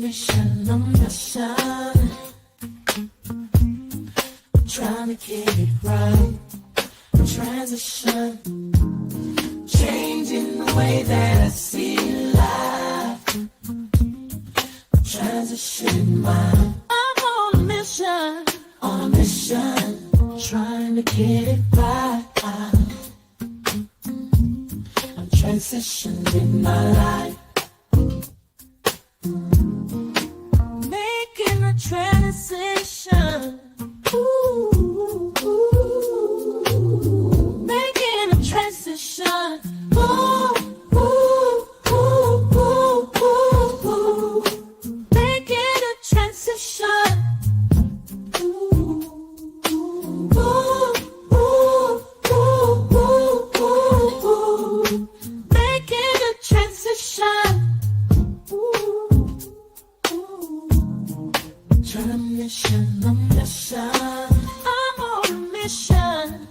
mission, on a mission. I'm trying to get it right. Transition, changing the way that I see life. I'm transitioning mine. I'm on a mission, trying to get it right. I'm transitioning my life. Making a transition. Ooh, making a transition. Ooh, ooh, ooh, ooh, ooh, ooh. Making a transition. Ooh, ooh, ooh, ooh, ooh, ooh, ooh. Making a transition. Ooh, ooh. Trying to mission, I'm on a mission.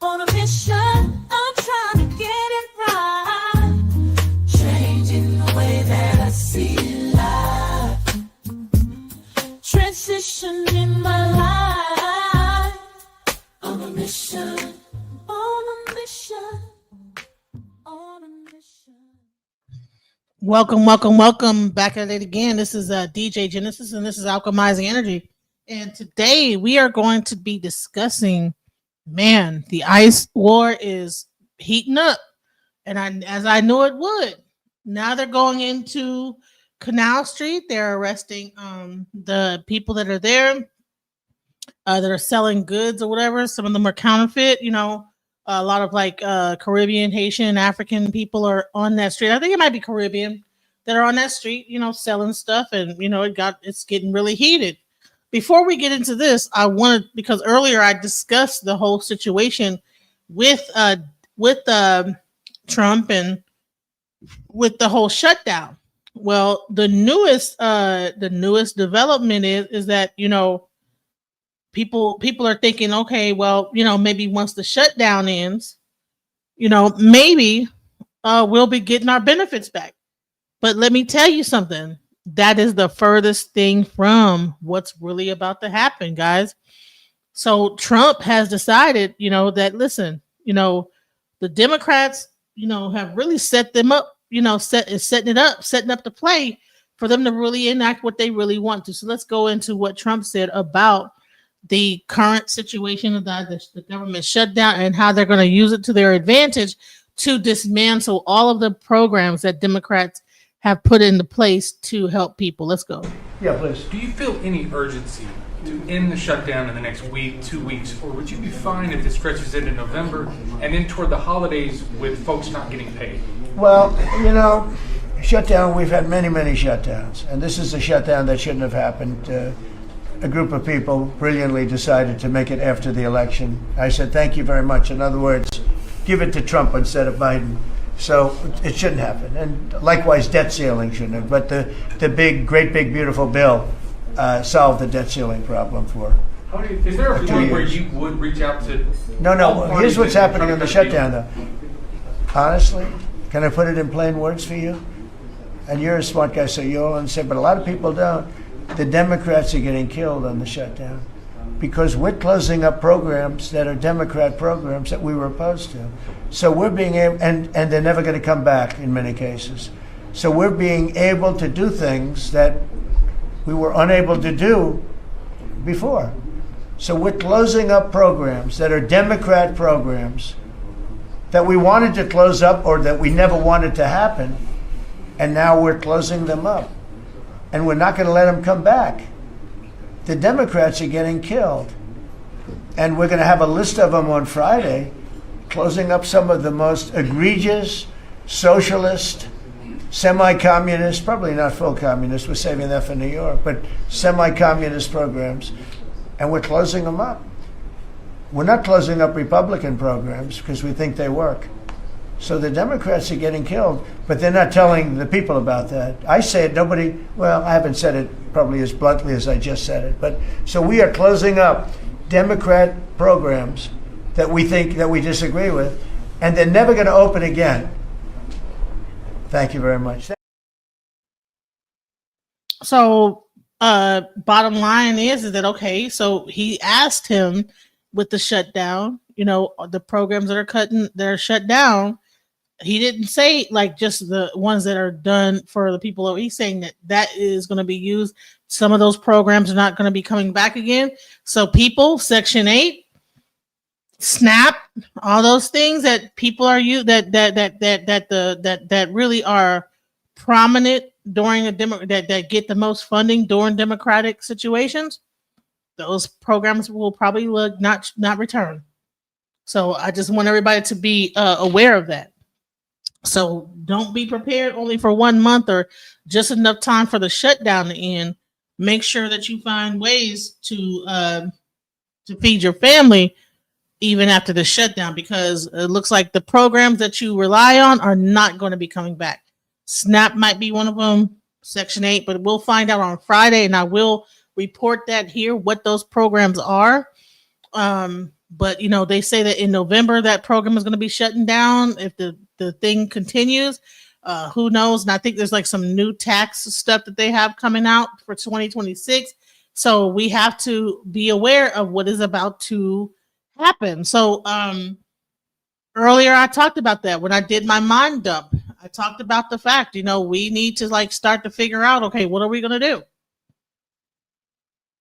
On a mission, I'm trying to get it right. Changing the way that I see life. Transition in my life. On a mission. On a mission. On a mission. Welcome back at it again. This is DJ Genesis, and this is Alchemizing Energy. And today we are going to be discussing, man, the ICE war is heating up, and as I knew it would. Now they're going into Canal Street. They're arresting the people that are there, that are selling goods or whatever. Some of them are counterfeit. A lot of Caribbean, Haitian, African people are on that street. I think it might be Caribbean that are on that street, selling stuff, and it's getting really heated. Before we get into this, because earlier I discussed the whole situation with Trump and with the whole shutdown. Well, the newest development is that people are thinking, okay, well, maybe once the shutdown ends, maybe we'll be getting our benefits back. But let me tell you something. That is the furthest thing from what's really about to happen, guys. So Trump has decided, that listen, the Democrats, have really set them up, setting up the play for them to really enact what they really want to. So let's go into what Trump said about the current situation of the government shutdown and how they're going to use it to their advantage to dismantle all of the programs that Democrats have put into place to help people. Let's go. Yeah, please. Do you feel any urgency to end the shutdown in the next week, 2 weeks, or would you be fine if it stretches into November and then toward the holidays with folks not getting paid? Well, shutdown, we've had many, many shutdowns, and this is a shutdown that shouldn't have happened. A group of people brilliantly decided to make it after the election. I said, thank you very much. In other words, give it to Trump instead of Biden. So it shouldn't happen. And likewise, debt ceiling shouldn't have. But the great big, beautiful bill solved the debt ceiling problem for Is there a point where you would reach out to... No. Here's what's happening on the shutdown, though. Honestly, can I put it in plain words for you? And you're a smart guy, so you'll understand. But a lot of people don't. The Democrats are getting killed on the shutdown because we're closing up programs that are Democrat programs that we were opposed to. So we're being able, and they're never going to come back in many cases. So we're being able to do things that we were unable to do before. So we're closing up programs that are Democrat programs that we wanted to close up or that we never wanted to happen, and now we're closing them up. And we're not going to let them come back. The Democrats are getting killed. And we're going to have a list of them on Friday, closing up some of the most egregious, socialist, semi-communist, probably not full communist, we're saving that for New York, but semi-communist programs, and we're closing them up. We're not closing up Republican programs because we think they work. So the Democrats are getting killed, but they're not telling the people about that. I say it, I haven't said it probably as bluntly as I just said it, but so we are closing up Democrat programs that we disagree with, and they're never going to open again. Thank you very much. So bottom line is that okay, so he asked him with the shutdown, the programs that are shut down, he didn't say like just the ones that are done for the people. He's saying that is going to be used. Some of those programs are not going to be coming back again. So people, Section 8, SNAP, all those things that people are that really are prominent during that get the most funding during democratic situations, those programs will probably not return. So I just want everybody to be aware of that. So don't be prepared only for 1 month or just enough time for the shutdown to end. Make sure that you find ways to feed your family even after the shutdown, because it looks like the programs that you rely on are not going to be coming back. SNAP might be one of them, Section 8, but we'll find out on Friday, and I will report that here, what those programs are. But they say that in November that program is going to be shutting down if the thing continues. Who knows? And I think there's like some new tax stuff that they have coming out for 2026. So we have to be aware of what is about to happen. So earlier I talked about that when I did my mind dump. I talked about the fact, we need to like start to figure out, okay, what are we going to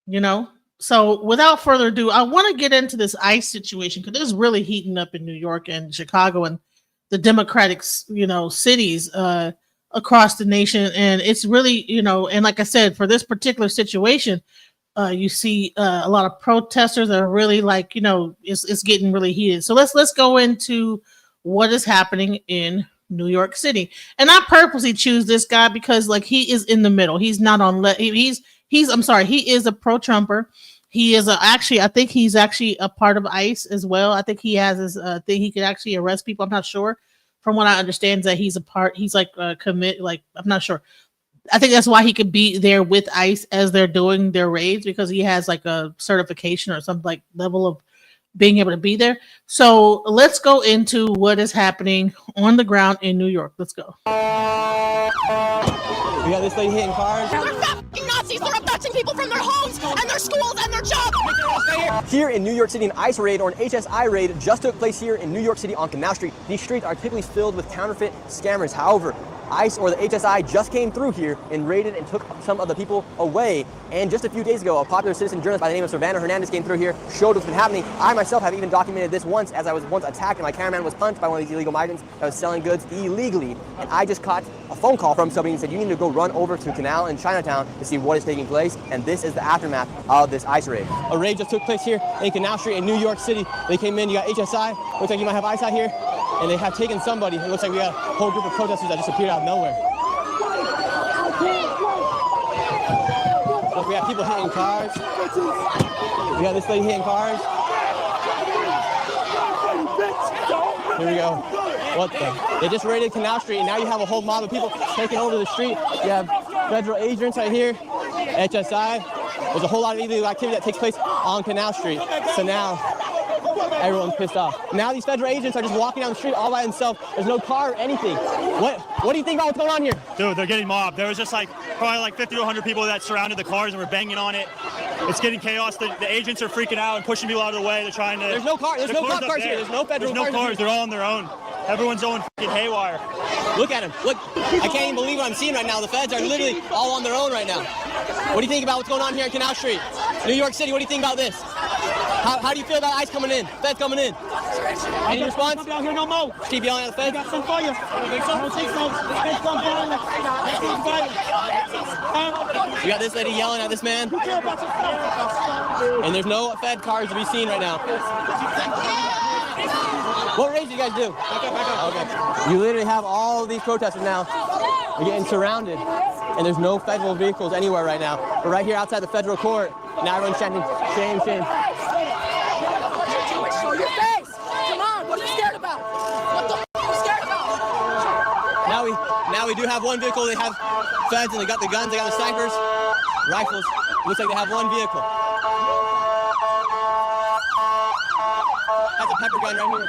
do? So without further ado, I want to get into this ICE situation because it's really heating up in New York and Chicago and the Democratic, cities across the nation. And it's really, and like I said, for this particular situation, you see a lot of protesters that are really like, it's getting really heated. So let's go into what is happening in New York City. And I purposely choose this guy because like he is in the middle. He's not on I'm sorry, he is a pro-Trumper. He is I think he's actually a part of ICE as well. I think he has his thing. He could actually arrest people. I'm not sure. From what I understand, that he's like commit. Like I'm not sure. I think that's why he could be there with ICE as they're doing their raids, because he has like a certification or some like level of being able to be there. So let's go into what is happening on the ground in New York. Let's go. We got this lady hitting cars. They're fucking Nazis. They're abducting people from their homes and their schools and their jobs. Here in New York City, an ICE raid or an HSI raid just took place here in New York City on Canal Street. These streets are typically filled with counterfeit scammers. However, ICE or the HSI just came through here and raided and took some of the people away. And just a few days ago, a popular citizen journalist by the name of Savannah Hernandez came through here, showed what's been happening. I myself have even documented this once, as I was once attacked and my cameraman was punched by one of these illegal migrants that was selling goods illegally. And I just caught a phone call from somebody and said, you need to go run over to Canal in Chinatown to see what is taking place. And this is the aftermath of this ICE raid. A raid just took place here in Canal Street in New York City. They came in, you got HSI, looks like you might have ICE out here, and they have taken somebody. It looks like we got a whole group of protesters that just appeared out of nowhere. Look, we have people hitting cars. We got this lady hitting cars. Here we go. What the? They just raided Canal Street, and now you have a whole mob of people taking over the street. You have federal agents right here, HSI. There's a whole lot of illegal activity that takes place on Canal Street. So now, everyone's pissed off. Now these federal agents are just walking down the street all by themselves. There's no car or anything. What do you think about what's going on here? Dude, they're getting mobbed. There was just probably 50 to 100 people that surrounded the cars and were banging on it. It's getting chaos. The agents are freaking out and pushing people out of the way. They're trying to... There's no cars here. There's no federal cars. There's no cars. They're all on their own. Everyone's going fucking haywire. Look at them. Look, I can't even believe what I'm seeing right now. The feds are literally all on their own right now. What do you think about what's going on here in Canal Street? New York City, what do you think about this? How do you feel about ICE coming in? Feds coming in? Any response? Down here no more. Keep yelling at the feds? Got some for you. I don't think so. We got this lady yelling at this man. And there's no Fed cars to be seen right now. What raid did you guys do? Okay. You literally have all of these protesters now. They're getting surrounded. And there's no federal vehicles anywhere right now. We're right here outside the federal court. Now everyone's chanting, shame, shame. Show your face. Come on. What are you scared about? What the f*** are you scared about? Now we do have one vehicle. They have feds and they got the guns, they got the snipers, rifles. Looks like they have one vehicle. That's a pepper gun right here.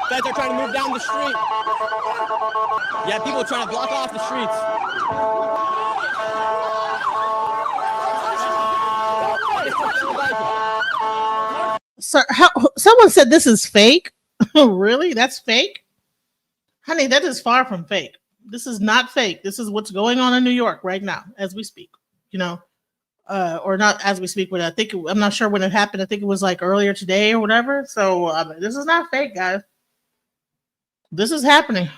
Feds are trying to move down the street. Yeah, people are trying to block off the streets. Sir, someone said this is fake. Really? That's fake? Honey, that is far from fake. This is not fake. This is what's going on in New York right now as we speak. You know, or not as we speak, but I'm not sure when it happened. I think it was like earlier today or whatever. So this is not fake, guys. This is happening.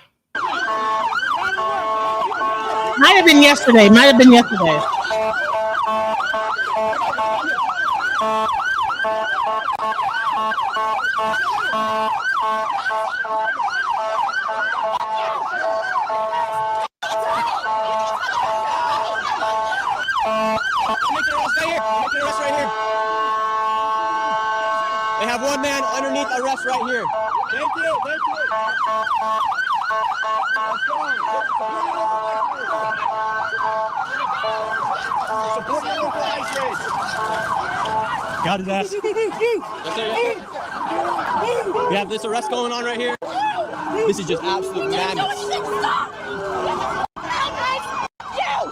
Might have been yesterday. They have one man underneath arrest right here. Thank you. Support your local ice raids. Got his ass. We have this arrest going on right here. This is just absolute madness.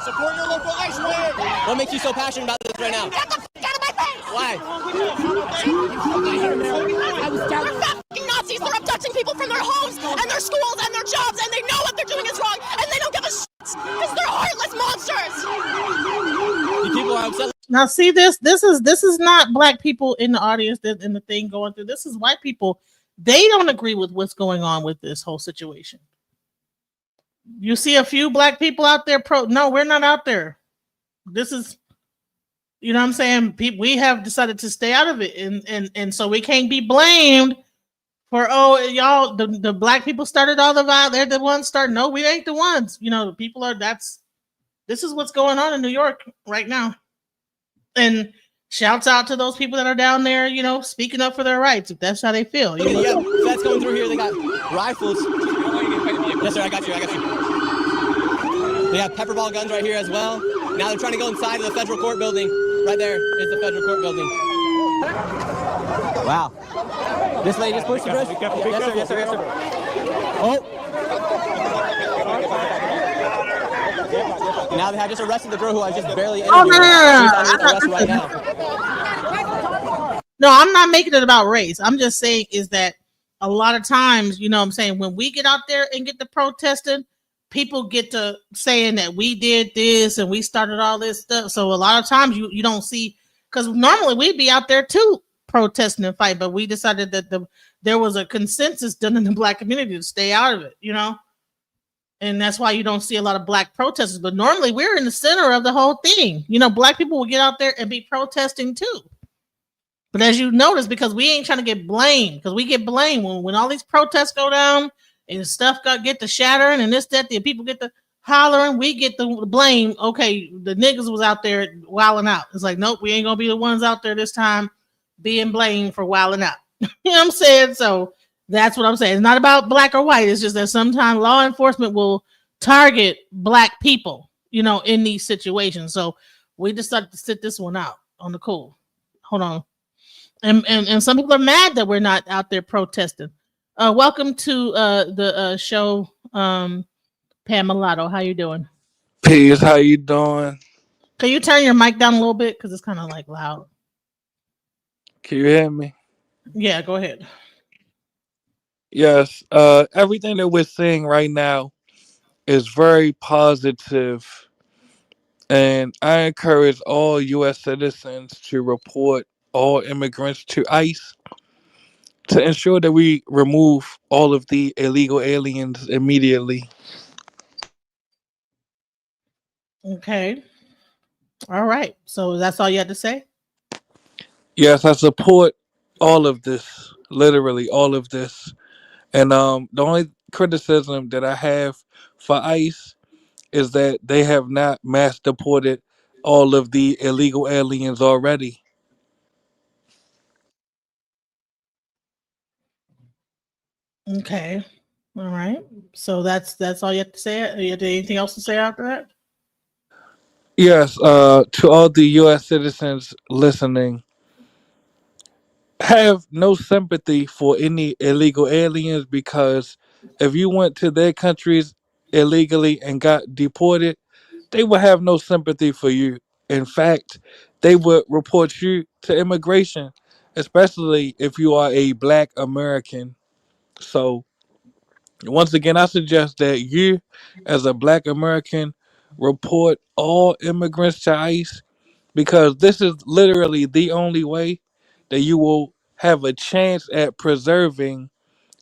Support your local ice raid. What makes you so passionate about this right now? Get the f*** out of my face! Why? They're fucking Nazis. They're abducting people from their homes and their schools and their jobs, and they know what they're doing is wrong, and they don't give a shit because they're heartless monsters. The people are upset. Now, see this. This is not black people in the audience in the thing going through. This is white people. They don't agree with what's going on with this whole situation. You see a few black people out there. No, we're not out there. This is, you know what I'm saying? We have decided to stay out of it. And so we can't be blamed for, y'all, the black people started all the violence. They're the ones starting. No, we ain't the ones. You know, the people are, this is what's going on in New York right now. And shouts out to those people that are down there, you know, speaking up for their rights, if that's how they feel. You know? Yeah, that's going through here. They got rifles. Yes, sir, I got you. They have pepper ball guns right here as well. Now they're trying to go inside of the federal court building. Right there is the federal court building. Wow. This lady just pushed the bridge. Yes, sir. Oh. Now they have just arrested the girl who I just barely interviewed. She's under arrest right now. No, I'm not making it about race. I'm just saying is that a lot of times, you know what I'm saying, when we get out there and get to protesting, people get to saying that we did this and we started all this stuff. So a lot of times you don't see, because normally we'd be out there too protesting and fight, but we decided that there was a consensus done in the black community to stay out of it, you know? And that's why you don't see a lot of black protesters. But normally we're in the center of the whole thing. You know, black people will get out there and be protesting too. But as you notice, because we ain't trying to get blamed, because we get blamed when all these protests go down and stuff get to shattering and this, that, the people get to hollering, we get the blame. Okay, the niggas was out there wilding out. It's like, nope, we ain't gonna be the ones out there this time being blamed for wilding out. You know what I'm saying? So that's what I'm saying. It's not about black or white. It's just that sometimes law enforcement will target black people, you know, in these situations. So we decided to sit this one out on the cool. Hold on. And some people are mad that we're not out there protesting. Welcome to the show, Pam Mulatto. How you doing? Peace. How you doing? Can you turn your mic down a little bit because it's kind of like loud? Can you hear me? Yeah, go ahead. Yes. Everything that we're seeing right now is very positive, and I encourage all U.S. citizens to report all immigrants to ICE to ensure that we remove all of the illegal aliens immediately. Okay. All right. So that's all you had to say? Yes, I support all of this, literally all of this. And the only criticism that I have for ICE is that they have not mass deported all of the illegal aliens already. Okay. All right. So that's all you have to say? You have anything else to say after that? Yes, to all the U.S. citizens listening, have no sympathy for any illegal aliens because if you went to their countries illegally and got deported, they would have no sympathy for you. In fact, they would report you to immigration, especially if you are a black American. So, once again, I suggest that you, as a black American, report all immigrants to ICE because this is literally the only way that you will have a chance at preserving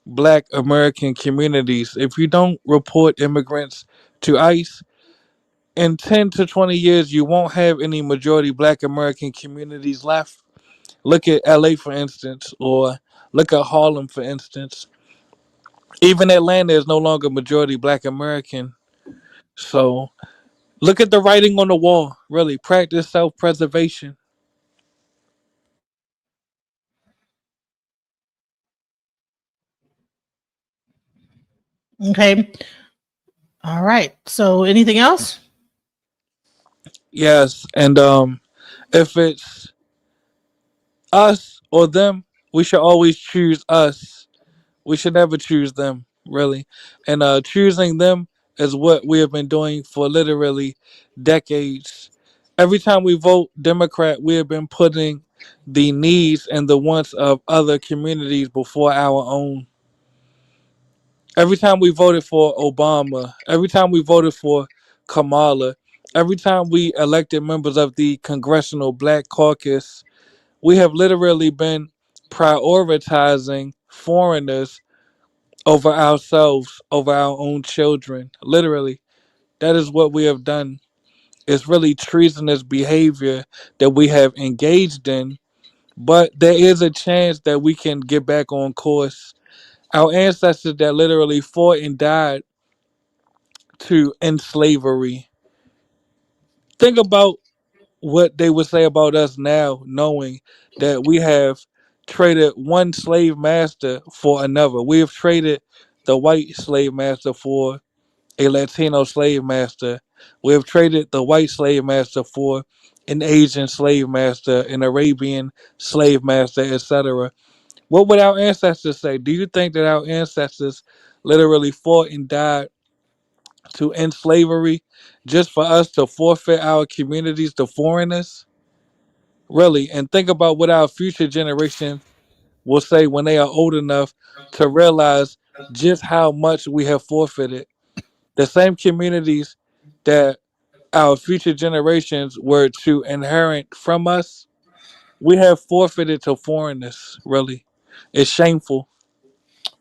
black American communities. If you don't report immigrants to ICE, in 10 to 20 years, you won't have any majority black American communities left. Look at LA, for instance, or look at Harlem, for instance. Even Atlanta is no longer majority black American. So look at the writing on the wall. Really, practice self preservation. Okay. All right. So anything else? Yes, and if it's us or them, we should always choose us. We should never choose them, really. And choosing them is what we have been doing for literally decades. Every time we vote Democrat, we have been putting the needs and the wants of other communities before our own. Every time we voted for Obama, every time we voted for Kamala, every time we elected members of the Congressional Black Caucus, we have literally been prioritizing foreigners over ourselves, over our own children. Literally, that is what we have done. It's really treasonous behavior that we have engaged in, but there is a chance that we can get back on course. Our ancestors that literally fought and died to end slavery. Think about what they would say about us now, knowing that we have traded one slave master for another. We have traded the white slave master for a Latino slave master. We have traded the white slave master for an Asian slave master, an Arabian slave master, etc. What would our ancestors say? Do you think that our ancestors literally fought and died to end slavery just for us to forfeit our communities to foreigners? Really, and think about what our future generations will say when they are old enough to realize just how much we have forfeited. The same communities that our future generations were to inherit from us, we have forfeited to foreigners, really. It's shameful.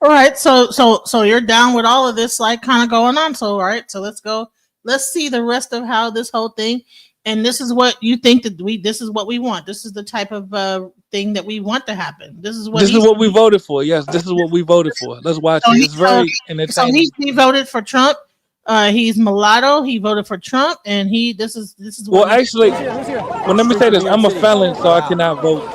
All right. So you're down with all of this like kind of going on. So all right. So let's go. Let's see the rest of how this whole thing. And this is what you think that we. This is what we want. This is the type of thing that we want to happen. This is what This is he's. what we voted for. Yes, this is what we voted for. Let's watch So it. he It's so, very so entertaining. he voted for Trump. He's mulatto. He voted for Trump, and this is Well, what he. actually, well, let me say this. I'm a felon, so I cannot vote.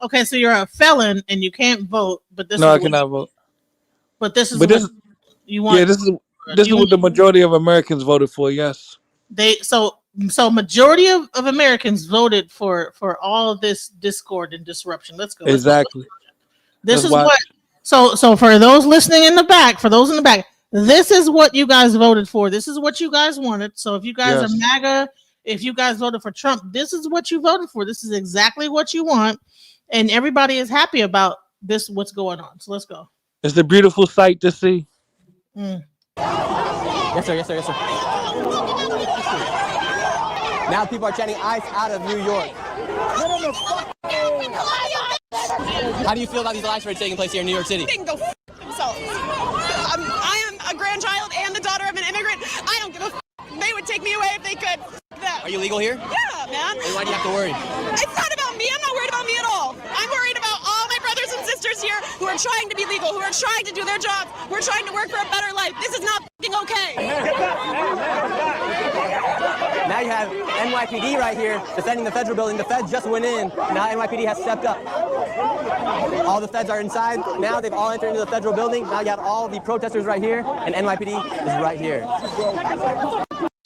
Okay, so you're a felon and you can't vote, but this No, is I what. cannot vote. But this is But what this, you yeah, want. this is You what the majority of Americans voted for. Yes, they so majority of Americans voted for all of this discord and disruption. Let's go. Let's go. exactly. This Let's is what. watch. So for those listening in the back, for those in the back, this is what you guys voted for. This is what you guys wanted. So if you guys are Yes, MAGA, if you guys voted for Trump, this is what you voted for. This is exactly what you want, and everybody is happy about this. What's going on? So let's go. it's a beautiful sight to see. Mm. Yes, sir. Yes, sir. Yes, sir. Now people are chanting ICE out of New York. How do you feel about these ICE raids taking place here in New York City? They can go themselves. I am a grandchild and the daughter of an immigrant. I don't give a They would take me away if they could. Them. Are you legal here? Yeah, man. And why do you have to worry? It's not about me. I'm not worried about me at all. I'm worried about all my brothers and sisters here who are trying to be legal, who are trying to do their jobs. We're trying to work for a better life. This is not okay. Now you have NYPD right here defending the federal building. The feds just went in. Now NYPD has stepped up. All the feds are inside. Now they've all entered into the federal building. Now you have all the protesters right here, and NYPD is right here.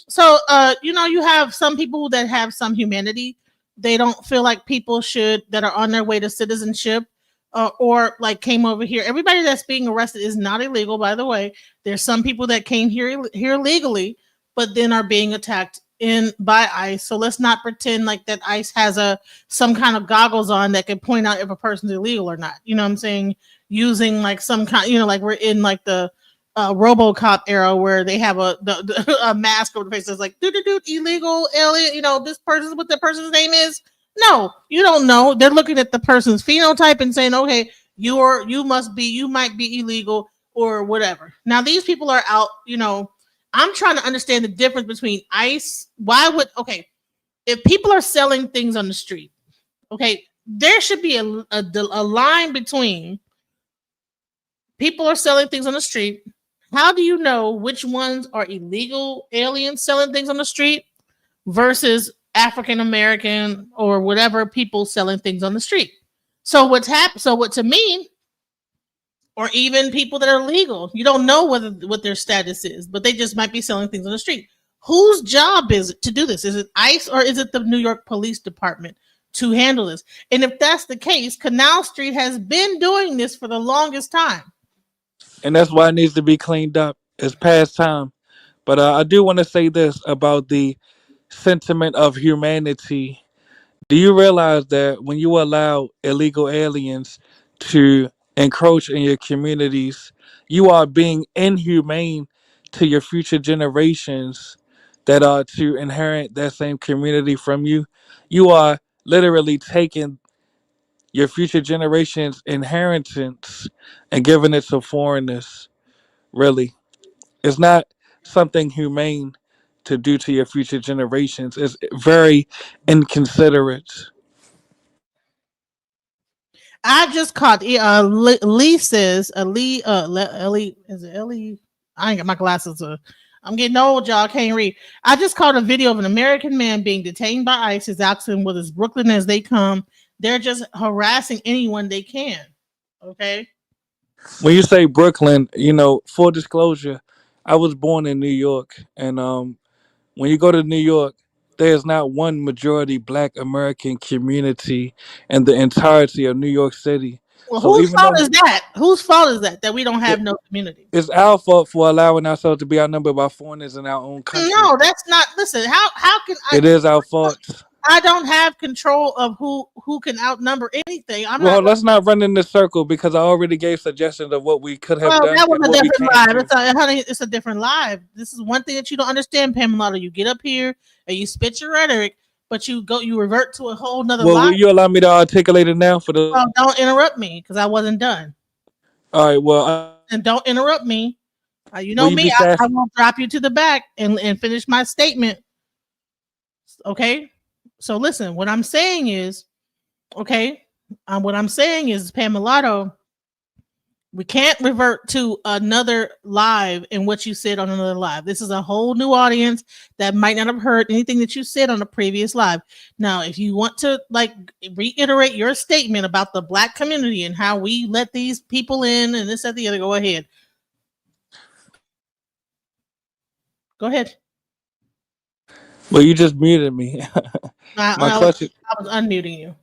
So you have some people that have some humanity. They don't feel like people should that are on their way to citizenship or like came over here. Everybody that's being arrested is not illegal, by the way. There's some people that came here legally, but then are being attacked in by ICE. So let's not pretend like that ICE has some kind of goggles on that can point out if a person's illegal or not. You know what I'm saying? Using like some kind, like we're in like the RoboCop era where they have a mask over the face that's like illegal alien. This person's what the person's name is. No, you don't know. They're looking at the person's phenotype and saying, okay, you might be illegal or whatever. Now these people are out. I'm trying to understand the difference between ICE. If people are selling things on the street, okay, there should be a line between people are selling things on the street. How do you know which ones are illegal aliens selling things on the street versus African American or whatever people selling things on the street? So what to me, or even people that are legal, you don't know what their status is, but they just might be selling things on the street. Whose job is it to do this? Is it ICE or is it the New York Police Department to handle this? And if that's the case, Canal Street has been doing this for the longest time. And that's why it needs to be cleaned up. It's past time. But I do want to say this about the sentiment of humanity. Do you realize that when you allow illegal aliens to encroach in your communities, you are being inhumane to your future generations that are to inherit that same community from you? You are literally taking your future generations' inheritance and giving it to foreigners. Really, it's not something humane to do to your future generations. It's very inconsiderate. I just caught Lee says Ellie is it Ellie? I ain't got my glasses. I'm getting old, y'all. Can't read. I just caught a video of an American man being detained by ICE. Is asking whether it's Brooklyn as they come. They're just harassing anyone they can. Okay. When you say Brooklyn, full disclosure, I was born in New York, and when you go to New York, there's not one majority Black American community in the entirety of New York City. Well, So whose even fault though is that? Whose fault is that we don't have no community? it's our fault for allowing ourselves to be outnumbered by foreigners in our own country. No, that's not. Listen, how can I? It is our fault. I don't have control of who can outnumber anything. Let's not run in this circle because I already gave suggestions of what we could have done. That was and a what we different can live. do. It's a different live. This is one thing that you don't understand, Pamela. You get up here and you spit your rhetoric, but you revert to a whole nother Well, live. will you allow me to articulate it now for the? Well, don't interrupt me because I wasn't done. All right. Well, and don't interrupt me. You know me. I won't drop you to the back and finish my statement. Okay. So listen, what I'm saying is, Pamelato, we can't revert to another live and what you said on another live. This is a whole new audience that might not have heard anything that you said on the previous live. Now, if you want to reiterate your statement about the Black community and how we let these people in and this, that, the other, go ahead. Go ahead. Well, you just muted me. I was unmuting you.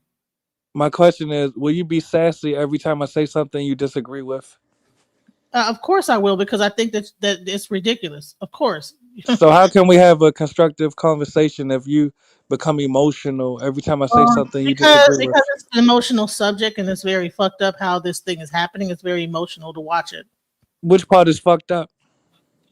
My question is, will you be sassy every time I say something you disagree with? Of course I will, because I think that it's ridiculous. Of course. So how can we have a constructive conversation if you become emotional every time I say something you disagree with? Because it's an emotional subject and it's very fucked up how this thing is happening. It's very emotional to watch it. Which part is fucked up?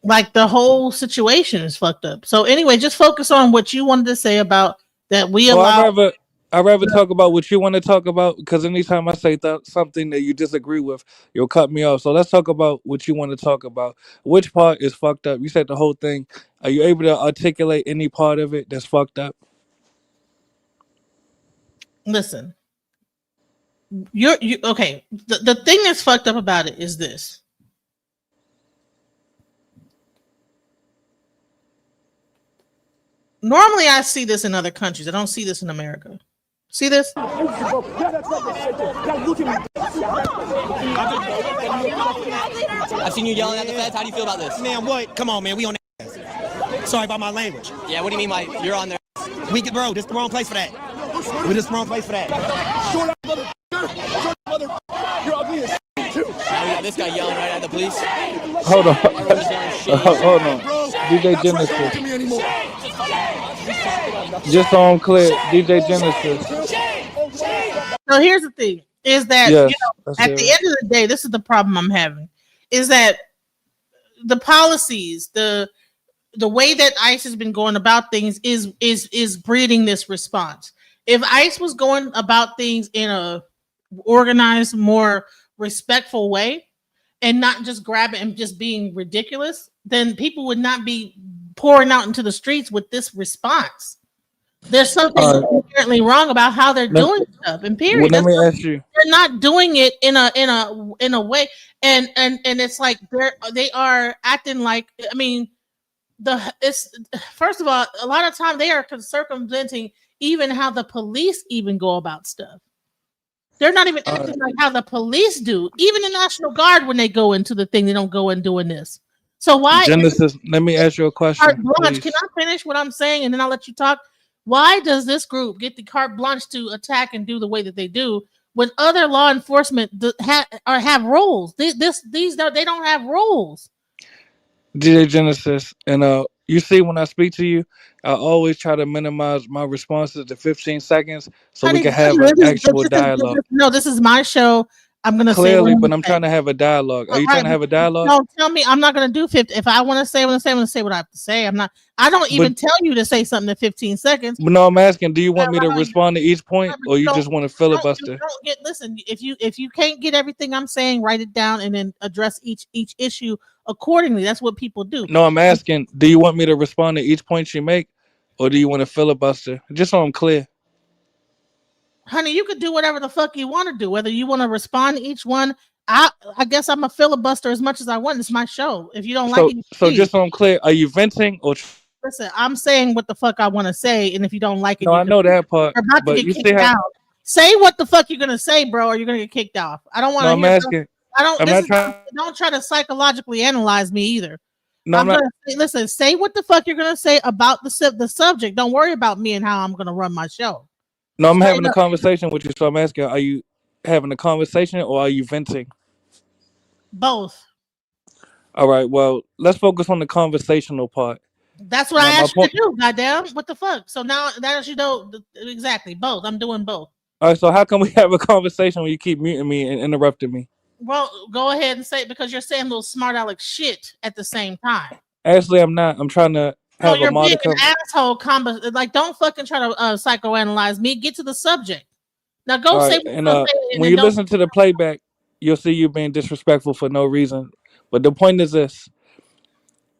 Like the whole situation is fucked up. So anyway, just focus on what you wanted to say about that we allow. I'd rather talk about what you want to talk about, because anytime I say something that you disagree with, you'll cut me off. So let's talk about what you want to talk about. Which part is fucked up? You said the whole thing. Are you able to articulate any part of it that's fucked up? Listen, you okay. The thing that's fucked up about it is this. Normally, I see this in other countries. I don't see this in America. See this? I've seen you yelling at the feds. How do you feel about this? Man, what? Come on, man. We on that. Sorry about my language. Yeah, what do you mean by you're on there? Bro, this is the wrong place for that. We're just wrong place for that. You're ugly as too. Now we got this guy yelling right at the police. Hold on. Everyone's yelling shit. Hold on. DJ Genesis. Just so I'm clear, DJ Genesis. So here's the thing: is that Yes, at the end of the day, this is the problem I'm having: is that the policies, the way that ICE has been going about things is breeding this response. If ICE was going about things in a organized, more respectful way, and not just grabbing and just being ridiculous, then people would not be pouring out into the streets with this response. There's something inherently wrong about how they're doing stuff. And period. Well, let me ask you. They're not doing it in a way, and it's like they are acting like. I mean, it's first of all, a lot of time they are circumventing even how the police even go about stuff. They're not even acting like how the police do. Even the National Guard, when they go into the thing, they don't go in doing this. So why? Genesis, let me ask you a question. Carte blanche. Can I finish what I'm saying, and then I'll let you talk? Why does this group get the carte blanche to attack and do the way that they do when other law enforcement have rules? These they don't have rules. DJ Genesis, and you see when I speak to you, I always try to minimize my responses to 15 seconds so we can have an actual dialogue. No, this is my show. I'm gonna clearly, but I'm trying to have a dialogue. Are you trying to have a dialogue? No, tell me. I'm not gonna do 50. If I want to say, I'm gonna say what I have to say. I'm not. I don't even tell you to say something in 15 seconds. But no, I'm asking. Do you want me to respond to each point, or you just want to filibuster? Listen. If you can't get everything I'm saying, write it down and then address each issue accordingly. That's what people do. No, I'm asking. Do you want me to respond to each point you make, or do you want to filibuster? Just so I'm clear. Honey, you could do whatever the fuck you want to do. Whether you want to respond to each one, I guess I'm a filibuster as much as I want. It's my show. If you don't like it, so just so I'm clear, are you venting or? Listen, I'm saying what the fuck I want to say, and if you don't like it, no, I know that part. You're about to get kicked out. Say what the fuck you're gonna say, bro, or you're gonna get kicked off. I don't want to. No, I'm asking. Don't try to psychologically analyze me either. No, listen. Say what the fuck you're gonna say about the subject. Don't worry about me and how I'm gonna run my show. No, I'm having a conversation with you, so I'm asking: are you having a conversation or are you venting? Both. All right. Well, let's focus on the conversational part. That's what I asked you to do. Goddamn, what the fuck? So now that you know exactly both. I'm doing both. All right. So how can we have a conversation when you keep muting me and interrupting me? Well, go ahead and say it because you're saying little smart aleck shit at the same time. Actually, I'm not. I'm trying to. No, you're being an asshole. Like, don't fucking try to psychoanalyze me. Get to the subject. Now go say. And when you listen to the playback, you'll see you being disrespectful for no reason. But the point is this: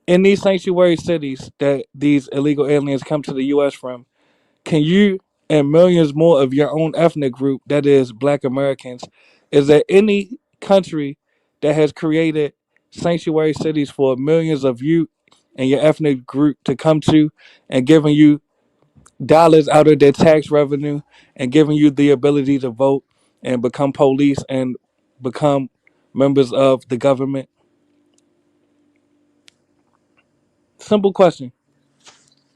in these sanctuary cities that these illegal aliens come to the U.S. from, can you and millions more of your own ethnic group, that is Black Americans, is there any country that has created sanctuary cities for millions of you and your ethnic group to come to and giving you dollars out of their tax revenue and giving you the ability to vote and become police and become members of the government? Simple question.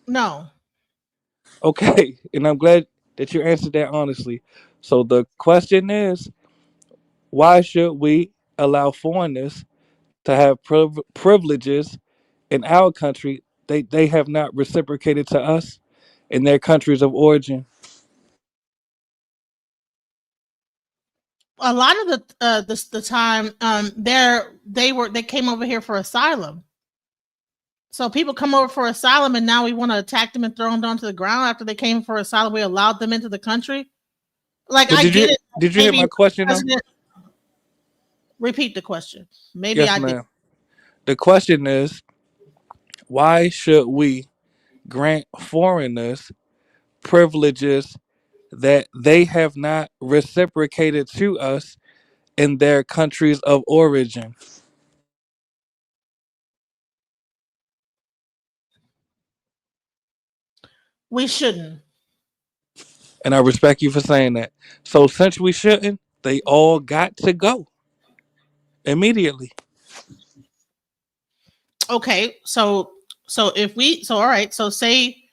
No. Okay, and I'm glad that you answered that honestly. So the question is, why should we allow foreigners to have privileges in our country they have not reciprocated to us in their countries of origin? A lot of the time, they came over here for asylum. So people come over for asylum, and now we want to attack them and throw them down to the ground after they came for asylum. We allowed them into the country. Like, I get it. Did you hear my question? Repeat the question. Maybe yes, I ma'am. did. The question is, why should we grant foreigners privileges that they have not reciprocated to us in their countries of origin? We shouldn't. And I respect you for saying that. So since we shouldn't, they all got to go immediately. Okay, so all right. So say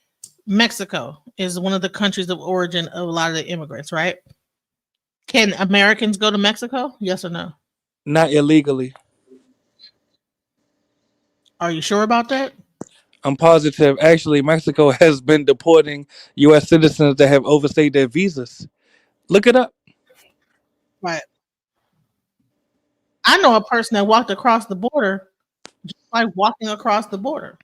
Mexico is one of the countries of origin of a lot of the immigrants, right? Can Americans go to Mexico? Yes or no? Not illegally. Are you sure about that? I'm positive. Actually, Mexico has been deporting U.S. citizens that have overstayed their visas. Look it up. Right. I know a person that walked across the border, just like walking across the border.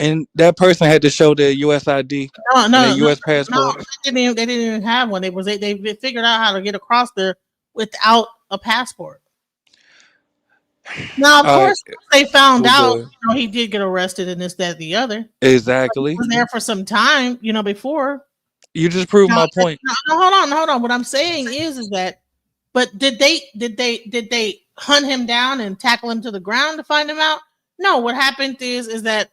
And that person had to show their U.S. ID No, and their no, no, U.S. no. passport. They didn't even have one. They figured out how to get across there without a passport. Now, of All right, course, they found we'll out, go ahead. he did get arrested and this, that, the other. He Exactly. was there for some time, before. You just proved Now, my point. no, hold on. What I'm saying is that, but did they hunt him down and tackle him to the ground to find him out? No. What happened is that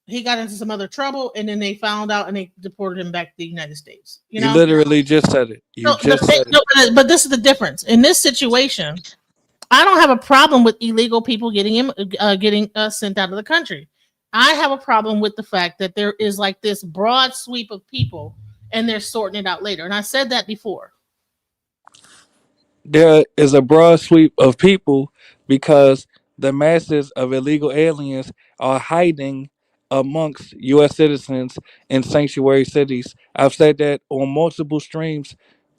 he got into some other trouble, and then they found out and they deported him back to the United States. You literally just said it. You No, just said it. but this is the difference in this situation. I don't have a problem with illegal people getting sent out of the country. I have a problem with the fact that there is like this broad sweep of people, and they're sorting it out later. And I said that before. There is a broad sweep of people because the masses of illegal aliens are hiding amongst U.S. citizens in sanctuary cities. I've said that on multiple streams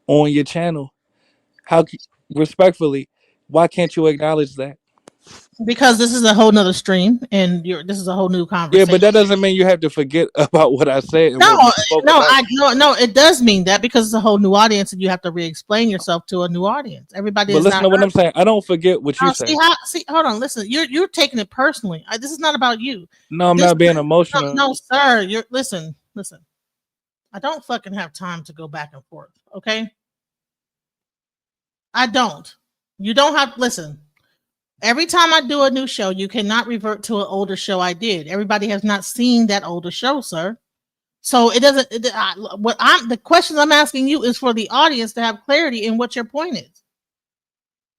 on your channel. Respectfully, why can't you acknowledge that? Because this is a whole nother stream, and this is a whole new Yeah, but conversation. that doesn't mean you have to forget about what I said and No, what we spoke no, about. no. It does mean that because it's a whole new audience, and you have to re-explain yourself to a new audience. Everybody But is listen not. to what I'm saying. I don't forget what you Now, say. see, hold on, listen. You're taking it personally. This is not about you. No, I'm This, not being no, emotional. no, sir. Listen. I don't fucking have time to go back and forth. Okay, I don't. You don't have. Listen. Every time I do a new show, you cannot revert to an older show I did. Everybody has not seen that older show, sir. So it doesn't. The questions I'm asking you is for the audience to have clarity in what your point is,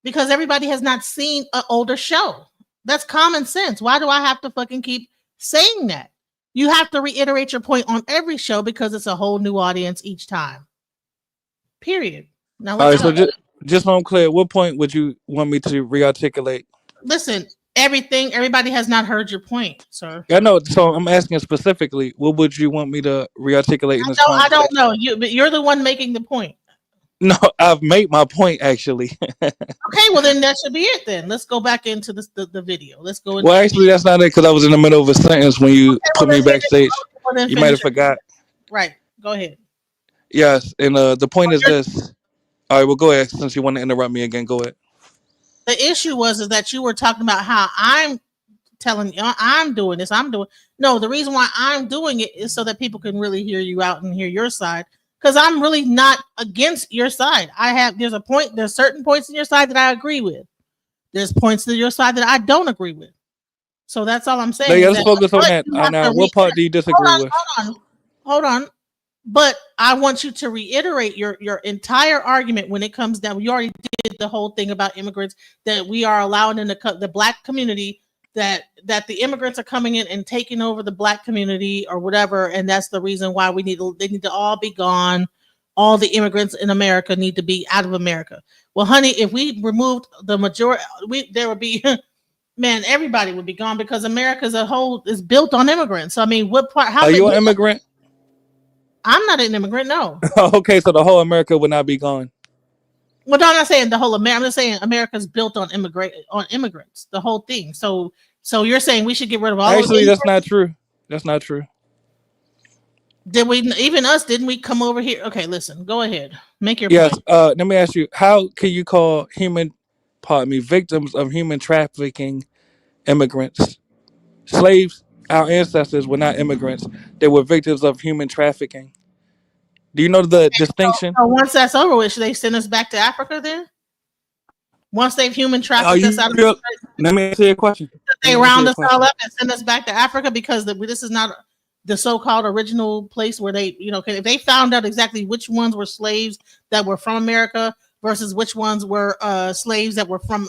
because everybody has not seen an older show. That's common sense. Why do I have to fucking keep saying that? You have to reiterate your point on every show because it's a whole new audience each time. Period. Now All right, let's so go. just so I'm clear, what point would you want me to rearticulate? Listen, everybody has not heard your point, sir. I know, so I'm asking specifically, what would you want me to rearticulate in this I don't conversation? know. But you're the one making the point. No, I've made my point actually. Okay, well then that should be it. Then let's go back into the video. Let's go into. Well, actually, that's not it because I was in the middle of a sentence when you put me backstage. You might have forgot. Right. Go ahead. Yes, and the point is this. All right, well, go ahead. Since you want to interrupt me again, go ahead. The issue is that you were talking about how I'm telling you I'm doing this. No. The reason why I'm doing it is so that people can really hear you out and hear your side. Because I'm really not against your side. There's certain points in your side that I agree with. There's points in your side that I don't agree with. So that's all I'm saying. Yeah, let's focus on that. Now, what part do you disagree with? Hold on. But I want you to reiterate your entire argument when it comes down. You already did the whole thing about immigrants, that we are allowing in the black community, that the immigrants are coming in and taking over the black community or whatever, and that's the reason why they need to all be gone. All the immigrants in America need to be out of America. Well, honey, if we removed the majority, there would be man, everybody would be gone because America as a whole is built on immigrants. So, I mean, what part? Are you an immigrant? I'm not an immigrant, no. Okay, so the whole America would not be gone. Well, no, I'm not saying the whole America. I'm just saying America's built on immigrants, the whole thing. So you're saying we should get rid of all? Actually, that's not true. That's not true. Didn't we come over here? Okay, listen, go ahead, make your yes. point. Let me ask you: how can you call victims of human trafficking immigrants? Slaves, our ancestors were not immigrants; they were victims of human trafficking. Do you know the distinction? So once that's over with, should they send us back to Africa then? Once they've human trafficked us out of the let me answer your question. they round us all up and send us back to Africa because this is not the so-called original place where they, if they found out exactly which ones were slaves that were from America versus which ones were slaves that were from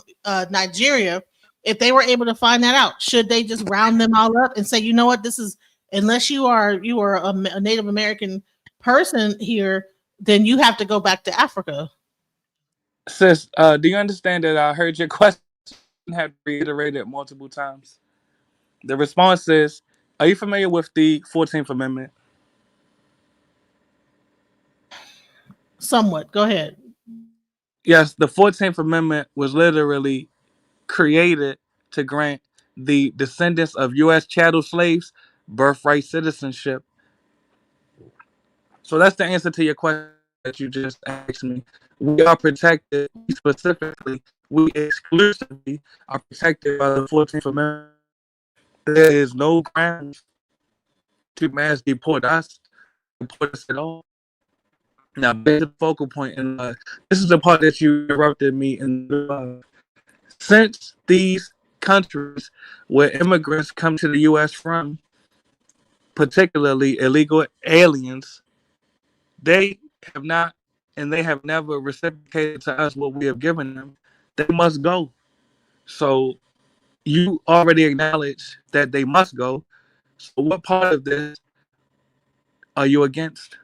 Nigeria, if they were able to find that out, should they just round them all up and say, you know what, this is Unless you are a Native American person here, then you have to go back to Africa. Sis, do you understand that I heard your question have reiterated multiple times? The response is, are you familiar with the 14th Amendment? Somewhat. Go ahead. Yes, the 14th Amendment was literally created to grant the descendants of U.S. chattel slaves birthright citizenship. So that's the answer to your question that you just asked me. We are protected, we specifically, we exclusively are protected by the 14th Amendment. There is no grounds to mass deport us at all. Now, back to the focal point, and this is the part that you interrupted me in. Since these countries where immigrants come to the U.S. from, particularly illegal aliens, they have not and they have never reciprocated to us what we have given them. They must go. So you already acknowledge that they must go. So what part of this are you against?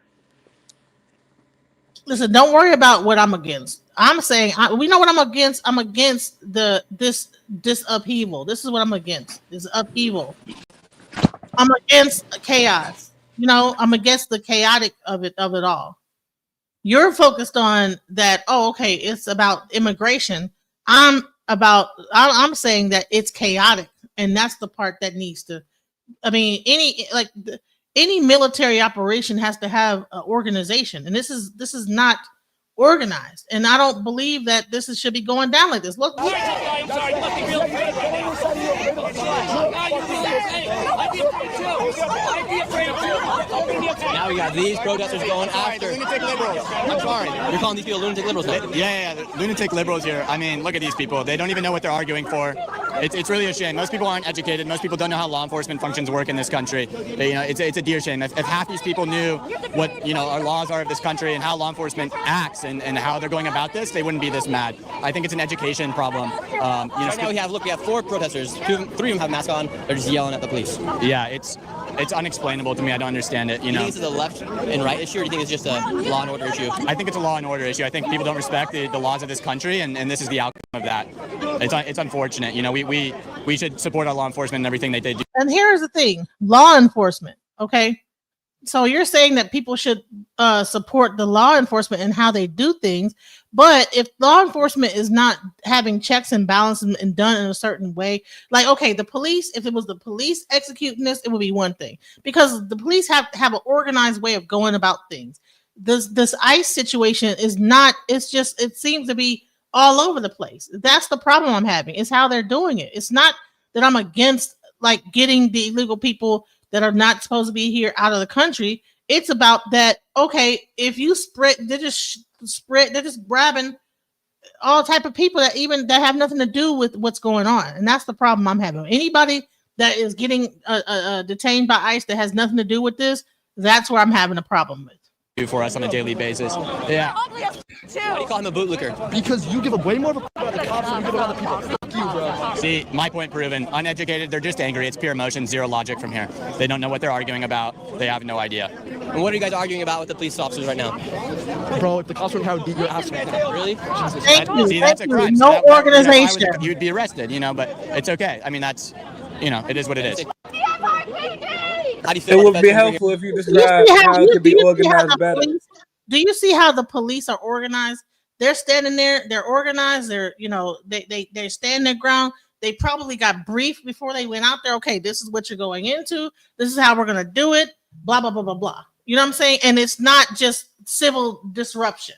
Listen, don't worry about what I'm against. I'm saying we know what I'm against. I'm against this upheaval. This is what I'm against. This upheaval. I'm against chaos. I'm against the chaotic of it all. You're focused on that. Oh, okay, it's about immigration. I'm saying that it's chaotic, and that's the part that needs to. I mean, any military operation has to have an organization, and this is not organized, and I don't believe that should be going down like this. Look. Now we got these protesters going after lunatic liberals. I'm sorry, you're calling these people lunatic liberals now? Yeah, lunatic liberals here. I mean, look at these people. They don't even know what they're arguing for. It's really a shame. Most people aren't educated. Most people don't know how law enforcement functions work in this country. It's a dear shame. If half these people knew what our laws are of this country and how law enforcement acts and how they're going about this, they wouldn't be this mad. I think it's an education problem. Right now we have 4 protesters. 3 of them have masks on. They're just yelling at the police. Yeah, it's unexplainable to me. I don't understand it. Do you think this is a left and right issue, or do you think it's just a law and order issue? I think it's a law and order issue. I think people don't respect the laws of this country, and this is the outcome of that. It's unfortunate. We should support our law enforcement and everything they do. And here's the thing: law enforcement. Okay, so you're saying that people should support the law enforcement and how they do things, but if law enforcement is not having checks and balances and done in a certain way, like, okay, the police, if it was the police executing this, it would be one thing, because the police have an organized way of going about things. This ICE situation is not, it seems to be all over the place. That's the problem I'm having, is how they're doing it. It's not that I'm against like getting the illegal people that are not supposed to be here out of the country. It's about that, okay, if you they're just grabbing all type of people that have nothing to do with what's going on. And that's the problem I'm having. Anybody that is getting detained by ICE that has nothing to do with this, that's where I'm having a problem with. For us on a daily basis. Yeah. Why do you call him a bootlicker? Because you give a way more of a about the cops than you give about the people. Fuck you, bro. See, my point proven. Uneducated, they're just angry. It's pure emotion, zero logic from here. They don't know what they're arguing about. They have no idea. And what are you guys arguing about with the police officers right now? Bro, if the cops were how beat your ass right now. Really? Jesus. See, that's a crime. No So organization. You'd be arrested, but it's okay. I mean, that's, it is what it is. How do you feel? It would be helpful if you describe how it could be organized better. Do you see how the police are organized? They're standing there. They're organized. They're they stand their ground. They probably got briefed before they went out there. Okay, this is what you're going into. This is how we're gonna do it. Blah blah blah blah blah. You know what I'm saying? And it's not just civil disruption.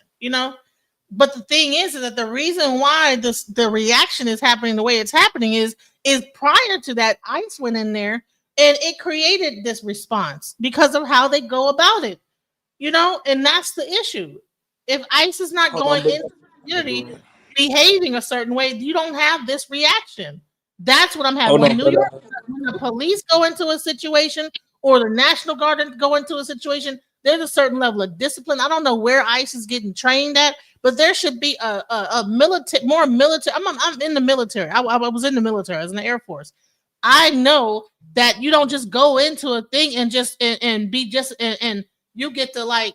But the thing is that the reason why the reaction is happening the way it's happening is prior to that, ICE went in there and it created this response because of how they go about it. And that's the issue. If ICE is not going into the community behaving a certain way, you don't have this reaction. That's what I'm having. When New York, when the police go into a situation or the National Guard go into a situation, there's a certain level of discipline. I don't know where ICE is getting trained at, but there should be a military, more military. I'm in the military. I was in the military. I was in the Air Force. I know that you don't just go into a thing and just and be just and you get to like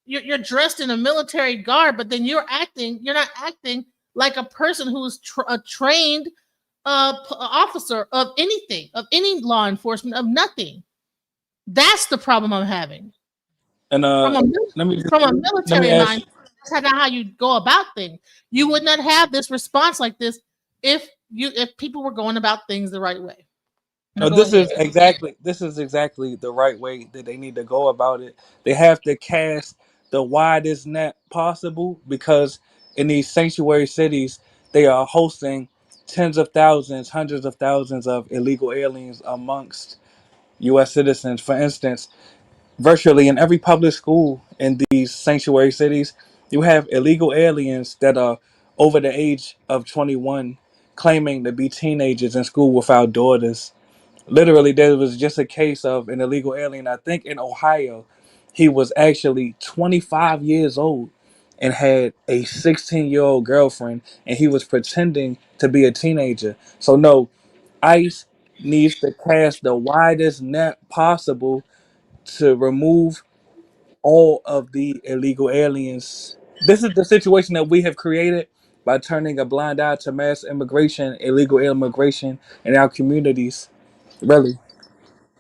you're dressed in a military garb, but then you're not acting like a person who's a trained officer of anything, of any law enforcement, of nothing. That's the problem I'm having. And From a let me just, from a let me military ask. mind, that's not how you go about things. You would not have this response like this if people were going about things the right way. Now No, go ahead. this is exactly the right way that they need to go about it. They have to cast the widest net possible because in these sanctuary cities, they are hosting tens of thousands, hundreds of thousands of illegal aliens amongst U.S. citizens. For instance, virtually in every public school in these sanctuary cities, you have illegal aliens that are over the age of 21 claiming to be teenagers in school without daughters. Literally, there was just a case of an illegal alien, I think in Ohio. He was actually 25 years old and had a 16-year-old girlfriend, and he was pretending to be a teenager. So, no, ICE needs to cast the widest net possible to remove all of the illegal aliens. This is the situation that we have created by turning a blind eye to mass immigration, illegal immigration in our communities. Really.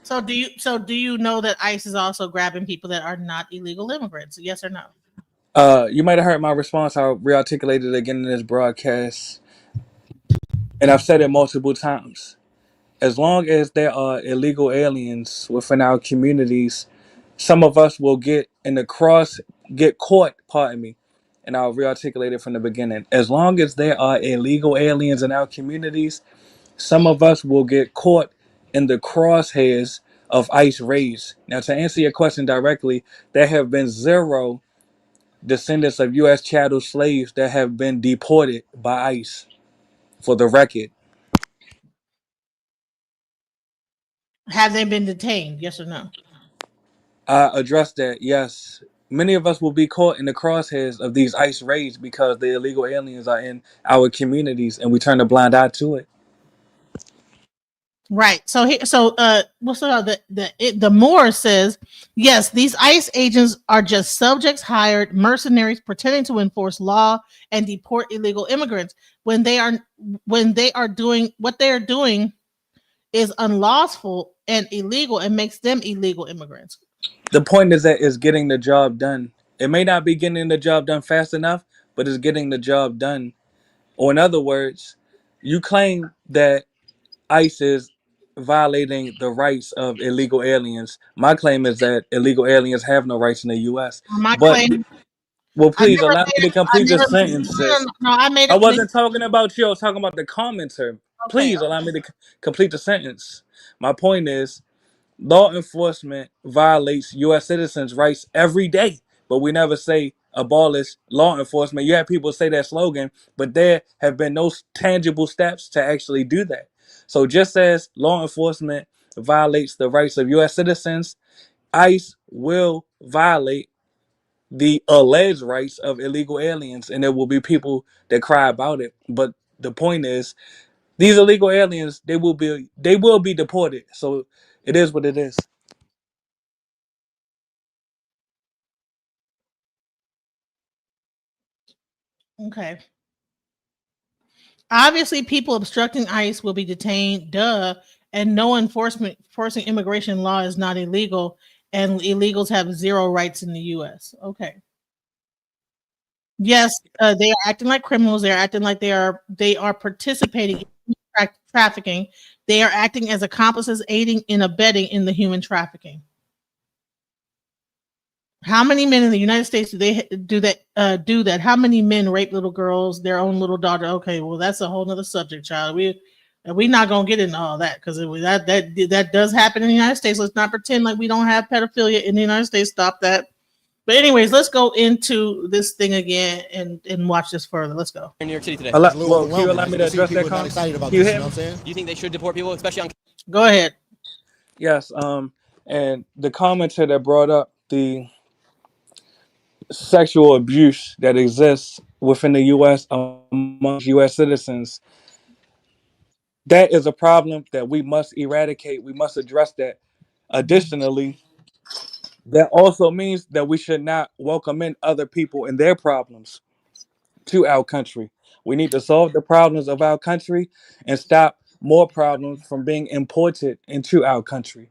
So do you know that ICE is also grabbing people that are not illegal immigrants? Yes or no? You might have heard my response. I'll re-articulate it again in this broadcast, and I've said it multiple times. As long as there are illegal aliens within our communities, some of us will get caught. Pardon me, and I'll re-articulate it from the beginning. As long as there are illegal aliens in our communities, some of us will get caught in the crosshairs of ICE raids. Now, to answer your question directly, there have been zero descendants of U.S. chattel slaves that have been deported by ICE, for the record. Have they been detained? Yes or no? I addressed that, yes. Many of us will be caught in the crosshairs of these ICE raids because the illegal aliens are in our communities and we turn a blind eye to it. Right. What's the Moore says, yes, these ICE agents are just subjects hired mercenaries pretending to enforce law and deport illegal immigrants when they are doing what they are doing is unlawful and illegal and makes them illegal immigrants. The point is that it's getting the job done. It may not be getting the job done fast enough, but it's getting the job done. Or in other words, you claim that ICE is violating the rights of illegal aliens. My claim is that illegal aliens have no rights in the U.S. My But, claim, well, I please never allow me made to it. I complete the never. sentence, No, no, sis. no, no, I made I it. wasn't talking about you. I was talking about the commenter. Okay. Please allow me to complete the sentence. My point is, law enforcement violates U.S. citizens' rights every day, but we never say abolish law enforcement. You have people say that slogan, but there have been no tangible steps to actually do that. So just as law enforcement violates the rights of U.S. citizens, ICE will violate the alleged rights of illegal aliens, and there will be people that cry about it. But the point is, these illegal aliens, they will be deported. So it is what it is. Okay. Obviously, people obstructing ICE will be detained. Duh. And no enforcement forcing immigration law is not illegal, and illegals have zero rights in the U.S. Okay. Yes, they are acting like criminals. They are acting like they are participating in trafficking. They are acting as accomplices, aiding and abetting in the human trafficking. How many men in the United States do that? How many men rape little girls, their own little daughter? Okay, well, that's a whole nother subject, child. We not gonna get into all that because that does happen in the United States. Let's not pretend like we don't have pedophilia in the United States. Stop that. But anyways, let's go into this thing again and watch this further. Let's go. In New York City today. It's a little Well, can you allow overwhelming. me You to can see address that people are not comment? excited about Can you this. You hear know me? what I'm saying? Do you think they should deport people, especially on Go ahead. Yes. And the commenter that brought up the sexual abuse that exists within the U.S. among U.S. citizens, That is a problem that we must eradicate. We must address that. Additionally, that also means that we should not welcome in other people and their problems to our country. We need to solve the problems of our country and stop more problems from being imported into our country.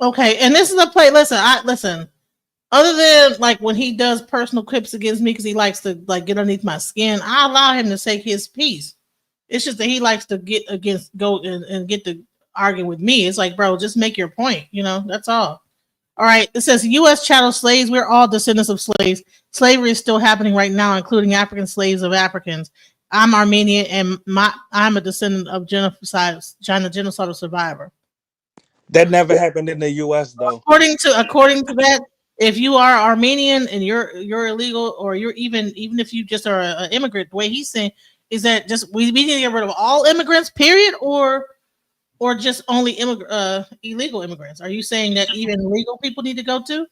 Okay, and this is a play. Listen, I listen. Other than like when he does personal quips against me because he likes to like get underneath my skin, I allow him to say his piece. It's just that he likes to get against go and get to argue with me. It's like, bro, just make your point. You know, that's all. All right. It says U.S. chattel slaves. We're all descendants of slaves. Slavery is still happening right now, including African slaves of Africans. I'm Armenian, and I'm a descendant of genocidal survivor. That never happened in the US though. According to that, if you are Armenian and you're illegal, or you're even if you just are an immigrant, the way he's saying is that just we need to get rid of all immigrants, period, or just only illegal immigrants. Are you saying that even legal people need to go too?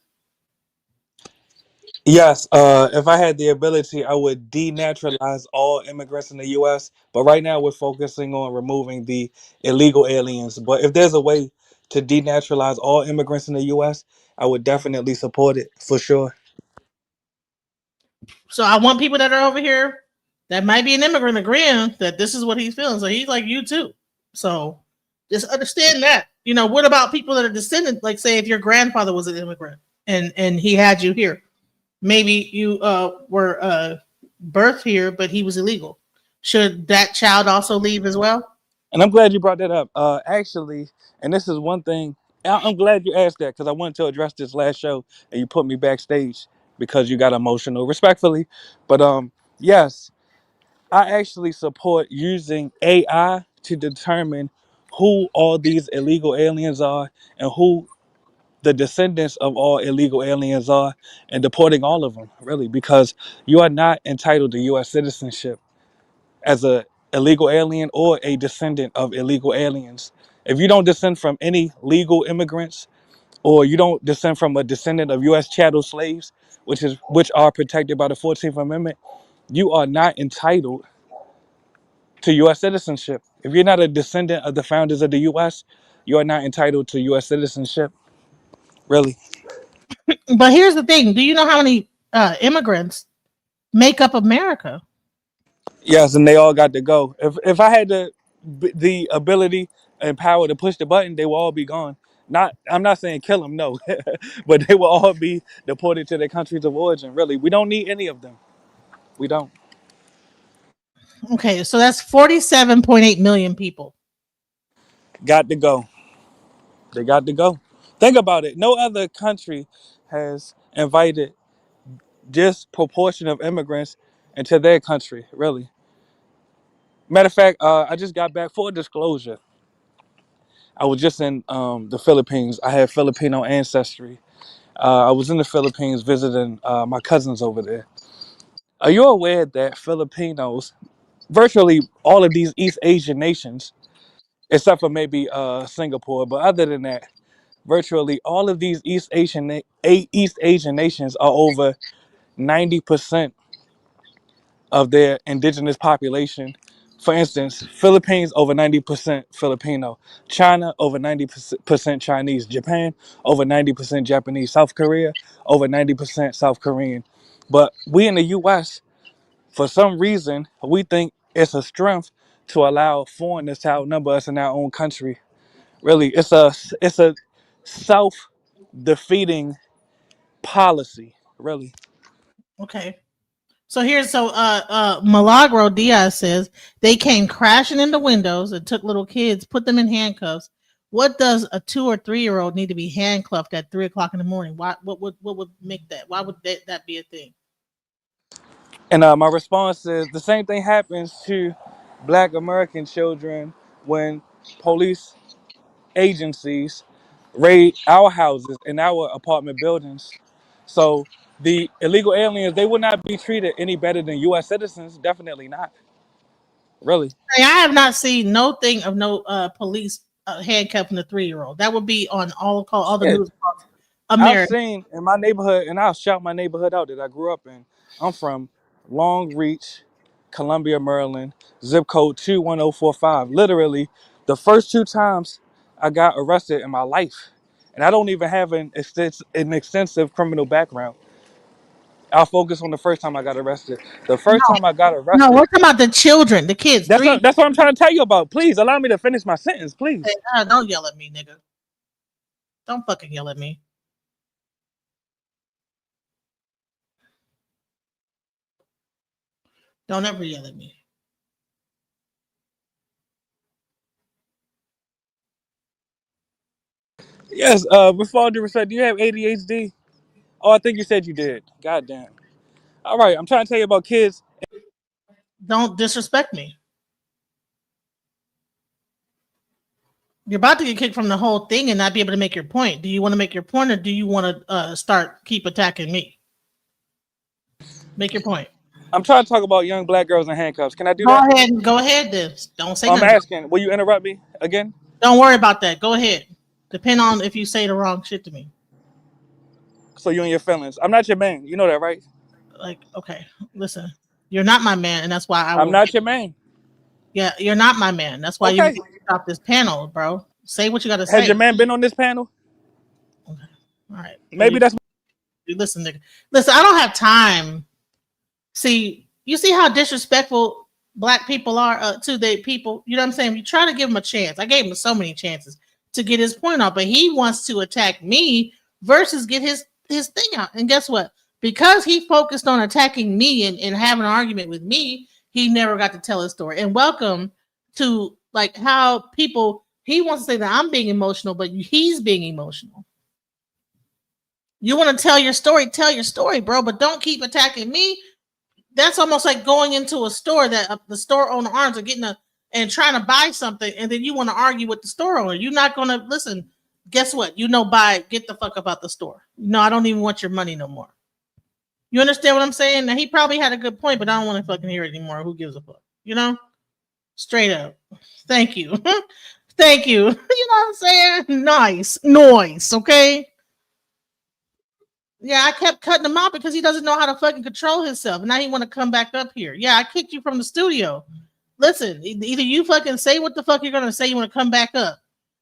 Yes, if I had the ability, I would denaturalize all immigrants in the U.S. But right now, we're focusing on removing the illegal aliens. But if there's a way to denaturalize all immigrants in the U.S., I would definitely support it for sure. So I want people that are over here that might be an immigrant agreeing that this is what he's feeling. So he's like you too. So just understand that. You know, what about people that are descendant? Like, say, if your grandfather was an immigrant and he had you here, maybe you were birthed here, but he was illegal. Should that child also leave as well? And I'm glad you brought that up. Actually, and this is one thing, I'm glad you asked that because I wanted to address this last show and you put me backstage because you got emotional, respectfully. But yes, I actually support using AI to determine who all these illegal aliens are and who the descendants of all illegal aliens are and deporting all of them, really, because you are not entitled to U.S. citizenship as a illegal alien or a descendant of illegal aliens. If you don't descend from any legal immigrants or you don't descend from a descendant of U.S. chattel slaves, which are protected by the 14th Amendment, you are not entitled to U.S. citizenship. If you're not a descendant of the founders of the U.S., you are not entitled to U.S. citizenship. Really? But here's the thing: do you know how many immigrants make up America? Yes, and they all got to go. If I had the ability and power to push the button, they will all be gone. Not, I'm not saying kill them, no, but they will all be deported to their countries of origin. Really, we don't need any of them. We don't. Okay, so that's 47.8 million people. Got to go. They got to go. Think about it. No other country has invited this proportion of immigrants into their country. Really. Matter of fact, I just got back for disclosure. I was just in the Philippines. I had Filipino ancestry. I was in the Philippines visiting my cousins over there. Are you aware that Filipinos, virtually all of these East Asian nations, except for maybe Singapore, but other than that, virtually all of these East Asian nations are over 90% of their indigenous population. For instance, Philippines over 90% Filipino, China over 90% Chinese, Japan over 90% Japanese, South Korea over 90% South Korean. But we in the US, for some reason, we think it's a strength to allow foreigners to outnumber us in our own country. Really, it's a self-defeating policy, really. Okay. Milagro Diaz says they came crashing into windows and took little kids, put them in handcuffs. What does a 2 or 3 year old need to be handcuffed at 3 o'clock in the morning? Why? What would make that? Why would that be a thing? And my response is the same thing happens to Black American children when police agencies raid our houses and our apartment buildings. So the illegal aliens, they would not be treated any better than U.S. citizens. Definitely not. Really. Hey, I have not seen no thing of no police handcuffing a 3 year old. That would be on all Shit. the news. I've America. seen in my neighborhood, and I'll shout my neighborhood out that I grew up in. I'm from Long Reach, Columbia, Maryland, zip code 21045. Literally, the first 2 times I got arrested in my life, and I don't even have an extensive criminal background. I'll focus on the first time I got arrested. The first time I got No, arrested, we're talking about the children, the kids. that's what I'm trying to tell you about. Please allow me to finish my sentence, please. Don't yell at me, nigga. Don't fucking yell at me. Don't ever yell at me. Yes, with all due respect, do you have ADHD? Oh, I think you said you did. God damn. All right, I'm trying to tell you about kids. Don't disrespect me. You're about to get kicked from the whole thing and not be able to make your point. Do you want to make your point, or do you want to keep attacking me? Make your point. I'm trying to talk about young black girls in handcuffs. Can I do that? Go ahead. This. Don't say I'm nothing. asking, will you interrupt me again? Don't worry about that. Go ahead. Depend on if you say the wrong shit to me. So you and your feelings. I'm not your man. You know that, right? Like, okay, listen. You're not my man, and that's why I'm not your man. Yeah, you're not my man. That's why you need to stop this panel, bro. Say what you got to say. Has your man been on this panel? Okay. All right. Maybe that's. Listen, nigga. Listen, I don't have time. See, you see how disrespectful black people are to their people. You know what I'm saying? You try to give him a chance. I gave him so many chances to get his point out, but he wants to attack me versus get his thing out. And guess what? Because he focused on attacking me and having an argument with me, he never got to tell his story. And welcome to like how people, he wants to say that I'm being emotional, but he's being emotional. You want to tell your story, bro, but don't keep attacking me. That's almost like going into a store that the store owner arms are getting and trying to buy something, and then you want to argue with the store owner. You're not going to listen. Guess what? Get the fuck up out the store. No, I don't even want your money no more. You understand what I'm saying? Now, he probably had a good point, but I don't want to fucking hear it anymore. Who gives a fuck? You know? Straight up. Thank you. Thank you. You know what I'm saying? Nice. Noise. Okay? Yeah, I kept cutting him out because he doesn't know how to fucking control himself. And now he want to come back up here. Yeah, I kicked you from the studio. Listen, either you fucking say what the fuck you're going to say, you want to come back up.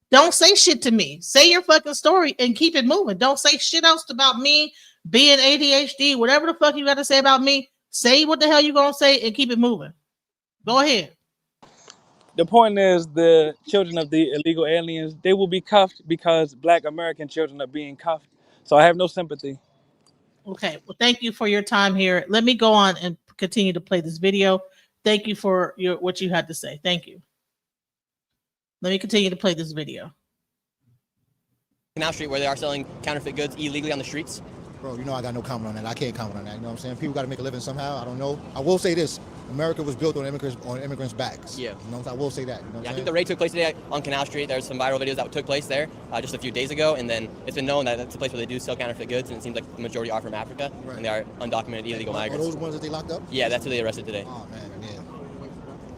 Don't say shit to me. Say your fucking story and keep it moving. Don't say shit else about me being ADHD, whatever the fuck you got to say about me. Say what the hell you going to say and keep it moving. Go ahead. The point is the children of the illegal aliens, they will be cuffed because black American children are being cuffed. So I have no sympathy. Okay, well, thank you for your time here. Let me go on and continue to play this video. Thank you for what you had to say. Thank you. Let me continue to play this video. Canal Street, where they are selling counterfeit goods illegally on the streets. Bro, you know I got no comment on that. I can't comment on that. You know what I'm saying? People got to make a living somehow. I don't know. I will say this: America was built on immigrants' backs. Yeah. You know, I will say that. You know I think the raid took place today on Canal Street. There's some viral videos that took place there just a few days ago, and then it's been known that that's a place where they do sell counterfeit goods, and it seems like the majority are from Africa, and they are undocumented illegal migrants. Are those ones that they locked up? Yeah, that's who they arrested today. Oh man, yeah.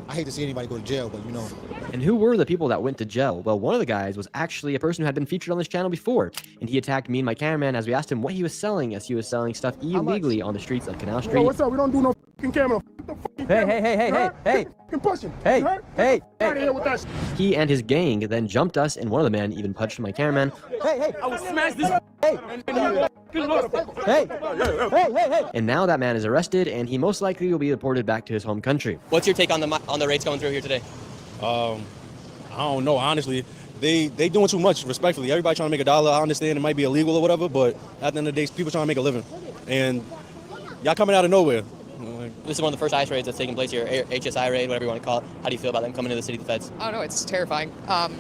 I hate to see anybody go to jail, but you know. And who were the people that went to jail? Well, one of the guys was actually a person who had been featured on this channel before, and he attacked me and my cameraman as we asked him what he was selling, as he was selling stuff illegally on the streets of Canal Street. Yo, what's up? We don't do no fucking camera. Hey. Push him. Hey. Out of here with that. He and his gang then jumped us, and one of the men even punched my cameraman. Hey, I will smash this. Hey. And now that man is arrested, and he most likely will be deported back to his home country. What's your take on the raids going through here today? I don't know, honestly. They doing too much, respectfully. Everybody trying to make $1. I understand it might be illegal or whatever, but at the end of the day, people trying to make a living. And y'all coming out of nowhere. This is one of the first ICE raids that's taking place here, HSI raid, whatever you want to call it. How do you feel about them coming to the city, the feds? I don't know, it's terrifying.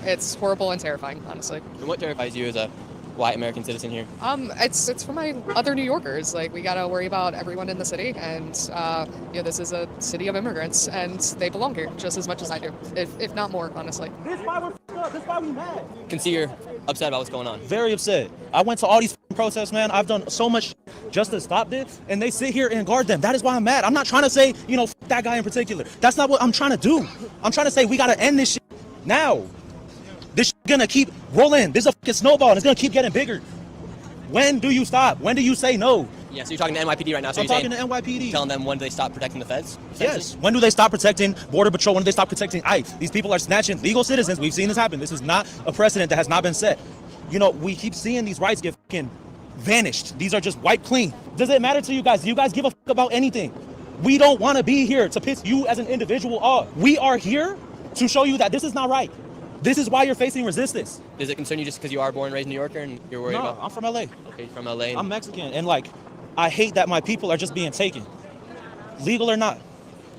It's horrible and terrifying, honestly. And what terrifies you as a white American citizen here? It's for my other New Yorkers. Like, we gotta worry about everyone in the city, and this is a city of immigrants, and they belong here just as much as I do, if not more, honestly. This is why we're up. This is why we mad. Can see you're upset about what's going on. Very upset. I went to all these protests, man. I've done so much just to stop this, and they sit here and guard them. That is why I'm mad. I'm not trying to say, that guy in particular. That's not what I'm trying to do. I'm trying to say we gotta end this shit now. This shit gonna keep rolling. This is a fucking snowball, and it's gonna keep getting bigger. When do you stop? When do you say no? Yeah, so you're talking to NYPD right now. So I'm you're talking to NYPD. telling them when do they stop protecting the feds? Yes. When do they stop protecting Border Patrol? When do they stop protecting ICE? These people are snatching legal citizens. We've seen this happen. This is not a precedent that has not been set. You know, we keep seeing these rights get fucking vanished. These are just wiped clean. Does it matter to you guys? Do you guys give a fuck about anything? We don't want to be here to piss you as an individual off. We are here to show you that this is not right. This is why you're facing resistance. Does it concern you just because you are born and raised New Yorker and you're worried about? No, I'm from LA. Okay, from LA. I'm Mexican, and like, I hate that my people are just being taken, legal or not.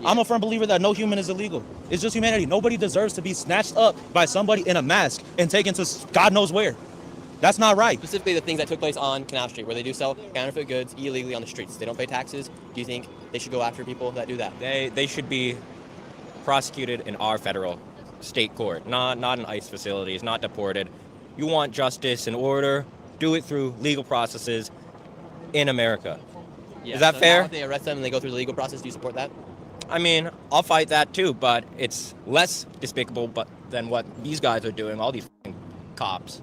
I'm a firm believer that no human is illegal. It's just humanity. Nobody deserves to be snatched up by somebody in a mask and taken to God knows where. That's not right. Specifically the things that took place on Canal Street, where they do sell counterfeit goods illegally on the streets. They don't pay taxes. Do you think they should go after people that do that? They should be prosecuted in our federal state court, not in ICE facilities, not deported. You want justice and order, do it through legal processes in America. Yeah, Is that so fair? now if they arrest them and they go through the legal process, do you support that? I mean, I'll fight that too, but it's less despicable than what these guys are doing, all these cops.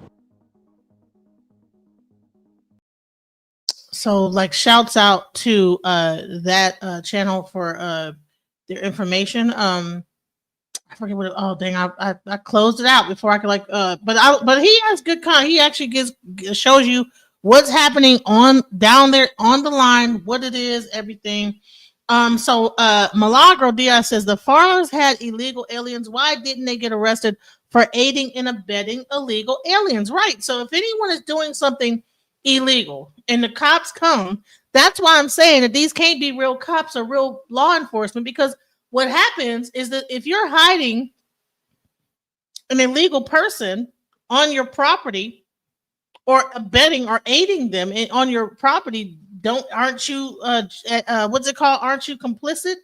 So, like, shouts out to that channel for their information. I forget what. Oh dang! I closed it out before I could but he has good He actually shows you what's happening on down there on the line, what it is, everything. So Milagro Diaz says the foreigners had illegal aliens. Why didn't they get arrested for aiding and abetting illegal aliens? Right. So if anyone is doing something illegal and the cops come, that's why I'm saying that these can't be real cops or real law enforcement, because what happens is that if you're hiding an illegal person on your property or abetting or aiding them on your property, aren't you what's it called? Aren't you complicit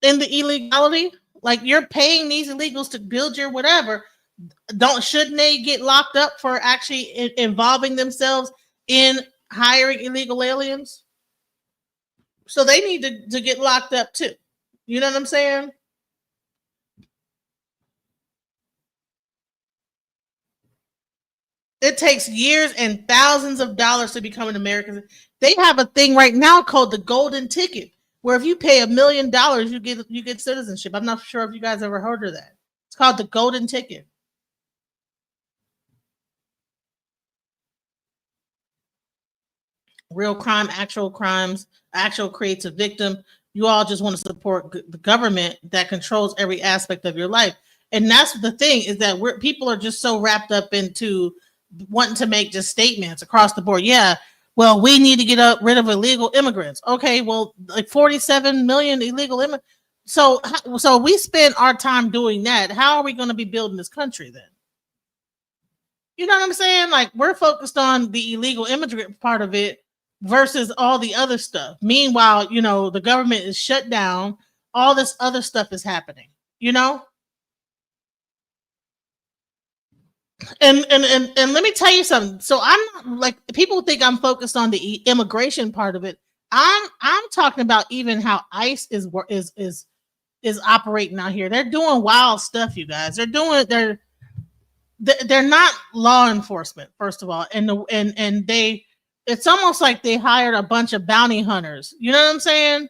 in the illegality? Like, you're paying these illegals to build your whatever. Shouldn't they get locked up for actually involving themselves in hiring illegal aliens? So they need to get locked up too. You know what I'm saying? It takes years and thousands of dollars to become an American. They have a thing right now called the golden ticket, where if you pay $1 million, you get citizenship. I'm not sure if you guys ever heard of that. It's called the golden ticket. Real crime, actual crimes, actual creates a victim. You all just want to support the government that controls every aspect of your life. And that's the thing, is that people are just so wrapped up into wanting to make just statements across the board. Yeah, well, we need to get rid of illegal immigrants. Okay, well, like 47 million illegal immigrants. So we spend our time doing that. How are we going to be building this country then? You know what I'm saying? Like, we're focused on the illegal immigrant part of it versus all the other stuff. Meanwhile, the government is shut down. All this other stuff is happening, And let me tell you something. So I'm not, like, people think I'm focused on the immigration part of it. I'm talking about even how ICE is operating out here. They're doing wild stuff, you guys. They're not law enforcement, first of all, and it's almost like they hired a bunch of bounty hunters. You know what I'm saying?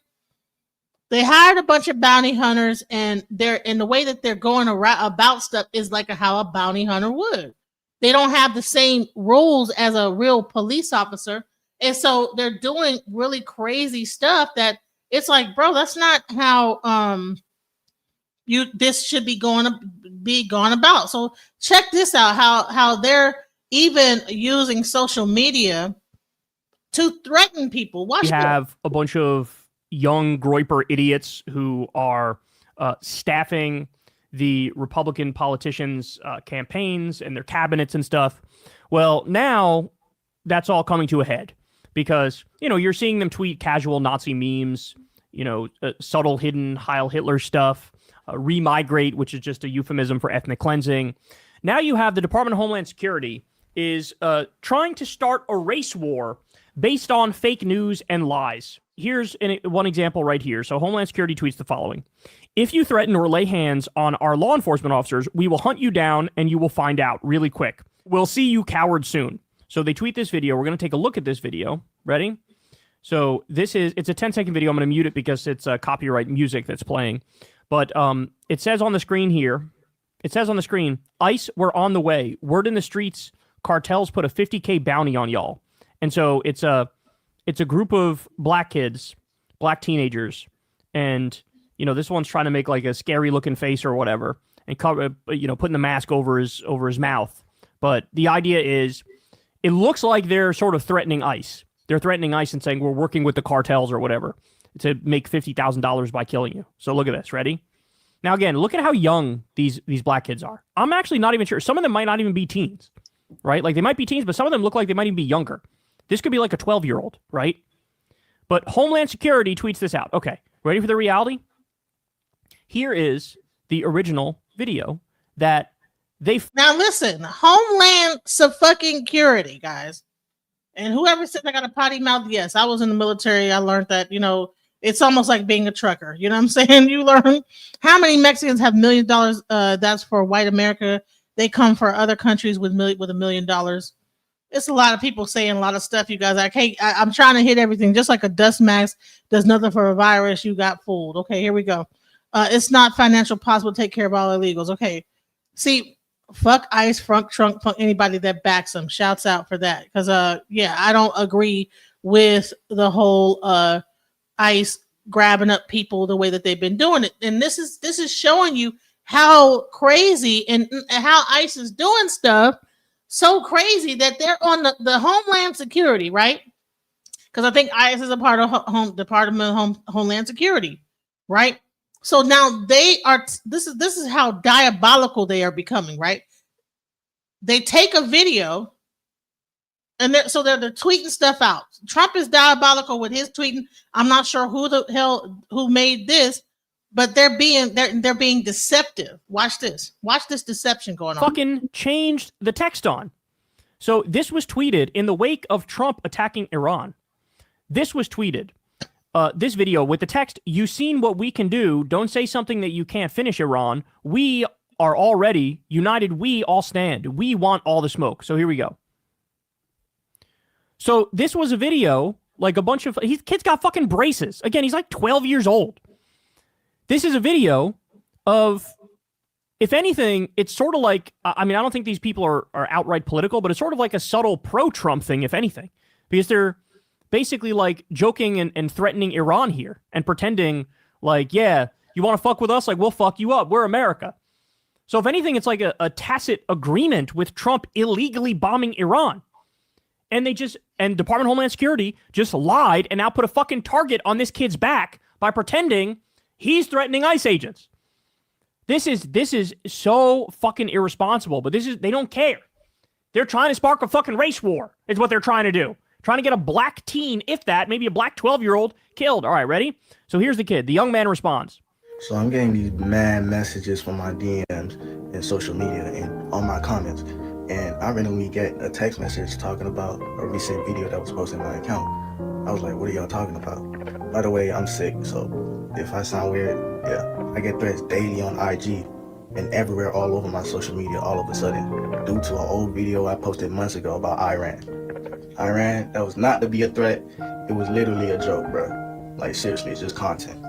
They hired a bunch of bounty hunters, and the way that they're going about stuff is like how a bounty hunter would. They don't have the same rules as a real police officer, and so they're doing really crazy stuff that it's like, bro, that's not how this should be gone about. So check this out: how they're even using social media to threaten people. We have a bunch of young Groyper idiots who are staffing the Republican politicians' campaigns and their cabinets and stuff. Well, now that's all coming to a head because, you're seeing them tweet casual Nazi memes, subtle hidden Heil Hitler stuff, remigrate, which is just a euphemism for ethnic cleansing. Now you have the Department of Homeland Security is trying to start a race war based on fake news and lies. Here's one example right here. So Homeland Security tweets the following: if you threaten or lay hands on our law enforcement officers, we will hunt you down and you will find out really quick. We'll see you cowards soon. So they tweet this video. We're going to take a look at this video. Ready? So it's a 10-second video. I'm going to mute it because it's copyright music that's playing. But it says on the screen here, ICE, we're on the way. Word in the streets, cartels put a $50K bounty on y'all. And so it's a group of black kids, black teenagers, and this one's trying to make like a scary looking face or whatever, and cover, putting the mask over his mouth. But the idea is, it looks like they're sort of threatening ICE. They're threatening ICE and saying we're working with the cartels or whatever to make $50,000 by killing you. So look at this. Ready? Now again, look at how young these black kids are. I'm actually not even sure. Some of them might not even be teens, right? Like they might be teens, but some of them look like they might even be younger. This could be like a 12-year-old, right? But Homeland Security tweets this out. Okay, ready for the reality? Here is the original video that they... Now listen, Homeland Security, guys. And whoever said I got a potty mouth, yes, I was in the military. I learned that, it's almost like being a trucker. You know what I'm saying? You learn how many Mexicans have $1 million. That's for white America. They come for other countries with $1 million. It's a lot of people saying a lot of stuff, you guys. I'm trying to hit everything. Just like a dust mask does nothing for a virus, you got fooled. Okay, here we go. It's not financial possible to take care of all illegals. Okay, see, fuck ICE, fuck Trump, fuck anybody that backs them. Shouts out for that. Because, I don't agree with the whole ICE grabbing up people the way that they've been doing it. And this is showing you how crazy and how ICE is doing stuff. So crazy that they're on the Homeland Security, right? Because I think ICE is a part of Department of Homeland Security, right? So now they are. This is how diabolical they are becoming, right? They take a video, and they're tweeting stuff out. Trump is diabolical with his tweeting. I'm not sure who made this, but they're being deceptive. Watch this. Watch this deception going on. Fucking changed the text on. So this was tweeted in the wake of Trump attacking Iran. This was tweeted. This video with the text, "You seen what we can do. Don't say something that you can't finish, Iran. We are already united. We all stand. We want all the smoke." So here we go. So this was a video, like a bunch of... Kid's got fucking braces. Again, he's like 12 years old. This is a video of... If anything, it's sort of like... I don't think these people are outright political, but it's sort of like a subtle pro-Trump thing, if anything. Because they're basically like joking and threatening Iran here and pretending like, yeah, you want to fuck with us? Like, we'll fuck you up. We're America. So if anything, it's like a tacit agreement with Trump illegally bombing Iran. And Department of Homeland Security just lied and now put a fucking target on this kid's back by pretending he's threatening ICE agents. This is so fucking irresponsible, but they don't care. They're trying to spark a fucking race war, is what they're trying to do. Trying to get a black teen, if that, maybe a black 12-year-old killed. All right, ready? So here's the kid. The young man responds. So I'm getting these mad messages from my DMs and social media and on my comments. And I randomly get a text message talking about a recent video that was posted on my account. I was like, what are y'all talking about? By the way, I'm sick, so if I sound weird, yeah. I get threats daily on IG and everywhere all over my social media all of a sudden due to an old video I posted months ago about Iran. Iran, that was not to be a threat. It was literally a joke, bro. Like, seriously, it's just content.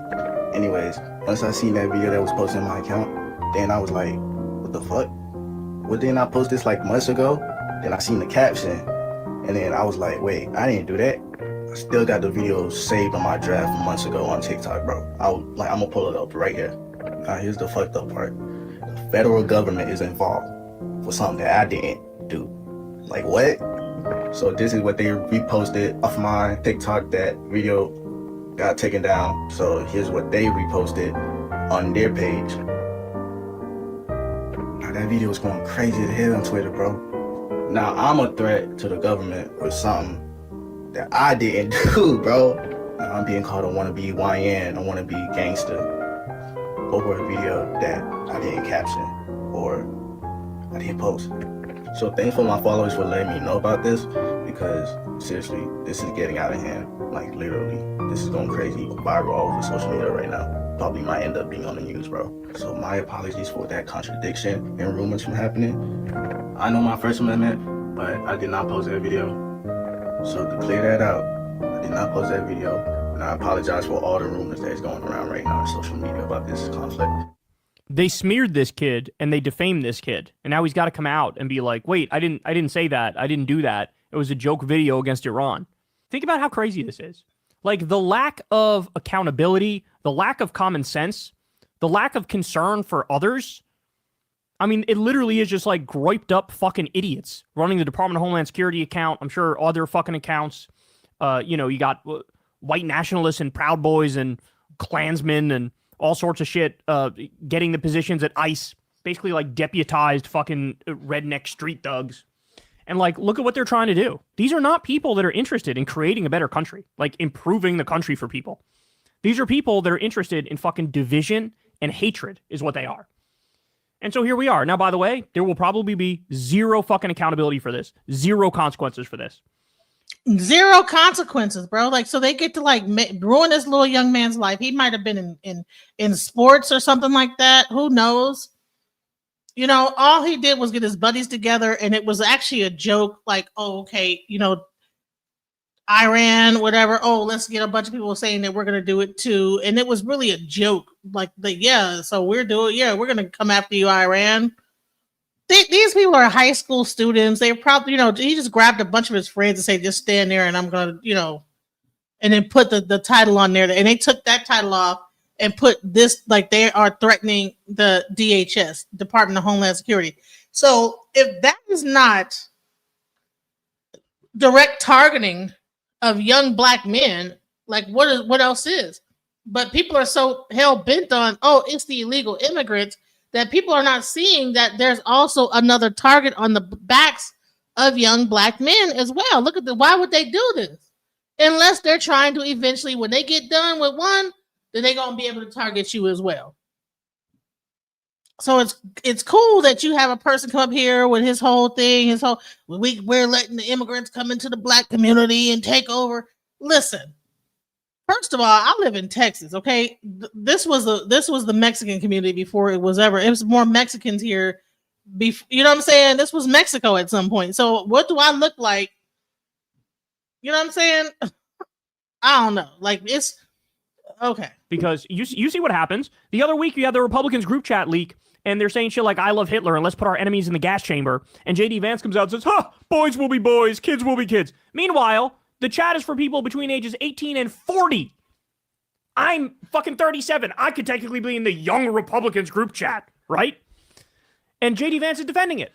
Anyways, once I seen that video that was posted on my account, then I was like, what the fuck? Well, didn't I post this like months ago? Then I seen the caption, and then I was like, wait, I didn't do that. I still got the video saved on my draft from months ago on TikTok, bro. I'm gonna pull it up right here. Now, here's the fucked up part. The federal government is involved for something that I didn't do. Like, what? So this is what they reposted off my TikTok. That video got taken down. So here's what they reposted on their page. Now that video is going crazy as hell on Twitter, bro. Now I'm a threat to the government with something that I didn't do, bro. Now I'm being called a wannabe YN, a wannabe gangster over a video that I didn't caption or I didn't post. So thanks for my followers for letting me know about this, because seriously, this is getting out of hand. Like, literally, this is going crazy, viral all over social media right now. Probably might end up being on the news, bro. So my apologies for that contradiction and rumors from happening. I know my First Amendment, but I did not post that video. So to clear that out, I did not post that video, and I apologize for all the rumors that's going around right now on social media about this conflict. They smeared this kid and they defamed this kid, and now he's got to come out and be like, "Wait, I didn't say that. I didn't do that. It was a joke video against Iran." Think about how crazy this is. Like, the lack of accountability, the lack of common sense, the lack of concern for others. I mean, it literally is just like groiped up fucking idiots running the Department of Homeland Security account. I'm sure other fucking accounts. You got white nationalists and Proud Boys and Klansmen and all sorts of shit getting the positions at ICE, basically like deputized fucking redneck street thugs. And like, look at what they're trying to do. These are not people that are interested in creating a better country, like improving the country for people. These are people that are interested in fucking division and hatred is what they are. And so here we are. Now, by the way, there will probably be zero fucking accountability for this. Zero consequences for this. Zero consequences, bro. Like, so they get to like ruin this little young man's life. He might have been in sports or something like that. Who knows? You know, all he did was get his buddies together, and it was actually a joke. Like, oh, okay, you know, Iran, whatever. Oh, let's get a bunch of people saying that we're gonna do it too, and it was really a joke. Like, so we're gonna come after you, Iran. These people are high school students. They probably, he just grabbed a bunch of his friends and say, just stand there, and I'm gonna, and then put the title on there, and they took that title off and put this, like, they are threatening the DHS, Department of Homeland Security. So if that is not direct targeting of young black men, like, what else is? But people are so hell bent on, oh, it's the illegal immigrants, that people are not seeing that there's also another target on the backs of young black men as well. Look at why would they do this? Unless they're trying to eventually, when they get done with one, then they're gonna be able to target you as well. So it's cool that you have a person come up here with his whole thing, we're letting the immigrants come into the black community and take over. Listen, first of all, I live in Texas. Okay, this was the Mexican community before it was more Mexicans here. You know what I'm saying? This was Mexico at some point. So what do I look like? You know what I'm saying? I don't know. Like, it's okay. Because you see what happens. The other week, you had the Republicans group chat leak, and they're saying shit like, I love Hitler, and let's put our enemies in the gas chamber. And J.D. Vance comes out and says, boys will be boys, kids will be kids. Meanwhile, the chat is for people between ages 18 and 40. I'm fucking 37. I could technically be in the young Republicans group chat, right? And J.D. Vance is defending it.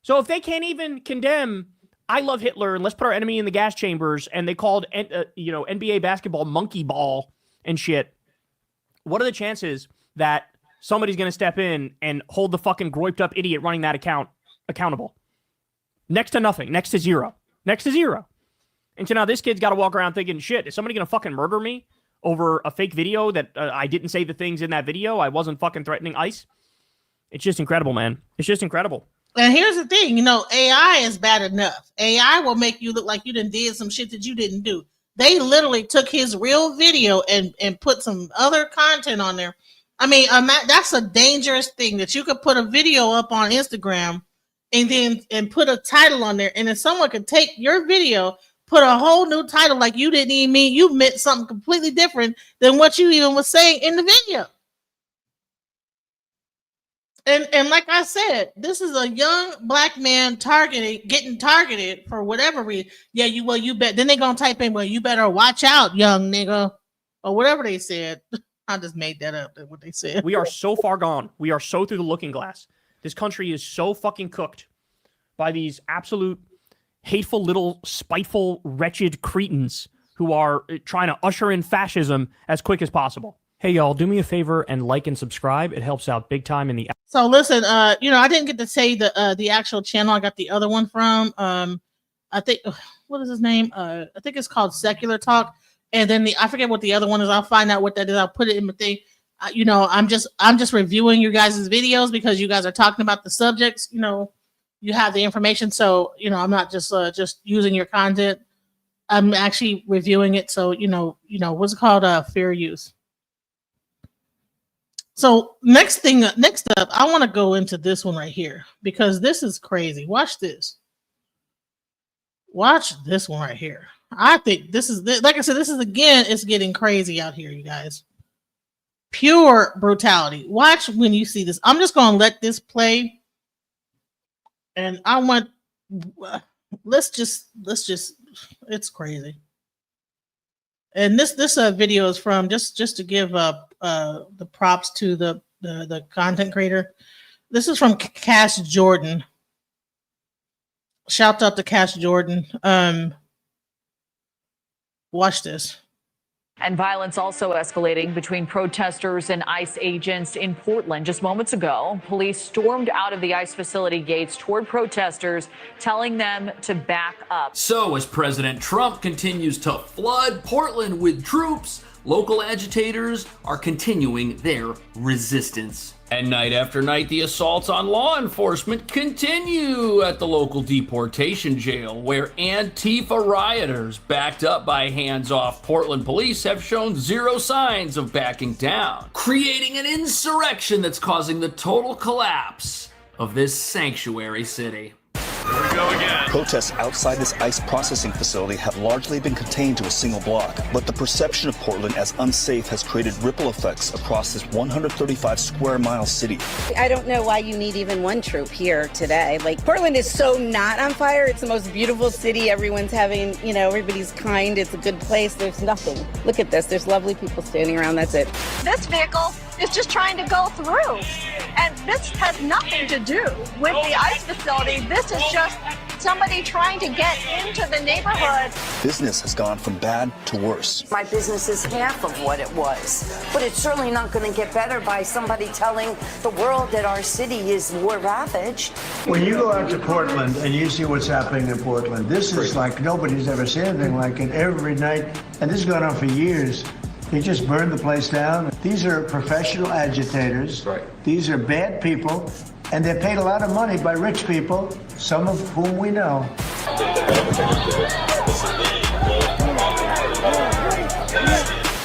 So if they can't even condemn, I love Hitler, and let's put our enemy in the gas chambers, and they called NBA basketball monkey ball and shit, what are the chances that somebody's going to step in and hold the fucking groiped up idiot running that account accountable? Next to nothing. Next to zero. And so now this kid's got to walk around thinking, shit, is somebody going to fucking murder me over a fake video that I didn't say the things in that video? I wasn't fucking threatening ICE. It's just incredible, man. It's just incredible. And here's the thing, AI is bad enough. AI will make you look like you did some shit that you didn't do. They literally took his real video and put some other content on there. I mean, that's a dangerous thing, that you could put a video up on Instagram and put a title on there, and then someone could take your video, put a whole new title, like you didn't even mean, you meant something completely different than what you even was saying in the video. And like I said, this is a young black man getting targeted for whatever reason. Yeah, you bet. Then they gonna type in, well, you better watch out, young nigga, or whatever they said. I just made that up. What they said. We are so far gone. We are so through the looking glass. This country is so fucking cooked by these absolute hateful little spiteful, wretched cretins who are trying to usher in fascism as quick as possible. Hey, y'all, do me a favor and like and subscribe. It helps out big time in the... So listen, I didn't get to say the actual channel. I got the other one from, I think, what is his name? I think it's called Secular Talk. And then I forget what the other one is. I'll find out what that is. I'll put it in the thing. I'm just reviewing you guys' videos because you guys are talking about the subjects. You have the information. So, I'm not just using your content. I'm actually reviewing it. So, what's it called? Fair use. So next up, I want to go into this one right here because this is crazy. Watch this. Watch this one right here. I think this is, like I said, this is again, it's getting crazy out here, you guys. Pure brutality. Watch when you see this. I'm just gonna let this play, and I want let's just it's crazy. And this video is from just to give the props to the content creator. This is from Cash Jordan. Shout out to Cash Jordan. Watch this. And violence also escalating between protesters and ICE agents in Portland. Just moments ago, police stormed out of the ICE facility gates toward protesters, telling them to back up. So as President Trump continues to flood Portland with troops, local agitators are continuing their resistance. And night after night, the assaults on law enforcement continue at the local deportation jail, where Antifa rioters, backed up by hands-off Portland police, have shown zero signs of backing down, creating an insurrection that's causing the total collapse of this sanctuary city. Here we go again. Protests outside this ICE processing facility have largely been contained to a single block, but the perception of Portland as unsafe has created ripple effects across this 135 square mile city. I don't know why you need even one troop here today. Like, Portland is so not on fire. It's the most beautiful city. Everyone's having, everybody's kind. It's a good place. There's nothing. Look at this. There's lovely people standing around. That's it. This vehicle is just trying to go through. And this has nothing to do with the ICE facility. This is just somebody trying to get into the neighborhood. Business has gone from bad to worse. My business is half of what it was, but it's certainly not going to get better by somebody telling the world that our city is war ravaged. When you go out to Portland and you see what's happening in Portland, this is like nobody's ever seen anything like it every night. And this has gone on for years. They just burned the place down. These are professional agitators. Right. These are bad people, and they're paid a lot of money by rich people, some of whom we know.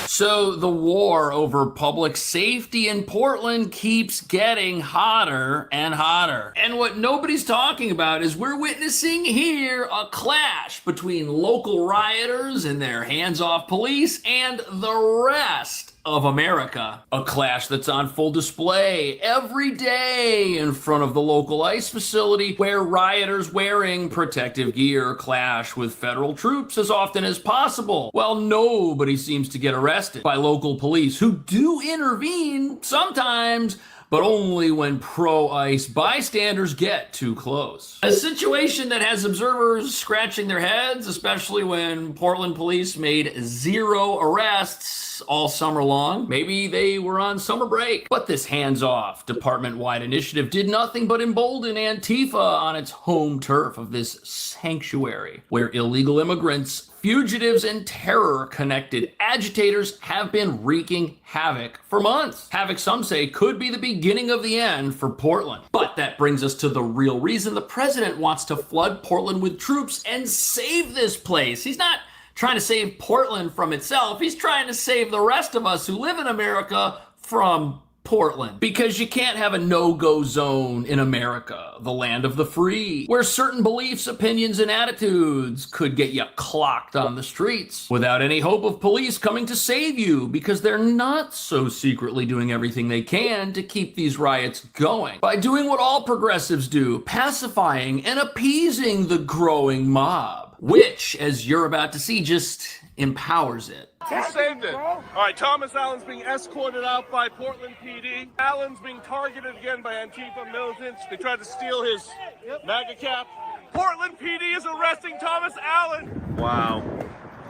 So the war over public safety in Portland keeps getting hotter and hotter. And what nobody's talking about is we're witnessing here a clash between local rioters and their hands-off police and the rest of America. A clash that's on full display every day in front of the local ICE facility, where rioters wearing protective gear clash with federal troops as often as possible, while nobody seems to get arrested by local police, who do intervene sometimes, but only when pro-ICE bystanders get too close. A situation that has observers scratching their heads, especially when Portland police made 0 arrests all summer long. Maybe they were on summer break. But this hands-off, department-wide initiative did nothing but embolden Antifa on its home turf of this sanctuary, where illegal immigrants, fugitives, and terror-connected agitators have been wreaking havoc for months. Havoc, some say, could be the beginning of the end for Portland. But that brings us to the real reason the president wants to flood Portland with troops and save this place. He's not trying to save Portland from itself. He's trying to save the rest of us who live in America from Portland. Because you can't have a no-go zone in America, the land of the free, where certain beliefs, opinions, and attitudes could get you clocked on the streets without any hope of police coming to save you, because they're not so secretly doing everything they can to keep these riots going by doing what all progressives do, pacifying and appeasing the growing mob, which, as you're about to see, just empowers it. He saved it. All right, Thomas Allen's being escorted out by Portland PD. Allen's being targeted again by Antifa militants. They tried to steal his MAGA cap. Portland PD is arresting Thomas Allen. Wow.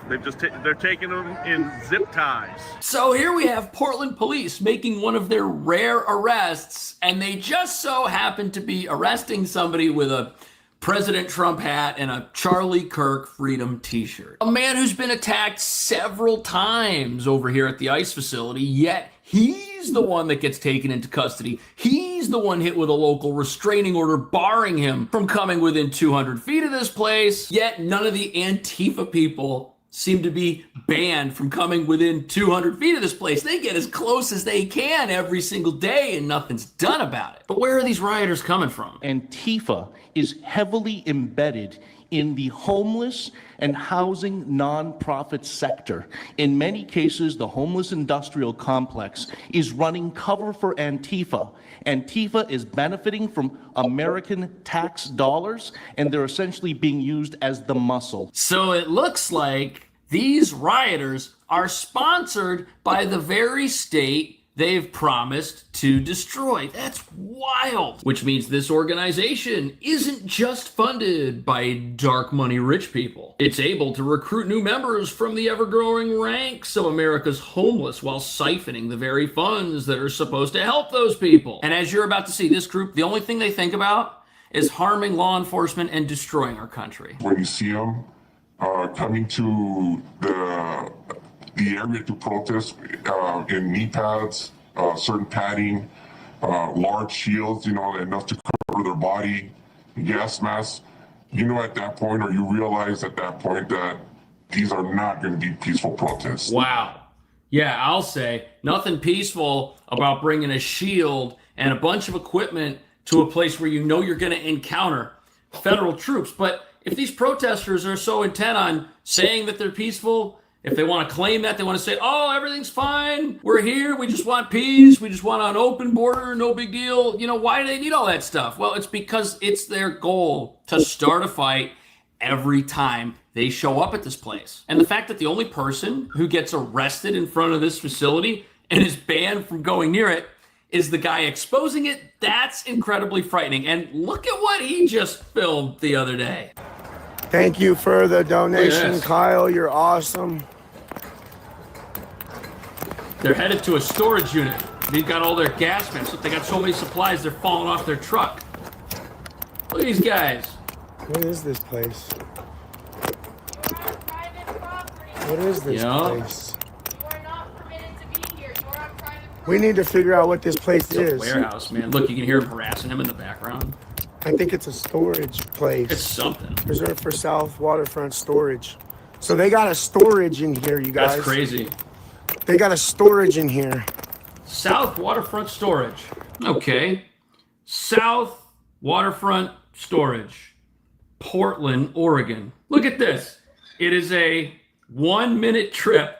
They're taking him in zip ties. So here we have Portland police making one of their rare arrests, and they just so happen to be arresting somebody with a President Trump hat and a Charlie Kirk Freedom t-shirt. A man who's been attacked several times over here at the ICE facility, yet he's the one that gets taken into custody. He's the one hit with a local restraining order barring him from coming within 200 feet of this place, yet none of the Antifa people seem to be banned from coming within 200 feet of this place. They get as close as they can every single day and nothing's done about it. But where are these rioters coming from? Antifa is heavily embedded in the homeless and housing nonprofit sector. In many cases, the homeless industrial complex is running cover for Antifa. Antifa is benefiting from American tax dollars, and they're essentially being used as the muscle. So it looks like these rioters are sponsored by the very state they've promised to destroy. That's wild. Which means this organization isn't just funded by dark money rich people. It's able to recruit new members from the ever-growing ranks of America's homeless while siphoning the very funds that are supposed to help those people. And as you're about to see, this group, the only thing they think about is harming law enforcement and destroying our country. When you see them coming to the area to protest in knee pads, certain padding, large shields, enough to cover their body, gas masks, at that point, or you realize at that point that these are not going to be peaceful protests. Wow. Yeah, I'll say nothing peaceful about bringing a shield and a bunch of equipment to a place where you know you're going to encounter federal troops. But if these protesters are so intent on saying that they're peaceful, if they want to claim that, they want to say, oh, everything's fine, we're here, we just want peace, we just want an open border, no big deal. Why do they need all that stuff? Well, it's because it's their goal to start a fight every time they show up at this place. And the fact that the only person who gets arrested in front of this facility and is banned from going near it is the guy exposing it, that's incredibly frightening. And look at what he just filmed the other day. Thank you for the donation, Kyle. You're awesome. They're headed to a storage unit. They've got all their gas masks. They got so many supplies, they're falling off their truck. Look at these guys. What is this place? What is this place? We need to figure out what this place is. It's a warehouse, man. Look, you can hear him harassing him in the background. I think it's a storage place. It's something. Reserved for South Waterfront Storage. So they got a storage in here, you guys. That's crazy. They got a storage in here. South Waterfront Storage. Okay. South Waterfront Storage. Portland, Oregon. Look at this. It is a 1-minute trip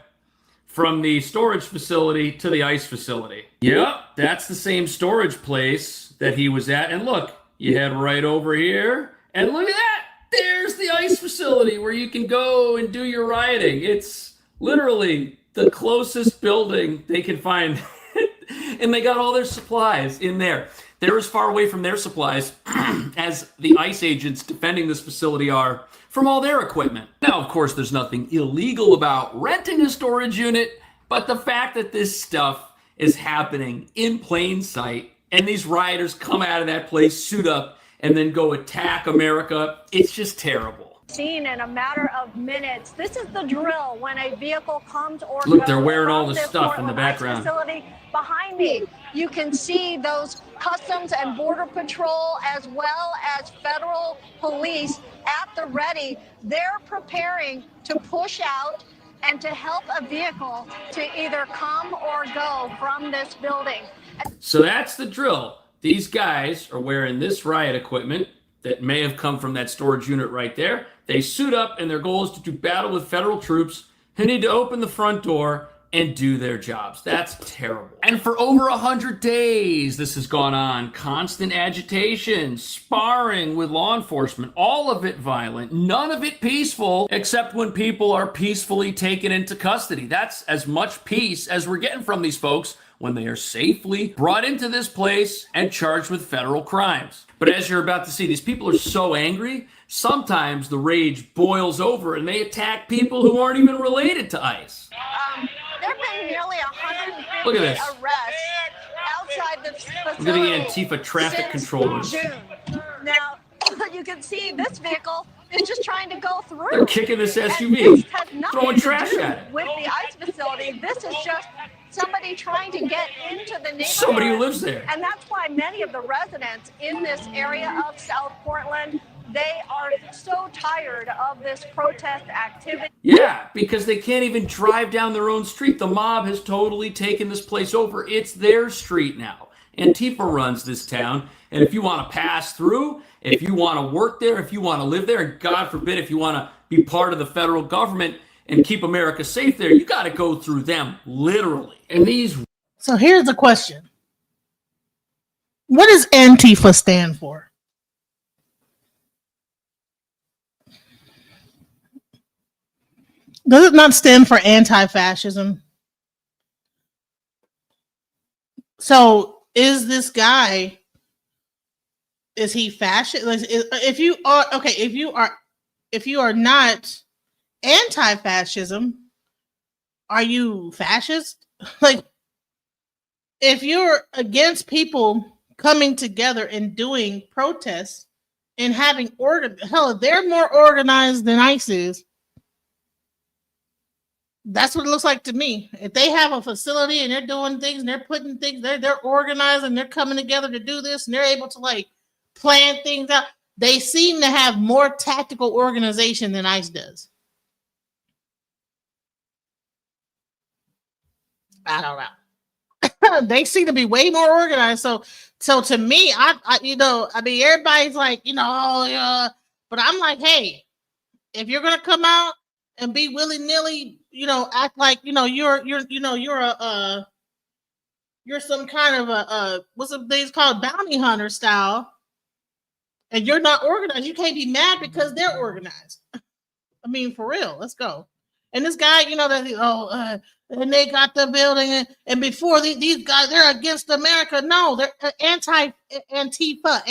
from the storage facility to the ICE facility. Yep, that's the same storage place that he was at. And look, you head right over here, and look at that! There's the ICE facility where you can go and do your rioting. It's literally the closest building they can find. And they got all their supplies in there. They're as far away from their supplies as the ICE agents defending this facility are from all their equipment. Now, of course, there's nothing illegal about renting a storage unit, but the fact that this stuff is happening in plain sight and these rioters come out of that place, suit up, and then go attack America, it's just terrible. Seen in a matter of minutes. This is the drill when a vehicle comes or Look, goes they're wearing all from this stuff in the background. Facility behind me. You can see those Customs and Border Patrol as well as federal police at the ready. They're preparing to push out and to help a vehicle to either come or go from this building. So that's the drill. These guys are wearing this riot equipment that may have come from that storage unit right there. They suit up, and their goal is to do battle with federal troops who need to open the front door and do their jobs. That's terrible. And for over 100 days, this has gone on. Constant agitation, sparring with law enforcement, all of it violent, none of it peaceful, except when people are peacefully taken into custody. That's as much peace as we're getting from these folks when they are safely brought into this place and charged with federal crimes. But as you're about to see, these people are so angry, sometimes the rage boils over and they attack people who aren't even related to ICE. There have been nearly 150 Look at this. arrests outside the facility. Look at the Antifa traffic since controllers. June. Now, you can see this vehicle is just trying to go through. They're kicking this And SUV, this has nothing throwing to trash do at it. with the ICE facility. This is just somebody trying to get into the neighborhood. Somebody who lives there. And that's why many of the residents in this area of South Portland, they are so tired of this protest activity. Yeah, because they can't even drive down their own street. The mob has totally taken this place over. It's their street now. Antifa runs this town. And if you want to pass through, if you want to work there, if you want to live there, and God forbid, if you want to be part of the federal government and keep America safe there, you got to go through them, literally. And these. So here's the question. What does Antifa stand for? Does it not stand for anti-fascism? So is this guy, is he fascist? If you are okay, if you are not anti-fascism, are you fascist? Like, if you're against people coming together and doing protests and having hell, they're more organized than ICE is. That's what it looks like to me. If they have a facility and they're doing things and they're putting things, they're organized and they're coming together to do this and they're able to like plan things out. They seem to have more tactical organization than ICE does. I don't know. They seem to be way more organized. So to me, I mean, everybody's like, oh yeah, but I'm like, hey, if you're gonna come out and be willy-nilly, act like you're some kind of a what's the things called bounty hunter style, and you're not organized, you can't be mad because they're organized. I mean, for real, let's go. And this guy, and they got the building, and before these guys, they're against America. No, they're anti-Antifa,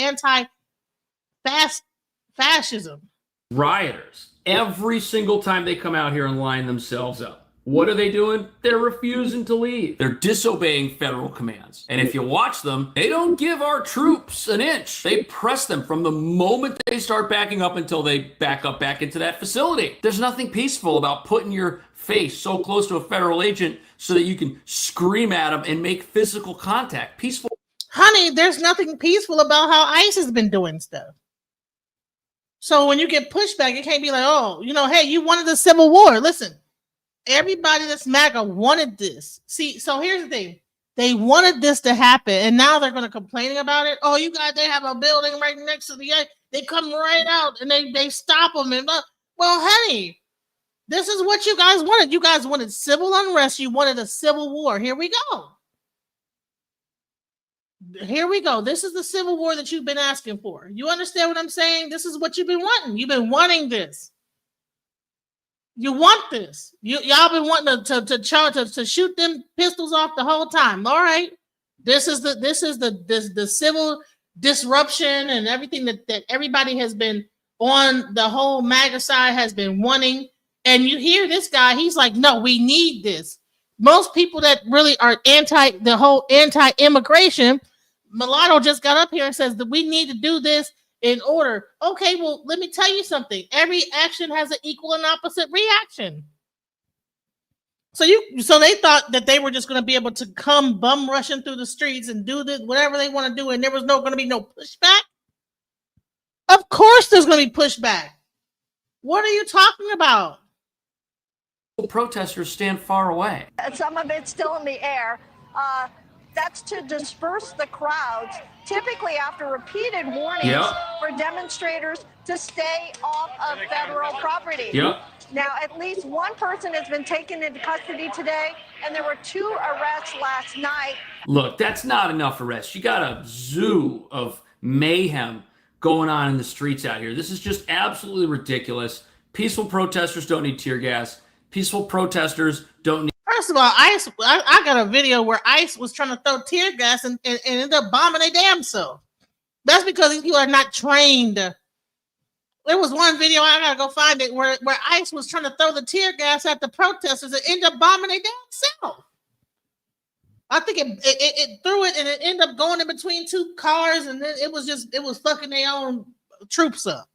anti-fascism. Rioters, every single time they come out here and line themselves up, what are they doing? They're refusing to leave. They're disobeying federal commands. And if you watch them, they don't give our troops an inch. They press them from the moment they start backing up until they back up back into that facility. There's nothing peaceful about putting your face so close to a federal agent so that you can scream at them and make physical contact. Peaceful. Honey, there's nothing peaceful about how ICE has been doing stuff. So when you get pushback, it can't be like, oh, hey, you wanted the Civil War. Listen, everybody that's MAGA wanted this. See, so here's the thing. They wanted this to happen, and now they're going to complain about it. Oh, they have a building right next to the, they come right out, and they stop them. And well, honey, this is what you guys wanted. You guys wanted civil unrest. You wanted a civil war. Here we go. Here we go. This is the civil war that you've been asking for. You understand what I'm saying? This is what you've been wanting. You've been wanting this. You want this. Y'all been wanting to shoot them pistols off the whole time. All right. This is the civil disruption and everything that everybody has been on the whole MAGA side has been wanting. And you hear this guy, he's like, no, we need this. Most people that really are anti-immigration, Mulatto just got up here and says that we need to do this in order. Okay, well, let me tell you something. Every action has an equal and opposite reaction. So they thought that they were just going to be able to come bum rushing through the streets and do this, whatever they want to do, and there was going to be no pushback. Of course there's going to be pushback. What are you talking about? Protesters stand far away. Some of it's still in the air. That's to disperse the crowds, typically after repeated warnings for demonstrators to stay off of federal property. Yep. Now, at least one person has been taken into custody today, and there were 2 arrests last night. Look, that's not enough arrests. You got a zoo of mayhem going on in the streets out here. This is just absolutely ridiculous. Peaceful protesters don't need tear gas. Peaceful protesters don't need. First of all, ICE, I got a video where ICE was trying to throw tear gas and ended up bombing their damn self. That's because these people are not trained. There was one video, I gotta go find it, where ICE was trying to throw the tear gas at the protesters and ended up bombing their damn self. I think it threw it and it ended up going in between 2 cars, and then it was fucking their own troops up.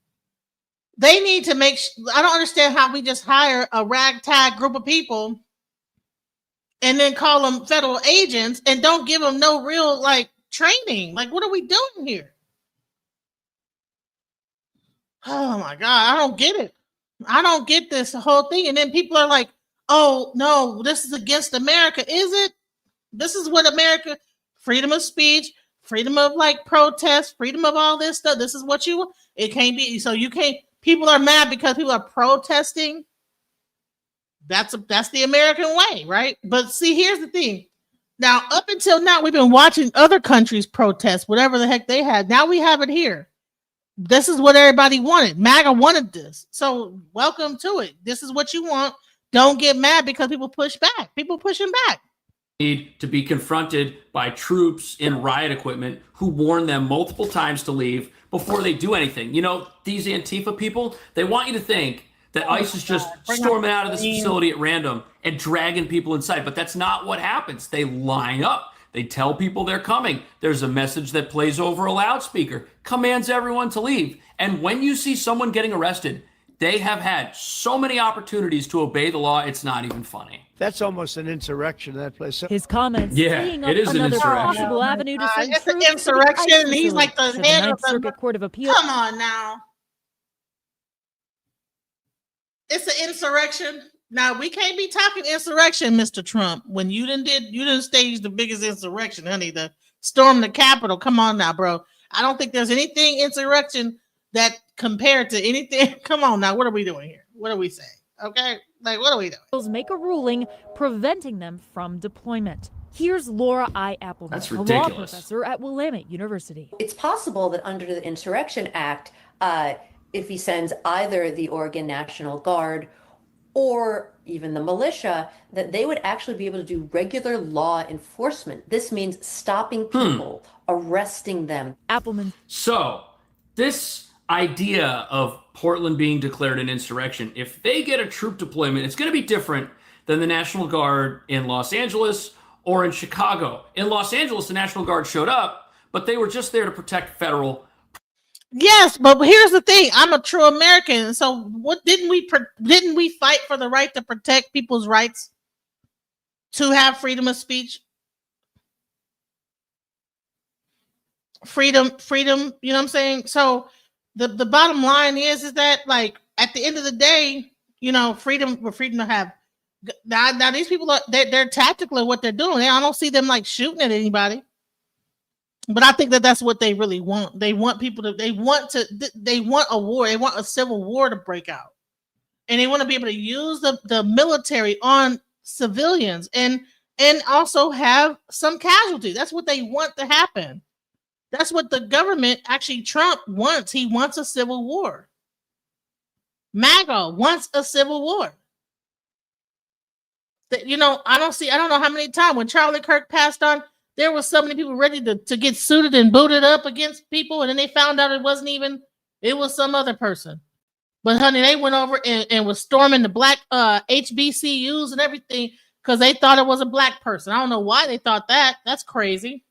They need to make. I don't understand how we just hire a ragtag group of people and then call them federal agents and don't give them no real training. Like, what are we doing here? Oh my God, I don't get it. I don't get this whole thing. And then people are like, oh no, this is against America. Is it? This is what America, freedom of speech, freedom of like protest, freedom of all this stuff. This is what you want. It can't be. So you can't. People are mad because people are protesting. That's the American way, right? But see, here's the thing. Now, up until now, we've been watching other countries protest, whatever the heck they had. Now we have it here. This is what everybody wanted. MAGA wanted this. So welcome to it. This is what you want. Don't get mad because people push back. People pushing back. Need to be confronted by troops in riot equipment who warn them multiple times to leave before they do anything. You know, these Antifa people, they want you to think that ICE is just storming out of this facility at random and dragging people inside. But that's not what happens. They line up. They tell people they're coming. There's a message that plays over a loudspeaker, commands everyone to leave. And when you see someone getting arrested, they have had so many opportunities to obey the law, it's not even funny. That's almost an insurrection, that place. His comments Yeah, freeing it up is an another insurrection. possible avenue to send It's an troops to the insurrection, ICE and he's like the facility. head Ninth of the Circuit Court of Appeal. Come on now. It's an insurrection. Now we can't be talking insurrection, Mr. Trump. When you didn't stage the biggest insurrection, honey. The storm the Capitol. Come on now, bro. I don't think there's anything insurrection that compared to anything. Come on now. What are we doing here? What are we saying? Okay, like what are we doing? Make a ruling preventing them from deployment. Here's Laura I. Appleman, That's a law ridiculous. professor at Willamette University. It's possible that under the Insurrection Act, if he sends either the Oregon National Guard or even the militia, that they would actually be able to do regular law enforcement. This means stopping people, arresting them. Appleman. So, this idea of Portland being declared an insurrection, if they get a troop deployment, it's going to be different than the National Guard in Los Angeles or in Chicago. In Los Angeles, the National Guard showed up, but they were just there to protect federal. Yes, but here's the thing. I'm a true American. So what didn't we fight for the right to protect people's rights to have freedom of speech? Freedom, you know what I'm saying? So the bottom line is that like at the end of the day, you know, freedom to have now these people are they're tactical at what they're doing. I don't see them like shooting at anybody. But I think that's what they really want. They want people to, they want a war. They want a civil war to break out. And they want to be able to use the military on civilians and also have some casualties. That's what they want to happen. That's what the government, actually Trump wants. He wants a civil war. MAGA wants a civil war. You know, I don't know how many times when Charlie Kirk passed on, there were so many people ready to get suited and booted up against people, and then they found out it was some other person. But honey, they went over and was storming the black HBCUs and everything because they thought it was a black person. I don't know why they thought that. That's crazy.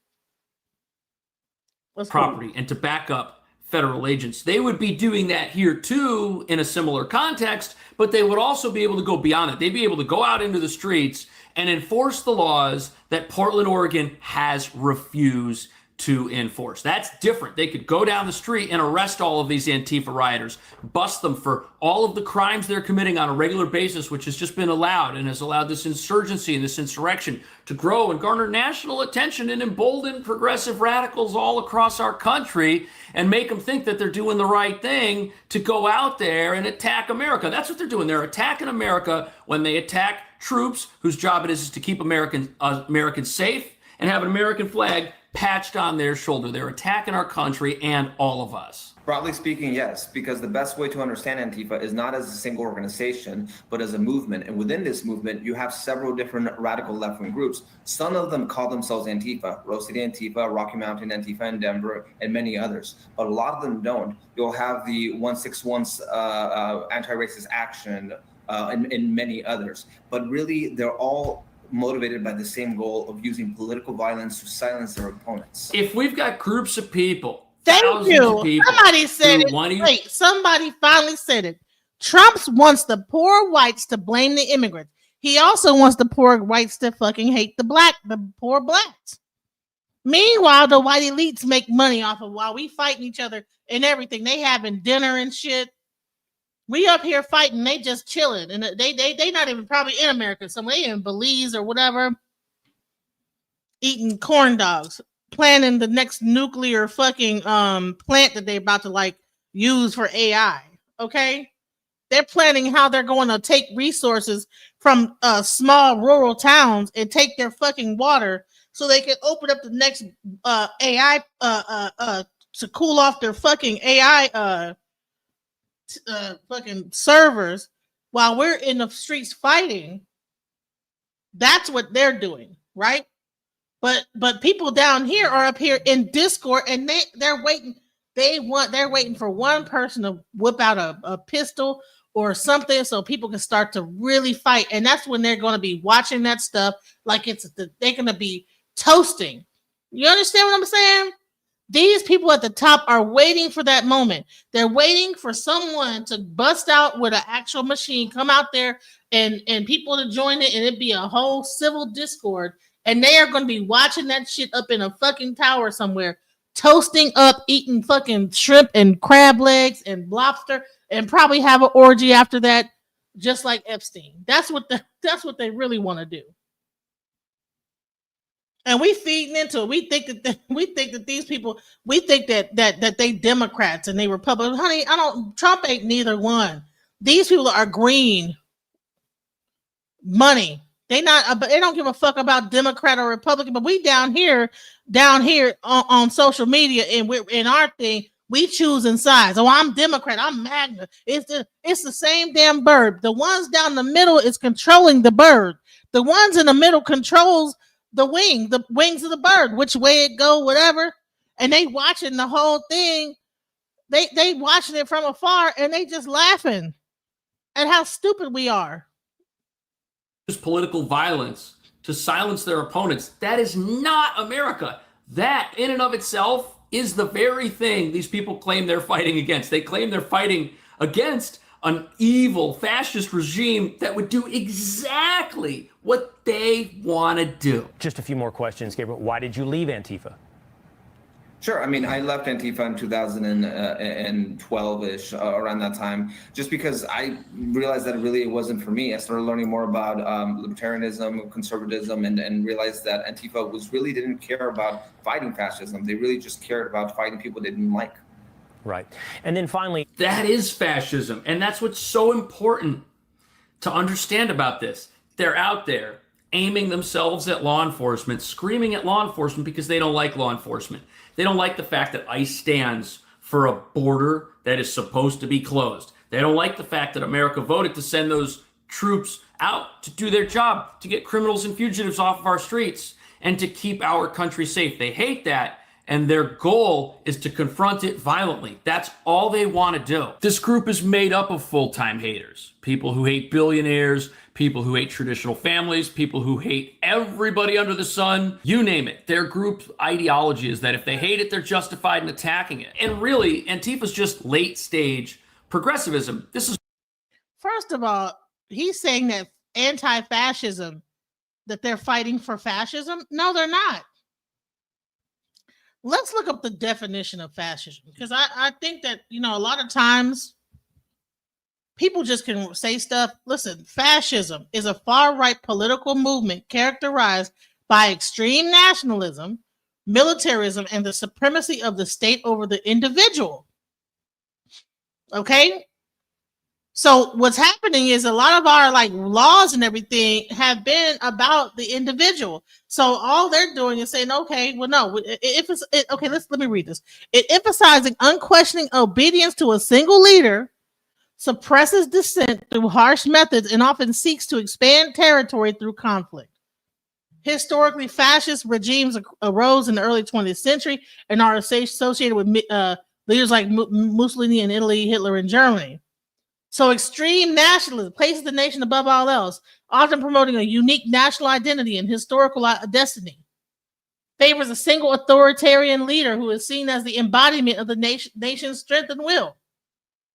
Property and to back up federal agents. They would be doing that here too in a similar context, but they would also be able to go beyond it. They'd be able to go out into the streets and enforce the laws that Portland, Oregon has refused to enforce. That's different. They could go down the street and arrest all of these Antifa rioters, bust them for all of the crimes they're committing on a regular basis, which has just been allowed and has allowed this insurgency and this insurrection to grow and garner national attention and embolden progressive radicals all across our country and make them think that they're doing the right thing to go out there and attack America. That's what they're doing. They're attacking America when they attack troops whose job it is to keep Americans safe and have an American flag patched on their shoulder. They're attacking our country and all of us. Broadly speaking, yes, because the best way to understand Antifa is not as a single organization, but as a movement. And within this movement, you have several different radical left-wing groups. Some of them call themselves Antifa, Rose City Antifa, Rocky Mountain Antifa in Denver, and many others. But a lot of them don't. You'll have the 161 anti-racist action and many others. But really, they're all motivated by the same goal of using political violence to silence their opponents. If we've got groups of people, thank you. Somebody said it. Wait, somebody finally said it. Trump wants the poor whites to blame the immigrants. He also wants the poor whites to fucking hate the poor blacks. Meanwhile, the white elites make money off of while we fighting each other and everything. They having dinner and shit. We up here fighting, they just chilling, and they not even probably in America, somewhere they in Belize or whatever. eating corn dogs, planning the next nuclear fucking plant that they're about to like use for AI. Okay, they're planning how they're going to take resources from small rural towns and take their fucking water so they can open up the next AI to cool off their fucking AI fucking servers while we're in the streets fighting. That's what they're doing, right? But people down here are up here in Discord, and they're waiting. They're waiting for one person to whip out a pistol or something so people can start to really fight. And that's when they're going to be watching that stuff like they're going to be toasting. You understand what I'm saying? These people at the top are waiting for that moment. They're waiting for someone to bust out with an actual machine, come out there and people to join it, and it'd be a whole civil discord. And they are going to be watching that shit up in a fucking tower somewhere, toasting up, eating fucking shrimp and crab legs and lobster, and probably have an orgy after that, just like Epstein. That's what they really want to do. And we feeding into it. We think that these people, we think that they Democrats and they Republicans. Honey, Trump ain't neither one. These people are green money. They don't give a fuck about Democrat or Republican. But we down here on social media, and we're in our thing. We choosing sides. Oh, I'm Democrat. I'm MAGA. It's the same damn bird. The ones down the middle is controlling the bird. The ones in the middle controls the wings of the bird, which way it go, whatever. And they watching the whole thing. They watching it from afar, and they just laughing at how stupid we are. Use political violence to silence their opponents. That is not America. That, in and of itself, is the very thing these people claim they're fighting against. They claim they're fighting against an evil fascist regime that would do exactly what they want to do. Just a few more questions, Gabriel. Why did you leave Antifa? Sure. I mean, I left Antifa in 2012-ish, around that time, just because I realized that really it wasn't for me. I started learning more about libertarianism, conservatism, and realized that Antifa didn't care about fighting fascism. They really just cared about fighting people they didn't like. Right. And then finally, that is fascism. And that's what's so important to understand about this. They're out there aiming themselves at law enforcement, screaming at law enforcement because they don't like law enforcement. They don't like the fact that ICE stands for a border that is supposed to be closed. They don't like the fact that America voted to send those troops out to do their job, to get criminals and fugitives off of our streets, and to keep our country safe. They hate that. And their goal is to confront it violently. That's all they want to do. This group is made up of full-time haters. People who hate billionaires, people who hate traditional families, people who hate everybody under the sun, you name it. Their group ideology is that if they hate it, they're justified in attacking it. And really, Antifa's just late-stage progressivism. This is... First of all, he's saying that anti-fascism, that they're fighting for fascism. No, they're not. Let's look up the definition of fascism, because I think that, a lot of times people just can say stuff. Listen, fascism is a far-right political movement characterized by extreme nationalism, militarism, and the supremacy of the state over the individual. Okay? So what's happening is a lot of our laws and everything have been about the individual. So all they're doing is saying, okay, well, no, let me read this. It emphasizing unquestioning obedience to a single leader, suppresses dissent through harsh methods, and often seeks to expand territory through conflict. Historically, fascist regimes arose in the early 20th century and are associated with leaders like Mussolini in Italy, Hitler in Germany. So extreme nationalism places the nation above all else, often promoting a unique national identity and historical destiny. Favors a single authoritarian leader who is seen as the embodiment of the nation's strength and will.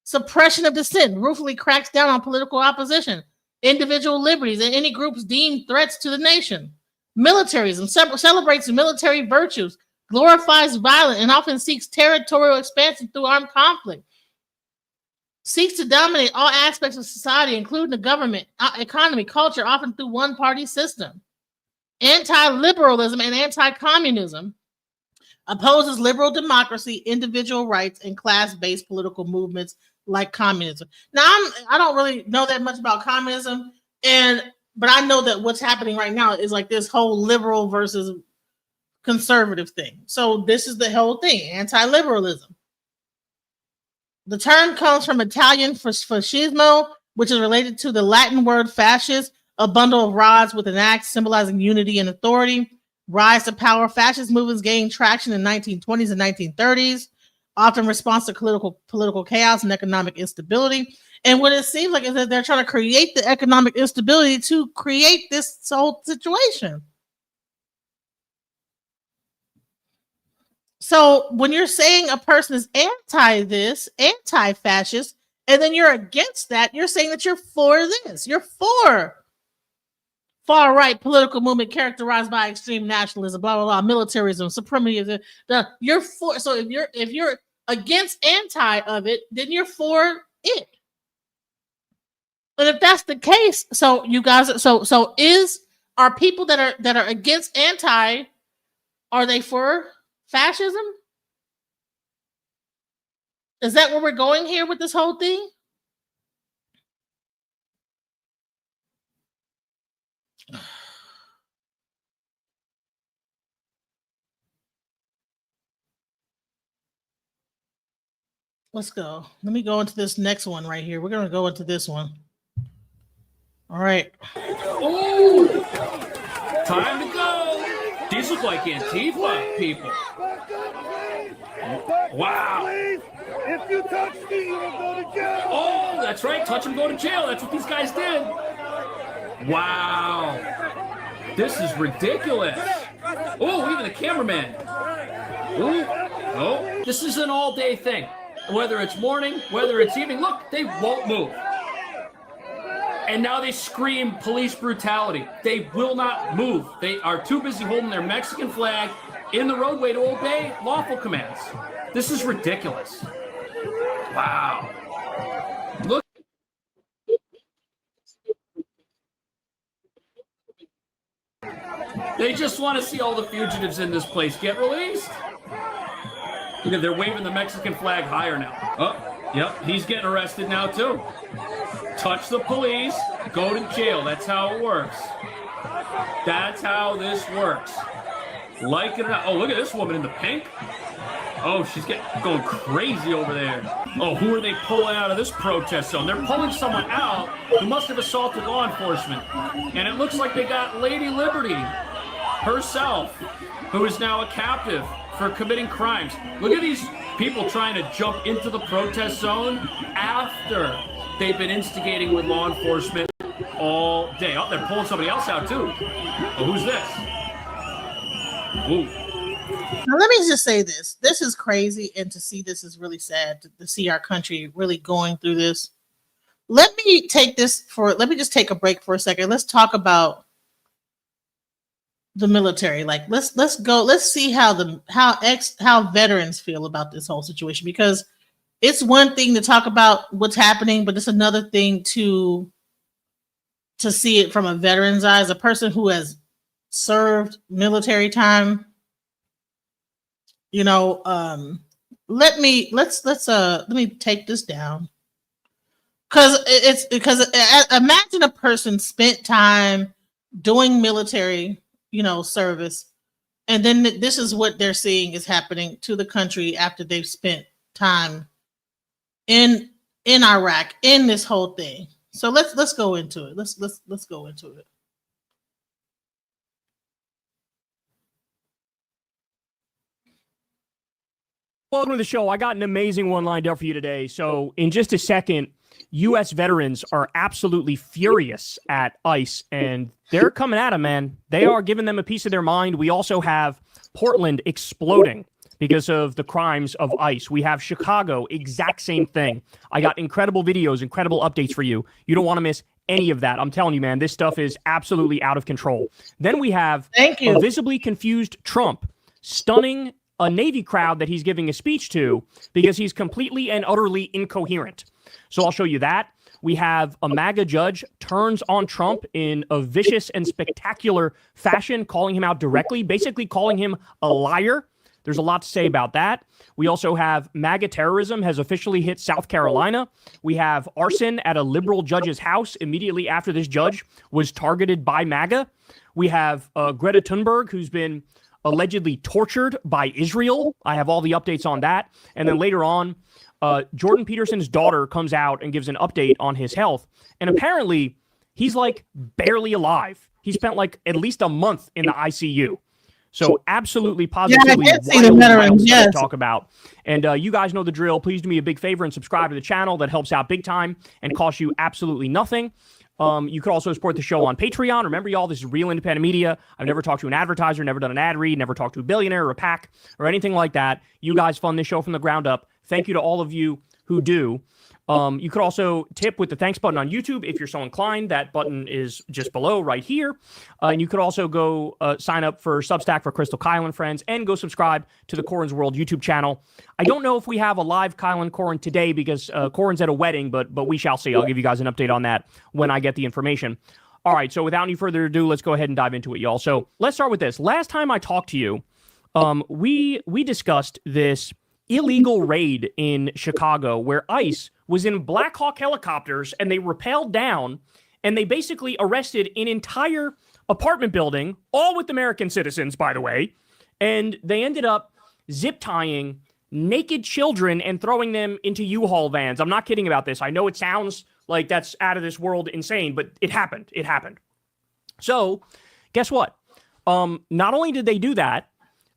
Suppression of dissent ruthlessly cracks down on political opposition, individual liberties, and any groups deemed threats to the nation. Militarism celebrates military virtues, glorifies violence, and often seeks territorial expansion through armed conflict. Seeks to dominate all aspects of society, including the government, economy, culture, often through one-party system. anti-liberalism and anti-communism, opposes liberal democracy, individual rights, and class-based political movements like communism. Now, I don't really know that much about communism, but I know that what's happening right now is like this whole liberal versus conservative thing. So this is the whole thing, anti-liberalism. The term comes from Italian fascismo, which is related to the Latin word fascist, a bundle of rods with an axe symbolizing unity and authority. Rise to power. Fascist movements gained traction in the 1920s and 1930s, often in response to political chaos and economic instability. And what it seems like is that they're trying to create the economic instability to create this whole situation. So when you're saying a person is anti-this, anti-fascist, and then you're against that, you're saying that you're for this. You're for far-right political movement characterized by extreme nationalism, blah, blah, blah, militarism, supremacy. You're for. So if you're against anti of it, then you're for it. But if that's the case, so you guys, are people that are against anti, are they for fascism? Is that where we're going here with this whole thing? Let's go. Let me go into this next one right here. We're going to go into this one. All right. Oh, time to go. These look like Antifa people. Wow. If you touch me, you will go to jail. Oh, that's right. Touch them, go to jail. That's what these guys did. Wow. This is ridiculous. Oh, even the cameraman. Ooh. Oh, this is an all-day thing. Whether it's morning, whether it's evening. Look, they won't move. And now they scream police brutality. They will not move. They are too busy holding their Mexican flag in the roadway to obey lawful commands. This is ridiculous. Wow. Look. They just want to see all the fugitives in this place get released. Look at, they're waving the Mexican flag higher now. Oh, yep, he's getting arrested now too. Touch the police, go to jail. That's how it works. That's how this works. Like it or not. Oh, look at this woman in the pink. Oh, she's going crazy over there. Oh, who are they pulling out of this protest zone? They're pulling someone out who must have assaulted law enforcement. And it looks like they got Lady Liberty herself, who is now a captive for committing crimes. Look at these people trying to jump into the protest zone after they've been instigating with law enforcement all day. Oh, they're pulling somebody else out too. Oh, who's this? Ooh. Now, let me just say this. This is crazy, and to see this is really sad, to see our country really going through this. Let me just take a break for a second. Let's talk about the military. Like, let's see how veterans feel about this whole situation, because it's one thing to talk about what's happening, but it's another thing to see it from a veteran's eyes, a person who has served military time. You know, let me take this down, because imagine a person spent time doing military, service, and then this is what they're seeing is happening to the country after they've spent time in Iraq, in this whole thing. So let's go into it. Let's go into it. Welcome to the show. I got an amazing one lined up for you today. So in just a second, U.S. veterans are absolutely furious at ICE, and they're coming at them, man. They are giving them a piece of their mind. We also have Portland exploding because of the crimes of ICE. We have Chicago, exact same thing. I got incredible videos, incredible updates for you. You don't want to miss any of that. I'm telling you, man, this stuff is absolutely out of control. Then we have a visibly confused Trump stunning a Navy crowd that he's giving a speech to because he's completely and utterly incoherent. So I'll show you that. We have a MAGA judge turns on Trump in a vicious and spectacular fashion, calling him out directly, basically calling him a liar. There's a lot to say about that. We also have MAGA terrorism has officially hit South Carolina. We have arson at a liberal judge's house immediately after this judge was targeted by MAGA. We have Greta Thunberg, who's been allegedly tortured by Israel. I have all the updates on that. And then later on, Jordan Peterson's daughter comes out and gives an update on his health. And apparently, he's like barely alive. He spent like at least a month in the ICU. So absolutely, positively, wild stuff to talk about. And you guys know the drill. Please do me a big favor and subscribe to the channel. That helps out big time and costs you absolutely nothing. You could also support the show on Patreon. Remember, y'all, this is real independent media. I've never talked to an advertiser, never done an ad read, never talked to a billionaire or a PAC or anything like that. You guys fund this show from the ground up. Thank you to all of you who do. You could also tip with the thanks button on YouTube if you're so inclined. That button is just below right here. And you could also go sign up for Substack for Crystal, Kyle, and friends, and go subscribe to the Corin's World YouTube channel. I don't know if we have a live Kyle and Corin today because Corin's at a wedding, but we shall see. I'll give you guys an update on that when I get the information. All right, so without any further ado, let's go ahead and dive into it, y'all. So let's start with this. Last time I talked to you, we discussed this illegal raid in Chicago where ICE was in Black Hawk helicopters and they rappelled down and they basically arrested an entire apartment building, all with American citizens, by the way, and they ended up zip tying naked children and throwing them into U-Haul vans. I'm not kidding about this. I know it sounds like that's out of this world insane, but it happened. It happened. So guess what? Not only did they do that,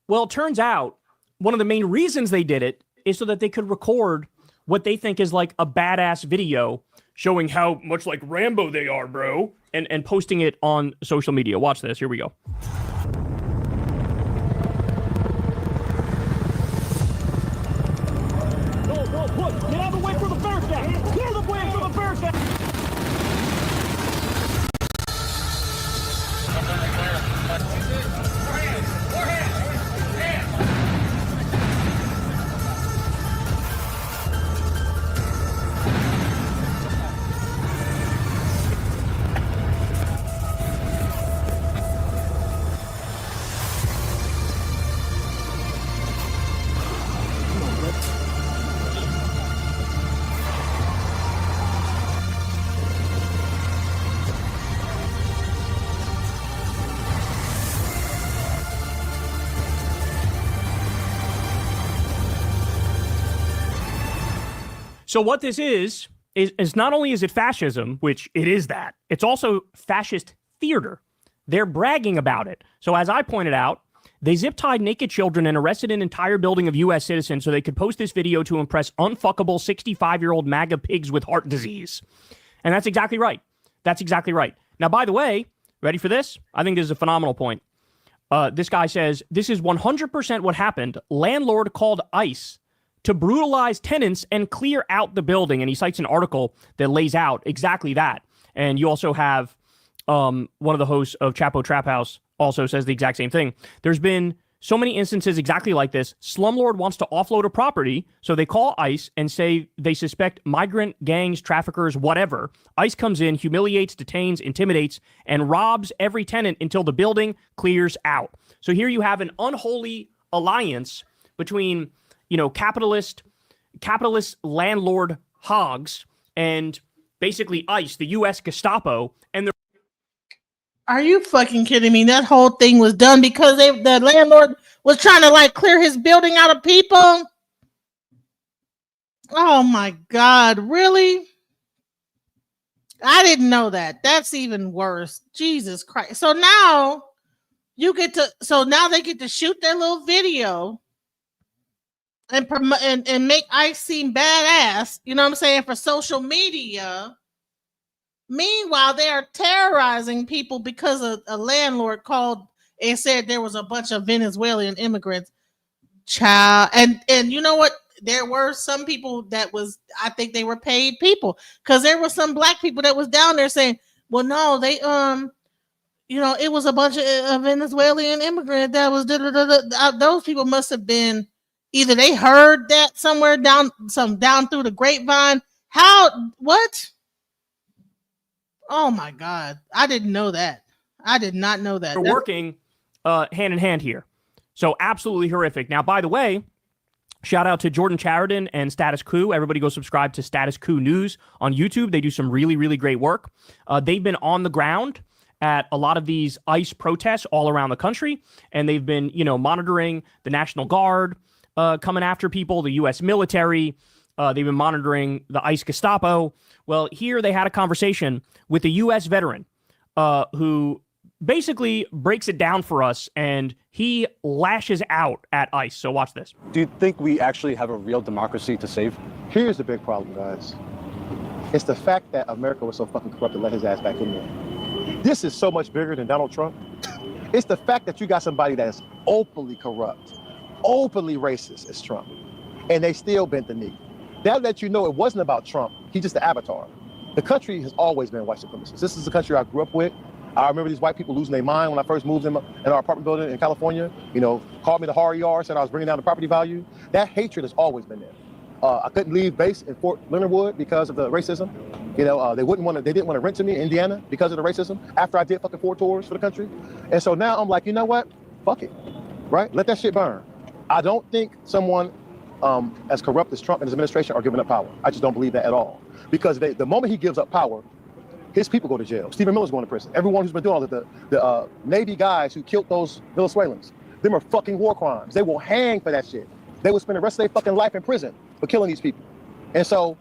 well, it turns out one of the main reasons they did it is so that they could record what they think is like a badass video showing how much like Rambo they are, bro, and posting it on social media. Watch this. Here we go. Get out of the way for the first down! Get out of the way for the first down! So what this is not only is it fascism, which it is that, it's also fascist theater. They're bragging about it. So as I pointed out, they zip-tied naked children and arrested an entire building of U.S. citizens so they could post this video to impress unfuckable 65-year-old MAGA pigs with heart disease. And that's exactly right. That's exactly right. Now, by the way, ready for this? I think this is a phenomenal point. This guy says, this is 100% what happened. Landlord called ICE to brutalize tenants and clear out the building. And he cites an article that lays out exactly that. And you also have one of the hosts of Chapo Trap House also says the exact same thing. There's been so many instances exactly like this. Slumlord wants to offload a property, so they call ICE and say they suspect migrant gangs, traffickers, whatever. ICE comes in, humiliates, detains, intimidates, and robs every tenant until the building clears out. So here you have an unholy alliance between capitalist landlord hogs and basically ICE, the U.S. Gestapo, and the. Are you fucking kidding me? That whole thing was done because the landlord was trying to clear his building out of people. Oh my God, really? I didn't know that. That's even worse. Jesus Christ. So now now they get to shoot their little video and make ICE seem badass, you know what I'm saying, for social media. Meanwhile, they are terrorizing people because a landlord called and said there was a bunch of Venezuelan immigrants. Child, and you know what? There were some people I think they were paid people, because there were some black people that was down there saying, well, no, they it was a bunch of Venezuelan immigrants that was those people must have been. Either they heard that somewhere down through the grapevine. What? Oh my God. I didn't know that. I did not know that. They're working hand in hand here. So absolutely horrific. Now, by the way, shout out to Jordan Chariton and Status Coup. Everybody go subscribe to Status Coup News on YouTube. They do some really, really great work. They've been on the ground at a lot of these ICE protests all around the country, and they've been, monitoring the National Guard coming after people, the U.S. military. They've been monitoring the ICE Gestapo. Well, here they had a conversation with a U.S. veteran who basically breaks it down for us, and he lashes out at ICE. So watch this. Do you think we actually have a real democracy to save? Here's the big problem, guys. It's the fact that America was so fucking corrupt to let his ass back in there. This is so much bigger than Donald Trump. It's the fact that you got somebody that is openly corrupt, openly racist as Trump, and they still bent the knee. That lets you know it wasn't about Trump. He's just the avatar. The country has always been white supremacist. This is the country I grew up with. I remember these white people losing their mind when I first moved in our apartment building in California. Called me the horror yard, said I was bringing down the property value. That hatred has always been there. I couldn't leave base in Fort Leonard Wood because of the racism. They didn't want to rent to me in Indiana because of the racism after I did fucking 4 tours for the country. And so now I'm like, you know what? Fuck it, right? Let that shit burn. I don't think someone as corrupt as Trump and his administration are giving up power. I just don't believe that at all. Because the moment he gives up power, his people go to jail. Stephen Miller's going to prison. Everyone who's been doing all of the Navy guys who killed those Venezuelans, them are fucking war crimes. They will hang for that shit. They will spend the rest of their fucking life in prison for killing these people. And so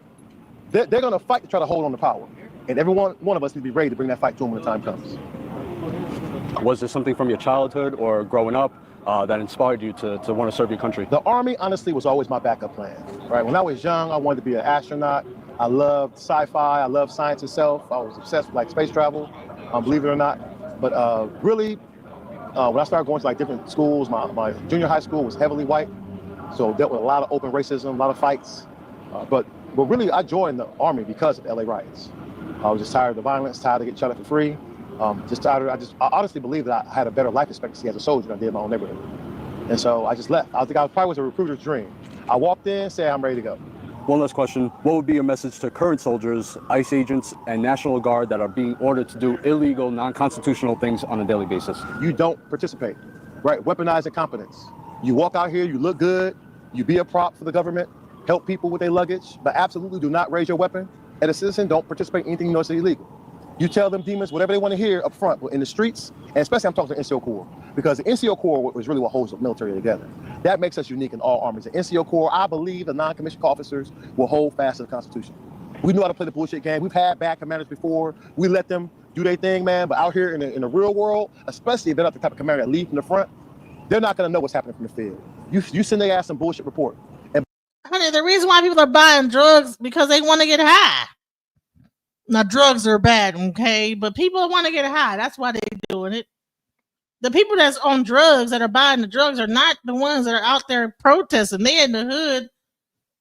they're going to fight to try to hold on to power. And every one of us needs to be ready to bring that fight to them when the time comes. Was there something from your childhood or growing up that inspired you to want to serve your country? The Army, honestly, was always my backup plan, right? When I was young, I wanted to be an astronaut. I loved sci-fi. I loved science itself. I was obsessed with space travel, believe it or not. But really, when I started going to different schools, my junior high school was heavily white. So dealt with a lot of open racism, a lot of fights. But really, I joined the Army because of LA riots. I was just tired of the violence, tired of getting shot at for free. I honestly believe that I had a better life expectancy as a soldier than I did in my own neighborhood. And so I just left. I think I probably was a recruiter's dream. I walked in, said, I'm ready to go. One last question. What would be your message to current soldiers, ICE agents, and National Guard that are being ordered to do illegal, non-constitutional things on a daily basis? You don't participate, right? Weaponize incompetence. You walk out here, you look good, you be a prop for the government, help people with their luggage, but absolutely do not raise your weapon. As a citizen, don't participate in anything you know is illegal. You tell them demons whatever they want to hear up front in the streets, and especially I'm talking to the NCO Corps, because the NCO Corps is really what holds the military together. That makes us unique in all armies. The NCO Corps, I believe the non-commissioned officers will hold fast to the Constitution. We know how to play the bullshit game. We've had bad commanders before. We let them do their thing, man, but out here in the real world, especially if they're not the type of commander that lead from the front, they're not going to know what's happening from the field. You send their ass some bullshit report. And honey, the reason why people are buying drugs because they want to get high. Now, drugs are bad, okay? But people want to get high. That's why they're doing it. The people that's on drugs that are buying the drugs are not the ones that are out there protesting. They're in the hood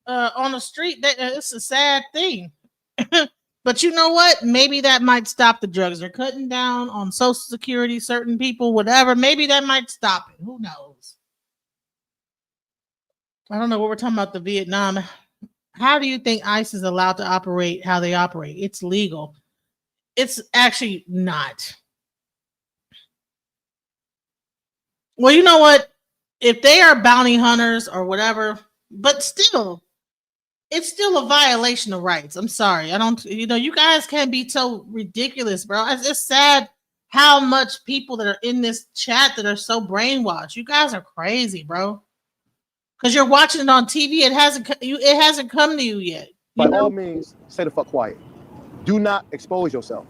on the street. It's a sad thing. But you know what? Maybe that might stop the drugs. They're cutting down on Social Security, certain people, whatever. Maybe that might stop it. Who knows? I don't know what we're talking about, the Vietnam. How do you think ICE is allowed to operate how they operate? It's legal. It's actually not. Well, you know what? If they are bounty hunters or whatever, but still, it's still a violation of rights. I'm sorry. You guys can't be so ridiculous, bro. It's sad how much people that are in this chat that are so brainwashed. You guys are crazy, bro. Because you're watching it on TV. It hasn't come to you yet. By all means, stay the fuck quiet. Do not expose yourself.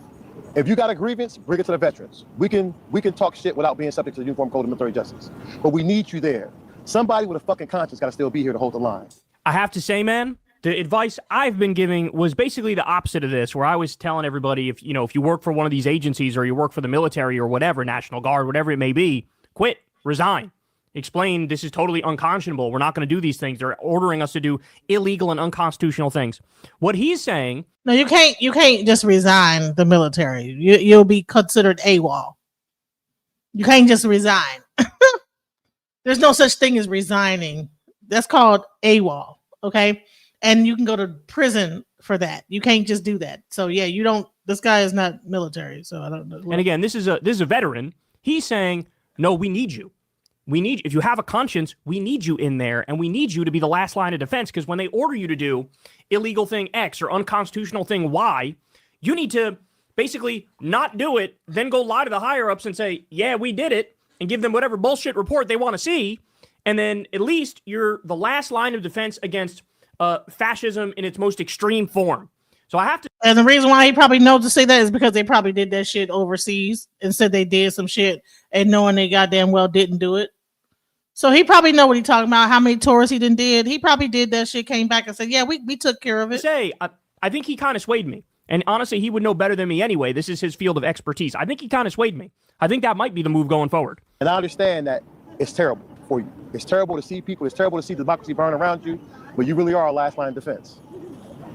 If you got a grievance, bring it to the veterans. We can talk shit without being subject to the Uniform Code of Military Justice. But we need you there. Somebody with a fucking conscience got to still be here to hold the line. I have to say, man, the advice I've been giving was basically the opposite of this, where I was telling everybody if you work for one of these agencies or you work for the military or whatever, National Guard, whatever it may be, quit, resign. Explain this is totally unconscionable. We're not going to do these things. They're ordering us to do illegal and unconstitutional things. What he's saying... No, you can't just resign the military. You'll be considered AWOL. You can't just resign. There's no such thing as resigning. That's called AWOL, okay? And you can go to prison for that. You can't just do that. So yeah, This guy is not military, so I don't know. And again, this is a veteran. He's saying, no, we need you. We need, if you have a conscience, we need you in there, and we need you to be the last line of defense, because when they order you to do illegal thing X or unconstitutional thing Y, you need to basically not do it, then go lie to the higher-ups and say, yeah, we did it, and give them whatever bullshit report they want to see, and then at least you're the last line of defense against fascism in its most extreme form. So I have to. And the reason why he probably knows to say that is because they probably did that shit overseas and said they did some shit and knowing they goddamn well didn't do it. So he probably know what he's talking about, how many tours he did. He probably did that shit, came back and said, yeah, we took care of it. I think he kind of swayed me. And honestly, he would know better than me anyway. This is his field of expertise. I think he kind of swayed me. I think that might be the move going forward. And I understand that it's terrible for you. It's terrible to see people. It's terrible to see democracy burn around you, but you really are a last line of defense.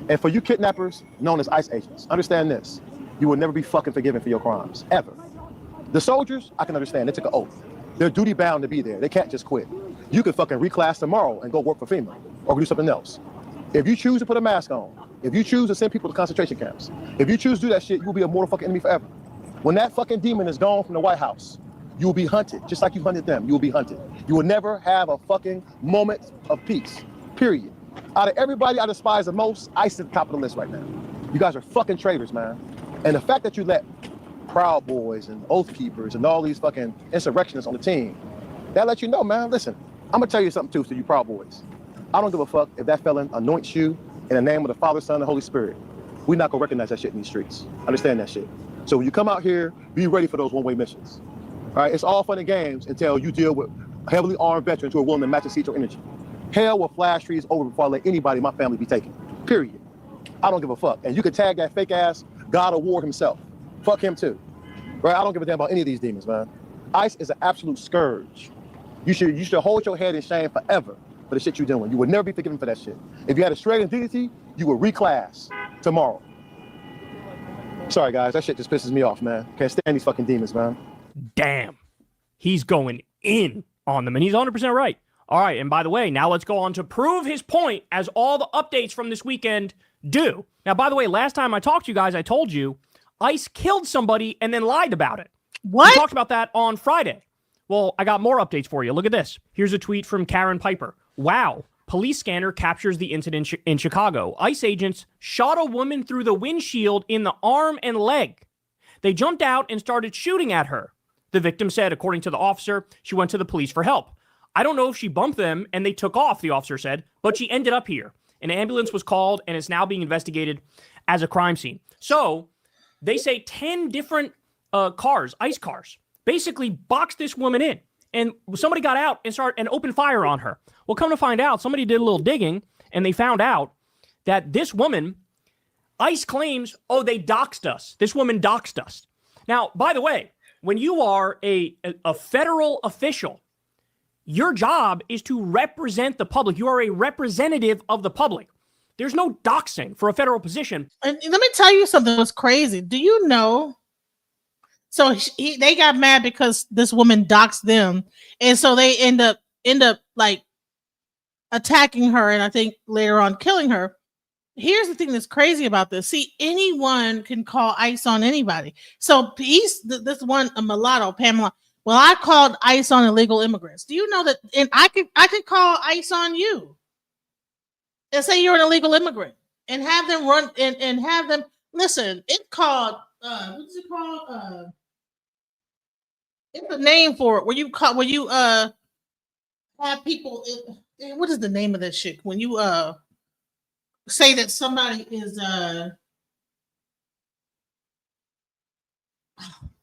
And for you kidnappers known as ICE agents, understand this. You will never be fucking forgiven for your crimes, ever. The soldiers, I can understand. They took an oath. They're duty bound to be there. They can't just quit. You can fucking reclass tomorrow and go work for FEMA or do something else. If you choose to put a mask on, if you choose to send people to concentration camps, if you choose to do that shit, you will be a mortal fucking enemy forever. When that fucking demon is gone from the White House, you will be hunted, just like you hunted them. You will be hunted. You will never have a fucking moment of peace, period. Out of everybody I despise the most, ICE is at the top of the list right now. You guys are fucking traitors, man. And the fact that you let Proud Boys and Oath Keepers and all these fucking insurrectionists on the team, that lets you know, man, listen, I'm gonna tell you something too, to you Proud Boys. I don't give a fuck if that felon anoints you in the name of the Father, Son, and Holy Spirit. We're not gonna recognize that shit in these streets. Understand that shit. So when you come out here, be ready for those one-way missions. All right, it's all fun and games until you deal with heavily armed veterans who are willing to match and seat your energy. Hell will flash trees over before I let anybody in my family be taken. Period. I don't give a fuck. And you can tag that fake ass God of War himself. Fuck him too. Right? I don't give a damn about any of these demons, man. ICE is an absolute scourge. You should hold your head in shame forever for the shit you're doing. You will never be forgiven for that shit. If you had a shred of dignity, you would reclass tomorrow. Sorry guys, that shit just pisses me off, man. Can't stand these fucking demons, man. Damn. He's going in on them, and he's 100% right. All right, and by the way, now let's go on to prove his point, as all the updates from this weekend do. Now, by the way, last time I talked to you guys, I told you ICE killed somebody and then lied about it. What? We talked about that on Friday. Well, I got more updates for you. Look at this. Here's a tweet from Karen Piper. Wow. Police scanner captures the incident in Chicago. ICE agents shot a woman through the windshield in the arm and leg. They jumped out and started shooting at her. The victim said, according to the officer, she went to the police for help. I don't know if she bumped them and they took off, the officer said, but she ended up here. An ambulance was called and is now being investigated as a crime scene. So they say 10 different cars, ICE cars, basically boxed this woman in. And somebody got out and opened fire on her. Well, come to find out, somebody did a little digging and they found out that this woman, ICE claims, oh, they doxed us. This woman doxed us. Now, by the way, when you are a federal official, your job is to represent the public. You are a representative of the public. There's no doxing for a federal position. And let me tell you something that's crazy. Do you know? So they got mad because this woman doxed them, and so they end up like attacking her, and I think later on killing her. Here's the thing that's crazy about this. See, anyone can call ICE on anybody. So this one, a mulatto, Pamela. Well, I called ICE on illegal immigrants. Do you know that? And I could call ICE on you and say you're an illegal immigrant and have them run and have them listen. It's called what's it called? It's a name for it. Where you have people. What is the name of that shit? When you say that somebody is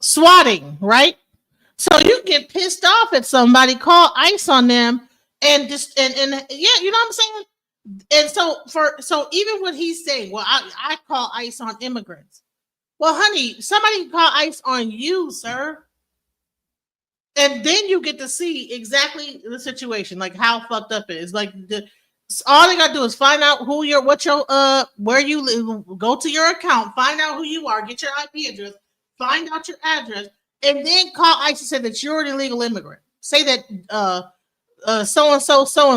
swatting, right? So you get pissed off at somebody, call ICE on them, and just and yeah, you know what I'm saying? And so even what he's saying, well, I call ICE on immigrants. Well, honey, somebody can call ICE on you, sir. And then you get to see exactly the situation, like how fucked up it is. Like all they gotta do is find out where you live, go to your account, find out who you are, get your IP address, find out your address, and then call ICE and say that you're an illegal immigrant. Say that so and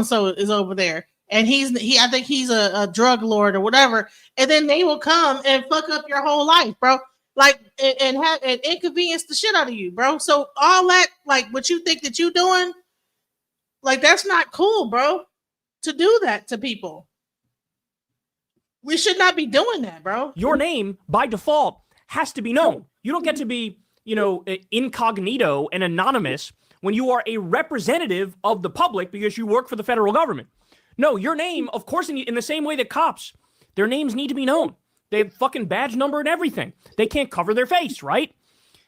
so is over there, and I think he's a drug lord or whatever, and then they will come and fuck up your whole life, bro. Like and have and inconvenience the shit out of you, bro. So all that, like what you think that you doing, like that's not cool, bro. To do that to people. We should not be doing that, bro. Your name, by default, has to be known. You don't get to be, incognito and anonymous when you are a representative of the public because you work for the federal government. No, your name, of course, in the same way that cops, their names need to be known. They have fucking badge number and everything. They can't cover their face, right?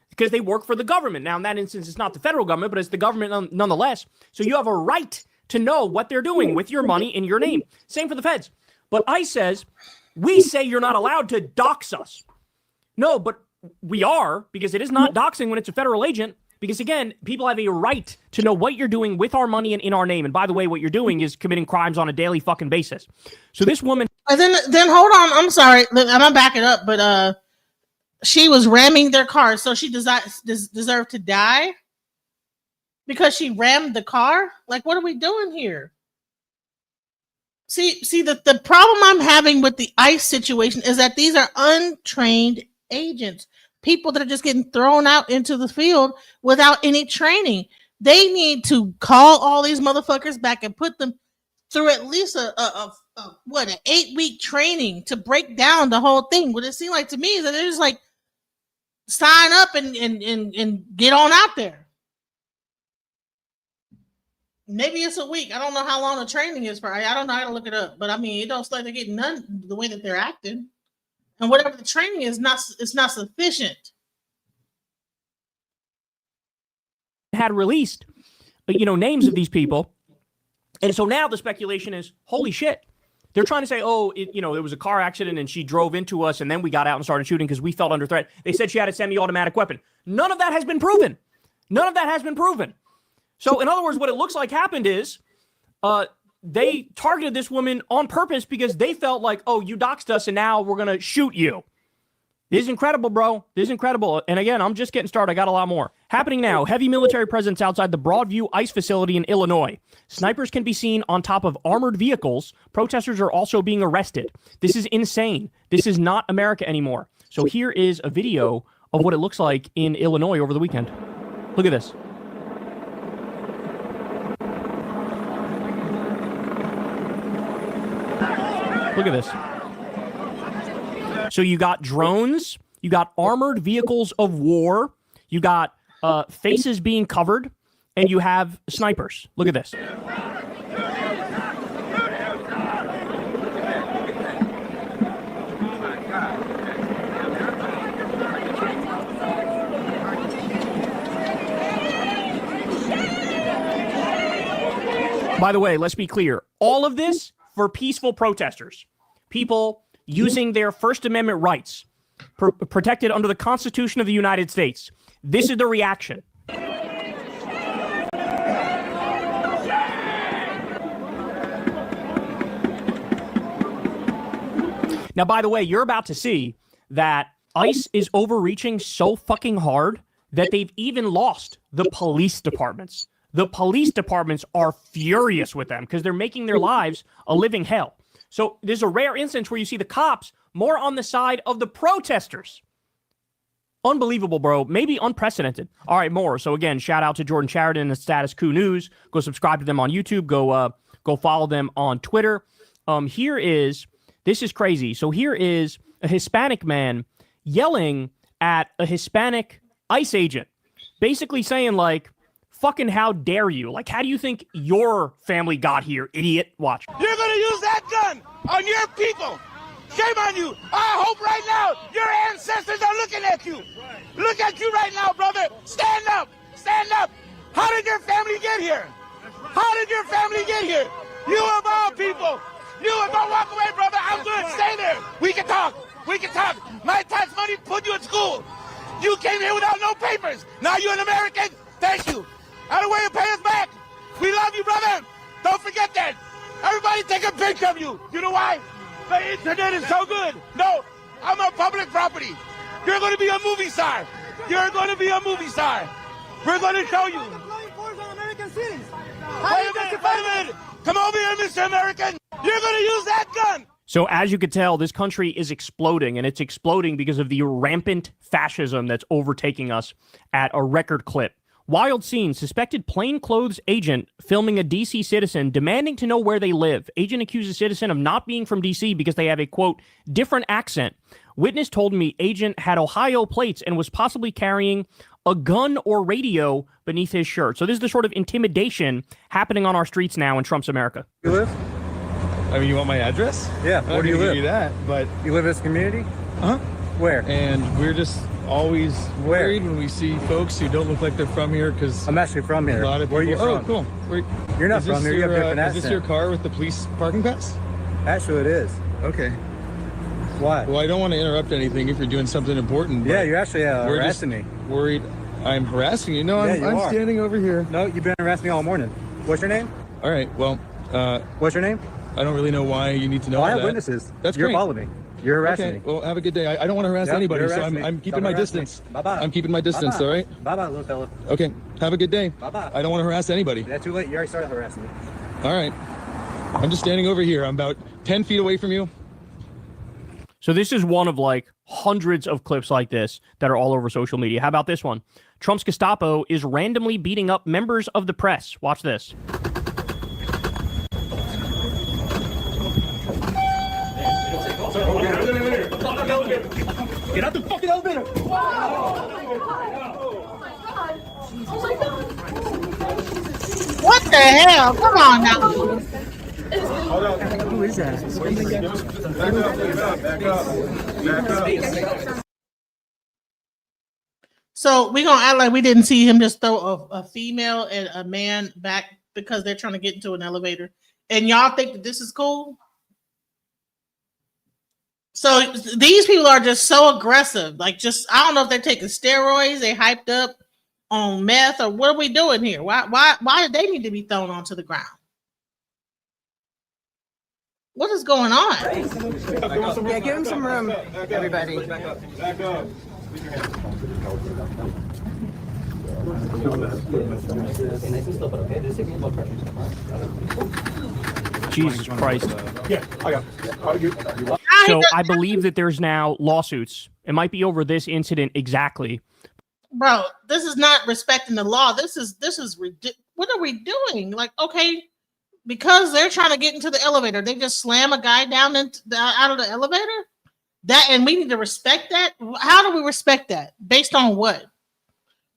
Because they work for the government. Now, in that instance, it's not the federal government, but it's the government nonetheless. So you have a right to know what they're doing with your money in your name. Same for the feds. But ICE says, we say you're not allowed to dox us. No, but we are, because it is not doxing when it's a federal agent. Because again, people have a right to know what you're doing with our money and in our name. And by the way, what you're doing is committing crimes on a daily fucking basis. So this woman... And then hold on, I'm sorry, I'm gonna back it up, but she was ramming their car, so she deserved to die? Because she rammed the car? Like, what are we doing here? See, the problem I'm having with the ICE situation is that these are untrained agents, people that are just getting thrown out into the field without any training. They need to call all these motherfuckers back and put them through at least an 8-week training to break down the whole thing. What it seemed like to me is that they're just like, sign up and get on out there. Maybe it's a week. I don't know how long the training is for. I don't know how to look it up, but I mean, it don't seem like they're getting none the way that they're acting, and whatever the training is, it's not sufficient. Had released, names of these people, and so now the speculation is, holy shit, they're trying to say, it was a car accident and she drove into us, and then we got out and started shooting because we felt under threat. They said she had a semi-automatic weapon. None of that has been proven. None of that has been proven. So, in other words, what it looks like happened is they targeted this woman on purpose because they felt like, you doxed us and now we're going to shoot you. This is incredible, bro. This is incredible. And again, I'm just getting started. I got a lot more. Happening now, heavy military presence outside the Broadview ICE facility in Illinois. Snipers can be seen on top of armored vehicles. Protesters are also being arrested. This is insane. This is not America anymore. So here is a video of what it looks like in Illinois over the weekend. Look at this. Look at this. So you got drones, you got armored vehicles of war, you got faces being covered, and you have snipers. Look at this. By the way, let's be clear. All of this for peaceful protesters, people using their First Amendment rights, protected under the Constitution of the United States. This is the reaction. Now, by the way, you're about to see that ICE is overreaching so fucking hard that they've even lost the police departments. The police departments are furious with them because they're making their lives a living hell. So there's a rare instance where you see the cops more on the side of the protesters. Unbelievable, bro. Maybe unprecedented. All right, more. So again, shout out to Jordan Sheridan and Status Coup News. Go subscribe to them on YouTube. Go follow them on Twitter. This is crazy. So here is a Hispanic man yelling at a Hispanic ICE agent, basically saying like, fucking how dare you? Like, how do you think your family got here, idiot? Watch. You're going to use that gun on your people. Shame on you. I hope right now your ancestors are looking at you. Look at you right now, brother. Stand up. Stand up. How did your family get here? How did your family get here? You of all people. You don't walk away, brother. I'm good. Stay there. We can talk. We can talk. My tax money put you in school. You came here without no papers. Now you're an American. Thank you. Out of the way and pay us back. We love you, brother. Don't forget that. Everybody take a picture of you. You know why? The internet is so good. No, I'm on public property. You're going to be a movie star. You're going to be a movie star. We're going to show you. Wait a minute. Come over here, Mr. American. You're gonna use that gun. So as you could tell, this country is exploding, and it's exploding because of the rampant fascism that's overtaking us at a record clip. Wild scene, suspected plainclothes agent filming a D.C. citizen demanding to know where they live. Agent accuses citizen of not being from D.C. because they have a, quote, different accent. Witness told me agent had Ohio plates and was possibly carrying a gun or radio beneath his shirt. So this is the sort of intimidation happening on our streets now in Trump's America. You live? I mean, you want my address? Yeah, where do you live? Give you that, but you live in this community? Uh-huh. Where? And we're just always worried when we see folks who don't look like they're from here because I'm actually from here. A lot of people, where are you from? Oh, cool. You're not from here. You have a different accent. Is this your car with the police parking pass? Actually, it is. Okay. Why? Well, I don't want to interrupt anything if you're doing something important. Yeah, you're actually harassing me. Worried I'm harassing you? No, I'm standing over here. No, you've been harassing me all morning. What's your name? All right. Well, what's your name? I don't really know why you need to know. I have witnesses. That's great. You're following me. You're harassing me. Well, have a good day. I don't want to harass anybody, so I'm keeping my distance. Bye-bye. I'm keeping my distance, all right? Bye-bye, little fella. Okay. Have a good day. Bye-bye. I don't want to harass anybody. That's too late. You already started harassing me. All right. I'm just standing over here. I'm about 10 feet away from you. So this is one of like hundreds of clips like this that are all over social media. How about this one? Trump's Gestapo is randomly beating up members of the press. Watch this. Get out the fucking elevator! Oh my god! What the hell? Come on now. Who is that? Back up. So we're gonna act like we didn't see him just throw a female and a man back because they're trying to get into an elevator. And y'all think that this is cool? So these people are just so aggressive. Like, just, I don't know if they're taking steroids, they hyped up on meth, or what are we doing here? Why do they need to be thrown onto the ground? What is going on? Yeah, give him some room, everybody. Back up. Jesus Christ. Yeah, I got it. So I believe that there's now lawsuits. It might be over this incident exactly. Bro, this is not respecting the law. This is what are we doing? Like, okay, because they're trying to get into the elevator, they just slam a guy down out of the elevator? That, and we need to respect that? How do we respect that? Based on what?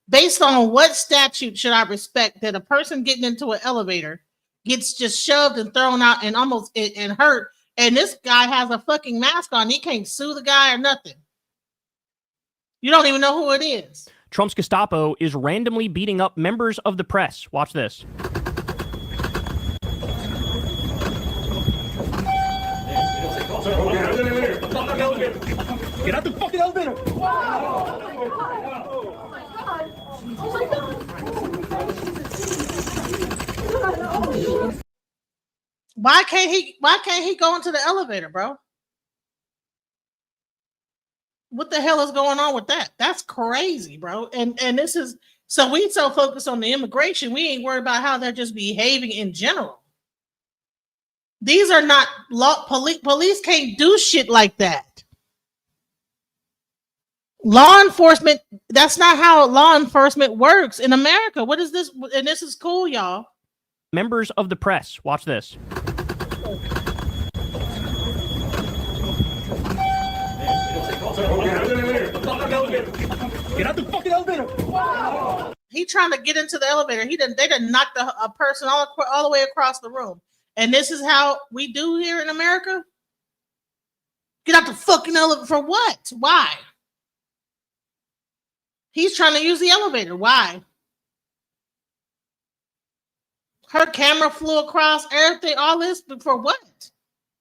Based on what statute should I respect that a person getting into an elevator gets just shoved and thrown out and almost and hurt, and this guy has a fucking mask on? He can't sue the guy or nothing. You don't even know who it is. Trump's Gestapo is randomly beating up members of the press. Watch this. Get out the fucking elevator! Why can't he go into the elevator, bro? What the hell is going on with that? That's crazy, bro. And this is, so we so focused on the immigration, we ain't worried about how they're just behaving in general. These are not law. Police can't do shit like that. Law enforcement, that's not how law enforcement works in America. What is this? And this is cool, y'all. Members of the press. Watch this. Get out the fucking elevator! He trying to get into the elevator. They done knocked a person all the way across the room. And this is how we do here in America? Get out the fucking elevator. For what? Why? He's trying to use the elevator. Why? Her camera flew across everything, all this, but for what?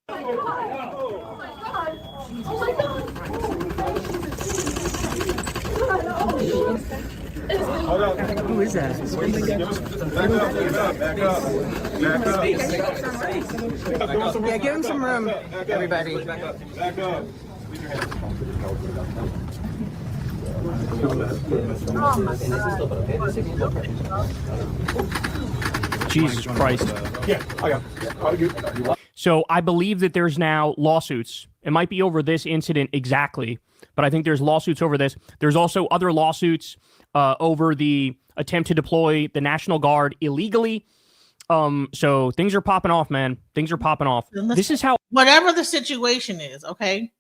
Oh my god! Oh my god! Oh my god! Who is that? Back up. Yeah, give him some room, everybody. Back up. Jesus Christ. Yeah, I got it. So I believe that there's now lawsuits. It might be over this incident exactly, but I think there's lawsuits over this. There's also other lawsuits over the attempt to deploy the National Guard illegally. So things are popping off, man. Things are popping off. This is how... Whatever the situation is, okay?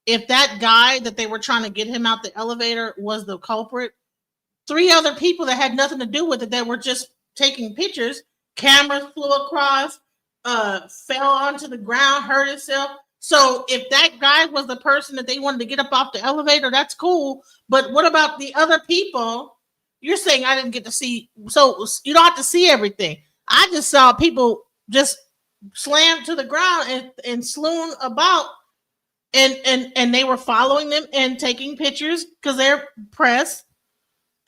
If that guy that they were trying to get him out the elevator was the culprit, 3 other people that had nothing to do with it that were just taking pictures, cameras flew across, fell onto the ground, hurt himself. So if that guy was the person that they wanted to get up off the elevator, that's cool. But what about the other people? You're saying I didn't get to see. So you don't have to see everything. I just saw people just slam to the ground and slewn about, and they were following them and taking pictures because they're press.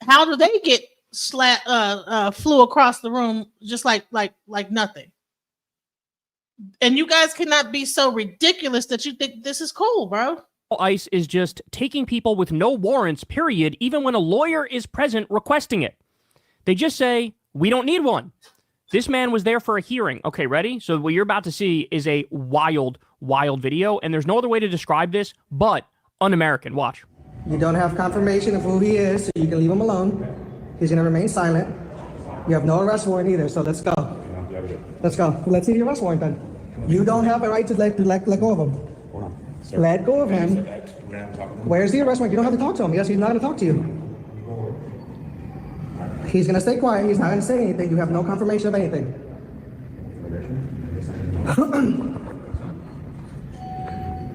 How do they get flew across the room just like nothing? And you guys cannot be so ridiculous that you think this is cool, bro. ICE is just taking people with no warrants, period, even when a lawyer is present requesting it. They just say, we don't need one. This man was there for a hearing. Okay, ready? So what you're about to see is a wild, wild video, and there's no other way to describe this but un-American. Watch. You don't have confirmation of who he is, so you can leave him alone. He's going to remain silent. You have no arrest warrant either, so let's go. Let's go. Let's see the arrest warrant then. You don't have a right to let go of him. Let go of him. Where's the arrest warrant? You don't have to talk to him. Yes, he's not going to talk to you. He's going to stay quiet. He's not going to say anything. You have no confirmation of anything.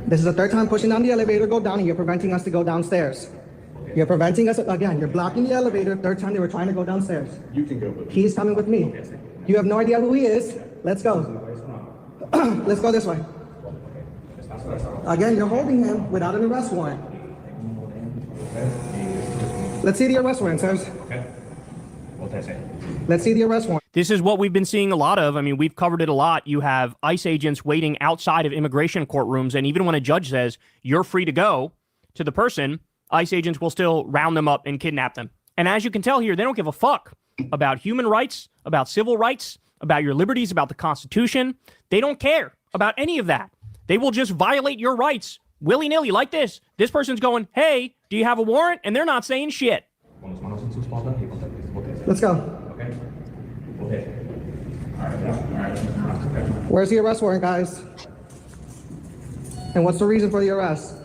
This is the 3rd time pushing down the elevator, go down, and you're preventing us to go downstairs. You're preventing us, again, you're blocking the elevator. 3rd time they were trying to go downstairs. You can go with me. He's coming with me. You have no idea who he is. Let's go. Let's go this way. Again, you're holding him without an arrest warrant. Let's see the arrest warrant, sirs. Let's see the arrest warrant. This is what we've been seeing a lot of. I mean, we've covered it a lot. You have ICE agents waiting outside of immigration courtrooms, and even when a judge says you're free to go to the person, ICE agents will still round them up and kidnap them. And as you can tell here, they don't give a fuck about human rights, about civil rights, about your liberties, about the Constitution. They don't care about any of that. They will just violate your rights willy-nilly like this. This person's going, hey, do you have a warrant? And they're not saying shit. Let's go. Where's the arrest warrant, guys? And what's the reason for the arrest?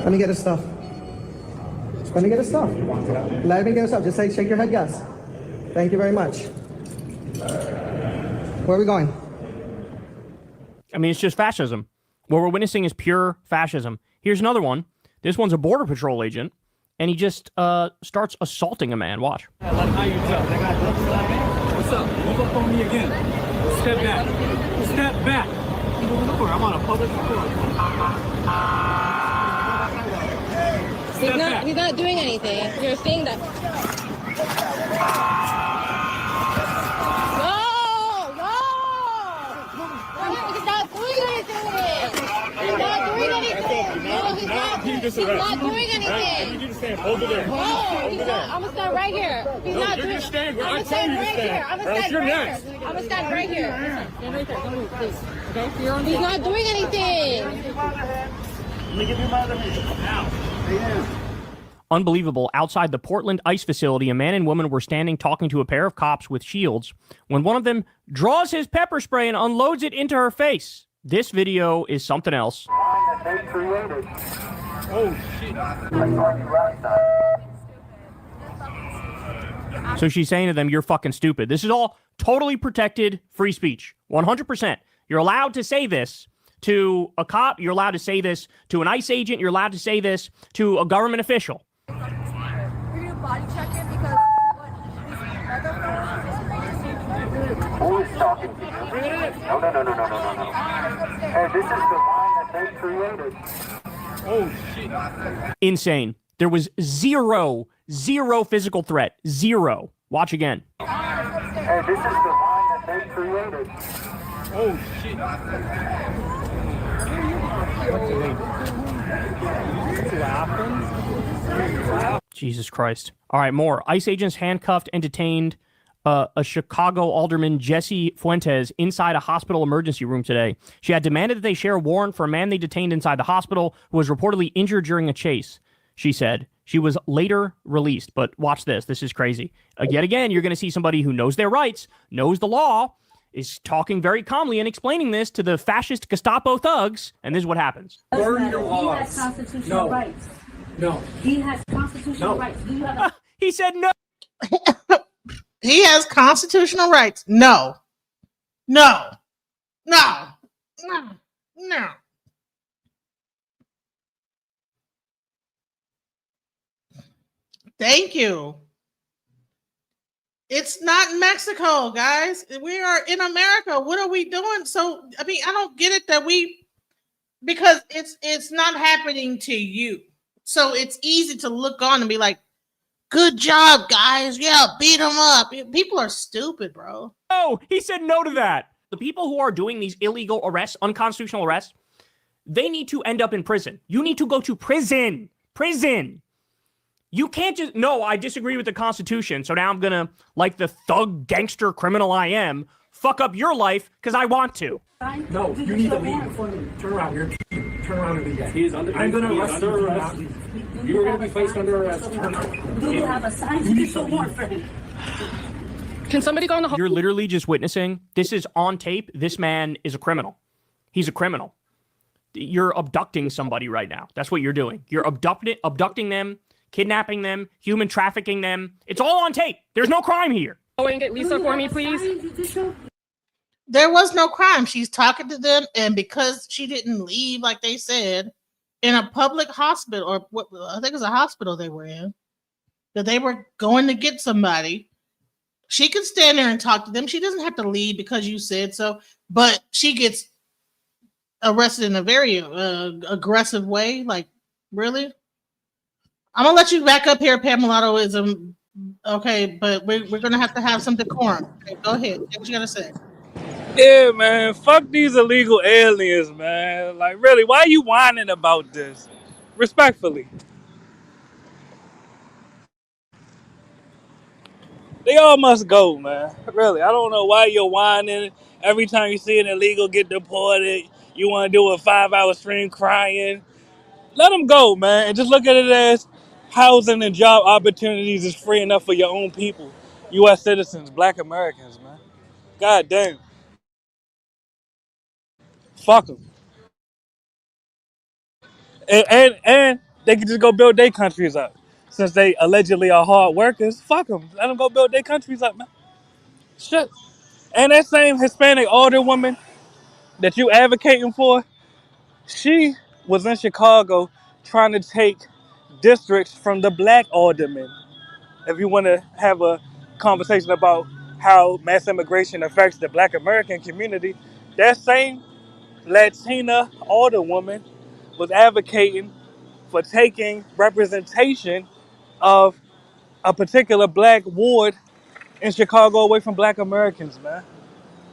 Let me get his stuff. Let me get his stuff. Let me get his stuff. Just say, shake your head, yes. Thank you very much. Where are we going? I mean, it's just fascism. What we're witnessing is pure fascism. Here's another one. This one's a Border Patrol agent, and he just starts assaulting a man. Watch. What's up? Move up on me again. Step back. Step back. I'm on a public record. He's not doing anything. You're saying that. No! He's not doing anything! He's not doing anything! No, he's not doing anything! I need you to stand over there. No, he's not. I'm gonna stand right here. He's not doing anything. I'm gonna stand right here. I'm gonna stand right here. Stand right there. Don't move, please. Okay? He's not doing anything! Let me give you my other hand. Now. Unbelievable. Outside the Portland ICE facility, a man and woman were standing talking to a pair of cops with shields when one of them draws his pepper spray and unloads it into her face. This video is something else. Oh, shit. So she's saying to them, you're fucking stupid. This is all totally protected free speech. 100%. You're allowed to say this to a cop. You're allowed to say this to an ICE agent. You're allowed to say this to a government official. Body check it because Who is talking to you? No. Hey, this is the line that they created. Oh, shit. Insane. There was zero Zero physical threat. Zero. Watch again. And this is the line that they created. Oh, shit. Jesus Christ. All right, more. ICE agents handcuffed and detained a Chicago alderman, Jesse Fuentes, inside a hospital emergency room today. She had demanded that they share a warrant for a man they detained inside the hospital who was reportedly injured during a chase, she said. She was later released. But watch this. This is crazy. Yet again, you're going to see somebody who knows their rights, knows the law, is talking very calmly and explaining this to the fascist Gestapo thugs, and this is what happens. Burn your laws. He has constitutional rights. No. He has constitutional rights. Do you have He said no. He has constitutional rights. No. No. No. No. No. Thank you. It's not Mexico, guys. We are in America. What are we doing? So, I mean, I don't get it that because it's not happening to you. So it's easy to look on and be like, good job, guys. Yeah, beat them up. People are stupid, bro. Oh, he said no to that. The people who are doing these illegal arrests, unconstitutional arrests, they need to end up in prison. You need to go to prison. Prison. You can't just, no, I disagree with the Constitution, so now I'm gonna, like the thug gangster criminal I am, fuck up your life because I want to. No, you need to leave. Turn around here. Turn around and leave. He is under, I'm going to arrest you. Arrest. You are going to be placed under arrest. Do you have a scientific warrant for him? Can somebody go on the... You're literally just witnessing, this is on tape, this man is a criminal. He's a criminal. You're abducting somebody right now. That's what you're doing. You're abducting them, kidnapping them, human trafficking them. It's all on tape. There's no crime here. Go and get Lisa for me, please. There was no crime. She's talking to them, and because she didn't leave, like they said, in a public hospital, or what I think it was a hospital they were in, that they were going to get somebody, she could stand there and talk to them. She doesn't have to leave because you said so, but she gets arrested in a very aggressive way. Like, really? I'm gonna let you back up here, Pamelatoism. Okay, but we're gonna have to have some decorum. Okay, go ahead. What you gotta say? Yeah, man. Fuck these illegal aliens, man. Like, really, why are you whining about this? Respectfully. They all must go, man. Really, I don't know why you're whining. Every time you see an illegal get deported, you want to do a 5-hour stream crying. Let them go, man. And just look at it as housing and job opportunities is free enough for your own people. U.S. citizens, black Americans, man. God damn. Fuck them. And they can just go build their countries up. Since they allegedly are hard workers, fuck them. Let them go build their countries up, man. Shit. And that same Hispanic older woman that you advocating for, she was in Chicago trying to take districts from the black aldermen. If you want to have a conversation about how mass immigration affects the black American community, that same Latina alderwoman was advocating for taking representation of a particular black ward in Chicago away from black Americans, man.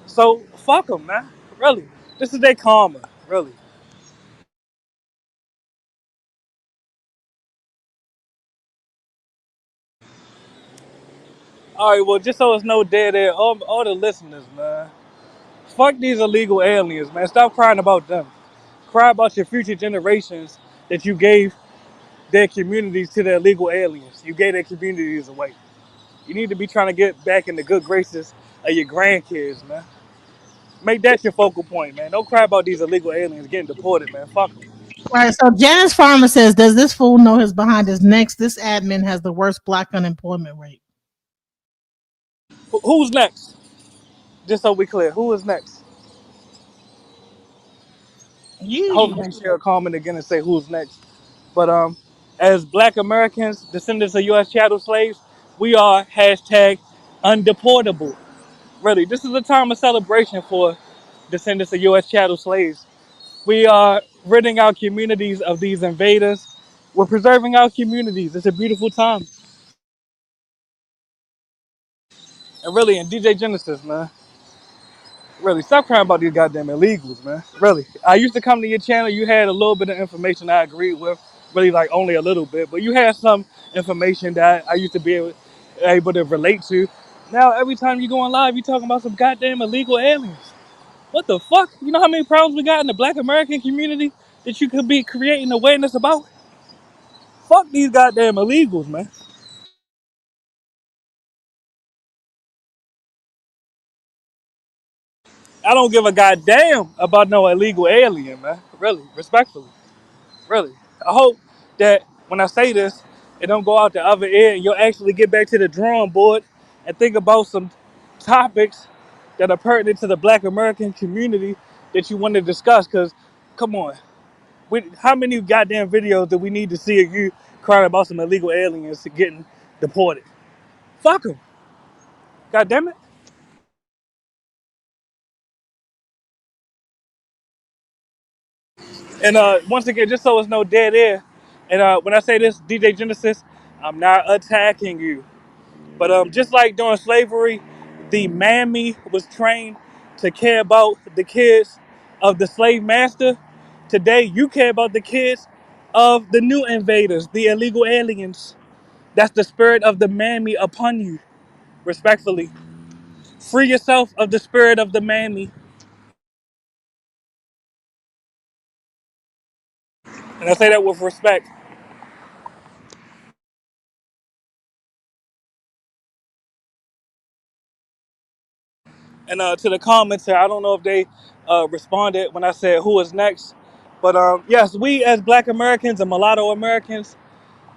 So fuck them, man. Really. This is their karma, really. All right, well, just so it's no dead air, all the listeners, man. Fuck these illegal aliens, man. Stop crying about them. Cry about your future generations that you gave their communities to the illegal aliens. You gave their communities away. You need to be trying to get back in the good graces of your grandkids, man. Make that your focal point, man. Don't cry about these illegal aliens getting deported, man. Fuck them. All right, so Janice Farmer says, does this fool know his behind his next? This admin has the worst black unemployment rate. Who's next? Just so we clear, who is next? Hopefully she'll comment again and say who's next. But as black Americans, descendants of U.S. chattel slaves, we are hashtag undeportable. Really, this is a time of celebration for descendants of U.S. chattel slaves. We are ridding our communities of these invaders. We're preserving our communities. It's a beautiful time. Really, and DJ Genesis, man. Really, stop crying about these goddamn illegals, man. Really. I used to come to your channel, you had a little bit of information I agreed with. Really, like, only a little bit. But you had some information that I used to be able to relate to. Now, every time you go on live, you talking about some goddamn illegal aliens. What the fuck? You know how many problems we got in the Black American community that you could be creating awareness about? Fuck these goddamn illegals, man. I don't give a goddamn about no illegal alien, man. Really, respectfully. Really. I hope that when I say this, it don't go out the other ear and you'll actually get back to the drawing board and think about some topics that are pertinent to the Black American community that you want to discuss. Because, come on, how many goddamn videos do we need to see of you crying about some illegal aliens getting deported? Fuck them. God damn it. And once again, just so it's no dead air, and when I say this, DJ Genesis, I'm not attacking you. But just like during slavery, the mammy was trained to care about the kids of the slave master. Today, you care about the kids of the new invaders, the illegal aliens. That's the spirit of the mammy upon you, respectfully. Free yourself of the spirit of the mammy. And I say that with respect. And to the commenter, I don't know if they responded when I said who is next. But yes, we as Black Americans and mulatto Americans,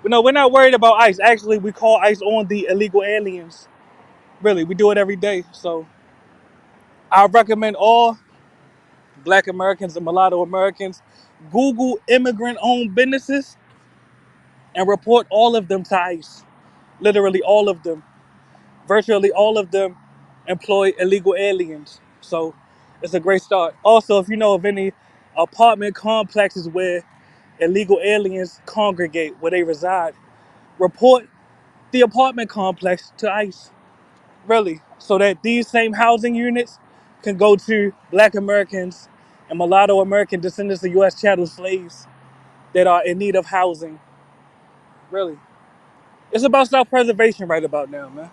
we're not worried about ICE. Actually, we call ICE on the illegal aliens. Really, we do it every day. So I recommend all Black Americans and mulatto Americans Google immigrant-owned businesses and report all of them to ICE. Literally all of them. Virtually all of them employ illegal aliens. So it's a great start. Also, if you know of any apartment complexes where illegal aliens congregate, where they reside, report the apartment complex to ICE. Really. So that these same housing units can go to Black Americans and mulatto American descendants of U.S. chattel slaves that are in need of housing. Really. It's about self-preservation right about now, man.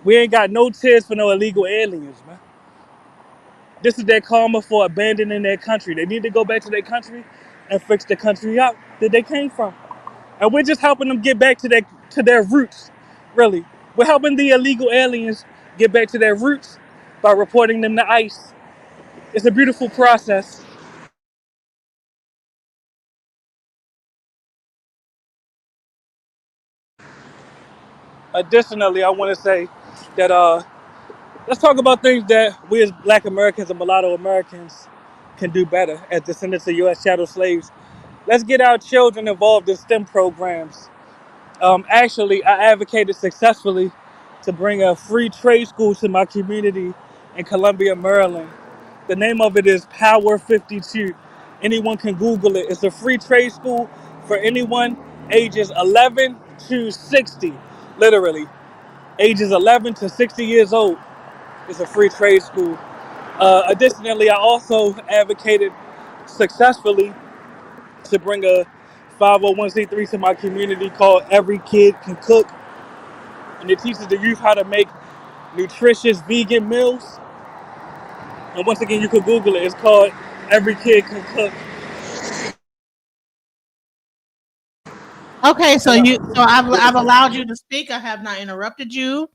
We ain't got no tears for no illegal aliens, man. This is their karma for abandoning their country. They need to go back to their country and fix the country up that they came from. And we're just helping them get back to their roots, really. We're helping the illegal aliens get back to their roots by reporting them to ICE. It's a beautiful process. Additionally, I want to say that let's talk about things that we as Black Americans and mulatto Americans can do better as descendants of U.S. chattel slaves. Let's get our children involved in STEM programs. Actually, I advocated successfully to bring a free trade school to my community in Columbia, Maryland. The name of it is Power 52. Anyone can Google it. It's a free trade school for anyone ages 11 to 60, literally. Ages 11 to 60 years old. It's a free trade school. Additionally, I also advocated successfully to bring a 501c3 to my community called Every Kid Can Cook. And it teaches the youth how to make nutritious vegan meals. And once again, you can Google it. It's called Every Kid Can Cook. Okay, so I've allowed you to speak. I have not interrupted you.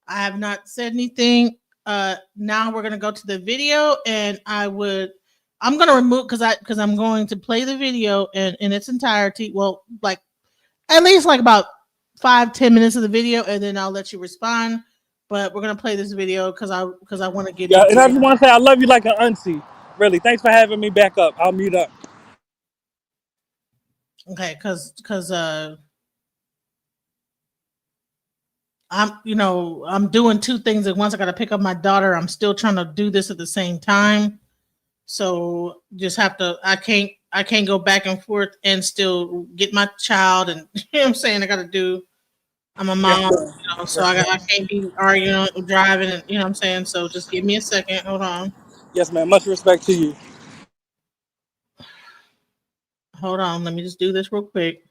I have not said anything. Now we're gonna go to the video, and I'm gonna remove because I'm going to play the video in its entirety. Well, like at least like about 5-10 minutes of the video, and then I'll let you respond. But we're gonna play this video because I want to get Yeah, you. and I just want to say I love you like an auntie. Really, thanks for having me back up. I'll mute up. Okay, because I'm doing two things at once. I got to pick up my daughter. I'm still trying to do this at the same time. So just have to, I can't go back and forth and still get my child. And you know what I'm saying? I got to do I'm a mom, so I can't be arguing, driving, and you know what I'm saying. So just give me a second. Hold on. Yes, ma'am. Much respect to you. Hold on. Let me just do this real quick.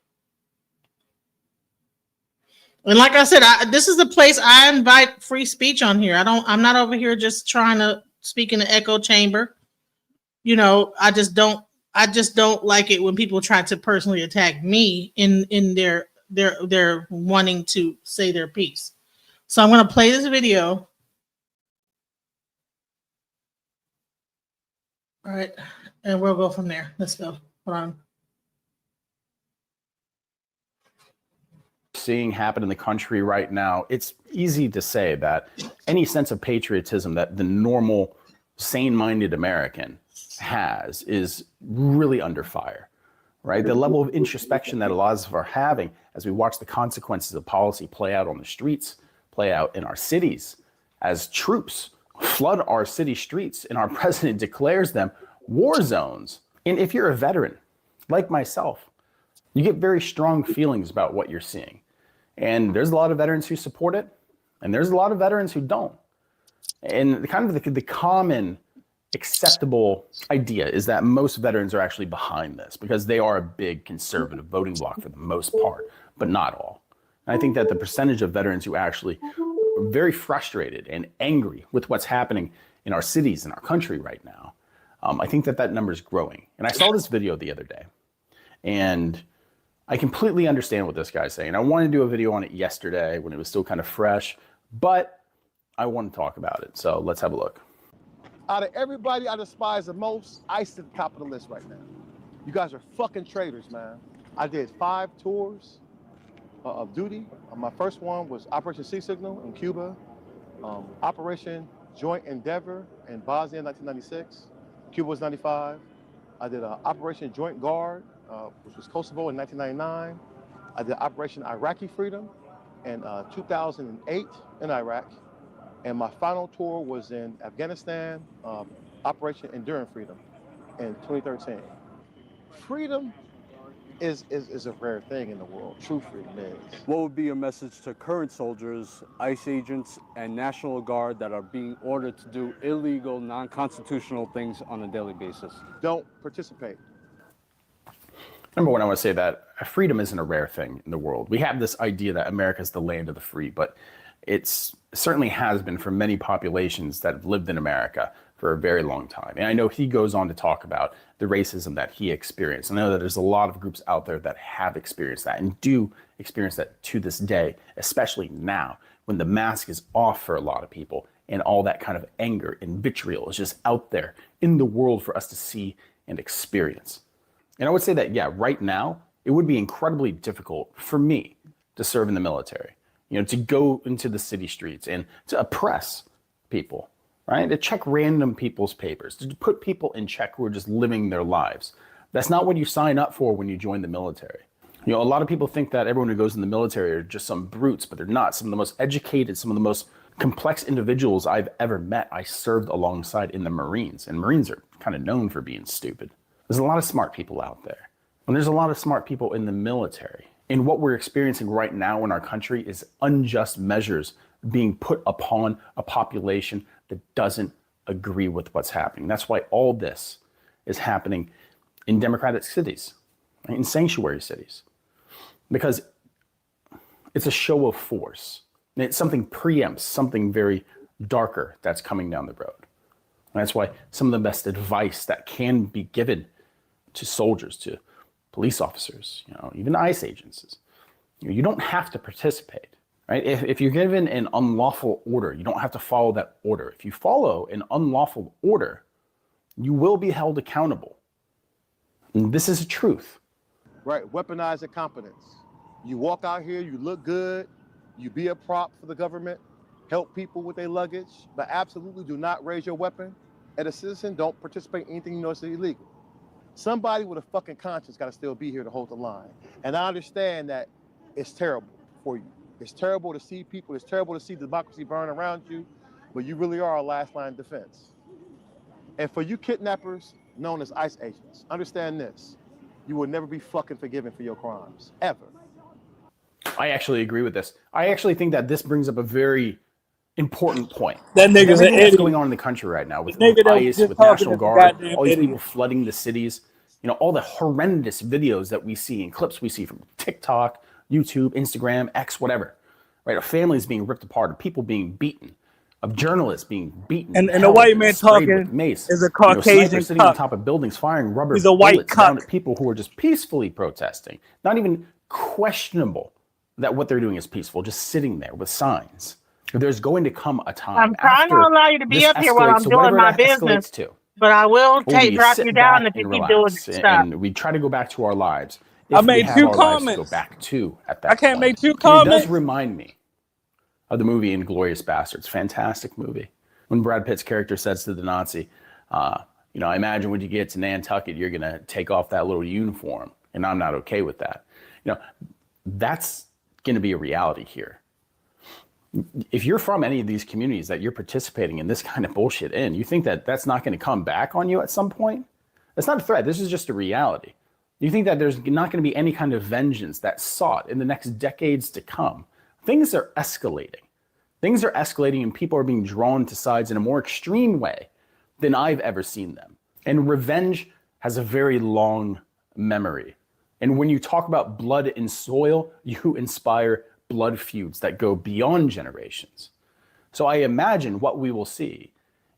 And like I said, this is the place I invite free speech on here. I'm not over here just trying to speak in the echo chamber. You know, I just don't like it when people try to personally attack me in their wanting to say their piece. So I'm going to play this video. All right, and we'll go from there. Let's go. Hold on. Seeing happen in the country right now, it's easy to say that any sense of patriotism that the normal, sane-minded American has is really under fire, right? The level of introspection that a lot of us are having as we watch the consequences of policy play out on the streets, play out in our cities, as troops flood our city streets and our president declares them war zones. And if you're a veteran, like myself, you get very strong feelings about what you're seeing. And there's a lot of veterans who support it, and there's a lot of veterans who don't. And the common acceptable idea is that most veterans are actually behind this because they are a big conservative voting bloc for the most part, but not all. And I think that the percentage of veterans who actually are very frustrated and angry with what's happening in our cities and our country right now, I think that number is growing. And I saw this video the other day, and I completely understand what this guy's saying. I wanted to do a video on it yesterday when it was still kind of fresh, but I want to talk about it. So let's have a look. Out of everybody I despise the most, ICE is the top of the list right now. You guys are fucking traitors, man. I did 5 tours of duty. My first one was Operation Sea Signal in Cuba, Operation Joint Endeavor in Bosnia in 1996. Cuba was 95. I did Operation Joint Guard, which was Kosovo in 1999. I did Operation Iraqi Freedom in 2008 in Iraq. And my final tour was in Afghanistan, Operation Enduring Freedom in 2013. Freedom is a rare thing in the world. True freedom is. What would be your message to current soldiers, ICE agents, and National Guard that are being ordered to do illegal, non-constitutional things on a daily basis? Don't participate. Number one, I want to say that freedom isn't a rare thing in the world. We have this idea that America is the land of the free, but it certainly has been for many populations that have lived in America for a very long time. And I know he goes on to talk about the racism that he experienced. I know that there's a lot of groups out there that have experienced that and do experience that to this day, especially now when the mask is off for a lot of people and all that kind of anger and vitriol is just out there in the world for us to see and experience. And I would say that, yeah, right now, it would be incredibly difficult for me to serve in the military. You know, to go into the city streets and to oppress people, right? To check random people's papers, to put people in check who are just living their lives. That's not what you sign up for when you join the military. You know, a lot of people think that everyone who goes in the military are just some brutes, but they're not. Some of the most educated, some of the most complex individuals I've ever met, I served alongside in the Marines. And Marines are kind of known for being stupid. There's a lot of smart people out there. And there's a lot of smart people in the military. And what we're experiencing right now in our country is unjust measures being put upon a population that doesn't agree with what's happening. That's why all this is happening in democratic cities, right? In sanctuary cities, because it's a show of force. And it's something preempts something very darker that's coming down the road. And that's why some of the best advice that can be given to soldiers, to police officers, you know, even ICE agents, is, you don't have to participate, right? If you're given an unlawful order, you don't have to follow that order. If you follow an unlawful order, you will be held accountable. And this is the truth. Right, weaponize incompetence. You walk out here, you look good, you be a prop for the government, help people with their luggage, but absolutely do not raise your weapon. As a citizen, don't participate in anything you know is illegal. Somebody with a fucking conscience got to still be here to hold the line. And I understand that it's terrible for you. It's terrible to see people, it's terrible to see democracy burn around you, but you really are a last line defense. And for you kidnappers known as ICE agents, understand this. You will never be fucking forgiven for your crimes, ever. I actually agree with this. I actually think that this brings up a very important point. That With nigga's an everything that's idiot. going on in the country right now, with Nigga that was ICE, just with talking National is a Guard, goddamn all these idiot. people flooding the cities, you know, all the horrendous videos that we see and clips we see from TikTok, YouTube, Instagram, X, whatever, right? Of families being ripped apart, of people being beaten, of journalists being beaten, And the held, white and man sprayed talking with mace. is a You know, snipers Caucasian sitting on cuck. top of buildings, firing rubber He's a white bullets down cuck. at people who are just peacefully protesting, not even questionable that what they're doing is peaceful, just sitting there with signs. There's going to come a time I'm trying to after allow you to be this up here while escalates I'm to doing whatever my it business, escalates to. but I will We drop you sit down back if you and keep doing relax, this stuff. and we try to go back to our lives. I If we made have 2 our lives to go comments. back to at that I can't point. make 2 And comments. it does remind me of the movie Inglourious Basterds. Fantastic movie. When Brad Pitt's character says to the Nazi, you know, I imagine when you get to Nantucket, you're going to take off that little uniform, and I'm not okay with that. You know, that's going to be a reality here. If you're from any of these communities that you're participating in this kind of bullshit in, you think that that's not going to come back on you at some point? That's not a threat. This is just a reality. You think that there's not going to be any kind of vengeance that's sought in the next decades to come? Things are escalating. Things are escalating, and people are being drawn to sides in a more extreme way than I've ever seen them. And revenge has a very long memory. And when you talk about blood and soil, you inspire blood feuds that go beyond generations. So I imagine what we will see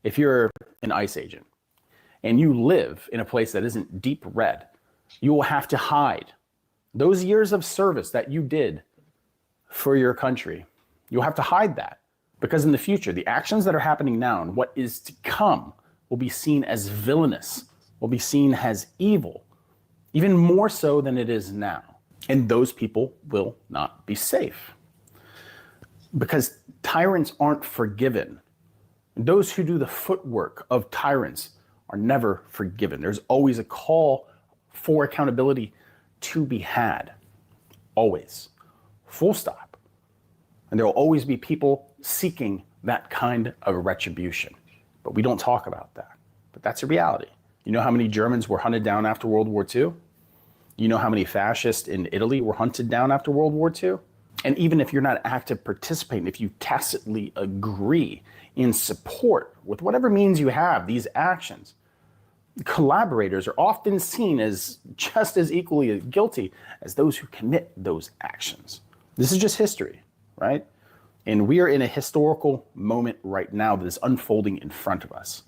if you're an ICE agent and you live in a place that isn't deep red. You will have to hide those years of service that you did for your country. You'll have to hide that, because in the future, the actions that are happening now and what is to come will be seen as villainous, will be seen as evil, even more so than it is now. And those people will not be safe, because tyrants aren't forgiven. Those who do the footwork of tyrants are never forgiven. There's always a call for accountability to be had. Always. Full stop. And there will always be people seeking that kind of retribution. But we don't talk about that. But that's a reality. You know how many Germans were hunted down after World War II? You know how many fascists in Italy were hunted down after World War II? And even if you're not active participating, if you tacitly agree in support with whatever means you have these actions, collaborators are often seen as just as equally guilty as those who commit those actions. This is just history, right? And we are in a historical moment right now that is unfolding in front of us.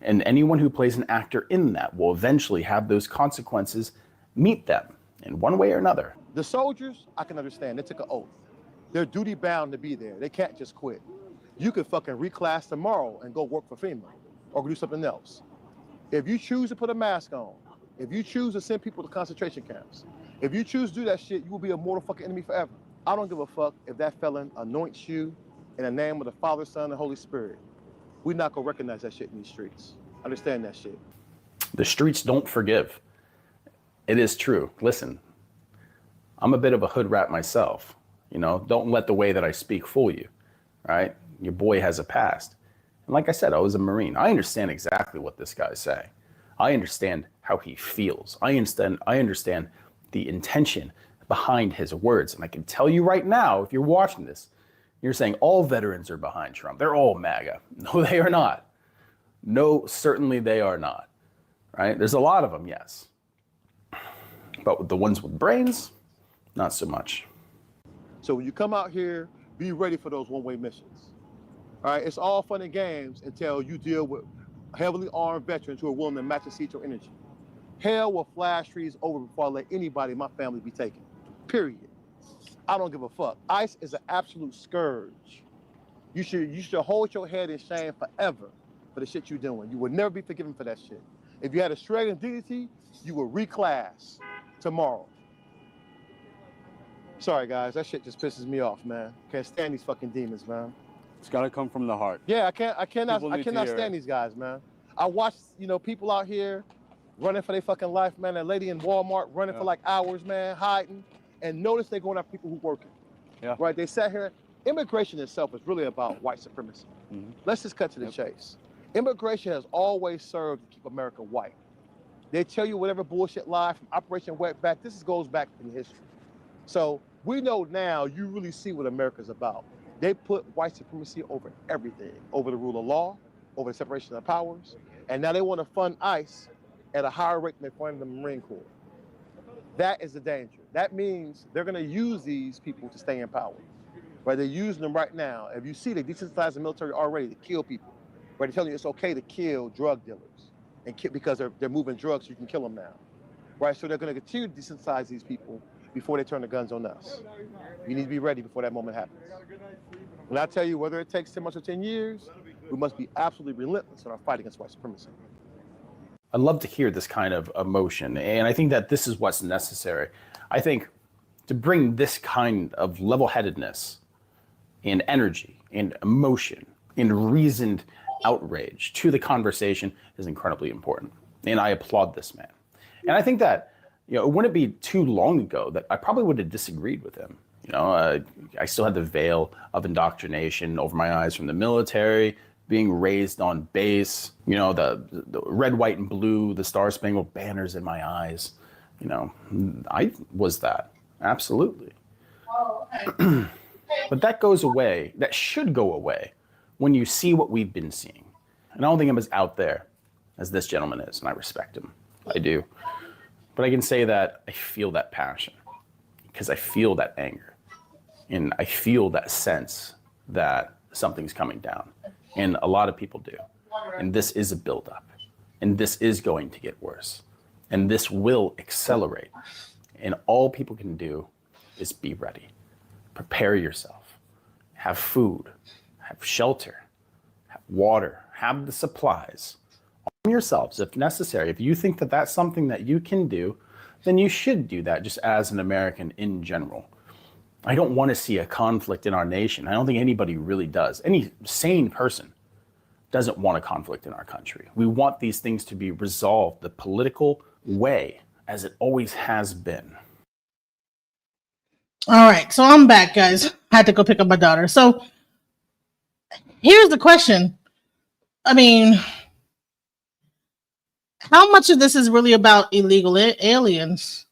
And anyone who plays an actor in that will eventually have those consequences meet them in one way or another. The soldiers, I can understand. They took an oath. They're duty bound to be there. They can't just quit. You could fucking reclass tomorrow and go work for FEMA or do something else. If you choose to put a mask on, if you choose to send people to concentration camps, if you choose to do that shit, you will be a mortal fucking enemy forever. I don't give a fuck if that felon anoints you in the name of the Father, Son, and Holy Spirit. We're not gonna recognize that shit in these streets. Understand that shit. The streets don't forgive. It is true. Listen, I'm a bit of a hood rat myself. You know, don't let the way that I speak fool you, right? Your boy has a past. And like I said, I was a Marine. I understand exactly what this guy's saying. I understand how he feels. I understand the intention behind his words. And I can tell you right now, if you're watching this, you're saying all veterans are behind Trump. They're all MAGA. No, they are not. No, certainly they are not, right? There's a lot of them, yes. But with the ones with brains, not so much. So when you come out here, be ready for those one-way missions. All right, it's all fun and games until you deal with heavily armed veterans who are willing to match and see your energy. Hell will flash trees over before I let anybody in my family be taken. Period. I don't give a fuck. ICE is an absolute scourge. You should hold your head in shame forever for the shit you're doing. You will never be forgiven for that shit. If you had a shred of dignity, you will reclass tomorrow. Sorry guys, that shit just pisses me off, man. Can't stand these fucking demons, man. It's gotta come from the heart. Yeah, I cannot hear stand these guys, man. I watch, people out here running for their fucking life, man. That lady in Walmart running for like hours, man, hiding. And notice they're going after people who working. Yeah. Right? They sat here. Immigration itself is really about white supremacy. Let's just cut to the chase. Immigration has always served to keep America white. They tell you whatever bullshit lie from Operation Wetback. This goes back in history. So We know now you really see what America's about. They put white supremacy over everything, over the rule of law, over the separation of powers, and now they want to fund ICE at a higher rate than they funded the Marine Corps. That is the danger. That means they're going to use these people to stay in power. Right? They're using them right now. If you see, they desensitized the military already to kill people. Right? They're telling you it's okay to kill drug dealers and because they're moving drugs, so you can kill them now. Right? So they're going to continue to desensitize these people before they turn the guns on us. We need to be ready before that moment happens. When I tell you whether it takes 10 months or 10 years, we must be absolutely relentless in our fight against white supremacy. I'd love to hear this kind of emotion, and I think that this is what's necessary. I think to bring this kind of level-headedness and energy and emotion and reasoned outrage to the conversation is incredibly important, and I applaud this man. And I think that, it wouldn't be too long ago that I probably would have disagreed with him. I still had the veil of indoctrination over my eyes from the military, being raised on base, the red, white, and blue, the Star-Spangled Banners in my eyes. I was that, absolutely. But that goes away, that should go away when you see what we've been seeing. And I don't think I'm as out there as this gentleman is, and I respect him. I do. But I can say that I feel that passion because I feel that anger. And I feel that sense that something's coming down. And a lot of people do. And this is a buildup. And this is going to get worse. And this will accelerate. And all people can do is be ready. Prepare yourself. Have food. Have shelter. Have water. Have the supplies. Arm yourselves if necessary. If you think that that's something that you can do, then you should do that just as an American in general. I don't want to see a conflict in our nation. I don't think anybody really does. Any sane person doesn't want a conflict in our country. We want these things to be resolved the political way as it always has been. All right, so I'm back, guys. I had to go pick up my daughter. So here's the question. I mean, how much of this is really about illegal aliens?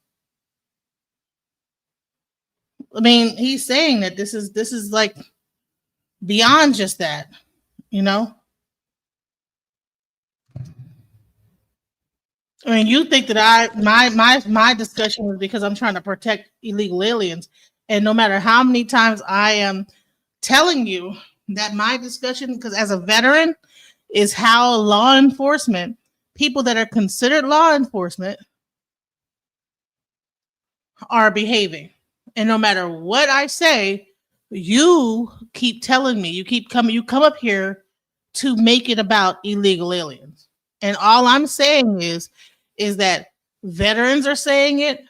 I mean, he's saying that this is like beyond just that, I mean, you think that my discussion was because I'm trying to protect illegal aliens, and no matter how many times I am telling you that my discussion, because as a veteran, is how law enforcement, people that are considered law enforcement, are behaving. And no matter what I say, you keep telling me, you come up here to make it about illegal aliens. And all I'm saying is that veterans are saying it,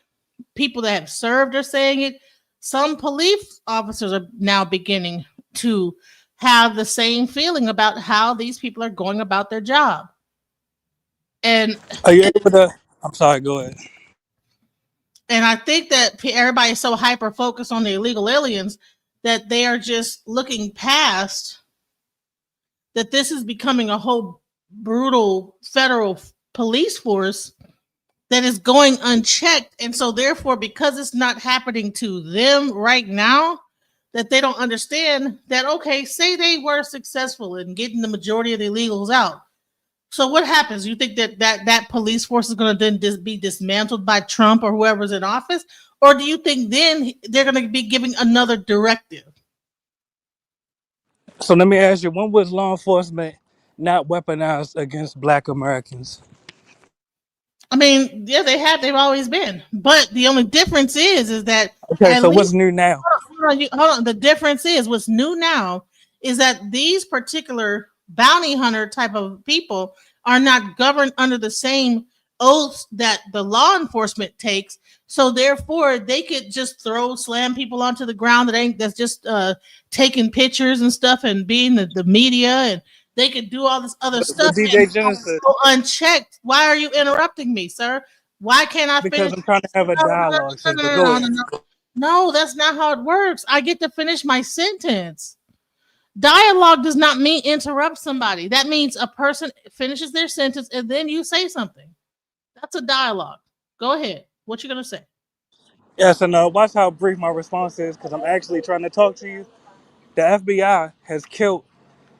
people that have served are saying it. Some police officers are now beginning to have the same feeling about how these people are going about their job. And are you able to? I'm sorry. Go ahead. And I think that everybody is so hyper focused on the illegal aliens that they are just looking past that this is becoming a whole brutal federal police force that is going unchecked. And so therefore, because it's not happening to them right now, that they don't understand that, okay, say they were successful in getting the majority of the illegals out. So what happens? You think that police force is going to then be dismantled by Trump or whoever's in office? Or do you think then they're going to be giving another directive? So let me ask you, when was law enforcement not weaponized against Black Americans? I mean, yeah, they've always been. But the only difference is that okay, so what's new now? Hold on. The difference is what's new now is that these particular bounty hunter type of people are not governed under the same oaths that the law enforcement takes. So therefore, they could just slam people onto the ground that's just taking pictures and stuff and being the media, and they could do all this other stuff DJ Genesis, unchecked. Why are you interrupting me, sir? Why can't I because finish? I'm trying to have a dialogue. No, that's not how it works. I get to finish my sentence. Dialogue does not mean interrupt somebody. That means a person finishes their sentence and then you say something. That's a dialogue. Go ahead. What you gonna say? Yes, and watch how brief my response is, because I'm actually trying to talk to you. The FBI has killed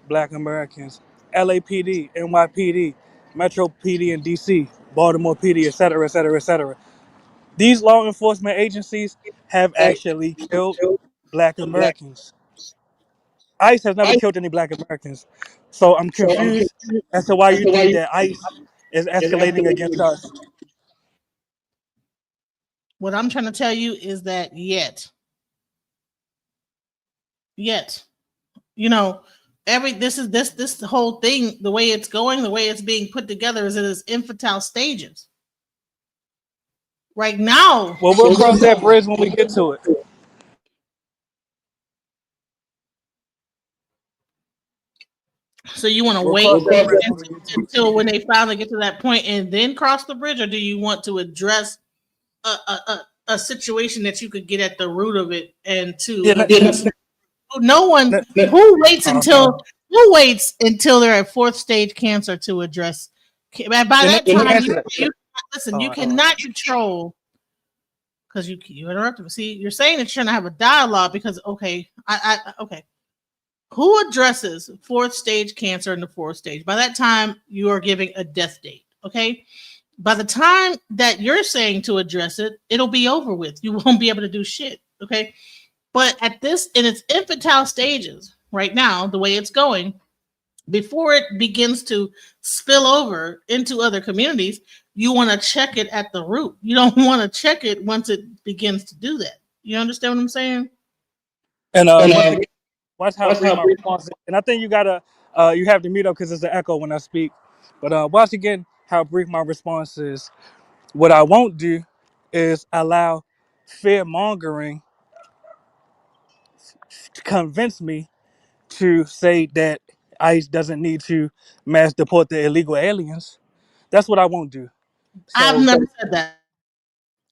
Black Americans. LAPD, NYPD, Metro PD in DC, Baltimore PD, et cetera, et cetera, et cetera. These law enforcement agencies have actually killed Black Americans. ICE has never killed any Black Americans. So I'm confused as to why you think that ICE is escalating against us. What I'm trying to tell you is that yet, you know, this whole thing, the way it's going, the way it's being put together is in its infantile stages. Right now, Well, we'll cross that bridge when we get to it. so you want to We'll wait cross that bridge when we get to it. until when they finally get to that point and then cross the bridge, or do you want to address a situation that you could get at the root of it and no one who waits until they're at fourth stage cancer to address. By that time, listen, you cannot control, because you interrupted me. See, you're saying that you're trying to have a dialogue because okay. Who addresses fourth stage cancer in the fourth stage? By that time, you are giving a death date. Okay. By the time that you're saying to address it, it'll be over with. You won't be able to do shit. Okay. But at this, in its infantile stages right now, the way it's going, before it begins to spill over into other communities, you want to check it at the root. You don't want to check it once it begins to do that. You understand what I'm saying? And watch how brief my response is. And I think you gotta you have to mute up because it's an echo when I speak. But watch again how brief my response is. What I won't do is allow fear mongering to convince me to say that ICE doesn't need to mass deport the illegal aliens. That's what I won't do. I've never said that.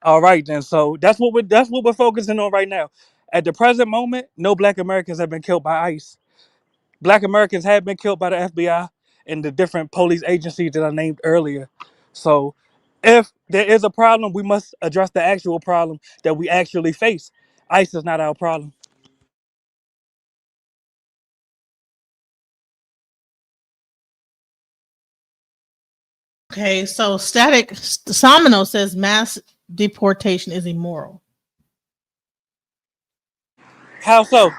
All right, then. So that's what we're focusing on right now. At the present moment, no Black Americans have been killed by ICE. Black Americans have been killed by the FBI and the different police agencies that I named earlier. So if there is a problem, we must address the actual problem that we actually face. ICE is not our problem. Okay, so Static Samino says mass deportation is immoral. How so?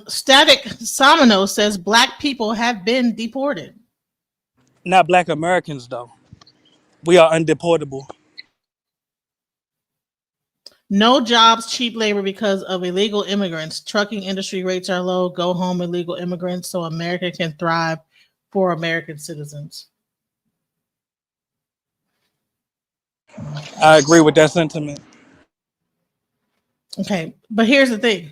Static Samino says Black people have been deported. Not Black Americans, though. We are undeportable. No jobs, cheap labor because of illegal immigrants. Trucking industry rates are low. Go home, illegal immigrants, so America can thrive for American citizens. I agree with that sentiment. Okay, but here's the thing.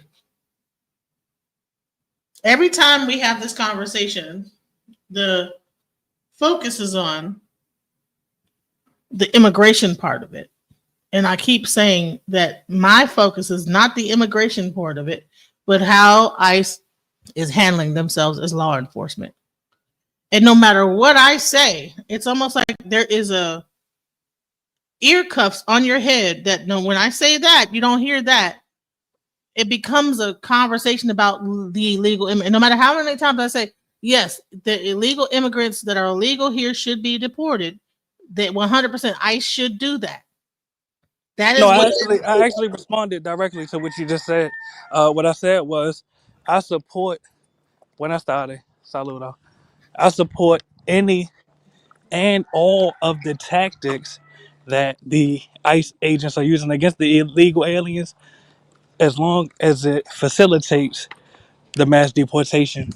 Every time we have this conversation, the focus is on the immigration part of it. And I keep saying that my focus is not the immigration part of it, but how ICE is handling themselves as law enforcement. And no matter what I say, it's almost like there is a ear cuffs on your head that no, when I say that, you don't hear that. It becomes a conversation about the illegal immigrants. No matter how many times I say, yes, the illegal immigrants that are illegal here should be deported, that 100% ICE should do that. That is I actually responded directly to what you just said. What I said was, I support, when I started, saludo, I support any and all of the tactics that the ICE agents are using against the illegal aliens, as long as it facilitates the mass deportation.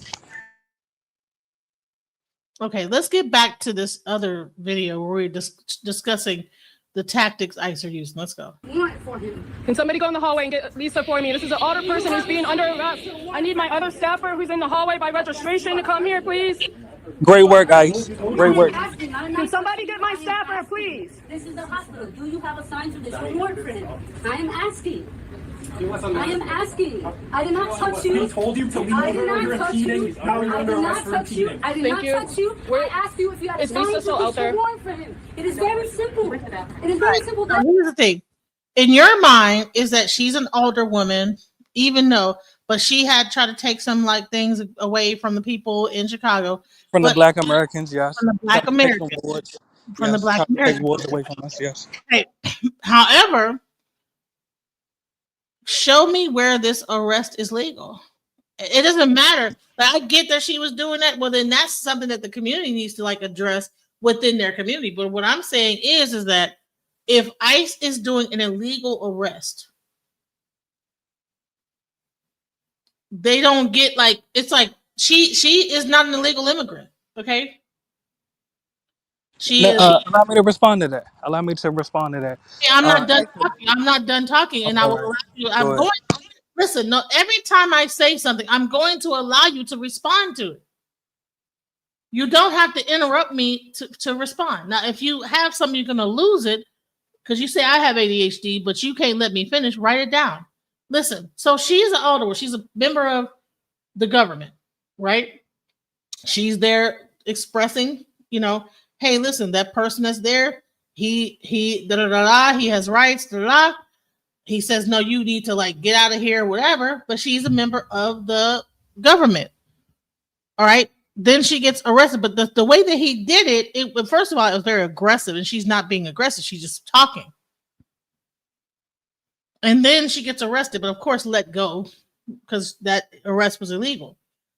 Okay, let's get back to this other video where we're discussing the tactics ICE are using. Let's go. Can somebody go in the hallway and get Lisa for me? This is an older person who's being under arrest. I need my other staffer who's in the hallway by registration to come here, please. Great work, ICE. Great work. Can somebody get my staffer, please? This is the hospital. Do you have a sign to this? Don't work for him. I am asking. I am asking. I did not touch you. We told you to leave I did earlier not touch impeding. you. Now you're I under did arrest not for touch you. impeding. I did Thank not you. touch you. I asked you if you had a Is sign Lisa to still be out there? sworn for him. It is very simple. It is very simple. Now, here's the thing. In your mind is that she's an older woman, even though, but she had tried to take some like things away from the people in Chicago. From the But Black Americans, yes. from the Black Trying to take some Americans. wards. From the Yes. Black Trying to take Americans. wards away from us, yes. Okay. However, show me where this arrest is legal. It doesn't matter. Like, I get that she was doing that. Well, then that's something that the community needs to like address within their community. But what I'm saying is that if ICE is doing an illegal arrest, they don't get like, it's like she is not an illegal immigrant. Okay. She is. Allow me to respond to that. Allow me to respond to that. I'm not done talking. I'm not done talking, and I will All right. allow you. Go I'm ahead. going. Listen, no. Every time I say something, I'm going to allow you to respond to it. You don't have to interrupt me to respond. Now, if you have something, you're going to lose it because you say I have ADHD, but you can't let me finish. Write it down. Listen. So she's an older one. She's a member of the government, right? She's there expressing, hey, listen, that person that's there, he da da da da, he has rights, da da. He says, no, you need to like get out of here, whatever. But she's a member of the government. All right. Then she gets arrested. But the way that he did it, first of all, it was very aggressive, and she's not being aggressive. She's just talking. And then she gets arrested, but of course, let go because that arrest was illegal.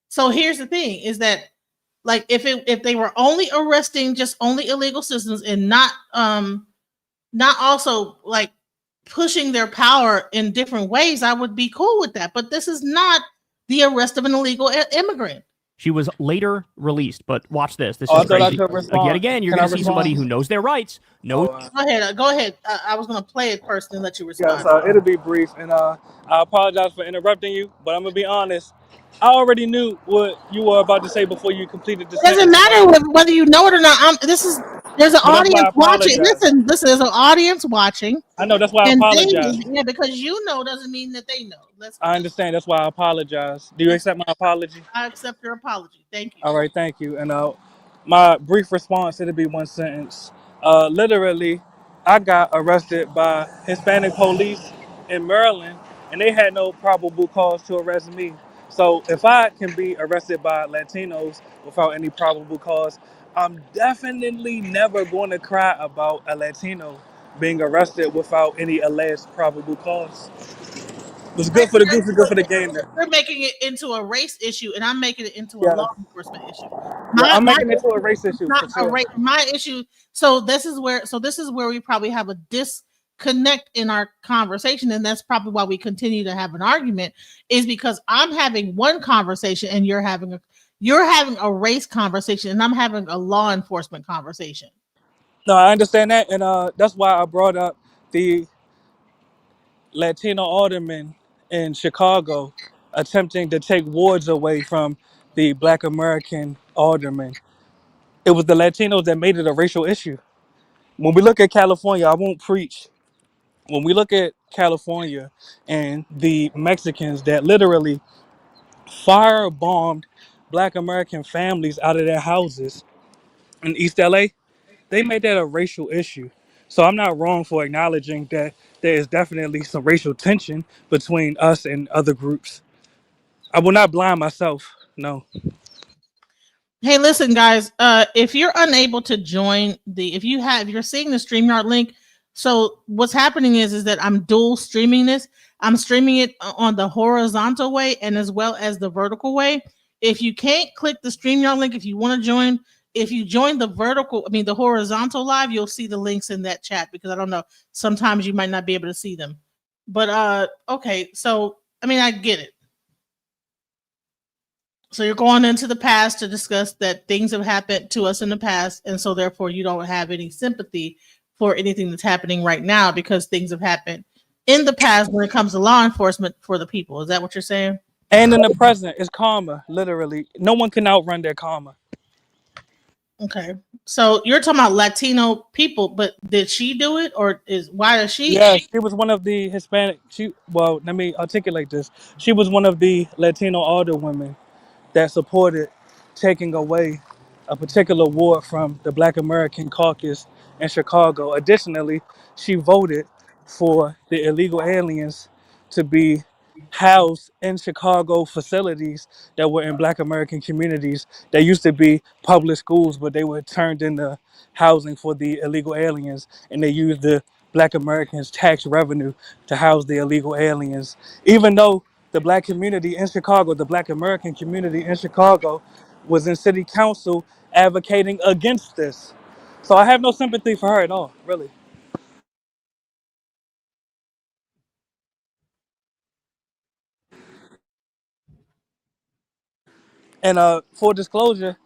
So here's the thing is that like if they were only arresting just only illegal citizens and not also like pushing their power in different ways, I would be cool with that. But this is not the arrest of an illegal immigrant. She was later released, but watch this. This I is thought I crazy. could respond. Yet again, you're Can going I to see somebody respond? who knows their rights. No, Go ahead. I was going to play it first and let you respond. Yes, it'll be brief, and I apologize for interrupting you, but I'm gonna be honest. I already knew what you were about to say before you completed the It doesn't sentence. matter whether you know it or not. There's an But that's why I audience watching. apologize. Listen, there's an audience watching. I know, that's why I And apologize. because you know doesn't mean that they know. I understand. That's why I apologize. Do you accept my apology? I accept your apology. Thank you. All right, thank you. And my brief response, it'll be one sentence. Literally, I got arrested by Hispanic police in Maryland, and they had no probable cause to arrest me. So if I can be arrested by Latinos without any probable cause, I'm definitely never going to cry about a Latino being arrested without any alleged probable cause. What's good for the goose is good for the gander. We're making it into a race issue, and I'm making it into a Yes. law enforcement issue. I'm making it to a race issue. Not For sure. my issue. So this is where we probably have a disconnect in our conversation, and that's probably why we continue to have an argument. Is because I'm having one conversation and you're having a race conversation, and I'm having a law enforcement conversation. No, I understand that, and that's why I brought up the Latino alderman in Chicago attempting to take wards away from the Black American alderman. It was the Latinos that made it a racial issue. When we look at California, I won't preach. When we look at California and the Mexicans that literally firebombed Black American families out of their houses in East LA, they made that a racial issue. So I'm not wrong for acknowledging that there is definitely some racial tension between us and other groups. I will not blind myself. No. Hey, listen, guys. If you're unable to join if you're seeing the StreamYard link. So what's happening is that I'm dual streaming this. I'm streaming it on the horizontal way and as well as the vertical way. If you can't click the StreamYard link, if you want to join, if you join the horizontal live, you'll see the links in that chat because I don't know. Sometimes you might not be able to see them. But okay. So I get it. So you're going into the past to discuss that things have happened to us in the past, and so therefore you don't have any sympathy for anything that's happening right now because things have happened in the past when it comes to law enforcement for the people. Is that what you're saying? And in the present, it's karma, literally. No one can outrun their karma. Okay. So you're talking about Latino people, but did she do it, or why is she? Yeah, she was one of the Hispanic. Well, let me articulate this. She was one of the Latino alder women that supported taking away a particular ward from the Black American Caucus in Chicago. Additionally, she voted for the illegal aliens to be housed in Chicago facilities that were in Black American communities. They used to be public schools, but they were turned into housing for the illegal aliens, and they used the Black Americans' tax revenue to house the illegal aliens. Even though the Black community in Chicago, the Black American community in Chicago, was in city council advocating against this. So I have no sympathy for her at all, really. And full disclosure,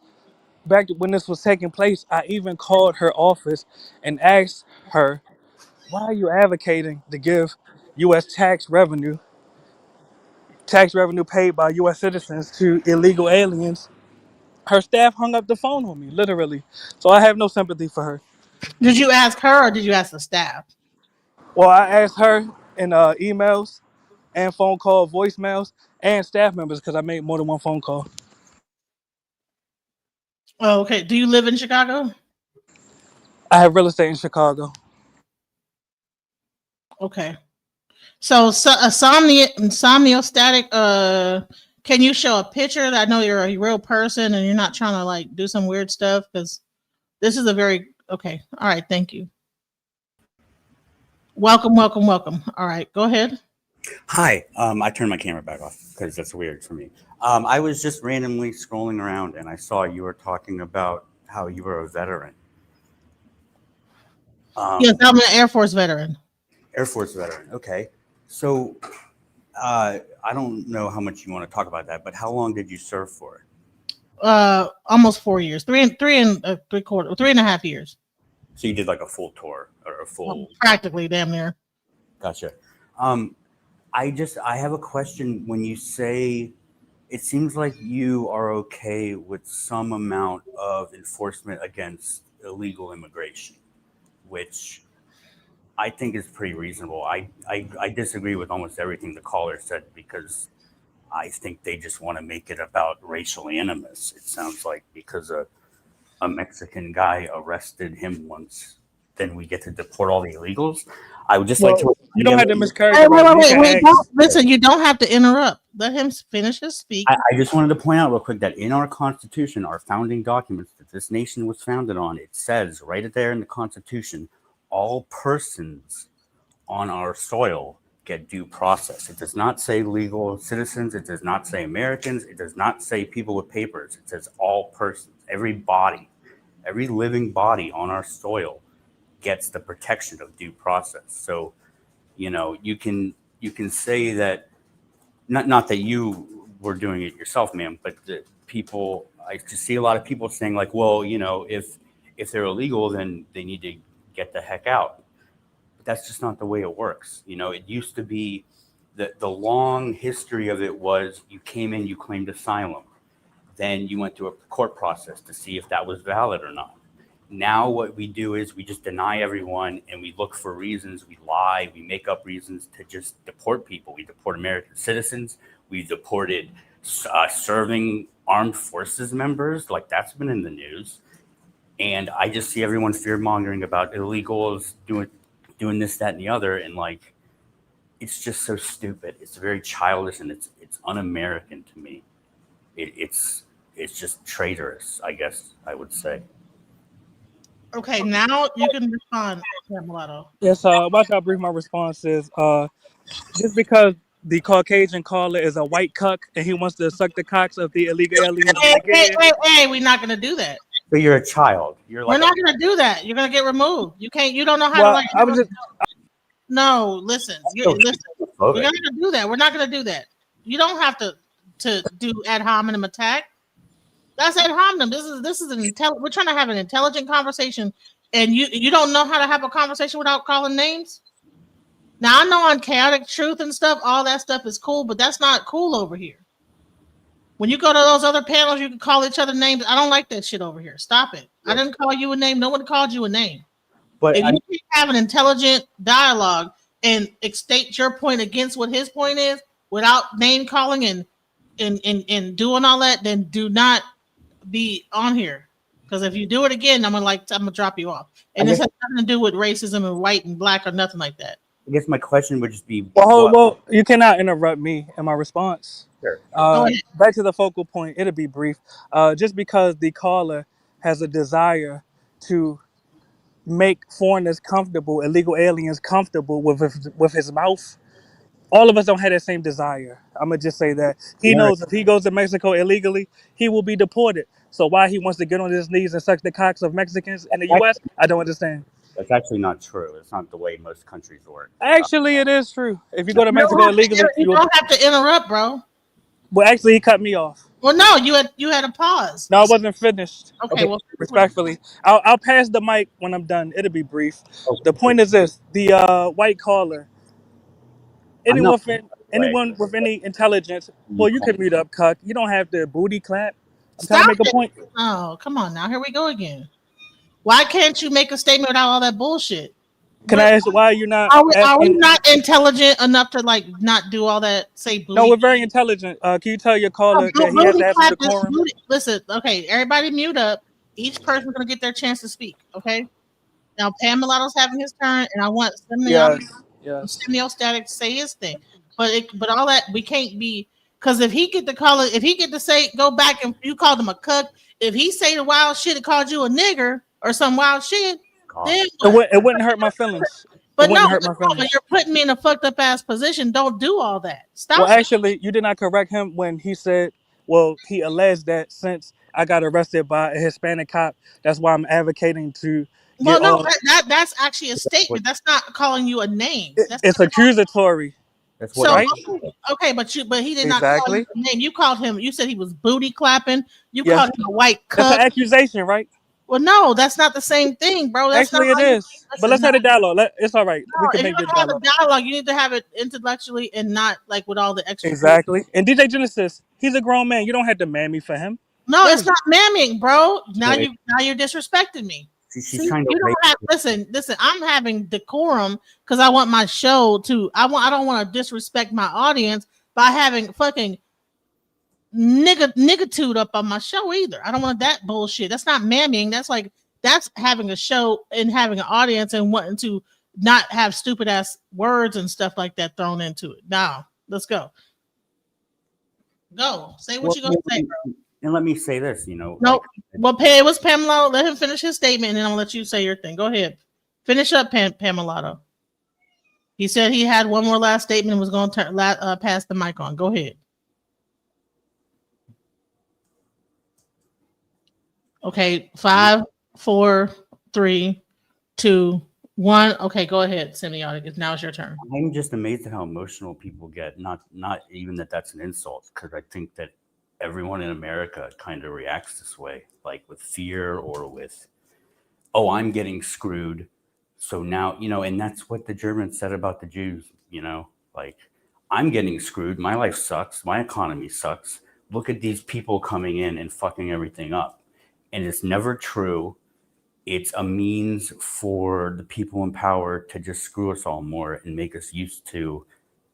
back when this was taking place, I even called her office and asked her, why are you advocating to give U.S. tax revenue paid by U.S. citizens to illegal aliens? Her staff hung up the phone on me, literally. So I have no sympathy for her. Did you ask her, or did you ask the staff? Well, I asked her in emails and phone call voicemails and staff members because I made more than one phone call. Oh, okay. Do you live in Chicago? I have real estate in Chicago. Okay. So somniostatic. Can you show a picture? I know you're a real person and you're not trying to like do some weird stuff, because this is a very okay. All right. Thank you. Welcome. All right. Go ahead. Hi. I turned my camera back off because that's weird for me. I was just randomly scrolling around and I saw you were talking about how you were a veteran. Yes, I'm an Air Force veteran. Air Force veteran. Okay. So I don't know how much you want to talk about that, but how long did you serve for? Almost 4 years, 3.75 years. So you did like a full tour or a full practically damn near. Gotcha. I have a question. When you say it seems like you are okay with some amount of enforcement against illegal immigration, which I think is pretty reasonable. I disagree with almost everything the caller said because I think they just want to make it about racial animus. It sounds like because a Mexican guy arrested him once, then we get to deport all the illegals. I would just like to. You don't have to mischaracterize. Wait. Listen, you don't have to interrupt. Let him finish his speech. I just wanted to point out real quick that in our Constitution, our founding documents that this nation was founded on, it says right there in the Constitution, all persons on our soil get due process. It does not say legal citizens. It does not say Americans. It does not say people with papers. It says all persons. Every body, every living body on our soil gets the protection of due process. So, you know, you can say that, not that you were doing it yourself, ma'am, but the people, I just see a lot of people saying like, well, you know, if they're illegal, then they need to get the heck out. But that's just not the way it works. You know, it used to be the long history of it was you came in, you claimed asylum. Then you went through a court process to see if that was valid or not. Now what we do is we just deny everyone and we look for reasons, we lie, we make up reasons to just deport people. We deport American citizens. We deported serving armed forces members, like that's been in the news. And I just see everyone fear-mongering about illegals doing this, that, and the other. And like, it's just so stupid. It's very childish and it's un-American to me. It's just traitorous, I guess I would say. Okay, now you can respond, Mulatto. Yes, watch how brief my response is. Just because the Caucasian caller is a white cuck and he wants to suck the cocks of the illegal aliens. Hey, we're not gonna do that. But you're a child. We're not gonna do that. You're gonna get removed. You can't. You don't know how to like. No, listen. We're not gonna do that. We're not gonna do that. You don't have to do ad hominem attack. That's ad hominem. This is we're trying to have an intelligent conversation, and you don't know how to have a conversation without calling names. Now I know on Chaotic Truth and stuff, all that stuff is cool, but that's not cool over here. When you go to those other panels, you can call each other names. I don't like that shit over here. Stop it. I didn't call you a name. No one called you a name. But if you can have an intelligent dialogue and state your point against what his point is without name calling and doing all that, then do not be on here. Because if you do it again, I'm gonna drop you off. And this has nothing to do with racism and white and black or nothing like that. I guess my question would just be, Well, you cannot interrupt me in my response. Sure. Back to the focal point. It'll be brief. Just because the caller has a desire to make foreigners comfortable, illegal aliens comfortable with his mouth, all of us don't have that same desire. I'm gonna just say that he knows if he goes to Mexico illegally, he will be deported. So why he wants to get on his knees and suck the cocks of Mexicans in the U.S., I don't understand. That's actually not true. It's not the way most countries work. Actually, it is true. If you go to Mexico illegally, you don't have to interrupt, bro. Well, actually, he cut me off. Well, no, you had a pause. No, I wasn't finished. Okay, well, respectfully, I'll pass the mic when I'm done. It'll be brief. The point is this: the white caller, anyone with any intelligence, well, you can mute up, cuck. You don't have to booty clap. I'm trying to make a point. Oh, come on now. Here we go again. Why can't you make a statement without all that bullshit? Can I ask why you're not? Are we not intelligent enough to not do all that? Say booty. No, we're very intelligent. Can you tell your caller that he has to have some decorum? Listen, okay, everybody mute up. Each person's gonna get their chance to speak. Okay. Now Pam Milato's having his turn, and I want Semiostatic to say his thing. But all that we can't be, because if he get to say go back and you called him a cuck, if he say the wild shit and called you a nigger or some wild shit, then it wouldn't hurt my feelings. But you're putting me in a fucked up ass position. Don't do all that. Stop. Well, actually, you did not correct him when he said, well, he alleged that since I got arrested by a Hispanic cop, that's why I'm advocating to. Well, no, that's actually a statement. That's not calling you a name. It's accusatory. That's what. Right? Okay, but he did not call you a name. You called him. You said he was booty clapping. You called him a white cuck. That's an accusation, right? Well, no, that's not the same thing, bro. That's actually it is. But let's have a dialogue. It's all right. No, we can make this dialogue. You need to have it intellectually and not like with all the extra. Exactly. And DJ Genesis, he's a grown man. You don't have to mammy for him. No, it's not mamming, bro. Now you're disrespecting me. She's trying to listen. I'm having decorum because I want my show to. I don't want to disrespect my audience by having fucking niggitude up on my show either. I don't want that bullshit. That's not mammying. That's having a show and having an audience and wanting to not have stupid ass words and stuff like that thrown into it. Now, let's go. Go. Say what you're gonna say, bro. And let me say this, No, it was Pamela. Let him finish his statement, and then I'll let you say your thing. Go ahead. Finish up, Pamela. He said he had one more last statement and was going to pass the mic on. Go ahead. Okay, 5, 4, 3, 2, 1. Okay, go ahead, semiotic. Now it's your turn. I'm just amazed at how emotional people get. Not even that's an insult, because I think that everyone in America kind of reacts this way, like with fear or with, oh, I'm getting screwed. So now, and that's what the Germans said about the Jews, like, I'm getting screwed. My life sucks. My economy sucks. Look at these people coming in and fucking everything up. And it's never true. It's a means for the people in power to just screw us all more and make us used to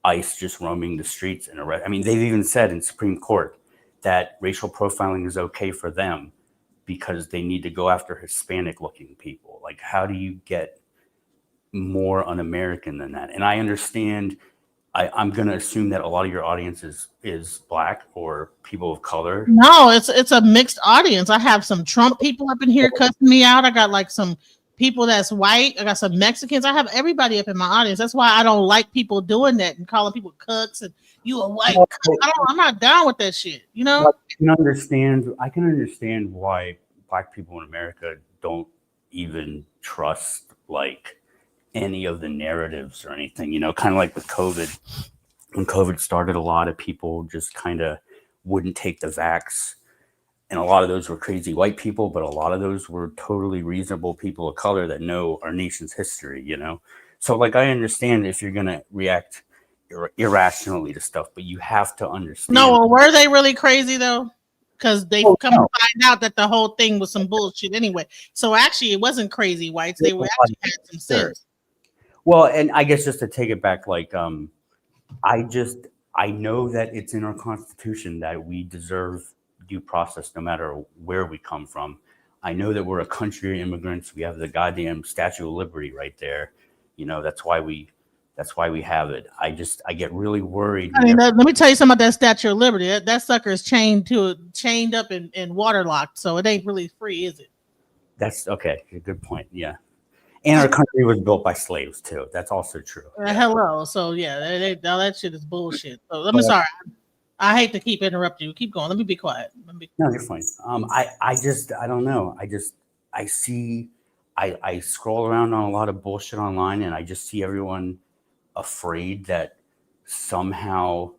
ICE just roaming the streets and arrest. I mean, they've even said in Supreme Court that racial profiling is okay for them because they need to go after Hispanic looking people. Like, how do you get more un-American than that? And I understand, I'm going to assume that a lot of your audience is black or people of color. No, it's a mixed audience. I have some Trump people up in here cussing me out. I got like some people that's white. I got some Mexicans. I have everybody up in my audience. That's why I don't like people doing that and calling people cucks and you a white cuck. I'm not down with that shit. I can understand why black people in America don't even trust like any of the narratives or anything, kind of like with COVID. When COVID started, a lot of people just kind of wouldn't take the vax. And a lot of those were crazy white people, but a lot of those were totally reasonable people of color that know our nation's history, So like, I understand if you're going to react irrationally to stuff, but you have to understand. No, were they really crazy though? because they've Oh, come no. to find out that the whole thing was some bullshit anyway. So actually, it wasn't crazy whites. They were actually had some Sure. sense. Well, and I guess just to take it back, like, I know that it's in our Constitution that we deserve due process no matter where we come from. I know that we're a country of immigrants. We have the goddamn Statue of Liberty right there. You know, that's why we have it. I get really worried. I mean, let me tell you something about that Statue of Liberty. That sucker is chained up and waterlocked, so it ain't really free, is it? That's okay. Good point. Yeah. And our country was built by slaves too. That's also true. Hello. So yeah, all that shit is bullshit. So I'm sorry. I hate to keep interrupting you. Keep going. Let me be quiet. No, you're fine. I don't know. I scroll around on a lot of bullshit online, and I just see everyone afraid that somehow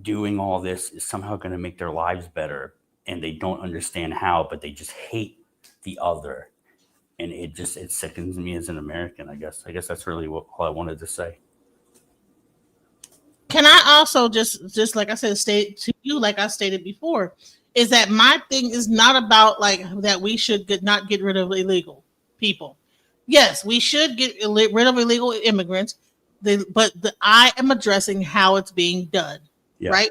doing all this is somehow going to make their lives better, and they don't understand how, but they just hate the other. And it sickens me as an American, I guess. I guess that's really all I wanted to say. Can I also just like I said, state to you, like I stated before, is that my thing is not about like that we should not get rid of illegal people. Yes, we should get rid of illegal immigrants, but I am addressing how it's being done, right?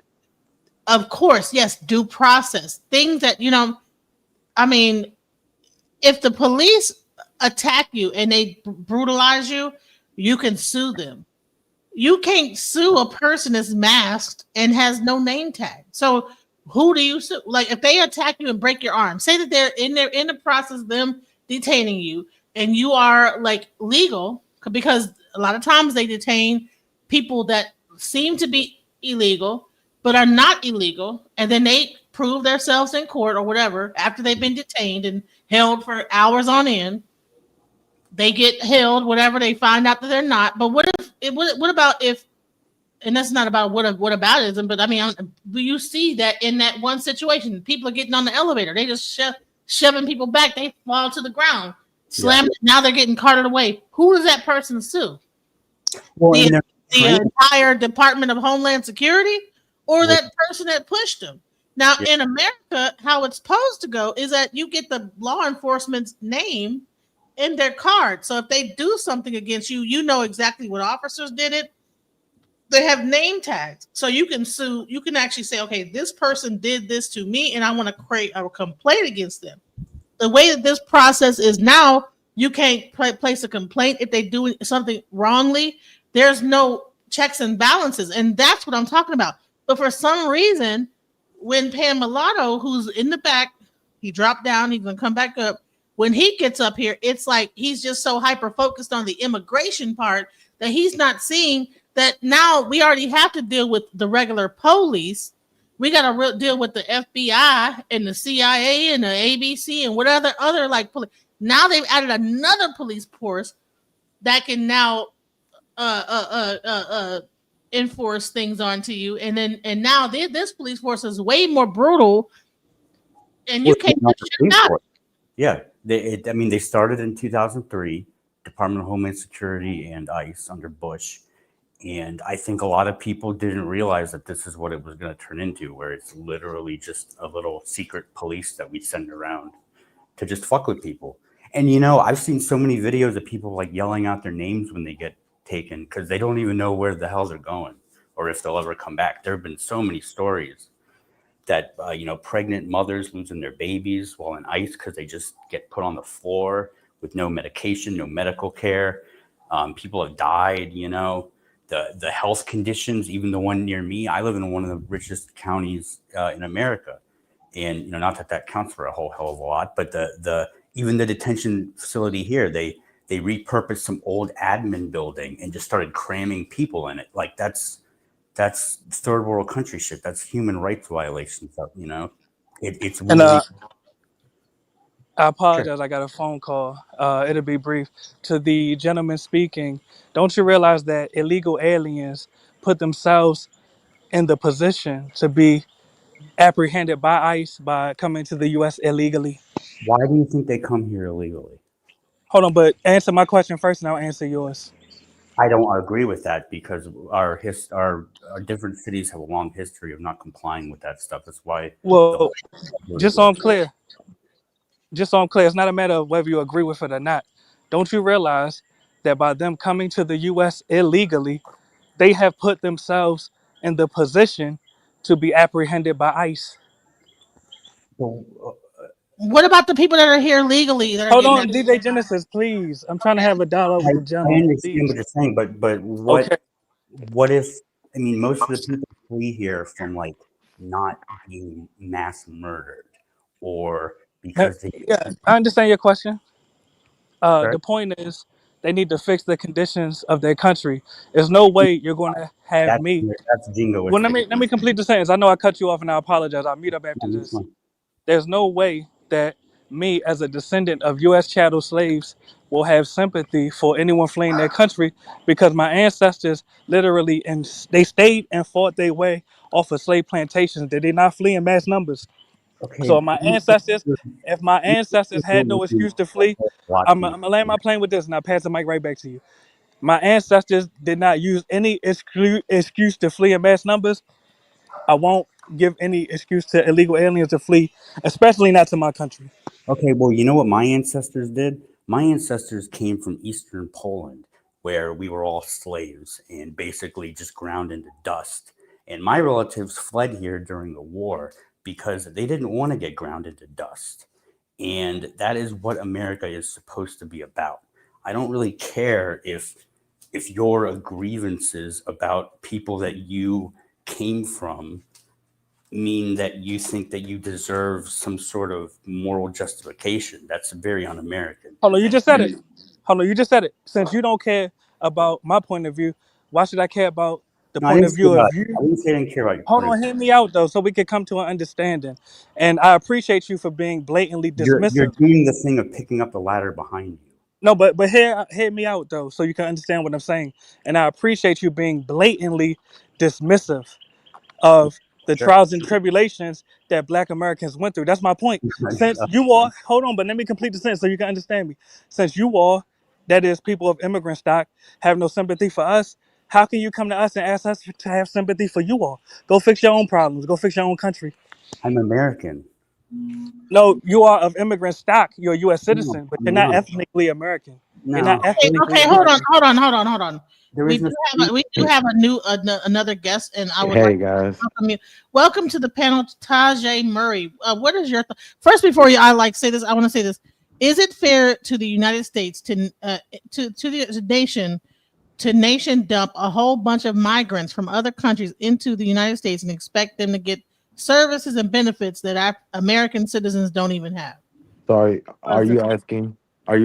Of course, yes, due process. Things that, I mean, if the police attack you and they brutalize you, you can sue them. You can't sue a person that's masked and has no name tag. So who do you sue? Like if they attack you and break your arm, say that they're in the process of them detaining you, and you are like legal, because a lot of times they detain people that seem to be illegal but are not illegal, and then they prove themselves in court or whatever after they've been detained and held for hours on end. They get held, whatever, they find out that they're not. But what about if, and that's not about whataboutism, but I mean, you see that in that one situation, people are getting on the elevator, they just shoving people back, they fall to the ground, slam. Now they're getting carted away. Who does that person sue? Well, the entire Department of Homeland Security, or that person that pushed them? Now, in America, how it's supposed to go is that you get the law enforcement's name in their card. So if they do something against you, you know exactly what officers did it. They have name tags. So you can sue, you can actually say, okay, this person did this to me and I want to create a complaint against them. The way that this process is now, you can't place a complaint if they do something wrongly. There's no checks and balances. And that's what I'm talking about. But for some reason, when Pan Mulatto, who's in the back, he dropped down, he's going to come back up. When he gets up here, it's like he's just so hyper focused on the immigration part that he's not seeing that now we already have to deal with the regular police. We got to deal with the FBI and the CIA and the ABC and whatever other like police. Now they've added another police force that can now enforce things onto you, and now this police force is way more brutal, and you can't shut down. Yeah, they started in 2003, Department of Homeland Security and ICE under Bush. And I think a lot of people didn't realize that this is what it was going to turn into, where it's literally just a little secret police that we send around to just fuck with people. And, I've seen so many videos of people like yelling out their names when they get taken because they don't even know where the hell they're going or if they'll ever come back. There have been so many stories that, pregnant mothers losing their babies while in ICE because they just get put on the floor with no medication, no medical care. People have died, the health conditions, even the one near me. I live in one of the richest counties in America. And, not that counts for a whole hell of a lot, but even the detention facility here, they repurposed some old admin building and just started cramming people in it. Like that's third world country shit. That's human rights violations. It's really. And I apologize. Sure. I got a phone call. It'll be brief. To the gentleman speaking, don't you realize that illegal aliens put themselves in the position to be apprehended by ICE by coming to the U.S. illegally? Why do you think they come here illegally? Hold on, but answer my question first and I'll answer yours. I don't agree with that because our different cities have a long history of not complying with that stuff. That's why Well, the just so I'm clear, it's not a matter of whether you agree with it or not. Don't you realize that by them coming to the U.S. illegally, they have put themselves in the position to be apprehended by ICE? What about the people that are here legally that are Hold getting on, that? DJ Genesis, please. I'm trying to have a dialogue with the I gentleman, understand please. what you're saying, but Okay. what if I mean most of the people flee here from like not being mass murdered or because they Yeah, I understand your question. correct? The point is, they need to fix the conditions of their country. There's no way you're going to have me. That's Well, jingoistic. let me complete the sentence. I know I cut you off, and I apologize. I'll meet up after this. There's no way that me, as a descendant of U.S. chattel slaves, will have sympathy for anyone fleeing their country because my ancestors literally and they stayed and fought their way off of slave plantations. They did not flee in mass numbers. Okay. So if my ancestors had no excuse to flee, I'm gonna land my plane with this, and I'll pass the mic right back to you. My ancestors did not use any excuse to flee in mass numbers. I won't give any excuse to illegal aliens to flee, especially not to my country. Okay, well, you know what my ancestors did? My ancestors came from Eastern Poland, where we were all slaves and basically just ground into dust. And my relatives fled here during the war because they didn't want to get ground into dust. And that is what America is supposed to be about. I don't really care if your grievances about people that you came from mean that you think that you deserve some sort of moral justification. That's very un-American. Hold on, you just said it. Hold on, you just said it. Since you don't care about my point of view, why should I care about the No, I point didn't of say view that. of you? I didn't say I didn't care about your Hold point of on, view. hear me out though, so we can come to an understanding. And I appreciate you for being blatantly You're dismissive. doing the thing of picking up the ladder behind you. No, but hear me out though, so you can understand what I'm saying. And I appreciate you being blatantly dismissive of the Sure. trials and tribulations that Black Americans went through. That's my point. Since you all, hold on, but let me complete the sentence so you can understand me. Since you all, that is people of immigrant stock, have no sympathy for us, how can you come to us and ask us to have sympathy for you all? Go fix your own problems. Go fix your own country. I'm American. No, you are of immigrant stock. You're a U.S. No, citizen, but you're I'm not not. ethnically American. You're not No. Okay, ethnically okay, hold on, American. hold on. There We is do no have a new another guest, and I would like Hey to guys. welcome you. Welcome to the panel, Tajay Murray. What is your first before you? I like say this. I want to say this. Is it fair to the United States to the nation dump a whole bunch of migrants from other countries into the United States and expect them to get services and benefits that American citizens don't even have? Sorry, Was the are you No,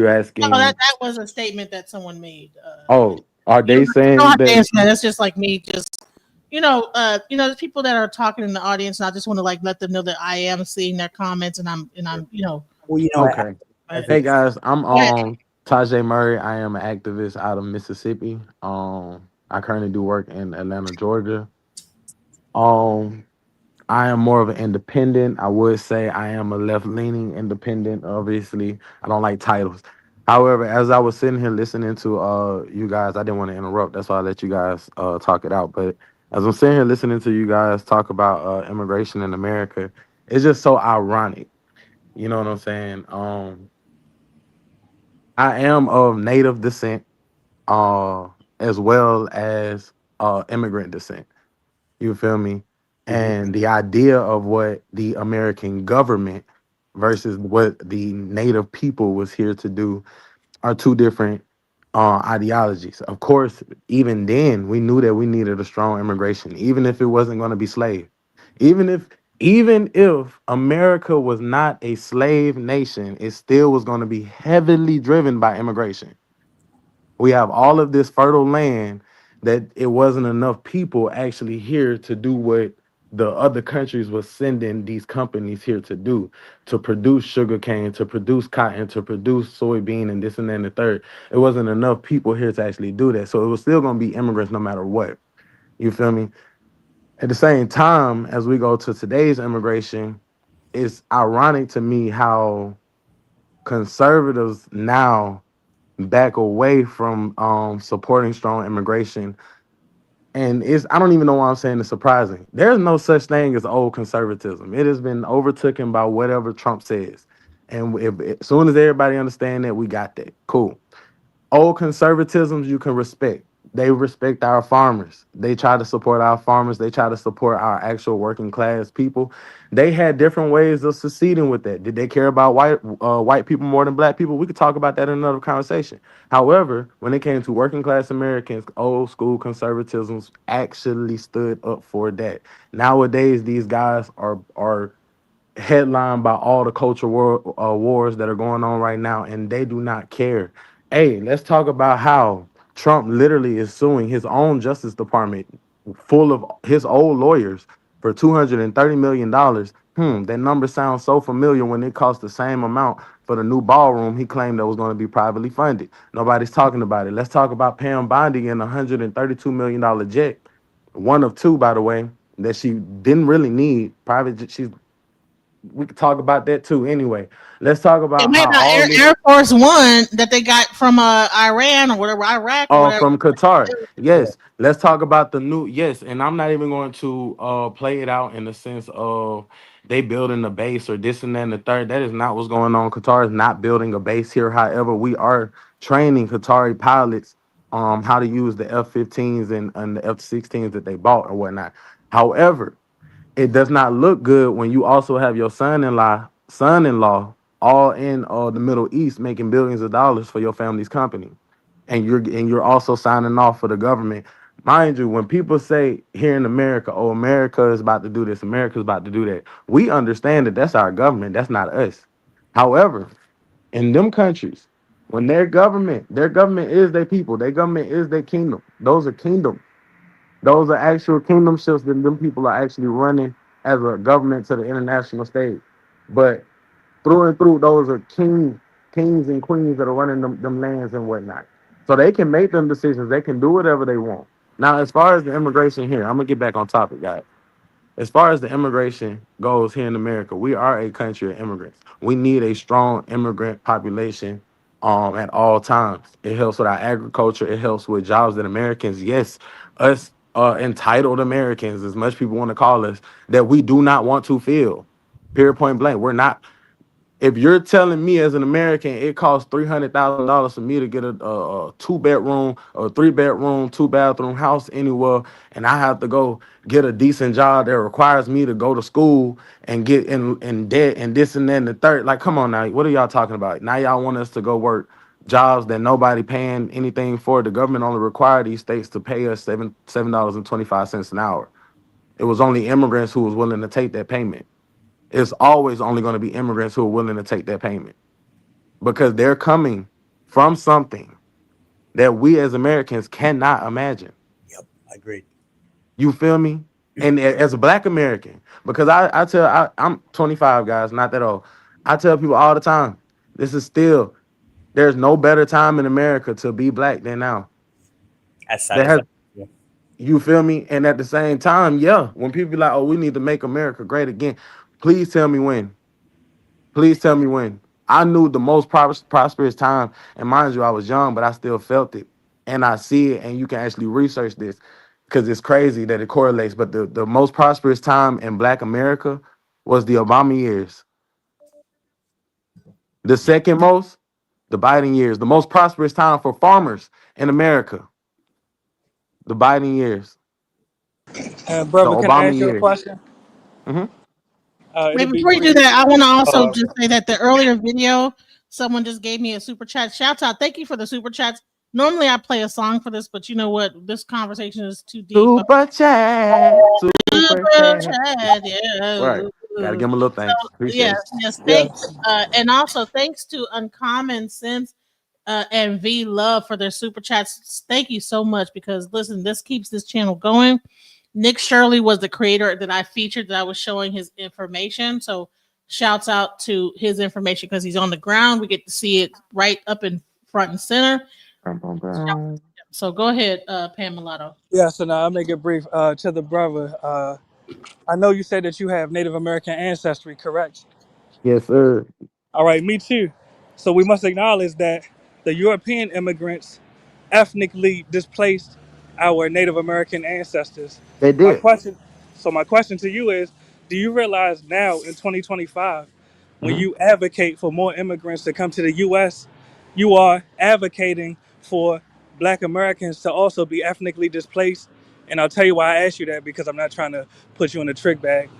asking that was a statement that someone made. oh, are You they don't saying have to that answer that. That's just like me. Just there's people that are talking in the audience, and I just want to like let them know that I am seeing their comments, and I'm Well, you know, okay. as Hey a guys, I'm Yeah. Tajay Murray. I am an activist out of Mississippi. I currently do work in Atlanta, Georgia. Um I am more of an independent. I would say I am a left-leaning independent. Obviously, I don't like titles. However, as I was sitting here listening to you guys, I didn't want to interrupt. That's why I let you guys talk it out. But as I'm sitting here listening to you guys talk about immigration in America, it's just so ironic. You know what I'm saying? I am of native descent, uh, as well as immigrant descent. You feel me? And the idea of what the American government versus what the native people was here to do are two different ideologies. Of course, even then, we knew that we needed a strong immigration, even if it wasn't going to be slave. Even if even if America was not a slave nation, it still was going to be heavily driven by immigration. We have all of this fertile land that it wasn't enough people actually here to do what the other countries was sending these companies here to do, to produce sugarcane, to produce cotton, to produce soybean and this and that and the third. It wasn't enough people here to actually do that. So it was still going to be immigrants no matter what. You feel me? At the same time, as we go to today's immigration, it's ironic to me how conservatives now back away from supporting strong immigration. And I don't even know why I'm saying it's surprising. There's no such thing as old conservatism. It has been overtaken by whatever Trump says. And as soon as everybody understand that, we got that. Cool. Old conservatisms you can respect. They respect our farmers. They try to support our farmers. They try to support our actual working class people. They had different ways of succeeding with that. Did they care about white people more than black people? We could talk about that in another conversation. However, when it came to working class Americans, old school conservatisms actually stood up for that. Nowadays, these guys are headlined by all the culture wars that are going on right now, and they do not care. Hey, let's talk about how Trump literally is suing his own Justice Department, full of his old lawyers, for $230 million. That number sounds so familiar when it cost the same amount for the new ballroom he claimed that was going to be privately funded. Nobody's talking about it. Let's talk about Pam Bondi and a $132 million jet, one of two, by the way, that she didn't really need. We could talk about that too. Anyway, let's talk It about may how not all this Air Force One that they got from Iran or whatever, Iraq or whatever. from Qatar. Yes, let's talk about the new. Yes, and I'm not even going to play it out in the sense of they building a base or this and that and the third. That is not what's going on. Qatar is not building a base here. However, we are training Qatari pilots how to use the F-15s and the F-16s that they bought or whatnot. However, it does not look good when you also have your son-in-law all in the Middle East making billions of dollars for your family's company, and you're also signing off for the government. Mind you, when people say here in America, "Oh, America is about to do this, America is about to do that," we understand that that's our government, that's not us. However, in them countries, when their government is their people, their government is their kingdom. Those are kingdoms. Those are actual kingdomships that them people are actually running as a government to the international stage. But through and through, those are kings and queens that are running them lands and whatnot. So they can make them decisions. They can do whatever they want. Now, as far as the immigration here, I'm gonna get back on topic, guys. As far as the immigration goes here in America, we are a country of immigrants. We need a strong immigrant population at all times. It helps with our agriculture, it helps with jobs that Americans, yes, us entitled Americans, as much people want to call us, that we do not want to fill. Period, point blank. We're not. If you're telling me as an American it costs $300,000 for me to get a 2-bedroom or 3-bedroom, 2-bathroom house anywhere, and I have to go get a decent job that requires me to go to school and get in debt and this and that and the third, like, come on now, what are y'all talking about? Now y'all want us to go work jobs that nobody paying anything for. The government only require these states to pay us $7.25 an hour. It was only immigrants who was willing to take that payment. It's always only going to be immigrants who are willing to take that payment because they're coming from something that we as Americans cannot imagine. I agree. You feel me? And as a black American, because I'm 25, guys, not that old. I tell people all the time, there's no better time in America to be black than now. As sad as that, yeah. You feel me? And at the same time, yeah, when people be like, "Oh, we need to make America great again," please tell me when. Please tell me when. I knew the most prosperous time, and mind you, I was young, but I still felt it. And I see it, and you can actually research this because it's crazy that it correlates. But the most prosperous time in Black America was the Obama years. The second most, the Biden years. The most prosperous time for farmers in America, the Biden years. The Brother, can I Obama ask you a years. question? Mm-hmm. Wait, It'll be before you do brief. that, I want to also just say that the earlier video, someone just gave me a super chat. Shouts out. Thank you for the super chats. Normally I play a song for this, but you know what? This conversation is too deep. Super chat. Super chat. Yeah. Right. Gotta give him a little thanks. Appreciate it. Yes. Thanks. And also thanks to Uncommon Sense and V Love for their super chats. Thank you so much because listen, this keeps this channel going. Nick Shirley was the creator that I featured that I was showing his information. So shouts out to his information because he's on the ground. We get to see it right up in front and center. So go ahead, Pam Mulatto. Yeah, so now I'll make it brief. To the brother, I know you said that you have Native American ancestry, correct? Yes, sir. All right, me too. So we must acknowledge that the European immigrants ethnically displaced our Native American ancestors. They My did. question, my question to you is, do you realize now in 2025, when Mhm. you advocate for more immigrants to come to the U.S., you are advocating for Black Americans to also be ethnically displaced? And I'll tell you why I asked you that, because I'm not trying to put you in a trick bag.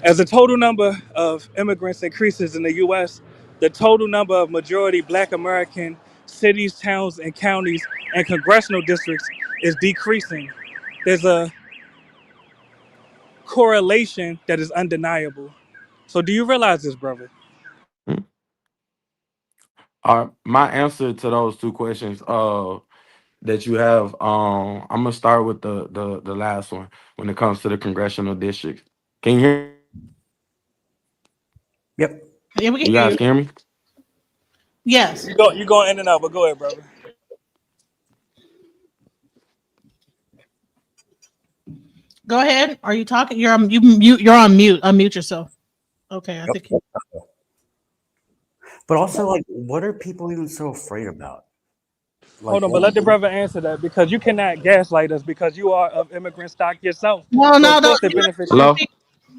As the total number of immigrants increases in the U.S., the total number of majority Black American cities, towns, and counties and congressional districts is decreasing. There's a correlation that is undeniable. So, do you realize this, brother? Mhm. My answer to those two questions that you have, I'm gonna start with the last one when it comes to the congressional districts. Can you hear? Yep. Yeah, we can You hear guys you. can hear me? Yes. You going in and out, but go ahead, brother. Go ahead. Are you talking? You're on you mute. You're on mute. Unmute yourself. Okay, I Yep. think. But also, like, what are people even so afraid about? Like, Hold on, but let the brother answer that, because you cannot gaslight us, because you are of immigrant stock yourself. No, So of no, no. course it benefits you. Hello?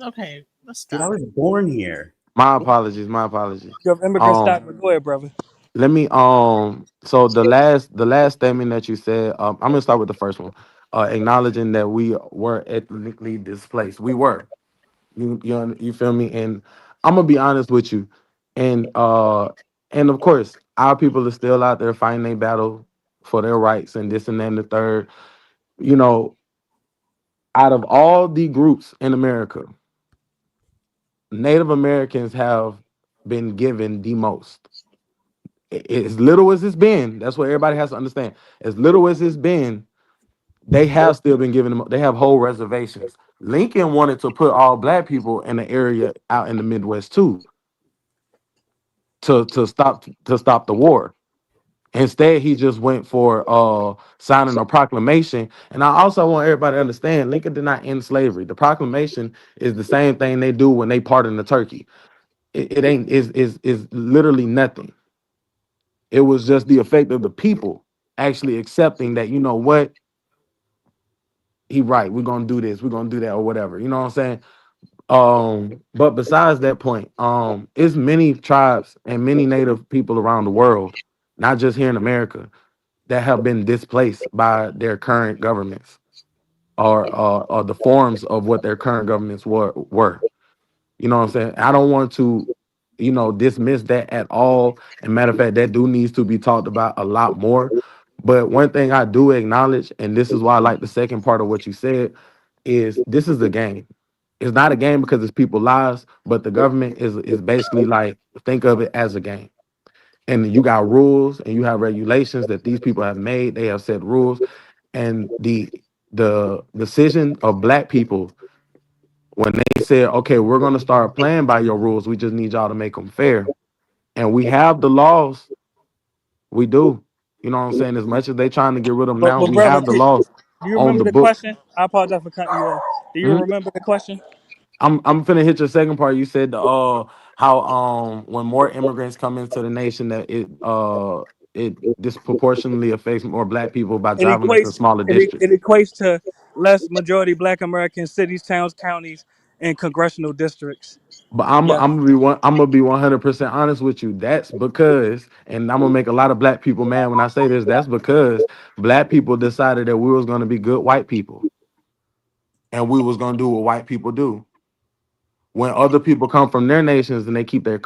Okay, let's dude, I stop. was born here. My apologies, my apologies. You're of immigrant stock, but go ahead, brother. Let me so the last statement that you said, I'm gonna start with the first one. Acknowledging that we were ethnically displaced. We were. You feel me? And I'm gonna be honest with you. And and of course, our people are still out there fighting their battle for their rights and this and that and the third. You know, out of all the groups in America, Native Americans have been given the most. As little as it's been, that's what everybody has to understand. As little as it's been, they have still been giving them. They have whole reservations. Lincoln wanted to put all black people in the area out in the Midwest too, to stop the war. Instead, he just went for signing a proclamation. And I also want everybody to understand, Lincoln did not end slavery. The proclamation is the same thing they do when they pardon the turkey. It ain't is literally nothing. It was just the effect of the people actually accepting that, you know what, he right, we're gonna do this, we're gonna do that, or whatever. You know what I'm saying? But besides that point, it's many tribes and many native people around the world, not just here in America, that have been displaced by their current governments or the forms of what their current governments were. You know what I'm saying? I don't want to, dismiss that at all. And matter of fact, that do needs to be talked about a lot more. But one thing I do acknowledge, and this is why I like the second part of what you said, is this is a game. It's not a game because it's people's lives, but the government is basically like, think of it as a game. And you got rules and you have regulations that these people have made. They have set rules. And the decision of black people, when they said, okay, we're going to start playing by your rules, we just need y'all to make them fair. And we have the laws. We do. You know what I'm saying? As much as they trying to get rid of them now, But we brother, have the laws do you on remember the the books. question? I apologize for cutting you off. Do you Mhm. remember the question? I'm finna hit your second part. You said how when more immigrants come into the nation that it disproportionately affects more black people by It driving us to equates smaller districts. it equates to less majority Black American cities, towns, counties, and congressional districts. But I'm Yes. I'm gonna be I'm gonna be 100% honest with you. That's because, and I'm gonna make a lot of black people mad when I say this. That's because black people decided that we was gonna be good white people, and we was gonna do what white people do. When other people come from their nations and they keep their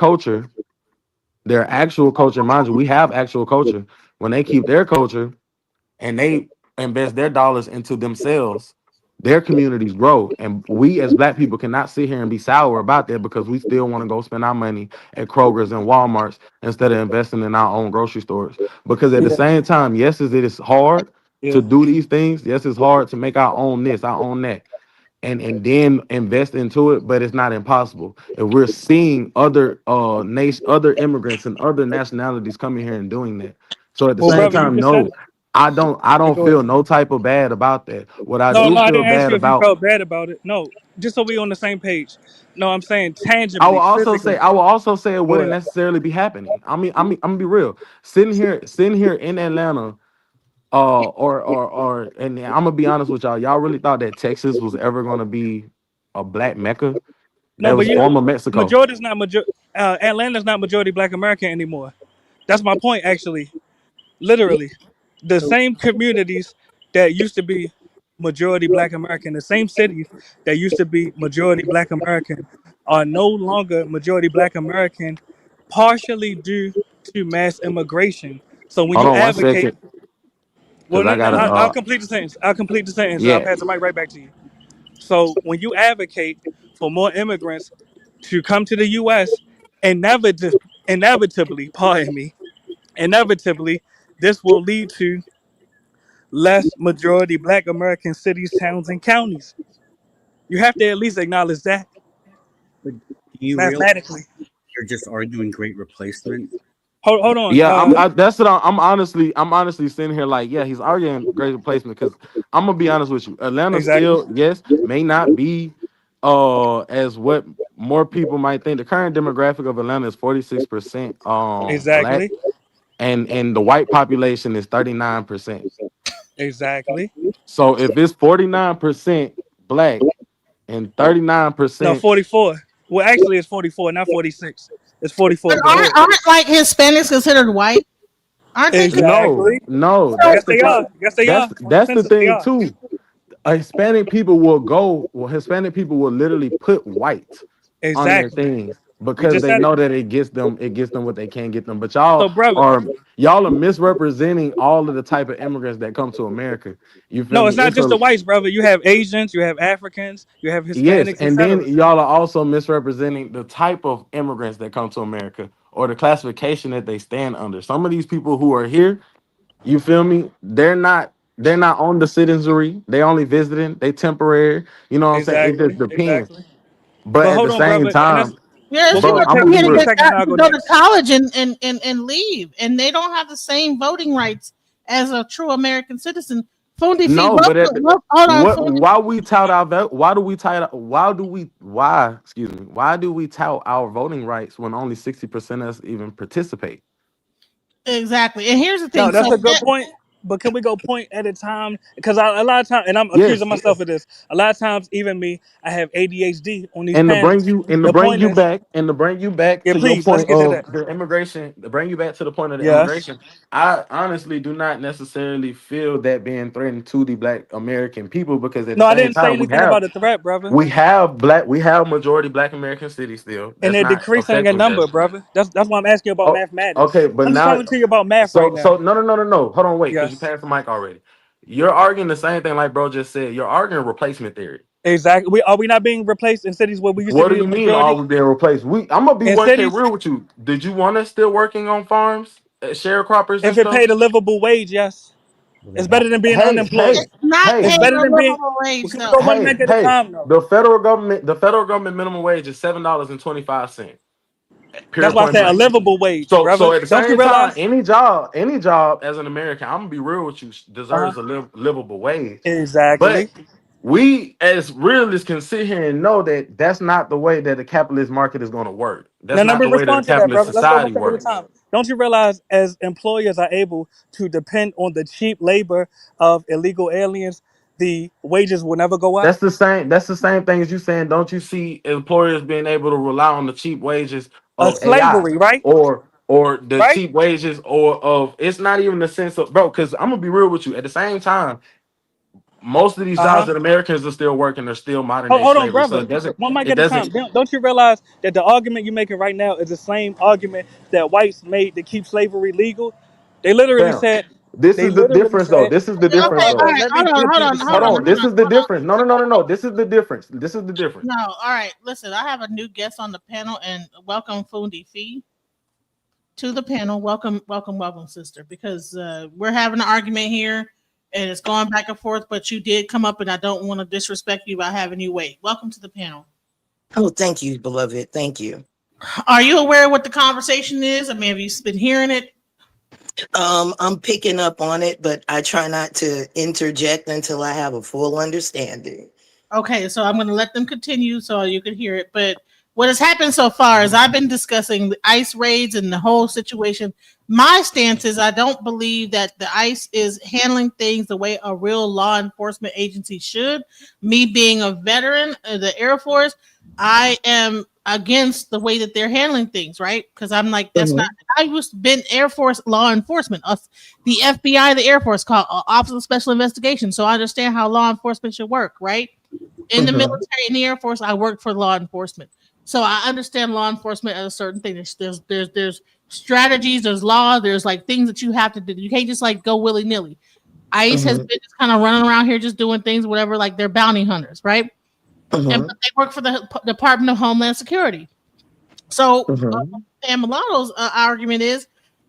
actual culture, mind you, we have actual culture. When they keep their culture and they invest their dollars into themselves, their communities grow. And we as black people cannot sit here and be sour about that because we still want to go spend our money at Kroger's and Walmart's instead of investing in our own grocery stores. Because at the Yeah. same time, yes, it is hard Yeah. to do these things. Yes, it's hard to make our own this, our own that, and then invest into it, but it's not impossible. If we're seeing other other immigrants and other nationalities coming here and doing that. So at the Well, same brother, you time, just said no, it. I Yeah, don't go ahead. feel no type of bad about that. What I No, do no, I feel didn't ask bad you if you about, felt bad about it. No, just so we on the same page. No, I'm saying I will tangibly, also physically. say it Go wouldn't ahead. necessarily be happening. I'm gonna be real. Sitting here in Atlanta, and I'm gonna be honest with y'all. Y'all really thought that Texas was ever gonna be a black Mecca? No, That but was you know, former Mexico. majority's not Atlanta's not majority Black American anymore. That's my point, actually. Literally, the same communities that used to be majority Black American, the same cities that used to be majority Black American, are no longer majority Black American, partially due to mass immigration. So when Hold you on one advocate, second, well, because I gotta. I'll complete the sentence. I'll complete the sentence. I'll Yeah. pass the mic right back to you. So when you advocate for more immigrants to come to the U.S., inevitably, pardon me, inevitably, this will lead to less majority Black American cities, towns, and counties. You have to at least acknowledge that But do you realize mathematically. you're just arguing great replacement? Hold on. Yeah, that's what I'm honestly sitting here like, yeah, he's arguing great replacement because I'm gonna be honest with you. Atlanta Exactly. still, yes, may not be as what more people might think. The current demographic of Atlanta is 46% black, Exactly. and the white population is 39%. Exactly. So if it's 49% black and No, 39%. 44. Well, actually, it's 44, not 46. It's 44. But Go ahead. aren't like Hispanics considered white? Aren't they? No, Exactly. no, So, Yes, they are. Yes, they are. On the that's the census, they thing are. too. Hispanic people will go. Well, Hispanic people will literally put white on their Exactly. things You because just they said it. know that it gets them. It gets them what they can't get them. But So, brother, y'all are misrepresenting all of the type of immigrants that come to America. You feel no, me? it's not It's just a the whites, brother. You have Asians, you have Africans, you have yes, Hispanics, and then etc. y'all are also misrepresenting the type of immigrants that come to America or the classification that they stand under. Some of these people who are here, you feel me? They're not on the citizenry. They only visiting. They temporary. You know what I'm saying? It just Exactly. depends. Exactly. But But at the hold on, same brother, and that's time, yeah, there's well. Give people bro, me that I'm give gonna come me be here to 20 real. seconds, and I'll to go go to next. college and leave, and they don't have the same voting rights as a true American citizen. Fundi fee, No, but hold on, what? Fundi. Why we tout our Why do we tout? Why? Excuse me. Why do we tout our voting rights when only 60% of us even participate? Exactly. And here's the No, thing. that's So a good point. But can we go point at a time? Because a lot of times, and I'm Yes. accusing myself of this. A lot of times, even me, I have ADHD on these And to bring panels. you The point is, yeah, to your please let's point get to of that. the immigration, to bring you back to the point of the Yes. immigration, I honestly do not necessarily feel that being threatened to the black American people because at the No, I same didn't say time anything about a threat, brother. we have majority black American cities still. And That's they're not decreasing in affecting number, us. brother. That's why I'm asking you about Oh, mathematics. okay, but I'm just now talking to you about math right so now. no. Hold on, wait, because you Yes. passed the mic already. You're arguing the same thing like bro just said. You're arguing replacement theory. Exactly. Are we not being replaced in cities where we used to What do be a you mean? Are majority? we being replaced? I'm gonna be In 1K cities, real with you. Did you want us still working on farms, sharecroppers and if it stuff? paid a livable wage, yes. It's better than being Hey, unemployed. hey, it's not It's hey, paying better a than being. livable Well, wage can we though. go one mic at a hey. time, though? The federal government minimum wage is $7.25. That's Pure why I point said a blank. livable wage, So brother. at the Don't you same time, realize? any job as an American, I'm gonna be real with you, Uh deserves huh. a livable wage. Exactly. But we as realists can sit here and know that that's not the way that the capitalist market is going to work. Now, That's let not me the way that a respond to that, capitalist brother. Let's go one society step at a works. time. Don't you realize, as employers are able to depend on the cheap labor of illegal aliens, the wages will never go up? That's the same thing as you saying. Don't you see employers being able to rely on the cheap wages of AI Slavery, right? or the Right? cheap wages or of it's not even the sense of bro? Because I'm gonna be real with you. At the same time, most of these Uh jobs huh. that Americans are still working are still modern day Hold on, slavery. So brother. it doesn't. One mic It at a doesn't. time. Don't you realize that the argument you're making right now is the same argument that whites made to keep slavery legal? They literally Fam, said, this they is the literally difference though. said, This is the hold difference Okay, on, all though. bro. right, Let me hold on, hold complete the on, hold Hold on, sentence. on. hold This on, is the hold on. difference. No. This is the difference. This is the difference. No, all right. Listen, I have a new guest on the panel, and welcome Fundi Fee to the panel. Welcome, welcome, welcome, sister. Because we're having an argument here, and it's going back and forth. But you did come up, and I don't want to disrespect you by having you wait. Welcome to the panel. Oh, thank you, beloved. Thank you. Are you aware of what the conversation is? I mean, have you been hearing it? I'm picking up on it, but I try not to interject until I have a full understanding. Okay, so I'm going to let them continue so you can hear it. But what has happened so far is I've been discussing the ICE raids and the whole situation. My stance is I don't believe that the ICE is handling things the way a real law enforcement agency should. Me being a veteran of the Air Force, I am against the way that they're handling things, right? Because I'm like, that's not. I was been Air Force law enforcement, the FBI, the Air Force, called Office of Special Investigation. So I understand how law enforcement should work, right? In the military, in the Air Force, I worked for law enforcement, so I understand law enforcement as a certain thing. There's strategies, there's law, there's like things that you have to do. You can't just like go willy nilly. ICE has been just kind of running around here just doing things, whatever, like they're bounty hunters, right? And but they work for the Department of Homeland Security. So Pam Milano's argument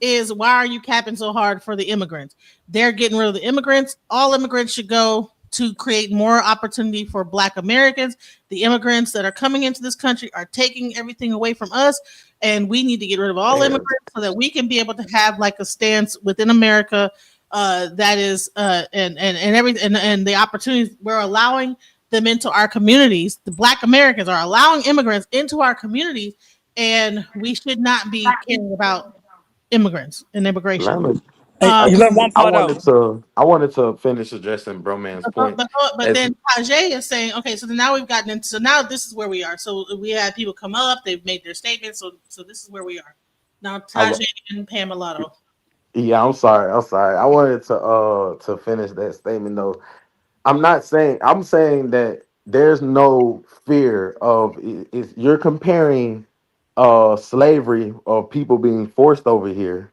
is why are you capping so hard for the immigrants? They're getting rid of the immigrants. All immigrants should go to create more opportunity for Black Americans. The immigrants that are coming into this country are taking everything away from us, and we need to get rid of all immigrants so that we can be able to have like a stance within America that is and everything and the opportunities we're allowing them into our communities. The Black Americans are allowing immigrants into our communities, and we should not be caring about immigrants and immigration. Hey, you left one I part out. wanted to finish addressing Bro Man's point. But then Tajay is saying, okay, so then now we've gotten into, so now this is where we are. So we had people come up, they've made their statements, so this is where we are. Now Tajay and Pam Milano. Yeah, I'm sorry. I wanted to finish that statement though. I'm saying that there's no fear of is you're comparing slavery of people being forced over here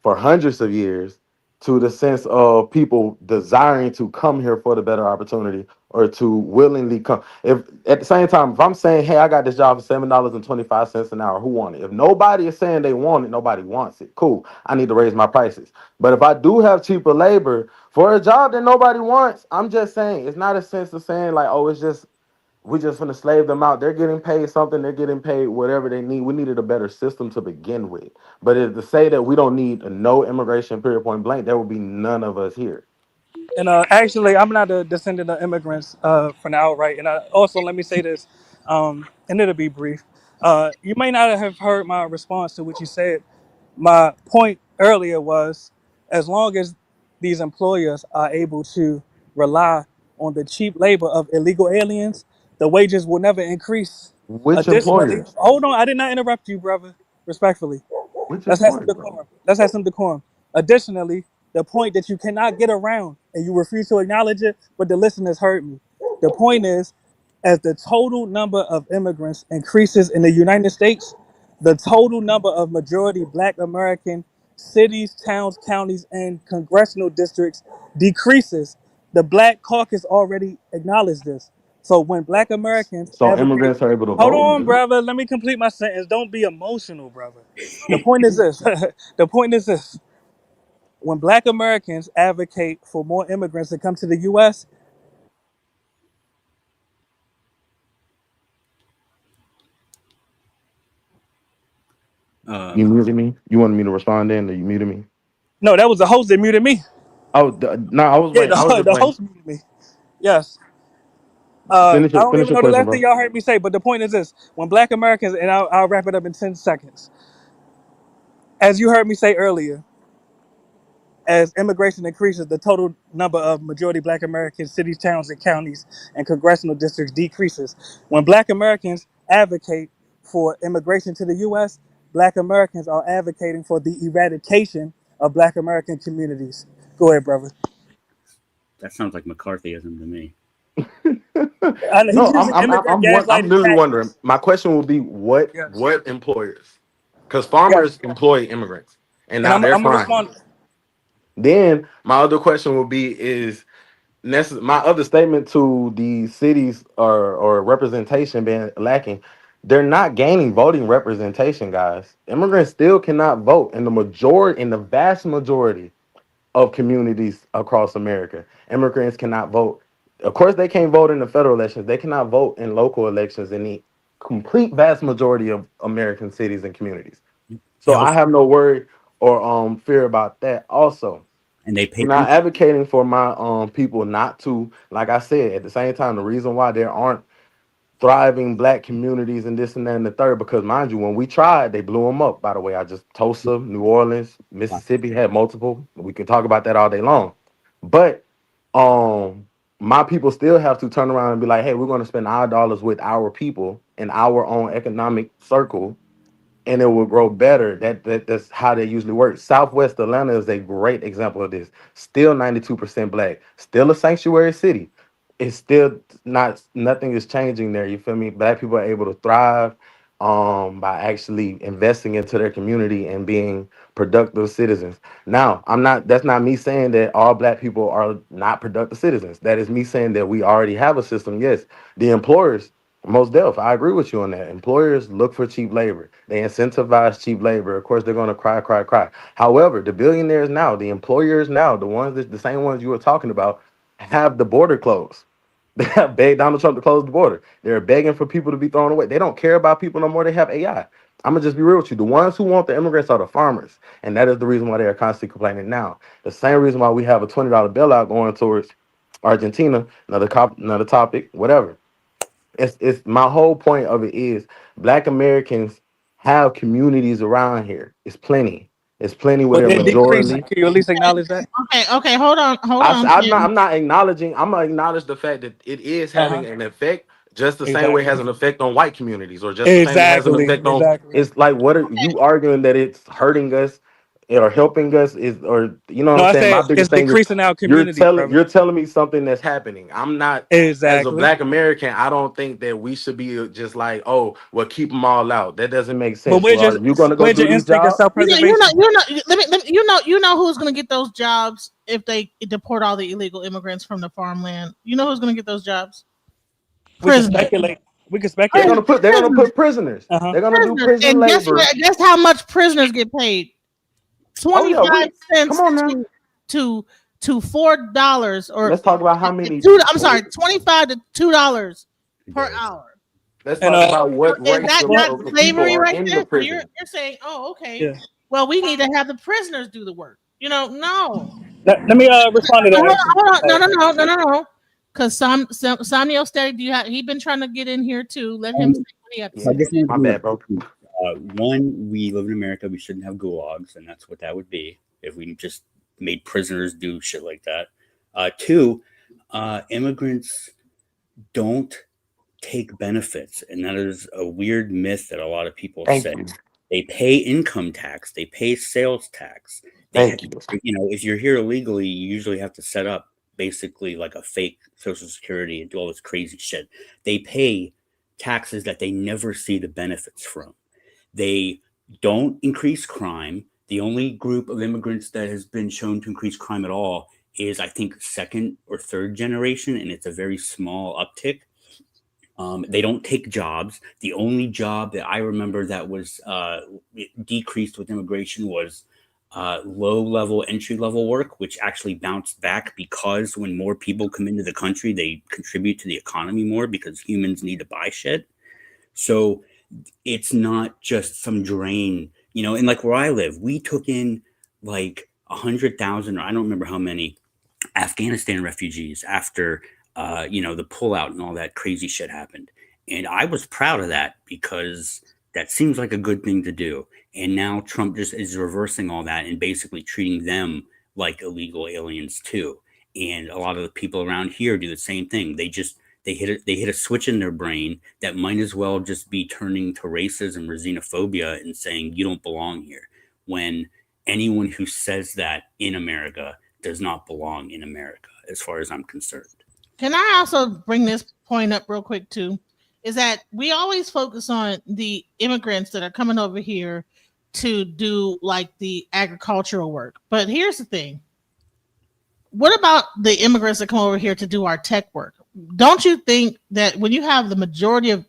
for hundreds of years to the sense of people desiring to come here for the better opportunity or to willingly come. If at the same time, if I'm saying, hey, I got this job for $7.25 an hour, who want it? If nobody is saying they want it, nobody wants it. Cool. I need to raise my prices. But if I do have cheaper labor for a job that nobody wants, I'm just saying it's not a sense of saying like, oh, it's just we just gonna slave them out. They're getting paid something. They're getting paid whatever they need. We needed a better system to begin with. But to say that we don't need no immigration, period, point blank, there will be none of us here. And actually, I'm not a descendant of immigrants for now, right? And also, let me say this, and it'll be brief. You may not have heard my response to what you said. My point earlier was, as long as these employers are able to rely on the cheap labor of illegal aliens, the wages will never increase. Which Additionally, employers? hold on, I did not interrupt you, brother. Respectfully. Which Let's have some employers, bro? decorum. Let's have some decorum. Additionally, the point that you cannot get around and you refuse to acknowledge it, but the listeners heard me. The point is, as the total number of immigrants increases in the United States, the total number of majority Black American cities, towns, counties, and congressional districts decreases. The Black Caucus already acknowledged this. So when Black Americans So advocate, immigrants are able to hold vote? on, brother, let me complete my sentence. Don't be emotional, brother. The point is this. The point is this. When Black Americans advocate for more immigrants to come to the U.S., You muted me? You wanted me to respond then, or you muted me? no, that was the host that muted me. Oh, no, I was Yeah, waiting. I was just the waiting. host muted me. Yes. I don't Finish even your know the question, last thing bro. y'all heard me say, but the point is this. When Black Americans, and I'll wrap it up in 10 seconds. As you heard me say earlier, as immigration increases, the total number of majority Black American cities, towns, and counties and congressional districts decreases. When Black Americans advocate for immigration to the U.S., Black Americans are advocating for the eradication of Black American communities. Go ahead, brother. That sounds like McCarthyism to me. He's No, using immigrant I'm gaslighting literally wondering. tactics. My question will be Yes. what employers? Because Yes. farmers employ immigrants, and And now they're I'm gonna fine. respond. Then my other question will be is my other statement to the cities or representation being lacking. They're not gaining voting representation, guys. Immigrants still cannot vote in the vast majority of communities across America. Immigrants cannot vote. Of course, they can't vote in the federal elections. They cannot vote in local elections in the complete vast majority of American cities and communities. So Yo, I have no worry or fear about that. Also, and they pay. I'm not advocating for my people not to. Like I said, at the same time, the reason why there aren't thriving black communities and this and that and the third, because mind you, when we tried, they blew them up. By the way, Tulsa, New Orleans, Mississippi had multiple. We can talk about that all day long, but my people still have to turn around and be like, hey, we're going to spend our dollars with our people in our own economic circle, and it will grow better. That's how they usually work. Southwest Atlanta is a great example of this. Still 92% black, still a sanctuary city. It's still nothing is changing there. You feel me? Black people are able to thrive by actually investing into their community and being productive citizens. Now, that's not me saying that all black people are not productive citizens. That is me saying that we already have a system. Yes, the employers, most definitely, I agree with you on that. Employers look for cheap labor. They incentivize cheap labor. Of course, they're going to cry, cry, cry. However, the billionaires now, the employers now, the same ones you were talking about, have the border closed. They have begged Donald Trump to close the border. They're begging for people to be thrown away. They don't care about people no more. They have AI. I'm gonna just be real with you. The ones who want the immigrants are the farmers, and that is the reason why they are constantly complaining now. The same reason why we have a $20 bailout going towards Argentina. Another topic, whatever. It's my whole point of it is black Americans have communities around here. It's plenty. It's plenty where But they're then decrease. majority. Can you at least acknowledge that? Okay, hold on, I'm not acknowledging. I'm gonna acknowledge the fact that it is having an effect, just the same way it has an effect on white communities, or just the same way it has an effect on. It's like, what are you arguing that it's hurting us or helping us? Or you know what No, I'm I saying? My said it's biggest thing is decreasing our communities, brother. you're telling me something that's happening. I'm not as a Exactly. black American. I don't think that we should be just like, oh, well, keep them all out. That doesn't make But sense. Well, are you gonna go where's do your these instinct of jobs? self-preservation? You know who's going to get those jobs if they deport all the illegal immigrants from the farmland. You know who's going to get those jobs? We can Prisoners. speculate. We can They're speculate. gonna put prisoners. They're gonna do prison And guess labor. what? Guess how much prisoners get paid? Oh yeah, 25 cents come on now. to $4 or Let's talk about how many. I'm sorry, $25 to $2 per hour. Let's talk about what Is race that of not people slavery are right in there? the So you're prison. saying, oh, okay. Yeah. Well, we need to have the prisoners do the work. No. Let me respond to that. Hold on. No. Because Samuel Steady, he been trying to get in here too. Let him say what he had to So I say. just want to My bad, bro. One, we live in America. We shouldn't have gulags, and that's what that would be if we just made prisoners do shit like that. Two, immigrants don't take benefits, and that is a weird myth that a lot of people Thank say. you. They pay income tax, they pay sales tax. Thank you. If you're here illegally, you usually have to set up basically like a fake social security and do all this crazy shit. They pay taxes that they never see the benefits from. They don't increase crime. The only group of immigrants that has been shown to increase crime at all is, I think, second or third generation, and it's a very small uptick. They don't take jobs. The only job that I remember that was decreased with immigration was low-level, entry-level work, which actually bounced back because when more people come into the country, they contribute to the economy more because humans need to buy shit. So it's not just some drain, and like where I live, we took in like 100,000, or I don't remember how many, Afghanistan refugees after the pullout and all that crazy shit happened. And I was proud of that because that seems like a good thing to do. And now Trump just is reversing all that and basically treating them like illegal aliens too. And a lot of the people around here do the same thing. They hit a switch in their brain that might as well just be turning to racism or xenophobia and saying you don't belong here, when anyone who says that in America does not belong in America, as far as I'm concerned. Can I also bring this point up real quick too? Is that we always focus on the immigrants that are coming over here to do like the agricultural work. But here's the thing. What about the immigrants that come over here to do our tech work? Don't you think that when you have the majority of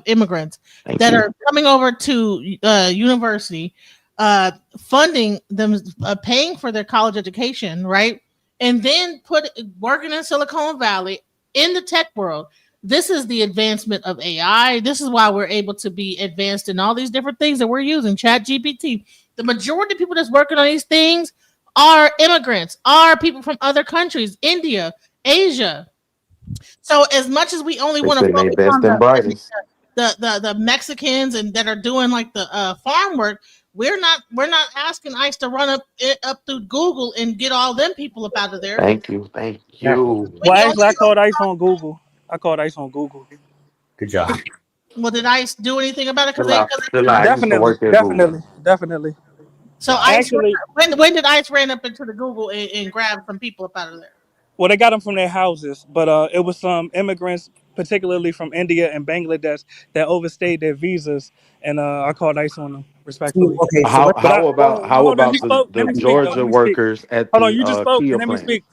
immigrants that are coming over to university, funding them, paying for their college education, right? And then working in Silicon Valley in the tech world. This is the advancement of AI. This is why we're able to be advanced in all these different things that we're using. Chat GPT. The majority of people that's working on these things are immigrants, are people from other countries, India, Asia. So as much as we only They want to say they focus best on and brightest. the Mexicans and that are doing like the farm work, we're not asking ICE to run up through Google and get all them people up out of there. Thank you. Thank you. Well, actually, I called ICE on Google. I called ICE on Google. Good job. Well, did ICE do anything about it? Still out. Still out. I used to Definitely, work at Google. definitely. So ICE, Actually, when did ICE ran up into the Google and grab some people up out of there? well, they got them from their houses, but it was some immigrants, particularly from India and Bangladesh, that overstayed their visas, and I called ICE on them respectfully. Okay, so How let's But how hold on, you about spoke. Let the me speak though. Georgia Let me speak. workers at Hold on, the you just spoke, Kia and let me plant? speak.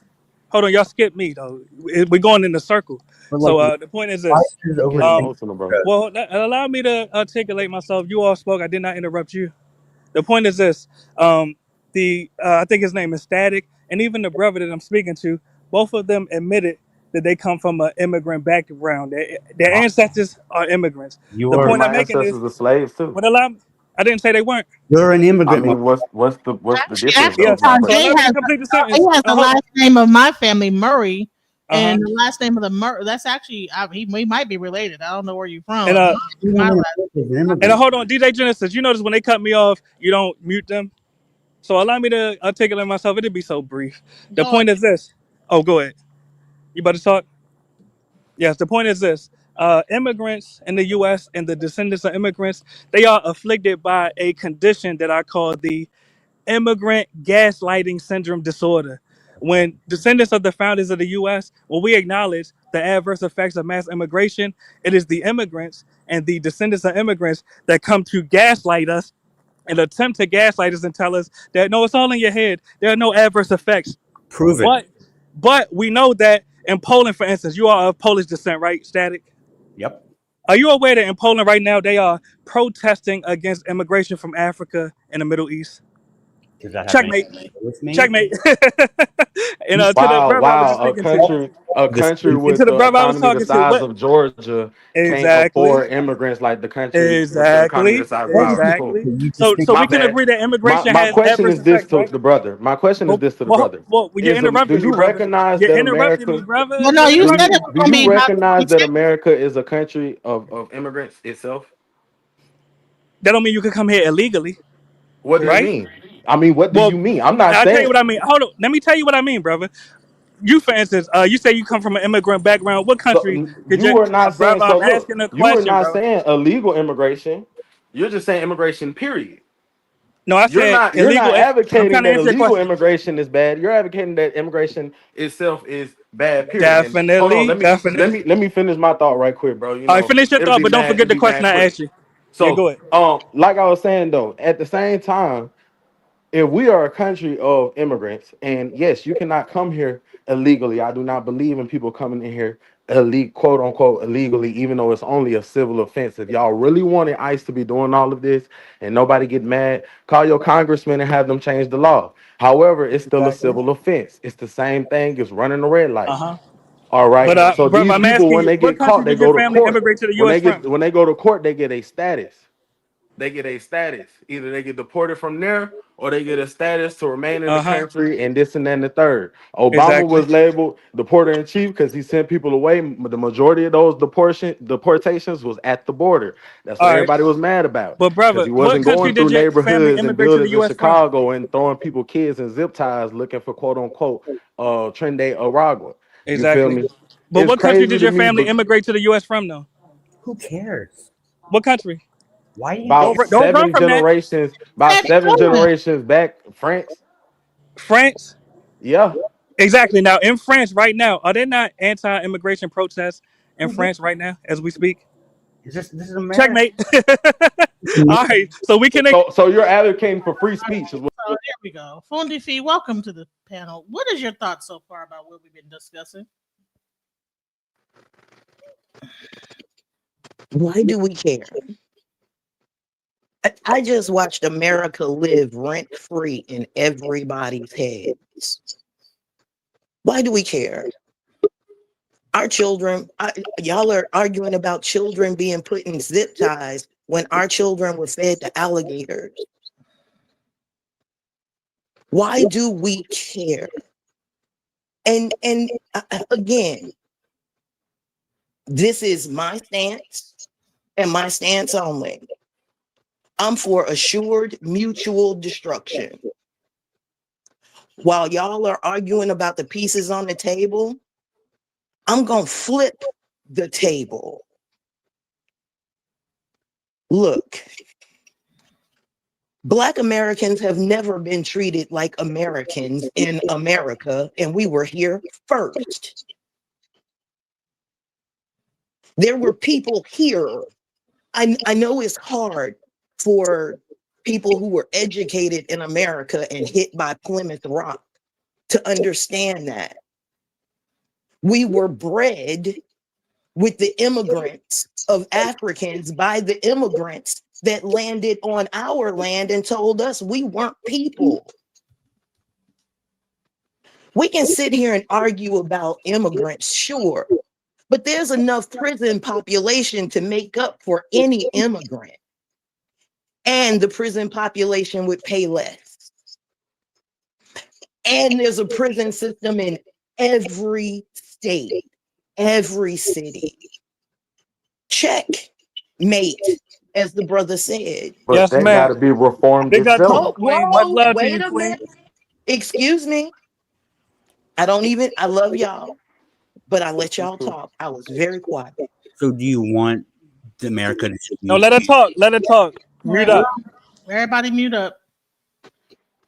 Hold on, y'all skipped me though. We're going in a circle. but So like, the point is why this. is it You getting overstaying? emotional, bro. Well, allow me to articulate myself. You all spoke. I did not interrupt you. The point is this: I think his name is Static, and even the brother that I'm speaking to, both of them admitted that they come from an immigrant background. Their ancestors are immigrants. The I mean, point I'm my making is, ancestors are slaves too. when allow me, I didn't say they weren't. You're an I immigrant. mean, what's the difference Actually, though? Yeah. Is my So question. allow me to complete the sentence. He has the last name of my family, Murray, Uh huh. and the last name of the Murray. That's actually we might be related. I don't know where you're from. And My last- hold on, DJ Genesis. You notice when they cut me off, you don't mute them. So allow me to articulate myself. It'd be so brief. The Go ahead. point is this. Oh, go ahead. You about to talk? Yes. The point is this. Immigrants in the U.S. and the descendants of immigrants, they are afflicted by a condition that I call the immigrant gaslighting syndrome disorder. When descendants of the founders of the U.S., when we acknowledge the adverse effects of mass immigration, it is the immigrants and the descendants of immigrants that come to gaslight us and attempt to gaslight us and tell us that no, it's all in your head. There are no adverse effects. Prove it. But we know that in Poland, for instance, you are of Polish descent, right? Static. Yep. Are you aware that in Poland right now they are protesting against immigration from Africa and the Middle East? Does that have Checkmate. anything to do with me? Checkmate. And to the Wow, brother I was just wow, speaking to, a This country and to with the the brother I was economy the talking to, size what of Georgia can't exactly? afford immigrants like the country with the economy the Exactly. size. Wow, cool. Exactly. You just So think we My can bad. agree that immigration My has question adverse is this effects, to right? the brother. My question is this to the brother. You're Do interrupting me, you brother. recognize You're that interrupting me, America brother. Well, no, You're you do said interrupting it you me. was do going to you be about. recognize that America is a country of immigrants itself? That don't mean you can come here illegally, What do you right? mean? I mean, what do Well, you mean? I'm not I'll tell you saying what I mean. Hold on. Let me tell you what I mean, brother. You, for instance, you say you come from an immigrant background. What so. country? Could You you, were not saying brother? so. I'm Look, asking a you were question, not bro. saying illegal immigration. You're just saying immigration. Period. No, I said You're not illegal. I'm advocating trying to that answer your illegal question. immigration is bad. You're advocating that immigration itself is bad. Period. And hold on, Definitely, definitely. let me finish my thought right quick, bro. You All right, know finish your it'll thought, be but don't mad. forget It'll the be question mad I quick. asked you. Yeah, So go ahead. like I was saying though, at the same time, if we are a country of immigrants, and yes, you cannot come here illegally. I do not believe in people coming in here illegal, quote unquote, illegally, even though it's only a civil offense. If y'all really wanted ICE to be doing all of this and nobody get mad, call your congressman and have them change the law. However, it's still a Exactly. civil offense. It's the same thing as running a red Uh light. huh. All right. But So brother, these I'm people, asking when you, they what get country caught, they did your go to family court. immigrate to the U.S. from? When they go to court, they get a status. They get a status. Either they get deported from there or they get a status to remain in the Uh huh. country and this and then the third. Obama Exactly. was labeled deporter in chief because he sent people away. The majority of those deportations was at the border. That's what All right. everybody was mad about But because brother, he what wasn't country going did through your family neighborhoods and immigrate to the buildings in U.S. from? Chicago and throwing people kids in zip ties looking for quote unquote Trinidad Aragua. You feel Exactly. me? But It's what country crazy did to your me, family but immigrate to the U.S. from, though? Who cares? What country? Why do you about get Don't run seven from that. generations, about Hey, seven hold on. generations back, France. France. Yeah. Exactly. Now in France right now, are there not anti-immigration protests in who gives? France right now as we speak? This is America. Checkmate. All right. So we can. So you're advocating for free speech as well. So there we go. Fundifi, welcome to the panel. What is your thoughts so far about what we've been discussing? Why do we care? I just watched America live rent free in everybody's heads. Why do we care? Our children, y'all are arguing about children being put in zip ties when our children were fed to alligators. Why do we care? And again, this is my stance and my stance only. I'm for assured mutual destruction. While y'all are arguing about the pieces on the table, I'm going to flip the table. Look, Black Americans have never been treated like Americans in America, and we were here first. There were people here. I know it's hard for people who were educated in America and hit by Plymouth Rock to understand that. We were bred with the immigrants of Africans by the immigrants that landed on our land and told us we weren't people. We can sit here and argue about immigrants, sure, but there's enough prison population to make up for any immigrant. And the prison population would pay less. And there's a prison system in every state, every city. Checkmate, as the brother said. But Yes, that ma'am. got to be reformed Big up to you, itself. Queen. Much Whoa, love to wait you, a Queen. minute. Excuse me. I love y'all, but I let y'all talk. I was very quiet. So do you want America to No, let her talk. Let her talk. Mute up. Everybody mute up.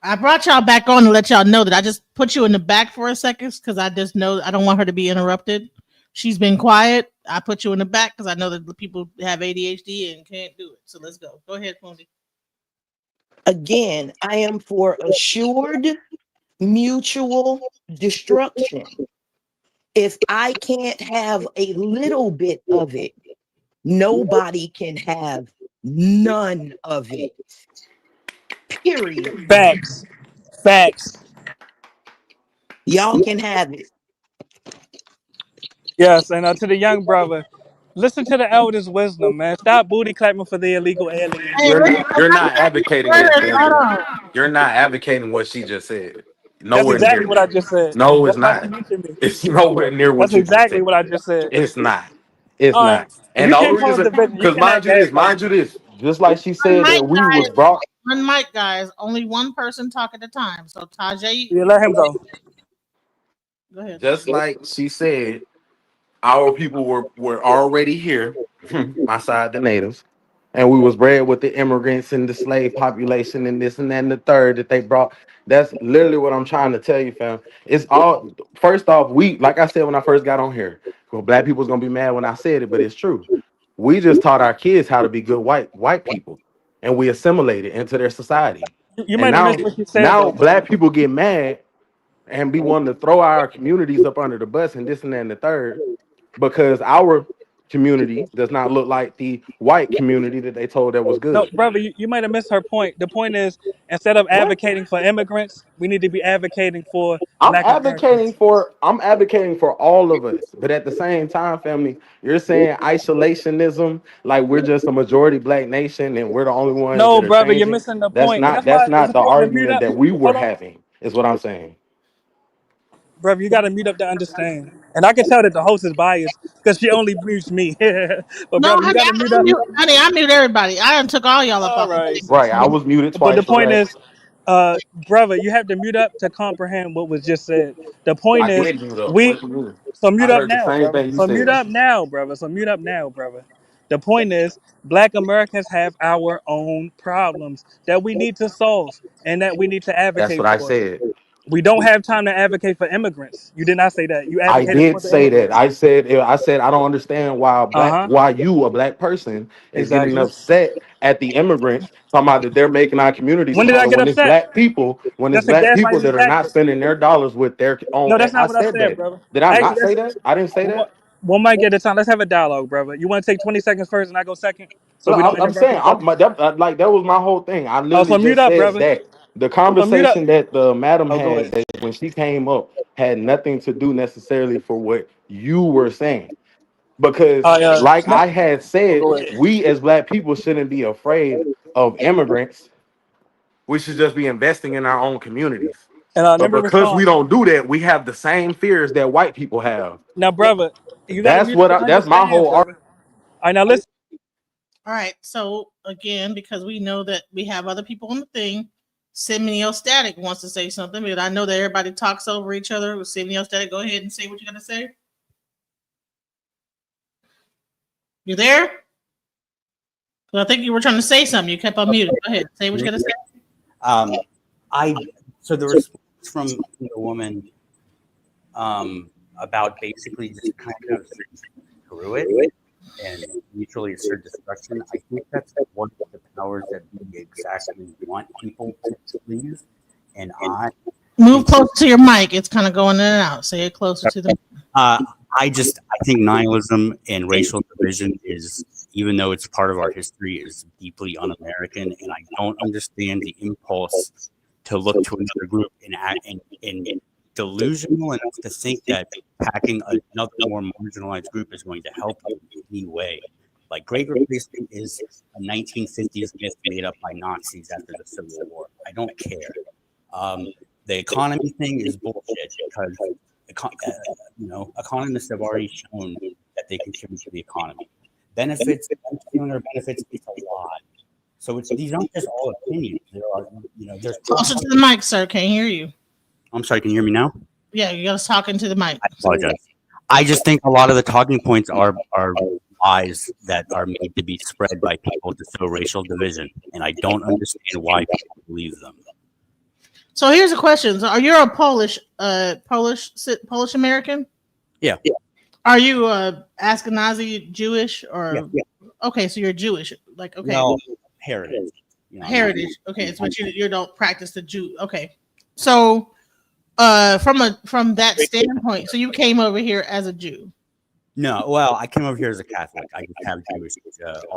I brought y'all back on to let y'all know that I just put you in the back for a second because I just know I don't want her to be interrupted. She's been quiet. I put you in the back because I know that the people have ADHD and can't do it. So let's go. Go ahead, Fondy. Again, I am for assured mutual destruction. If I can't have a little bit of it, nobody can have none of it. Period. Facts. Facts. Y'all can have it. Yes, and to the young brother, listen to the elders' wisdom, man. Stop booty clapping for the illegal aliens. You're not advocating it, Hold Ginger. on. You're not advocating what she just said. That's Nowhere exactly near. what I just said. No, it's That's why you not. muted me. It's nowhere near what That's you just exactly said. what I just said. It's not. It's All right. not. If And you the can't only cause reason, division, you because cannot mind gaslight. you this, just like she One said mic, that we guys. was brought, One mic, guys. Only one person talk at a time. So Tajay, Yeah, let him go. go ahead. just like she said, our people were already here, my side, the natives, and we was bred with the immigrants and the slave population and this and that and the third that they brought. That's literally what I'm trying to tell you, fam. It's all first off, we like I said when I first got on here. Well, black people's gonna be mad when I said it, but it's true. We just taught our kids how to be good white people, and we assimilated into their society. You And might have now missed what you said, now though, black brother. people get mad and be wanting to throw our communities up under the bus and this and that and the third because our community does not look like the white community that they told that was No, good. brother, you might have missed her point. The point is, instead of What? advocating for immigrants, we need to be advocating for I'm Black advocating Americans. for I'm advocating for all of us, but at the same time, family, you're saying isolationism, like we're just a majority black nation and we're the only ones No, that are brother, you're changing. missing the That's point, and not that's that's why it's not the important to mute argument up. that we were Hold on, having, is what I'm saying. brother, you got to mute up to understand. And I can tell that the host is biased because she only mutes me. But No, brother, you honey, got to mute up. I mute everybody. I done took all y'all up All off the right. stage. Right. I was muted But the twice for point that. is, brother, you have to mute up to comprehend what was just said. The I point is, did mute up. we What you mean? so mute I up heard the now, same brother. thing you So mute said. up now, brother. So mute up now, brother. The point is, Black Americans have our own problems that we need to solve and that we need to That's advocate what I for. said. We don't have time to advocate for immigrants. You did not say that. You I advocated did for the say that. immigrants. I said I don't understand why Uh huh. why you, a black person, is getting Exactly. upset at the immigrants talking about that they're making our communities When did I smaller get upset? when it's That's a black people gaslighting that are not tactic. spending their dollars with their own. No, that's I not what I said said, that. brother. Did I Actually, not say that's that? I didn't say that. one might get the time. Let's have a dialogue, brother. You want to take 20 seconds first and I go second so we Look, don't I'm interrupt saying each other? like that was my whole thing. I Oh, literally so mute just up, said brother. that the So mute up. conversation that the madam Oh, go had ahead. that when she came up had nothing to do necessarily for what you were saying. Because like No. I had Oh, said, go ahead. we as black people shouldn't be afraid of immigrants We should just be investing in our own communities. And But let me because we respond. don't do that, we have the same fears that white people have. Now, brother, you got to That's really that's my understand, whole brother. All right, now listen. All right. So again, because we know that we have other people on the thing, Semiostatic wants to say something, but I know that everybody talks over each other. Semiostatic, go ahead and say what you're gonna say. You there? 'Cause I think you were trying to say something. You kept on muted. Go ahead. Say what you're gonna say. So the response from the woman about basically just kind of through it and mutually assured destruction, I think that's one of the powers that we exactly want people to leave. And I Move closer to your mic. It's kind of going in and out. Say it closer to the. I think nihilism and racial division is, even though it's part of our history, is deeply un-American, and I don't understand the impulse to look to another group and delusional enough to think that packing another more marginalized group is going to help you in any way. Like Great Replacement is a 1950s myth made up by Nazis after the Civil War. I don't care. The economy thing is bullshit because economists have already shown that they contribute to the economy. Benefits, benefits, it's a lot. So these aren't just all opinions. There are, there's Closer to the mic, sir. Can't hear you. I'm sorry, can you hear me now? Yeah, you got to talk into the mic. I apologize. I just think a lot of the talking points are lies that are made to be spread by people to sow racial division, and I don't understand why people believe them. So here's a question: are you a Polish American? Yeah. Are you Ashkenazi Jewish or? Yeah. Okay, so you're Jewish. Like, okay. No, heritage. Heritage. Okay, it's what you don't practice the Jew. Okay, so from that standpoint, so you came over here as a Jew. No, well, I came over here as a Catholic. I just have Jewish.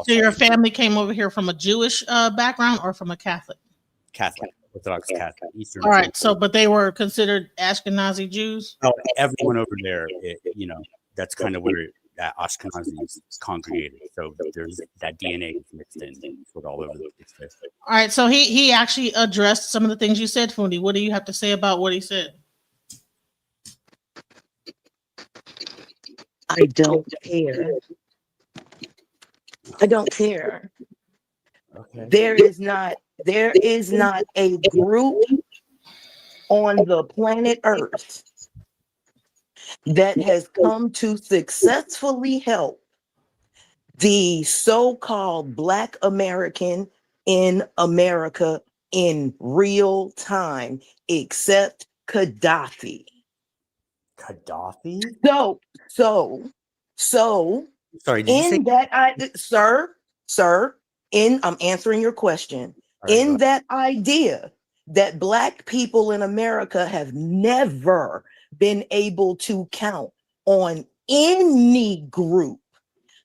So your family came over here from a Jewish background or from a Catholic? Catholic, Orthodox Catholic, Eastern. All right, so but they were considered Ashkenazi Jews. Oh, everyone over there, that's kind of where Ashkenazi is congregated. So there's that DNA is mixed in, sort of all over the place. All right, so he actually addressed some of the things you said, Fundi. What do you have to say about what he said? I don't care. I don't care. Okay. There is not a group on the planet Earth that has come to successfully help the so-called Black American in America in real time, except Gaddafi. Gaddafi? So. Sorry, did you say that, sir? I'm answering your question. Right, in that idea that Black people in America have never been able to count on any group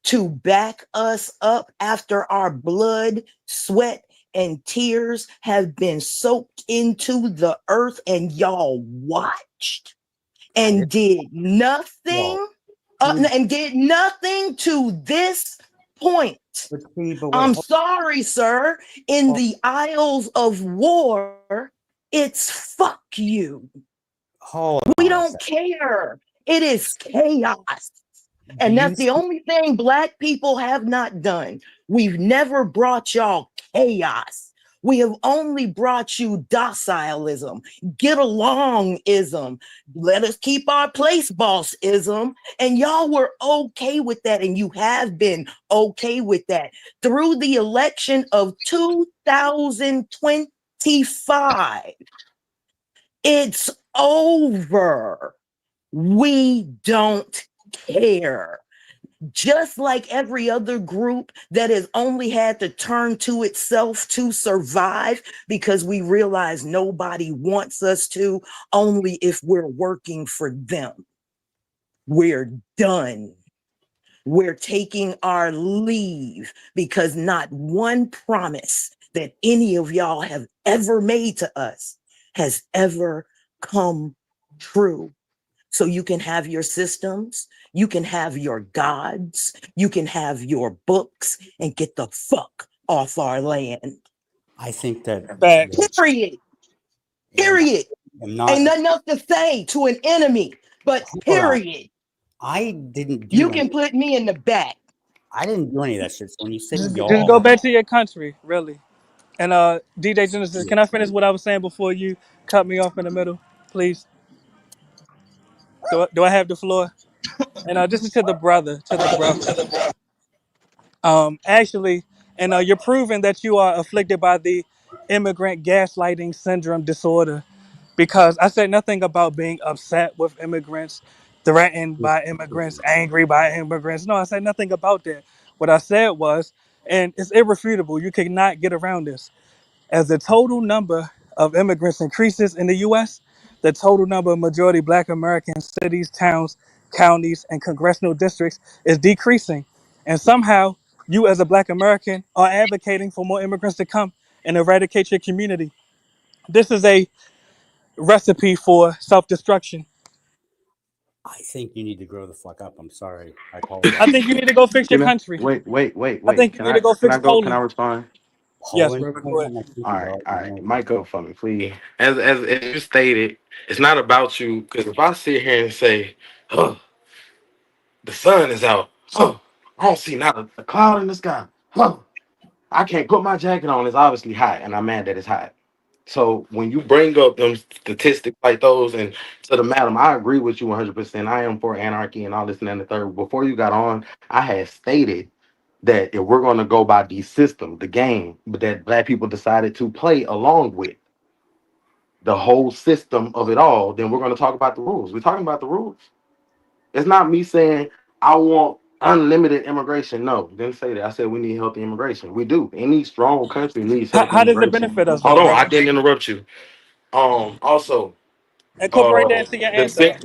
to back us up after our blood, sweat, and tears have been soaked into the earth, and y'all watched and did nothing. And did nothing to this point. I'm sorry, sir. In the Isles of War, it's fuck you. We don't care. It is chaos. And that's the only thing Black people have not done. We've never brought y'all chaos. We have only brought you docilism, get along-ism, let us keep our place boss-ism, and y'all were okay with that, and you have been okay with that. Through the election of 2025, it's over. We don't care. Just like every other group that has only had to turn to itself to survive, because we realize nobody wants us to, only if we're working for them. We're done. We're taking our leave because not one promise that any of y'all have ever made to us has ever come true. So you can have your systems, you can have your gods, you can have your books, and get the fuck off our land. I think that Facts. Period. yeah, Period. I'm not. Ain't nothing else to say to an enemy, but Hold on. period. I didn't You do any. can put me in the back. I didn't do any of that shit. So when you say Just go y'all, back to your country, really. And DJ Genesis, can I finish what I was saying before you cut me off in the middle, please? Do I have the floor? And this is to the brother, actually, and you're proving that you are afflicted by the immigrant gaslighting syndrome disorder, because I said nothing about being upset with immigrants, threatened by immigrants, angry by immigrants. No, I said nothing about that. What I said was, and it's irrefutable, you cannot get around this. As the total number of immigrants increases in the U.S., the total number of majority Black American cities, towns, counties, and congressional districts is decreasing. And somehow, you as a Black American are advocating for more immigrants to come and eradicate your community. This is a recipe for self-destruction. I think you need to grow the fuck up. I'm sorry. I apologize. I think you need to go fix your Can I country. wait? I think you Can need to I go can fix I go? Can I Poland. respond? Yes, Poland brother. Go is ahead. on my All thinking, right, dog. all right. Mic up for me, please. As you stated, it's not about you. Because if I sit here and say, "Huh, the sun is out," huh, I don't see not a cloud in the sky. Huh, I can't put my jacket on. It's obviously hot, and I'm mad that it's hot. So when you bring up them statistics like those, and to the madam, I agree with you 100%. I am for anarchy and all this and then the third. Before you got on, I had stated that if we're going to go by the system, the game, but that black people decided to play along with the whole system of it all, then we're going to talk about the rules. We're talking about the rules. It's not me saying I want unlimited immigration. No, didn't say that. I said we need healthy immigration. We do. Any strong country needs healthy How does it immigration. benefit us, Hold though, on, I brother? didn't interrupt you. Also, Incorporate that into your the answer.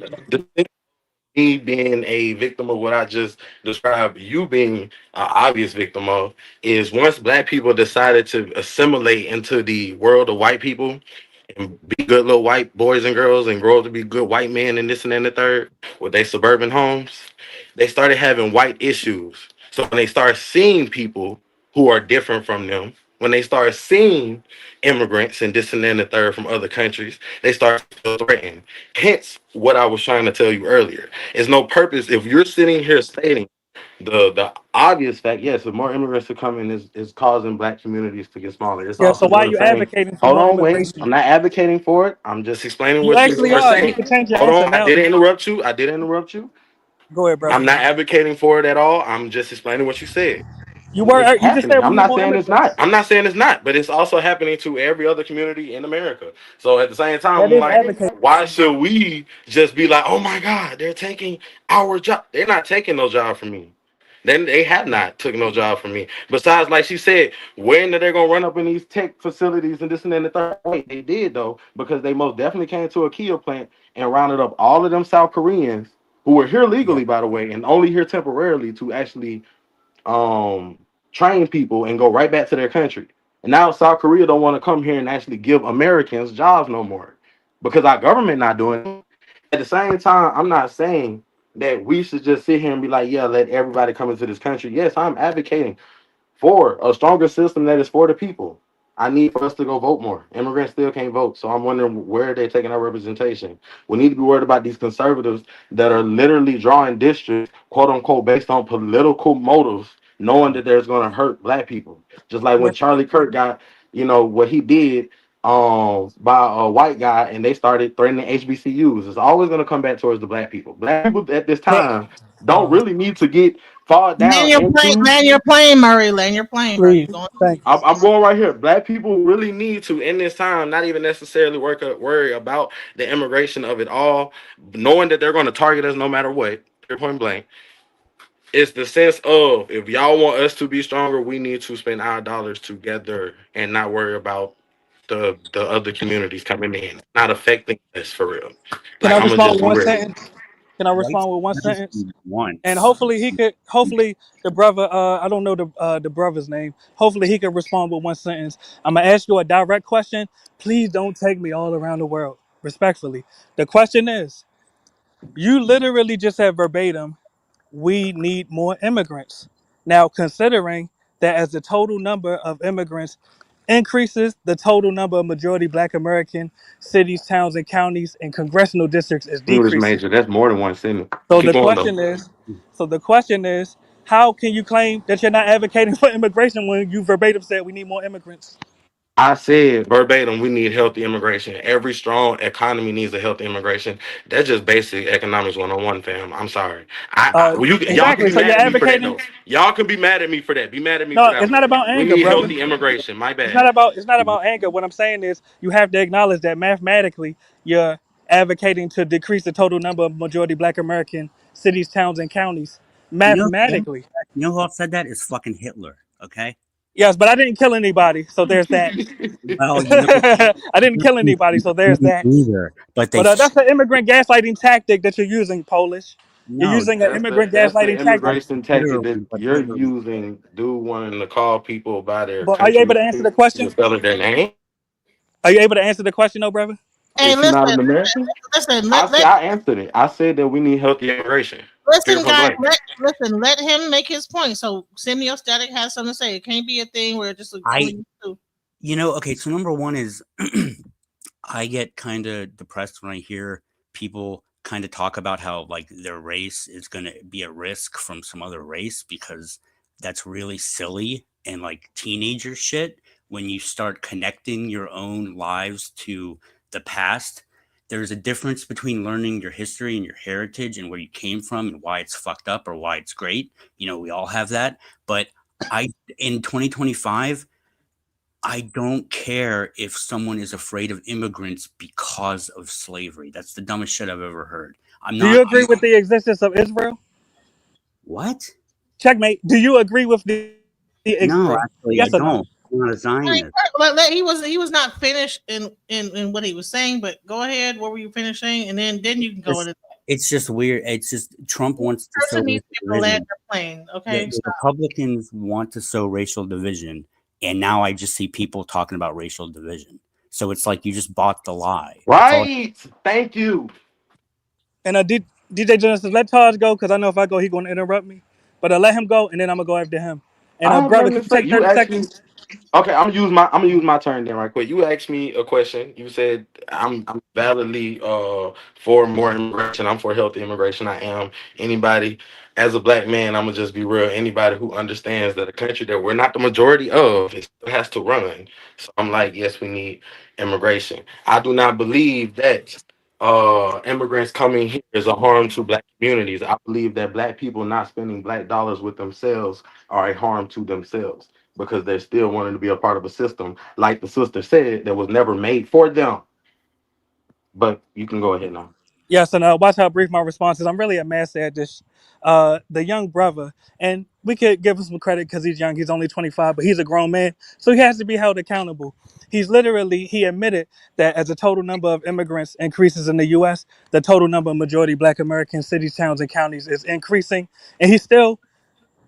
me being a victim of what I just described, you being an obvious victim of, is once black people decided to assimilate into the world of white people and be good little white boys and girls and grow up to be good white men and this and that and the third with their suburban homes, they started having white issues. So when they start seeing people who are different from them, when they start seeing immigrants and this and that and the third from other countries, they start to feel threatened. Hence, what I was trying to tell you earlier. Is no purpose if you're sitting here stating the obvious fact, yes, if more immigrants are coming is causing black communities to get smaller. It's Yeah, so also why are going to you say, advocating for hold more on, wait, immigration? I'm not advocating for it. I'm just explaining You what you actually are are. You saying. can change your Hold answer on, I now. didn't interrupt you. I didn't interrupt you. Go ahead, brother. I'm not advocating for it at all. I'm just explaining what you said. You It's were. You just happening. said we I'm need not more saying it's immigrants. not. I'm not saying it's not, but it's also happening to every other community in America. So at the same time, That I'm is like, advocating. why should we just be like, oh my God, they're taking our job? They're not taking no job from me. Then they have not taken no job from me. Besides, like she said, when are they gonna run up in these tech facilities and this and then the third? Wait, they did though, because they most definitely came to a Kia plant and rounded up all of them South Koreans who were here legally, by the way, and only here temporarily to actually um train people and go right back to their country. And now South Korea don't want to come here and actually give Americans jobs no more because our government not doing it. At the same time, I'm not saying that we should just sit here and be like, yeah, let everybody come into this country. Yes, I'm advocating for a stronger system that is for the people. I need for us to go vote more. Immigrants still can't vote. So I'm wondering where they're taking our representation. We need to be worried about these conservatives that are literally drawing districts, quote unquote, based on political motives, knowing that there's going to hurt black people. Just like when Charlie Kirk got, what he did by a white guy and they started threatening HBCUs. It's always going to come back towards the black people. Black people at this time don't really need to get far Land down your plane, into. land your plane, Murray. Land your plane, bro. You Please, going? thank you. I'm going right here. Black people really need to, in this time, not even necessarily worry about the immigration of it all, knowing that they're going to target us no matter what, point blank. It's the sense of, if y'all want us to be stronger, we need to spend our dollars together and not worry about the other communities coming in, not affecting us for real. Can Like, I I'm gonna respond just with be one real. sentence? Can I White respond with one sentence? supremacy And once. hopefully he could. Hopefully the brother. I don't know the brother's name. Hopefully he can respond with one sentence. I'm gonna ask you a direct question. Please don't take me all around the world. Respectfully, the question is: you literally just said verbatim, we need more immigrants. Now, considering that as the total number of immigrants increases, the total number of majority Black American cities, towns, and counties and congressional districts is English decreasing. major. That's more than one sentence. So Keep the going though. question is, how can you claim that you're not advocating for immigration when you verbatim said we need more immigrants? I said verbatim, we need healthy immigration. Every strong economy needs a healthy immigration. That's just basic economics 101, fam. I'm sorry. Y'all can Exactly. be So you're mad at me for that advocating? though. Y'all can be mad at me for that. Be mad at me for No, that it's one. not about We anger, need brother. healthy immigration. My It's bad. not about anger. What I'm saying is you have to acknowledge that mathematically you're advocating to decrease the total number of majority Black American cities, towns, and counties. Mathematically. You know who else said that? Is fucking Hitler. Okay. Yes, but I didn't kill anybody, so there's that. Well, you know, I didn't kill anybody, so there's that. neither. But they But that's an immigrant gaslighting tactic that you're using, Polish. You're no. using an immigrant That's the gaslighting tactic. immigration tactic that Literally, but you're literally. using. Dude wanting to call people by their But are you able country to answer the question? spell their name. Are you able to answer the question, though, brother? Hey, Is he not an listen, American? listen, I said I answered it. I said that we need healthy immigration. Period listen, point guys. blank. Let him make his point. So, Semiostatic has something to say. It can't be a thing where just only you two. You know, okay, so number one is I get kind of depressed when I hear people kind of talk about how like their race is going to be at risk from some other race, because that's really silly and like teenager shit. When you start connecting your own lives to the past, there's a difference between learning your history and your heritage and where you came from and why it's fucked up or why it's great. You know, we all have that. But in 2025, I don't care if someone is afraid of immigrants because of slavery. That's the dumbest shit I've ever heard. Do you agree with the existence of Israel? What? Checkmate. Do you agree with the No, Israel? actually, I Yes or no? don't. I'm not a Zionist. He was not finished in what he was saying. But go ahead. What were you finishing? And then you can go into. It's just weird. It's just Trump wants to sow Person needs racial to land division. their plane. The, Okay. the Republicans want to sow racial division, and now I just see people talking about racial division. So it's like you just bought the lie. Right. Thank you. And DJ Genesis, let Taj go because I know if I go, he's going to interrupt me. But let him go, and then I'm going to go after him. And I have brother, nothing can to you say. take You 30 asked me. seconds? Okay, I'm gonna use my turn then right quick. You asked me a question. You said I'm validly for more immigration. I'm for healthy immigration. I am. Anybody as a black man, I'm gonna just be real. Anybody who understands that a country that we're not the majority of, it still has to run. So I'm like, yes, we need immigration. I do not believe that immigrants coming here is a harm to black communities. I believe that black people not spending black dollars with themselves are a harm to themselves, because they're still wanting to be a part of a system, like the sister said, that was never made for them. But you can go ahead now. Yes, and watch how brief my response is. I'm really a mess at this. The young brother, and we could give him some credit because he's young. He's only 25, but he's a grown man, so he has to be held accountable. He admitted that as the total number of immigrants increases in the U.S., the total number of majority Black American cities, towns, and counties is increasing, and he's still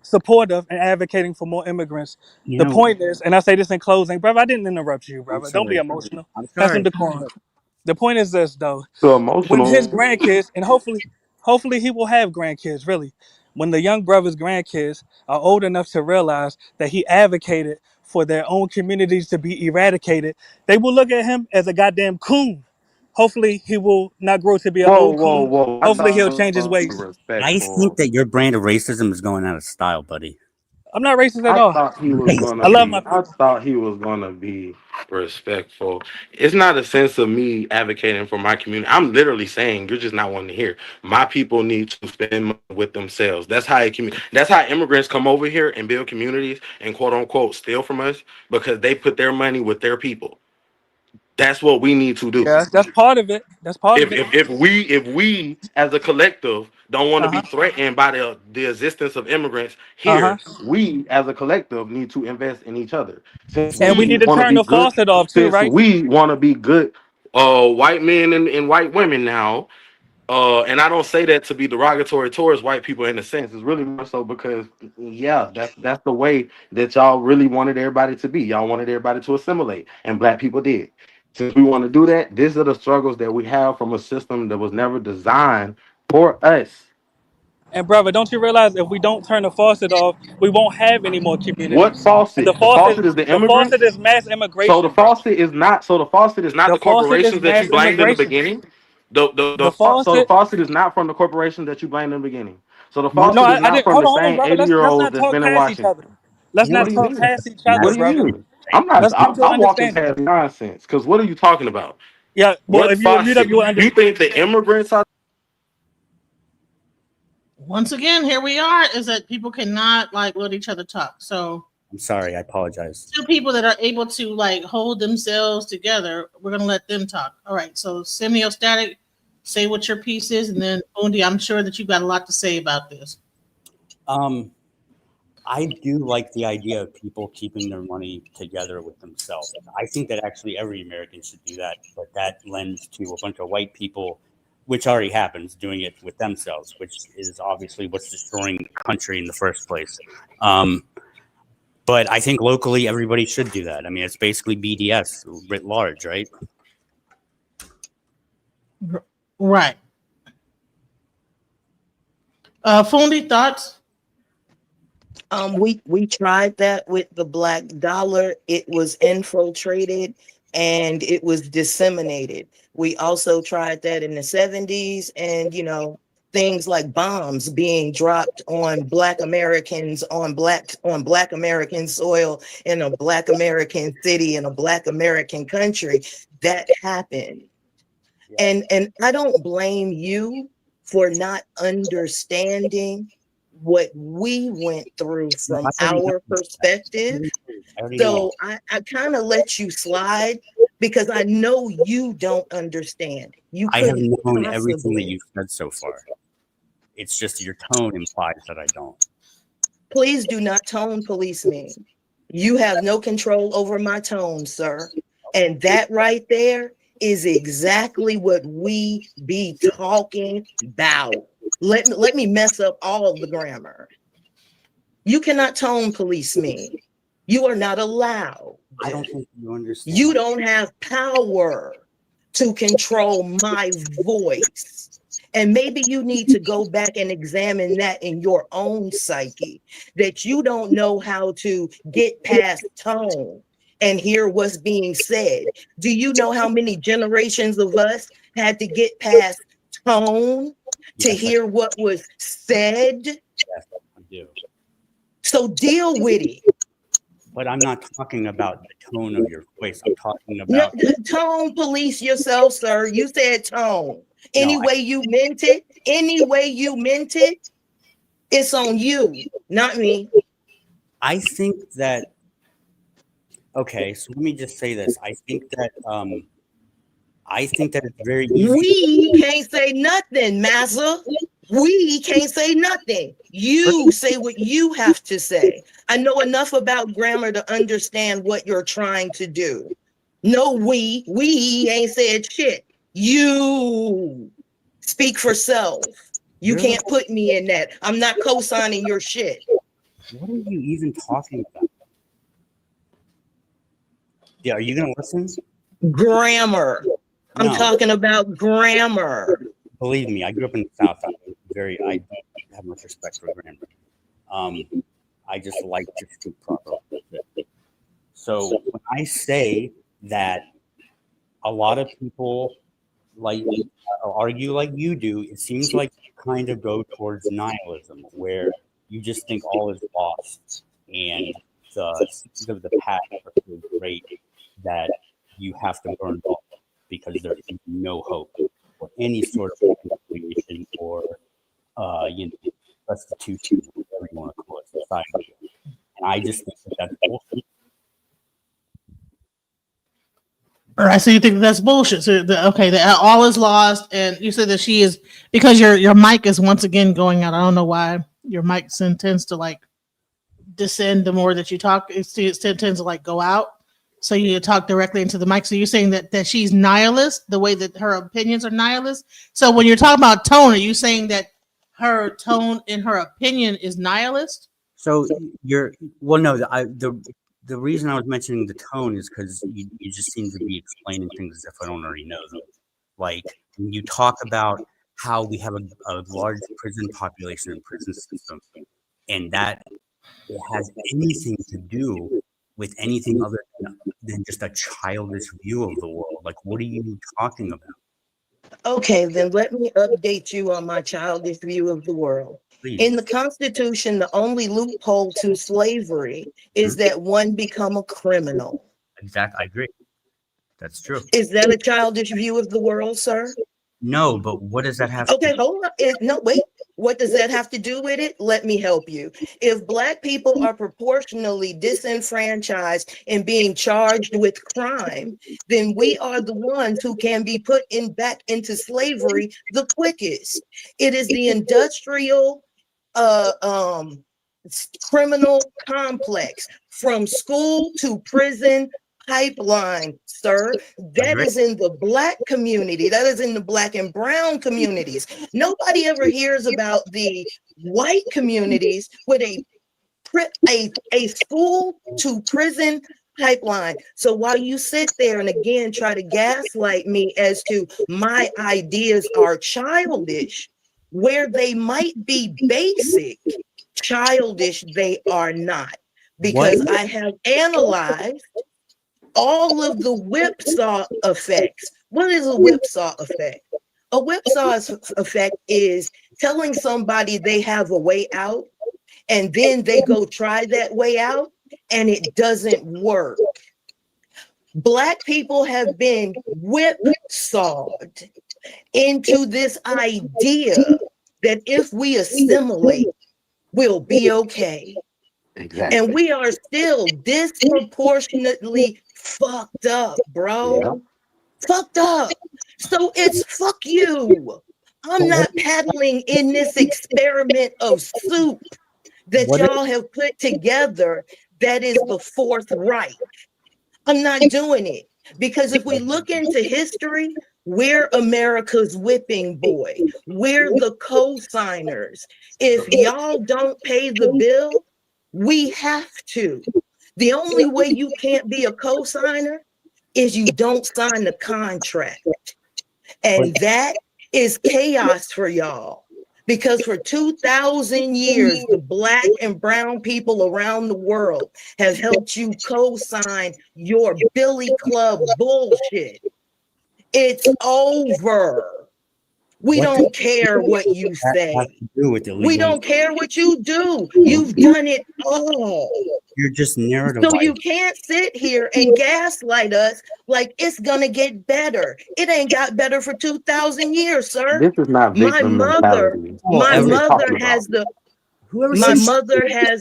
supportive and advocating for more immigrants. You The know, point is, and I say this in closing, brother, I didn't interrupt you, I'm brother. Don't be sorry. emotional. I'm Have some sorry. decorum. The point is this, though: So when his emotional. grandkids, and hopefully he will have grandkids. Really, when the young brother's grandkids are old enough to realize that he advocated for their own communities to be eradicated, they will look at him as a goddamn coon. Hopefully, he will not grow to be an Whoa, old whoa, coon. whoa. I Hopefully, he'll change his thought ways. I think respectful. that your brand of racism is going out of style, buddy. I'm not racist at I all. thought he was gonna I love be. my I people. thought he was gonna be respectful. It's not a sense of me advocating for my community. I'm literally saying you're just not wanting to hear. My people need to spend money with themselves. That's how That's how immigrants come over here and build communities and quote unquote steal from us, because they put their money with their people. That's what we need to do. Yeah, that's part of it. That's part of it. If we as a collective don't want to Uh be huh. threatened by the existence of immigrants Uh huh. here, we as a collective need to invest in each other. Since And we we need to want to turn be the good, faucet off too, since right? we want to be good white men and white women now, and I don't say that to be derogatory towards white people in a sense. It's really more so because, yeah, that's the way that y'all really wanted everybody to be. Y'all wanted everybody to assimilate, and black people did. Since we want to do that, these are the struggles that we have from a system that was never designed for us. And brother, don't you realize if we don't turn the faucet off, we won't have any more What communities? And faucet? The faucet is the the faucet immigrants. is mass So the immigration, brother. faucet is not. So the faucet is not The the faucet is corporations that you mass blamed in the immigration. beginning. The So the faucet. faucet is not from the corporation that you blamed in the beginning. So the No, faucet is I not didn't. from the Hold on, same brother. Let's 80-year-olds not that's talk been in past each Washington. other. Let's What not do you talk mean? past each What other, do you brother. mean? I'm not. Let's come to an I'm walking understanding. past nonsense. Because what are you talking about? Yeah. Well, What if you would mute up, faucet? you will You understand. think the immigrants are? Once again, here we are. Is that people cannot like let each other talk. So I'm sorry. I apologize. two people that are able to like hold themselves together, we're gonna let them talk. All right. So semiostatic, say what your piece is, and then Undi, I'm sure that you've got a lot to say about this. I do like the idea of people keeping their money together with themselves. I think that actually every American should do that, but that lends to a bunch of white people, which already happens, doing it with themselves, which is obviously what's destroying the country in the first place. But I think locally everybody should do that. I mean, it's basically BDS writ large, right? Right. Fundi, thoughts? We tried that with the black dollar. It was infiltrated and it was disseminated. We also tried that in the 70s, and things like bombs being dropped on black Americans on black American soil in a black American city in a black American country. That happened. And I don't blame you for not understanding what we went through from our perspective. So I kind of let you slide because I know you don't understand. You I have couldn't known everything that possibly. you've said so far. It's just your tone implies that I don't. Please do not tone police me. You have no control over my tone, sir. And that right there is exactly what we be talking about. Let me mess up all of the grammar. You cannot tone police me. You are not allowed. I don't think you understand. You don't have power to control my voice. And maybe you need to go back and examine that in your own psyche, that you don't know how to get past tone and hear what's being said. Do you know how many generations of us had to get past tone to hear what was said? Yes, I do. So deal with it. But I'm not talking about the tone of your voice. I'm talking about Tone police yourself, sir. You said tone. Any way you meant it, it's on you, not me. I think that, okay, so let me just say this. I think that it's very easy. We can't say nothing, massa. We can't say nothing. You say what you have to say. I know enough about grammar to understand what you're trying to do. No, we ain't said shit. You speak for self. You can't put me in that. I'm not co-signing your shit. What are you even talking about? Yeah, are you gonna listen? Grammar. I'm talking about grammar. Believe me, I grew up in the South. I don't have much respect for grammar. I just like to speak properly. So when I say that a lot of people argue like you do, it seems like you kind of go towards nihilism, where you just think all is lost and the seeds of the past are so great that you have to burn them because there is no hope for any sort of reconciliation or restitution, whatever you want to call it, society. And I just think that that's bullshit. All right, so you think that's bullshit. So that all is lost, and you said that she is, because your mic is once again going out. I don't know why your mic tends to like descend the more that you talk. It tends to like go out. So you talk directly into the mic. So you're saying that she's nihilist, the way that her opinions are nihilist. So when you're talking about tone, are you saying that her tone in her opinion is nihilist? So the reason I was mentioning the tone is because you just seem to be explaining things as if I don't already know them. Like when you talk about how we have a large prison population and prison system, and that it has anything to do with anything other than just a childish view of the world. Like, what are you talking about? Okay, then let me update you on my childish view of the world. Please. In the Constitution, the only loophole to slavery is that one become a criminal. Exactly, I agree. That's true. Is that a childish view of the world, sir? No, but what does that have to Okay, do? hold on. No, wait. What does that have to do with it? Let me help you. If Black people are proportionally disenfranchised and being charged with crime, then we are the ones who can be put back into slavery the quickest. It is the industrial criminal complex from school to prison pipeline, sir. That is in the Black community. That is in the Black and brown communities. Nobody ever hears about the white communities with a school to prison pipeline. So while you sit there and again try to gaslight me as to my ideas are childish, where they might be basic, childish they are not. Because I have analyzed all of the whipsaw effects. What is a whipsaw effect? A whipsaw effect is telling somebody they have a way out, and then they go try that way out, and it doesn't work. Black people have been whipsawed into this idea that if we assimilate, we'll be okay. Exactly. And we are still disproportionately fucked up, bro. Yeah. Fucked up. So it's fuck you. I'm not paddling in this experiment of soup that y'all have put together that is the Fourth Reich. I'm not doing it. Because if we look into history, we're America's whipping boy. We're the co-signers. If y'all don't pay the bill, we have to. The only way you can't be a co-signer is you don't sign the contract. And that is chaos for y'all. Because for 2,000 years, the Black and brown people around the world have helped you co-sign your Billy Club bullshit. It's over. We don't care what you say. We don't care what you do. You've done it all. You're just narrative. So you can't sit here and gaslight us like it's gonna get better. It ain't got better for 2,000 years, sir. This is not victim mentality. My mother has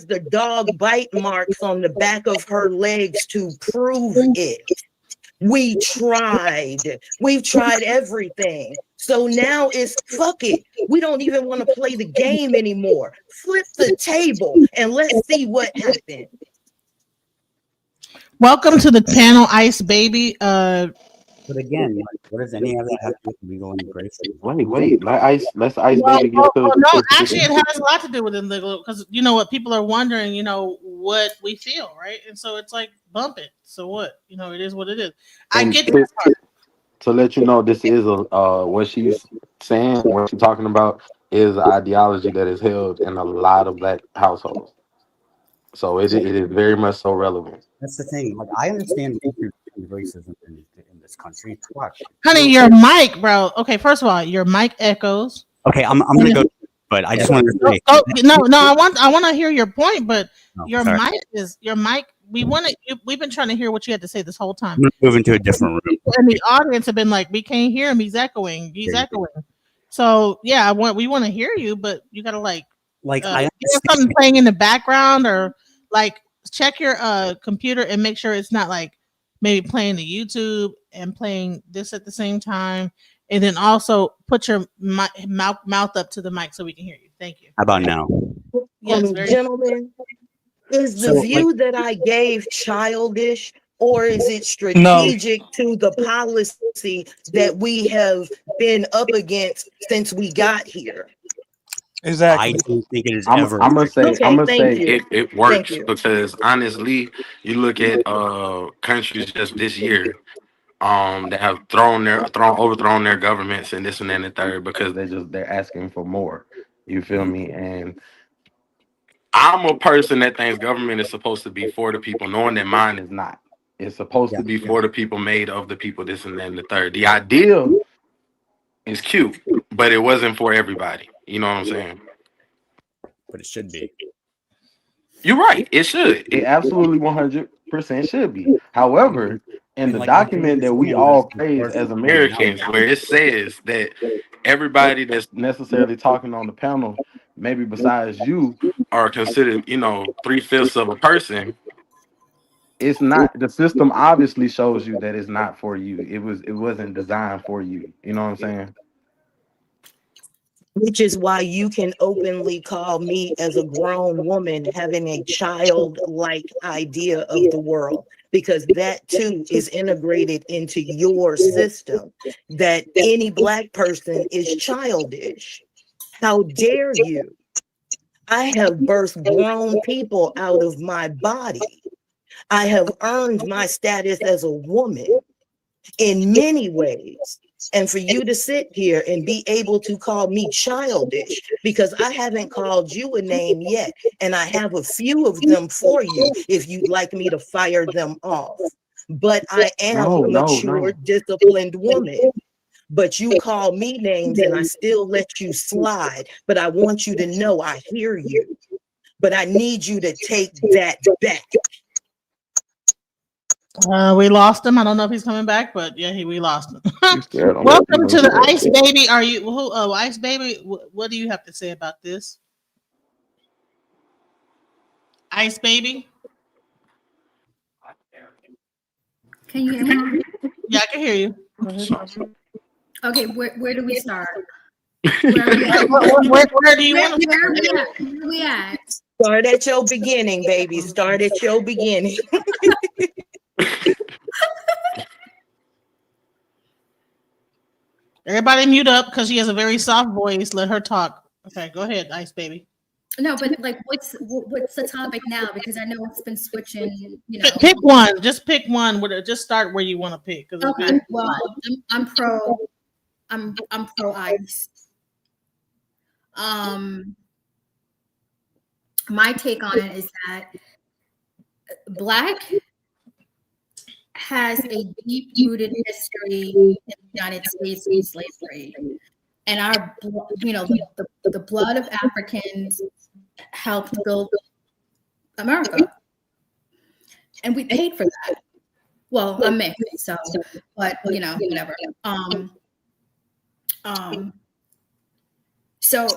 the dog bite marks on the back of her legs to prove it. We've tried everything. So now it's fuck it. We don't even want to play the game anymore. Flip the table and let's see what happens. Welcome to the panel, Ice Baby. But again, what does any of that have to do with legal immigration? Wait. Let's Ice Baby get to. No, actually, it has a lot to do with illegal because you know what people are wondering. You know what we feel, right? And so it's like bump it. So what? You know, it is what it is. I get that part. To let you know, this is what she's saying, what she's talking about is an ideology that is held in a lot of Black households. So it is very much so relevant. That's the thing. Like, I understand racism in this country. Honey, your mic, bro. Okay, first of all, your mic echoes. Okay, I'm gonna go, but I just wanted to say. No, I want to hear your point, but your mic. We've been trying to hear what you had to say this whole time. I'm gonna move into a different room. And the audience have been like, we can't hear him. He's echoing. So yeah, we want to hear you, but you gotta like I something playing in the background or like check your computer and make sure it's not like maybe playing the YouTube and playing this at the same time, and then also put your mouth up to the mic so we can hear you. Thank you. How about now? Yes, gentlemen, is the view that I gave childish, or is it strategic to the policy that we have been up against since we got here? Exactly. I don't think it is I'm ever. gonna say you. it works because honestly, you look at countries just this year. that have overthrown their governments and this and that and the third because they're asking for more. You feel me? And I'm a person that thinks government is supposed to be for the people, knowing that mine is not. It's supposed to be for the people, made of the people, this and that and the third. The idea is cute, but it wasn't for everybody. You know what I'm saying? But it should be. You're right. It should. It absolutely 100% should be. However, in And the like, I don't document that we understand all this praise person as pointing out Americans, where it says that everybody that's necessarily talking on the panel, maybe besides you, are considered, 3/5 of a person. It's not. The system obviously shows you that it's not for you. It wasn't designed for you. You know what I'm saying? Which is why you can openly call me as a grown woman having a childlike idea of the world, because that too is integrated into your system, that any Black person is childish. How dare you? I have birthed grown people out of my body. I have earned my status as a woman in many ways. And for you to sit here and be able to call me childish, because I haven't called you a name yet, and I have a few of them for you if you'd like me to fire them off. But I am a mature, disciplined woman. But you call me names and I still let you slide. But I want you to know I hear you. But I need you to take that back. We lost him. I don't know if he's coming back, but yeah, we lost him. Scared him. Welcome to the Ice Baby. Are you Ice Baby? What do you have to say about this? Ice Baby? Can you hear me? Yeah, I can hear you. Okay, where do we start? Where do you want to start? Where we at? Start at your beginning, baby. Start at your beginning. Everybody mute up because she has a very soft voice. Let her talk. Okay, go ahead, Ice Baby. No, but like, what's the topic now? Because I know it's been switching. Pick one. Just pick one. Just start where you want to pick. Okay. Well, I'm pro. I'm pro ICE. My take on it is that Black has a deep-rooted history in the United States in slavery, and our, the blood of Africans helped build America, and we paid for that. Well, I'm mixed, so, but whatever. So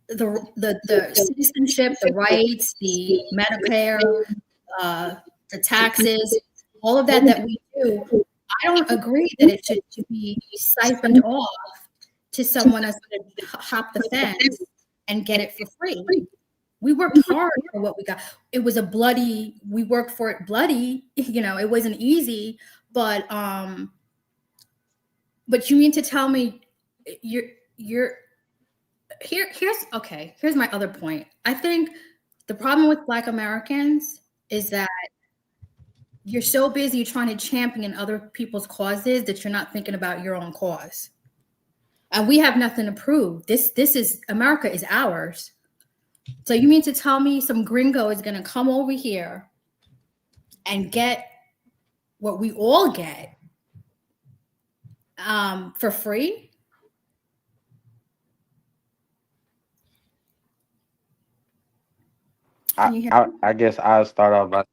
the citizenship, the rights, the Medicare, the taxes, all of that we do, I don't agree that it should be siphoned off to someone that's going to hop the fence and get it for free. We worked hard for what we got. It was we worked for it bloody, it wasn't easy, but you mean to tell me here's my other point. I think the problem with Black Americans is that you're so busy trying to champion other people's causes that you're not thinking about your own cause. And we have nothing to prove. This is America is ours. So you mean to tell me some gringo is going to come over here and get what we all get for free? I guess I'll start off by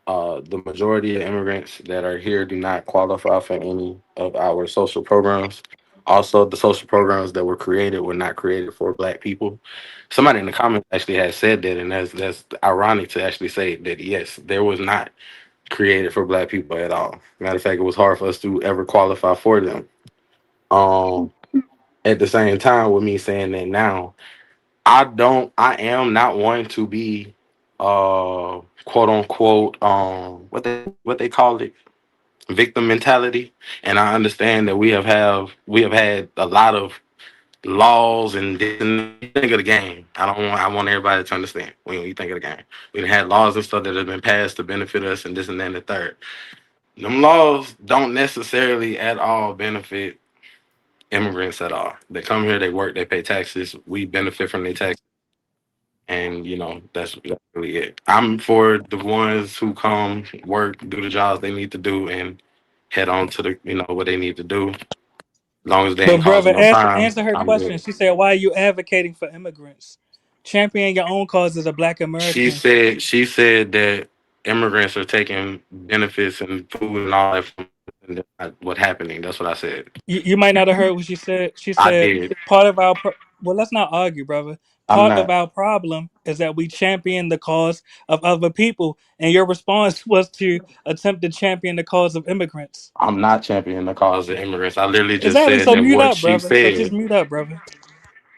the majority of immigrants that are here do not qualify for any of our social programs. Also, the social programs that were created were not created for Black people. Somebody in the comments actually had said that, and that's ironic to actually say that, yes, there was not created for Black people at all. Matter of fact, it was hard for us to ever qualify for them. At the same time, with me saying that now, I am not one to be quote unquote what they call it, victim mentality. And I understand that we have had a lot of laws and this and you think of the game. I want everybody to understand when you think of the game. We done had laws and stuff that have been passed to benefit us and this and that and the third. Them laws don't necessarily at all benefit immigrants at all. They come here, they work, they pay taxes. We benefit from their taxes. And that's really it. I'm for the ones who come, work, do the jobs they need to do, and head on to the what they need to do. As long as they But ain't brother, causing no crime, answer her I'm question. good. She said, "Why are you advocating for immigrants? Champion your own cause as a Black She American." said that immigrants are taking benefits and food and all that from what happening. That's what I said. You might not have heard what she said. She I said did. part of our well, let's not argue, brother. I'm Part of not. our problem is that we champion the cause of other people, and your response was to attempt to champion the cause of immigrants. I'm not championing the cause of immigrants. I literally just Exactly. said So that mute what up, she brother. So just said. mute up, brother.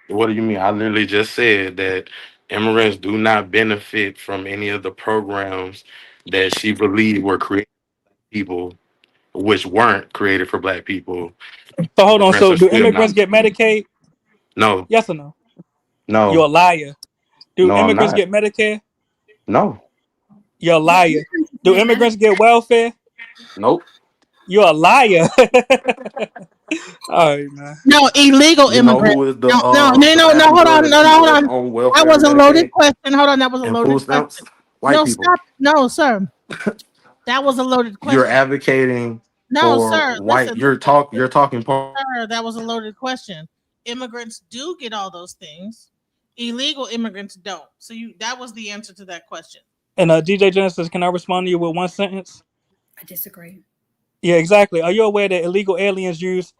What do you mean? I literally just said that immigrants do not benefit from any of the programs that she believed were created for people, which weren't created for Black people. So hold on. Immigrants So are do still not. immigrants get Medicaid? No, Yes or no? You're no, a liar. Do no. I'm immigrants not. get Medicare? No, You're a liar. Do immigrants get welfare? nope. You're a liar. All right, man. No, illegal You know immigrants. who is the No, no, no, no, vast no. Hold on, majority of the no, no, people hold that's on. on That welfare was and a loaded Medicaid question. Hold on, that was a and food loaded stamps? question. White No, people. stop. No, sir. That was a loaded You're question. advocating No, for sir. white. Listen, You're talking. sir. That was a loaded question. Immigrants do get all those things. Illegal immigrants don't. So that was the answer to that question. And DJ Genesis, can I respond to you with one sentence? I disagree. Yeah, exactly. Are you aware that illegal aliens use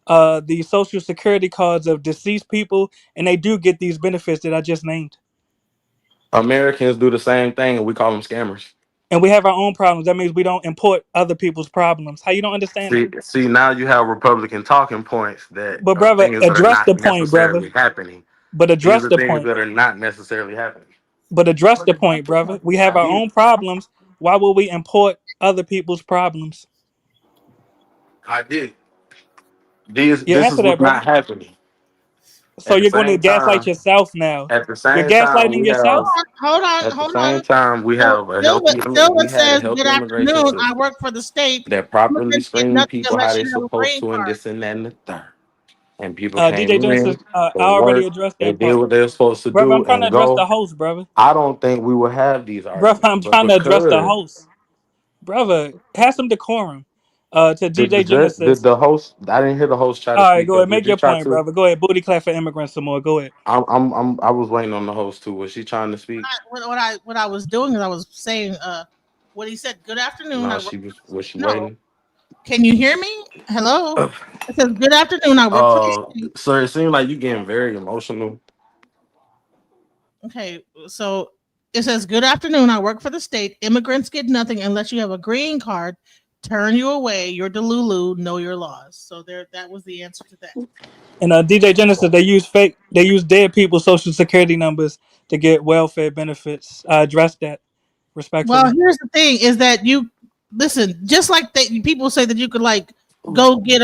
the social security cards of deceased people, and they do get these benefits that I just named? Americans do the same thing, and we call them scammers. And we have our own problems. That means we don't import other people's problems. How you don't understand that? See, now you have Republican talking points that But are brother, things that are address the not point, brother. necessarily happening. But These address are the things point. that are not necessarily happening. But address the point, brother. We have I our did. own problems. Why would we import other people's problems? I did. Yeah, This answer is that, what's brother. not happening. So At the you're going to same gaslight time, yourself now. at the You're same time, gaslighting we yourself. have Hold on, at the hold on. same time we So have a Silva, healthy. Silva We had a says, "Good healthy immigration afternoon. I system work for the state. that properly Immigrants get screened nothing people how unless they you have a supposed green to, and card." this and that and the third. And people DJ came Genesis, in, I they already worked, addressed they that did part. what they were supposed to Brother, do, I'm trying to and address the go. host, brother. I don't think we will have these Brother, arguments, I'm but trying to address the because host. Brother, have some decorum. To DJ did Genesis. the host, I didn't hear the host try to All right, speak, go or ahead. did Make you your try point, to? brother. Go ahead. Booty clap for immigrants some more. Go ahead. I was waiting on the host too. Was she trying to speak? What I was doing is I was saying what he said. Good afternoon. No, I work. she was she No, waiting? can you hear me? Hello. It says, "Good afternoon. I work for the state." Sir, it seems like you getting very emotional. Okay, so it says, "Good afternoon. I work for the state. Immigrants get nothing unless you have a green card. Turn you away. You're Delulu. Know your laws." So there, that was the answer to that. And DJ Genesis, they use dead people's social security numbers to get welfare benefits. I addressed that Well, respectfully. here's the thing: is that you listen, just like people say that you could like go get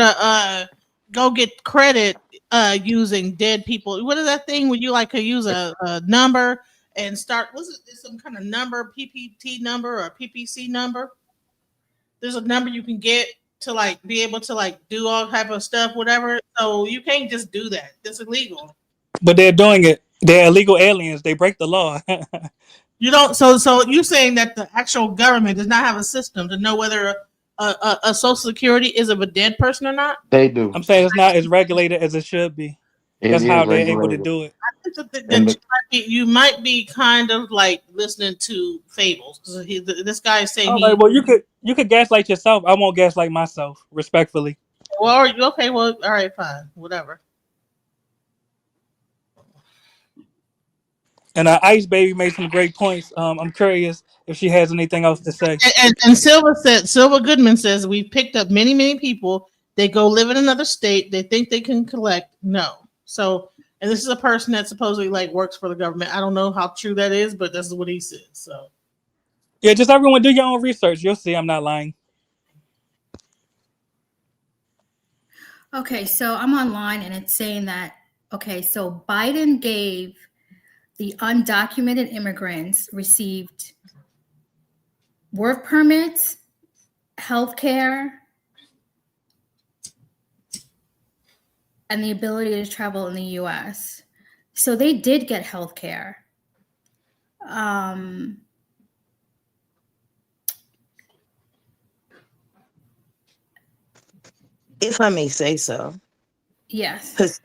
go get credit using dead people. What is that thing where you like could use a number and start? Was it some kind of number, PPT number or PPC number? There's a number you can get to like be able to like do all type of stuff, whatever. So you can't just do that. That's illegal. But they're doing it. They're illegal aliens. They break the law. You don't. So you saying that the actual government does not have a system to know whether a Social Security is of a dead person or not? They do. I'm saying it's not as regulated as it should be. It That's is how they're able to regulated. do it. I think that And you might be kind of like listening to fables because this guy is saying All right. he. Well, you could gaslight yourself. I won't gaslight myself, respectfully. Well, okay. Well, all right, fine, whatever. And Ice Baby made some great points. I'm curious if she has anything else to say. And Silva Goodman says we've picked up many people. They go live in another state. They think they can collect. No. So, and this is a person that supposedly like works for the government. I don't know how true that is, but this is what he says. So, Yeah, just everyone do your own research. You'll see I'm not lying. Okay, so I'm online and it's saying that Okay, so Biden gave the undocumented immigrants received work permits, health care, and the ability to travel in the US. So they did get health care. If I may say so. Yes.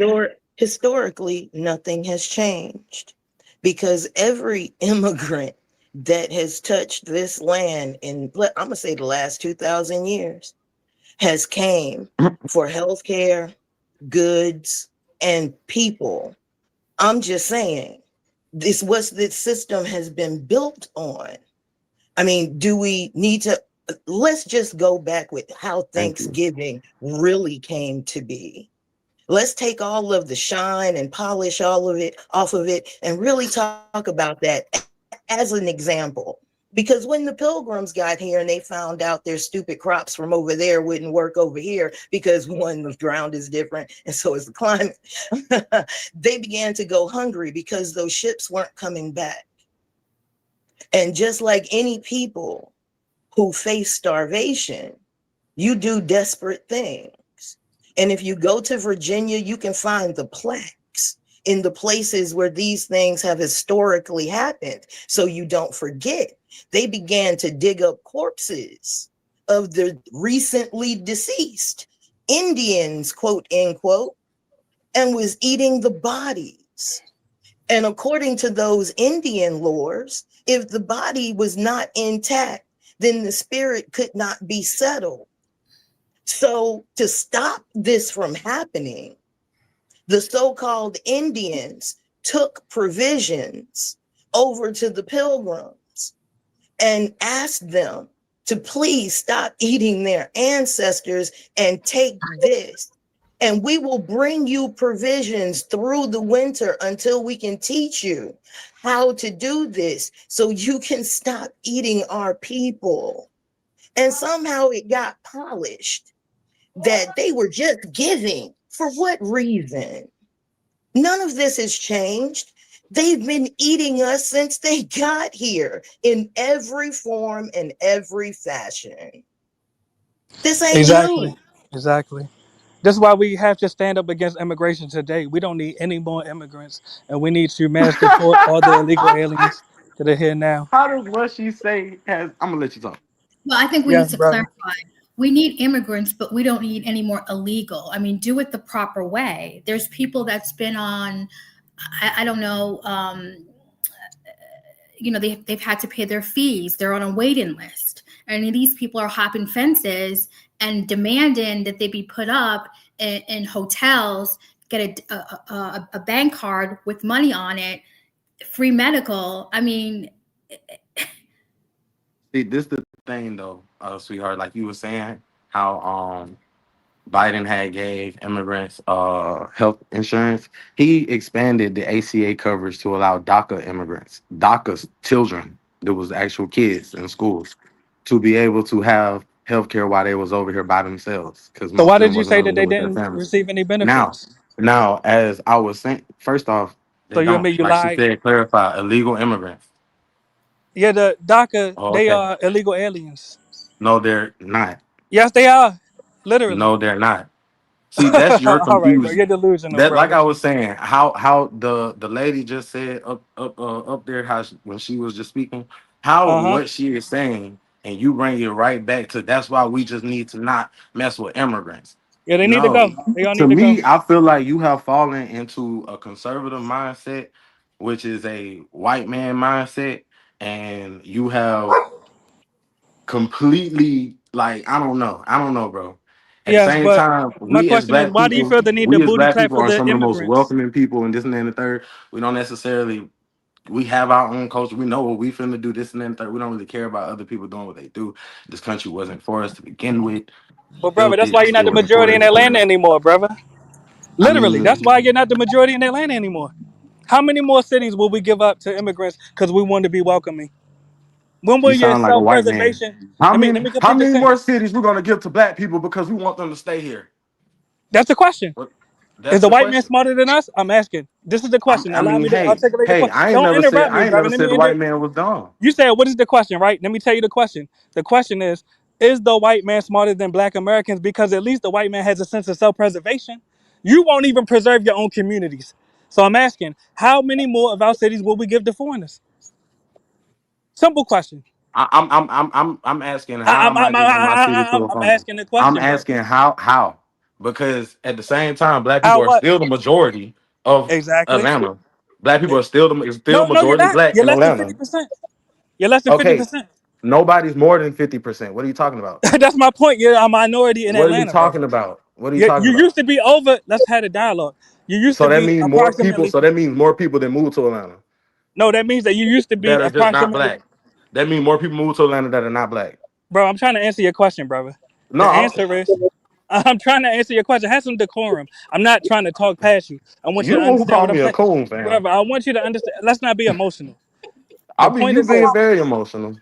Historically, nothing has changed because every immigrant that has touched this land in, I'm gonna say, the last 2,000 years has came for healthcare, goods, and people. I'm just saying, this what this system has been built on. I mean, do we need to? Let's just go back with how Thanksgiving really came to be. Let's take all of the shine and polish all of it off of it and really talk about that as an example. Because when the pilgrims got here and they found out their stupid crops from over there wouldn't work over here because one, the ground is different and so is the climate, they began to go hungry because those ships weren't coming back. And just like any people who face starvation, you do desperate things. And if you go to Virginia, you can find the plaques in the places where these things have historically happened. So you don't forget. They began to dig up corpses of the recently deceased Indians, quote unquote, and was eating the bodies. And according to those Indian lores, if the body was not intact, then the spirit could not be settled. So to stop this from happening, the so-called Indians took provisions over to the pilgrims and asked them to please stop eating their ancestors and take this. And we will bring you provisions through the winter until we can teach you how to do this so you can stop eating our people. And somehow it got polished that they were just giving. For what reason? None of this has changed. They've been eating us since they got here in every form and every fashion. This ain't new. Exactly. That's why we have to stand up against immigration today. We don't need any more immigrants, and we need to mass deport all the illegal aliens that are here now. How does what she say has? I'm gonna let you talk. Well, I think we need Yes, to brother. clarify. We need immigrants, but we don't need any more illegal. I mean, do it the proper way. There's people that's been on, I don't know, they've had to pay their fees. They're on a waiting list. And these people are hopping fences and demanding that they be put up in hotels, get a bank card with money on it, free medical. I mean, See, this the thing though, sweetheart. Like you were saying, how Biden had gave immigrants health insurance. He expanded the ACA coverage to allow DACA immigrants, DACA's children, there was actual kids in schools, to be able to have health care while they was over here by themselves because So most why of them did you wasn't say over that here they with their didn't families. receive any Now, benefits? now, as I was saying, first off, So they you don't. admit you Like she lied? said, clarify illegal immigrants. Yeah, the DACA, Oh, they okay. are illegal aliens. No, they're not. Yes, they are. Literally. No, they're not. See, that's your All right, bro. You're confusion. delusional, That, like brother. I was saying, how the lady just said up there, how when she was just speaking, how Uh-huh. what she is saying, and you bring it right back to that's why we just need to not mess with immigrants. Yeah, they need to No, go. They all to need to go. me, I feel like you have fallen into a conservative mindset, which is a white man mindset, and you have completely like I don't know, bro. At the Yes, same but time, my question is, why do you feel the need to we as booty black clap people for are the some of the most immigrants? welcoming people, and this and that and the third. We don't necessarily we have our own culture. We know what we finna do, this and that and the third. We don't really care about other people doing what they do. This country wasn't for us to begin with. Well, brother, Built that's it, why you're not it the wasn't for majority us. in Atlanta anymore, brother. I Literally, that's mean, why you're not the majority in Atlanta anymore. How many more cities will we give up to immigrants because we want to be welcoming? When will you your sound like a white man. self-preservation? Let me How complete the many more sentence. cities we're gonna give to black people because we want them to stay here? That's the question. What? Is That's the the white man question. smarter than us? I'm asking. This is the question. I Allow mean, me to hey, articulate the hey, question. I ain't Don't never said interrupt me, I ain't brother. never Let said me the white man was dumb. You said, what is the question, right? Let me tell you the question. The question is the white man smarter than black Americans? Because at least the white man has a sense of self-preservation. You won't even preserve your own communities. So I'm asking, how many more of our cities will we give to foreigners? Simple question. I'm asking how am I giving my city to a I'm foreigner? asking the I'm question, bro. asking how because at the same time, black people How are what? still the majority of Exactly. Atlanta. Black people are still No, you're majority not. black You're in less than Atlanta. 50%. You're less than Okay, 50%. nobody's more than 50%. What are you talking about? That's my point. You're a minority in What are you Atlanta, bro. talking about? What are you You talking used about? to be over. Let's have a dialogue. You used to So that be means more people. approximately. So that means more people that move to Atlanta No, that means that you used to be that are just not approximately. black. That means more people move to Atlanta that are not black. Bro, I'm trying to answer your question, brother. The No, answer is, I'm trying to answer your question. Have some decorum. I'm not trying to talk past you. I want you you the to one who understand called what I'm me a saying. coon, fam. Brother, I want you to understand. Let's not be emotional. I The mean, point you is this. being very emotional.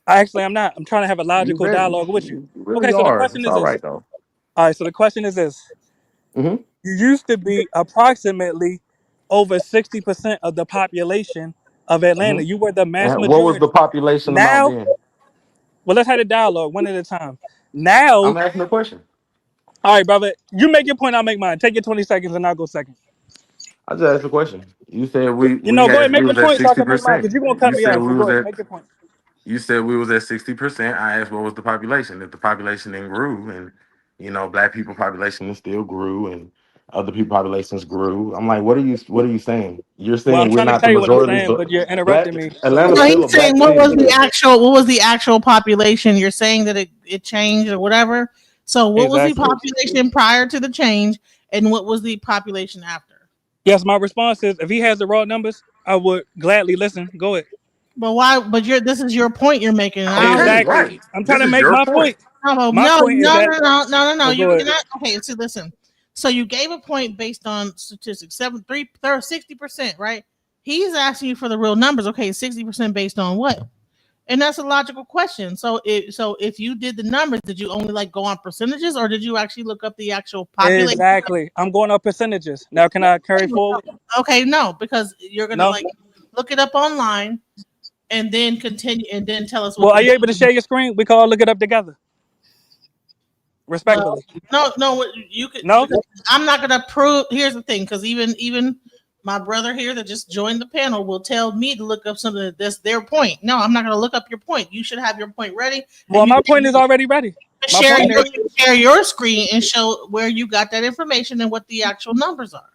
Actually, I'm not. I'm trying to have a logical You dialogue with you. really Okay, so the are. question It's is all this. right though. All right, so the question is this. Hmm. You used to be approximately over 60% of the population of Hmm. Atlanta. You were the mass And what was the majority. population amount Now, then? well, let's have a dialogue one at a time. Now, I'm asking a question. all right, brother, you make your point, I'll make mine. Take your 20 seconds and I'll go second. I just asked a question. You said we You we know, go ahead, had we make your was at point so I sixty can make mine percent. because you're going to cut You me said off. So we go was ahead, at make your point. you said we was at 60%. I asked what was the population. If the population then grew, and black people population still grew, and other people populations grew. I'm like, what are you saying? You're Well, I'm saying we're trying to not the tell you what I'm majority, saying, but but you're black interrupting me. So, Atlanta's So still a he's black saying city to me. what was the actual population? You're saying that it changed or whatever. So what was the exactly. population prior to the change, and what was the population after? Yes, my response is if he has the raw numbers, I would gladly listen. Go ahead. But why? But this is your point you're making, and I Okay, don't. Exactly. right. I'm trying This to is make your my point. point. No, My no, point is no, that. no, no, no, no, no. Oh, go You're ahead. not okay. So listen. So you gave a point based on statistics, 60%, right? He's asking you for the real numbers. Okay, 60% based on what? And that's a logical question. So if you did the numbers, did you only like go on percentages, or did you actually look up the actual population? Exactly. I'm going up percentages. Now, can I carry forward? Okay, no, because you're gonna No. like look it up online and then continue and then tell us what Well, are the you able to share your screen? We can all look it up together. well, Respectfully. no, you could No. because I'm not gonna prove. Here's the thing, because even my brother here that just joined the panel will tell me to look up something that's their point. No, I'm not gonna look up your point. You should have your point ready, and Well, my point is already ready. My point is. share your screen and show where you got that information and what the actual numbers are.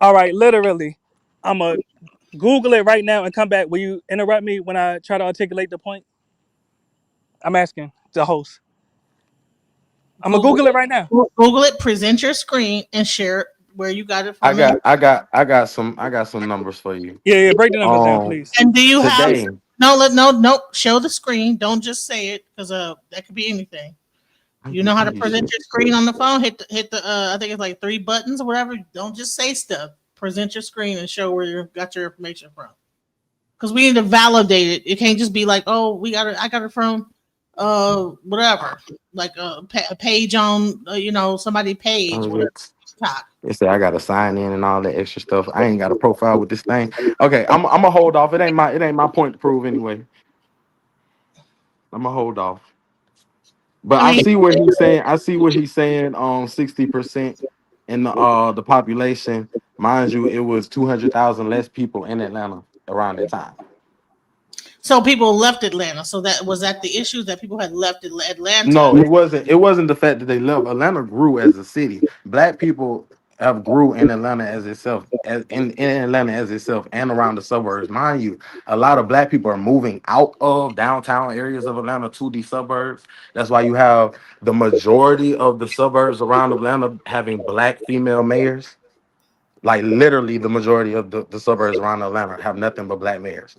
All right. Literally, I'm gonna Google it right now and come back. Will you interrupt me when I try to articulate the point? I'm asking the host. I'm gonna Google it right now. Google it, present your screen, and share where you got it I from. got I got I got some numbers for you. Yeah. Break the numbers down, please. And do you have Today. no show the screen. Don't just say it because that could be anything. You know how to present your screen on the phone. Hit the I think it's like 3 buttons or whatever. Don't just say stuff. Present your screen and show where you got your information from. Because we need to validate it. It can't just be like, oh, I got it from whatever, like a page on somebody page, whatever. TikTok. They say I gotta sign in and all that extra stuff. I ain't got a profile with this thing. Okay, I'm gonna hold off. It ain't my point to prove anyway. I'm gonna hold off. But I I mean, see what he's saying. I see what he's saying. 60% in the population. Mind you, it was 200,000 less people in Atlanta around that time. so people left Atlanta. So that the issue that people had left No, Atlanta. it wasn't. It wasn't the fact that they left. Atlanta grew as a city. Black people have grew in Atlanta as itself, in Atlanta as itself, and around the suburbs. Mind you, a lot of black people are moving out of downtown areas of Atlanta to the suburbs. That's why you have the majority of the suburbs around Atlanta having black female mayors. Like literally, the majority of the suburbs around Atlanta have nothing but black mayors.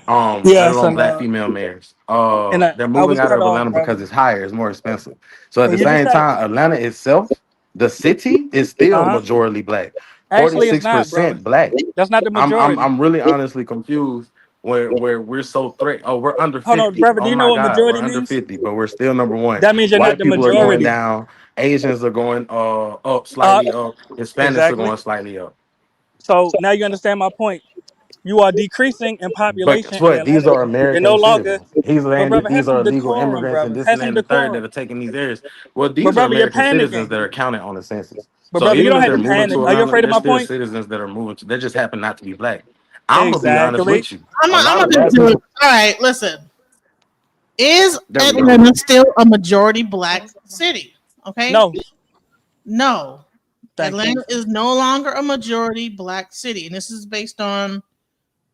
Let Yes, alone and black female mayors. They're I moving was out cut of off, Atlanta brother. because it's higher, it's more expensive. So at the And you just same said it. time, Atlanta itself, the city is still Uh huh. majority black, Actually, it's not, brother. 46% black. That's not the I'm majority. I'm really honestly confused where we're so threat. Oh, we're under Hold on, 50. brother. Do Oh you know my what God, we're majority under means? 50, but we're still number one. That means you're not White the people are going majority. down. Asians are going up Uh, slightly up. Hispanics are exactly. going slightly up. So now you understand my point. You are decreasing in But guess population in what? These Atlanta. are You're no American longer, citizens. He's but landed. brother, have These are some illegal decorum, immigrants and brother. this Have and that some and the third that decorum. are taking these areas. Well, But these are brother, you're American citizens panicking. that are counted on the census. But So brother, you even don't if have they're to moving panic. to Are you Atlanta, afraid of they're my still point? citizens that are moving to. They just happen not to be black. I'm gonna be honest Exactly. with you. I'm A lot gonna of just black do it. people. All right, listen. Is There we go. Atlanta still a majority black city? Okay. No. No. Thank you. Atlanta is no longer a majority black city. And this is based on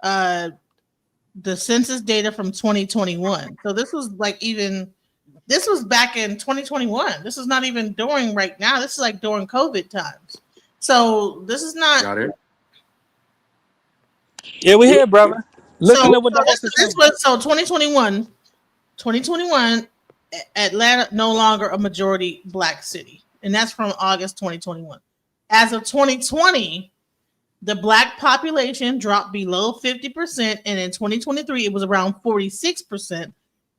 the census data from 2021. So this was this was back in 2021. This is not even during right now. This is like during COVID times. So this is not. Got it. Yeah, we here, brother. So, Listen to what the host is this saying. was 2021, Atlanta no longer a majority black city. And that's from August 2021. As of 2020, the black population dropped below 50%, and in 2023, it was around 46%.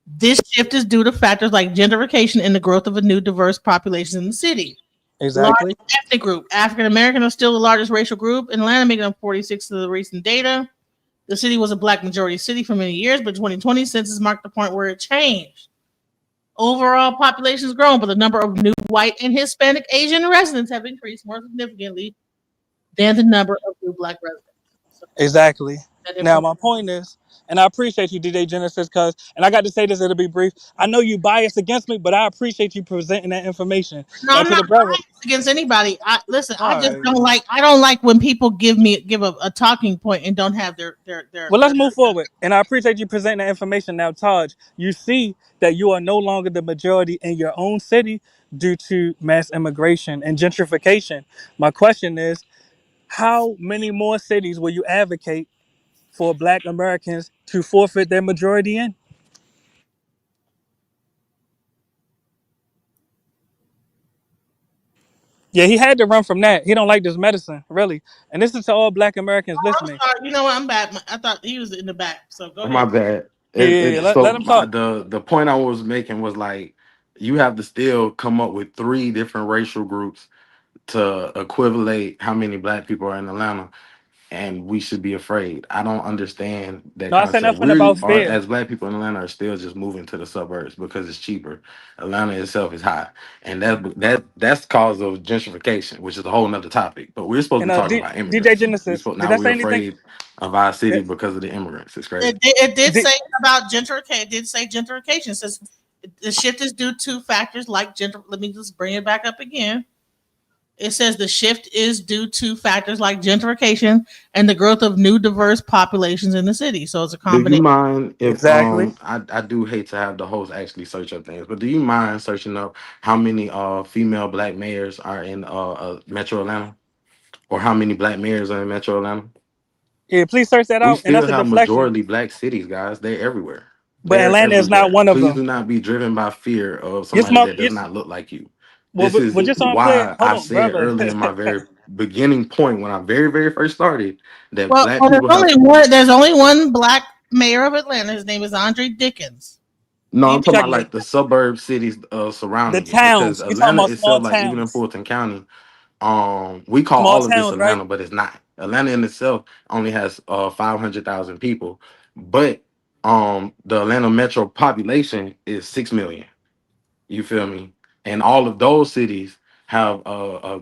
This shift is due to factors like gentrification and the growth of a new diverse population in the city. Exactly. Large ethnic group. African American are still the largest racial group in Atlanta, making up 46 of the recent data. The city was a black majority city for many years, but 2020 census marked the point where it changed. Overall population has grown, but the number of new white and Hispanic Asian residents have increased more significantly than the number of new black residents. So Exactly. that Now information. my point is, and I appreciate you, DJ Genesis, and I got to say this, it'll be brief. I know you biased against me, but I appreciate you presenting that information. No, Now I'm to not the brother. biased against anybody. Listen. I All just right. don't like. I don't like when people give a talking point and don't have their. Well, let's move forward. And I appreciate you presenting that information. Now, Taj, you see that you are no longer the majority in your own city due to mass immigration and gentrification. My question is, how many more cities will you advocate for Black Americans to forfeit their majority in? Yeah, he had to run from that. He don't like this medicine, really. And this is to all Black Americans I'm listening. sorry. You know what? I'm bad. I thought he was in the back. So go My ahead. bad. Yeah, let So him talk. the point I was making was like you have to still come up with three different racial groups to equivalate how many black people are in Atlanta, and we should be afraid. I don't understand that No, I said concept. nothing We about are, fear. as black people in Atlanta, are still just moving to the suburbs because it's cheaper. Atlanta itself is hot, and that's the cause of gentrification, which is a whole nother topic. But we're supposed to And be talking about DJ immigrants. We Genesis, supposed did now I we're say anything? afraid of our city because of the immigrants. It's crazy. It did Did- say about gentrification. It did say gentrification. It says the shift is due to factors like Let me just bring it back up again. It says the shift is due to factors like gentrification and the growth of new diverse populations in the city. So it's a Do you combination. mind if Exactly. I do hate to have the host actually search up things, but do you mind searching up how many female black mayors are in Metro Atlanta? Or how many black mayors are in Metro Atlanta? Yeah, please search that We out. And still that's a have deflection. majority black cities, guys. They're everywhere. But They're Atlanta is not everywhere. one of Please them. do not be driven by fear of You somebody smoke. that does not look like you. Well, This is just so I'm clear, why hold I on, said brother. earlier in my very beginning point when I very, very first started that Well, black people there's have. only one. There's only one black mayor of Atlanta. His name is Andre Dickens. No, I'm talking about Checkmate. like the suburb cities The surrounding it because towns. We talking Atlanta about small itself, like even in towns. Fulton County, we call Small all of this towns, right? Atlanta, but it's not. Atlanta in itself only has 500,000 people, but the Atlanta metro population is 6 million. You feel me? And all of those cities have a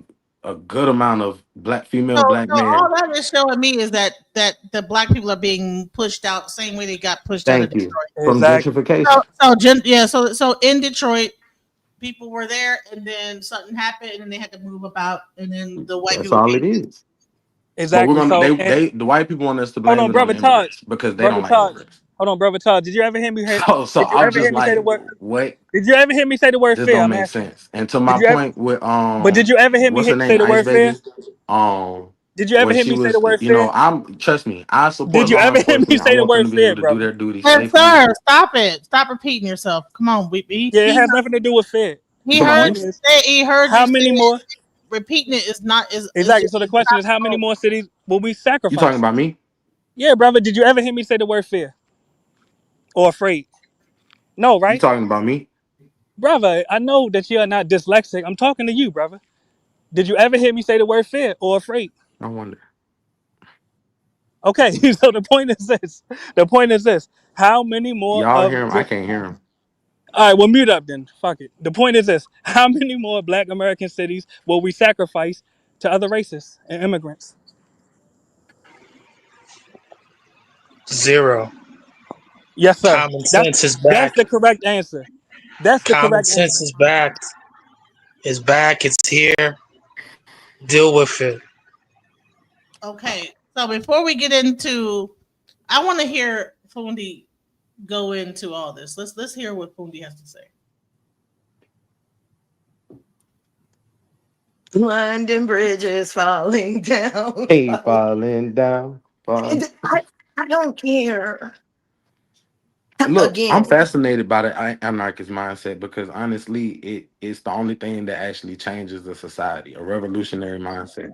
good amount of So, female black so all mayors. that is showing me is that the black people are being pushed out the same way they got pushed out of Thank you. Detroit. From Exactly. gentrification. So in Detroit, people were there, and then something happened, and then they had to move about, and then the white That's people all came. it is. But we're Exactly. gonna So, and the white people want us to hold blame on, it on brother the Todd. immigrants because they don't Brother like Todd. immigrants. Hold on, brother Todd. Did you ever hear me? So Did you I'm ever just hear me say the like, word? what? Did you ever hear me say the word This fear? don't I'm make asking. sense. And to Did my you ever? point with But did you ever hear me what's her say name, the Ice word fear? Baby? Um, Did you ever when hear she me say the was, word fear? I'm trust me, I support Did you law ever hear me enforcement. I say the want them word to be fear, able to do brother? their duty Yes, safely. sir. Stop it. Stop repeating yourself. Come on. Yeah, it has nothing to do with fear. He The But heard point you is, say. He heard how you say many it. more? Repeating it is not is Exactly. So the question is, how many more cities will we you talking sacrifice? about me? Yeah, brother. Did you ever hear me say the word fear or afraid? No, You right? talking about me? Brother, I know that you're not dyslexic. I'm talking to you, brother. Did you ever hear me say the word fear or afraid? I wonder. Okay, so the point is this. The point is this. How many more Y'all of hear him? I can't hear him. all right, well, mute up then. Fuck it. The point is this. How many more Black American cities will we sacrifice to other races and immigrants? 0. Yes, sir. Common That's sense is that's back. the correct answer. That's the Common correct sense answer. is back. It's back. It's here. Deal with it. Okay, so before we get into, I want to hear Fundi go into all this. Let's hear what Fundi has to say. London Bridge is falling down. Hey, falling down. Falling. I don't care. Look, I'm Again, fascinated by the anarchist mindset because honestly, it's the only thing that actually changes the society. A revolutionary mindset.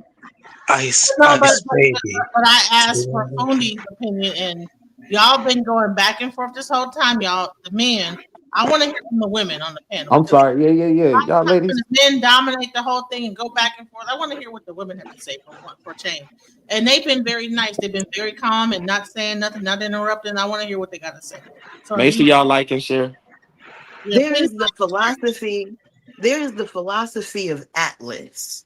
Ice, No, ice, baby. but I asked for Fundi's opinion, and y'all been going back and forth this whole time. Y'all, the men. I want to hear from the women on the panel I'm because sorry. Yeah. Y'all ladies. the men dominate the whole thing and go back and forth. I want to hear what the women have to say for change. And they've been very nice. They've been very calm and not saying nothing, not interrupting. I want to hear what they got to say. So Make sure y'all like and share. yeah, there please. is the philosophy. There is the philosophy of Atlas.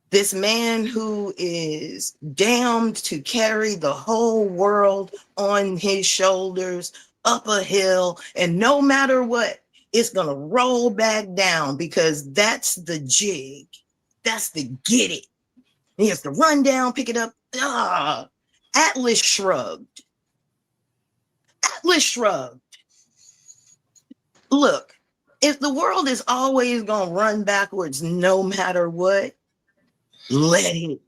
This man who is damned to carry the whole world on his shoulders up a hill, and no matter what, it's going to roll back down because that's the jig. That's the get it. He has to run down, pick it up. Atlas shrugged. Atlas shrugged. Look, if the world is always going to run backwards no matter what, let it.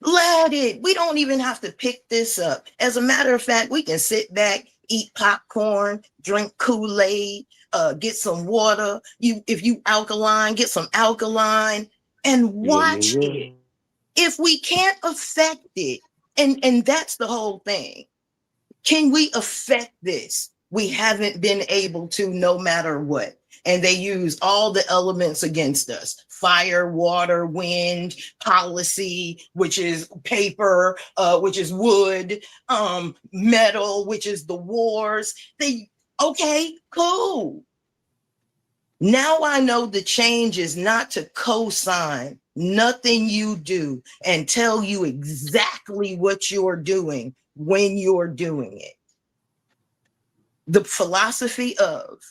Let it. We don't even have to pick this up. As a matter of fact, we can sit back, eat popcorn, drink Kool-Aid, get some water. If you alkaline, get some alkaline and watch Yeah. it. If we can't affect it, and that's the whole thing. Can we affect this? We haven't been able to, no matter what. And they use all the elements against us: fire, water, wind, policy, which is paper, which is wood, metal, which is the wars. Okay, cool. Now I know the change is not to co-sign nothing you do and tell you exactly what you're doing when you're doing it. The philosophy of,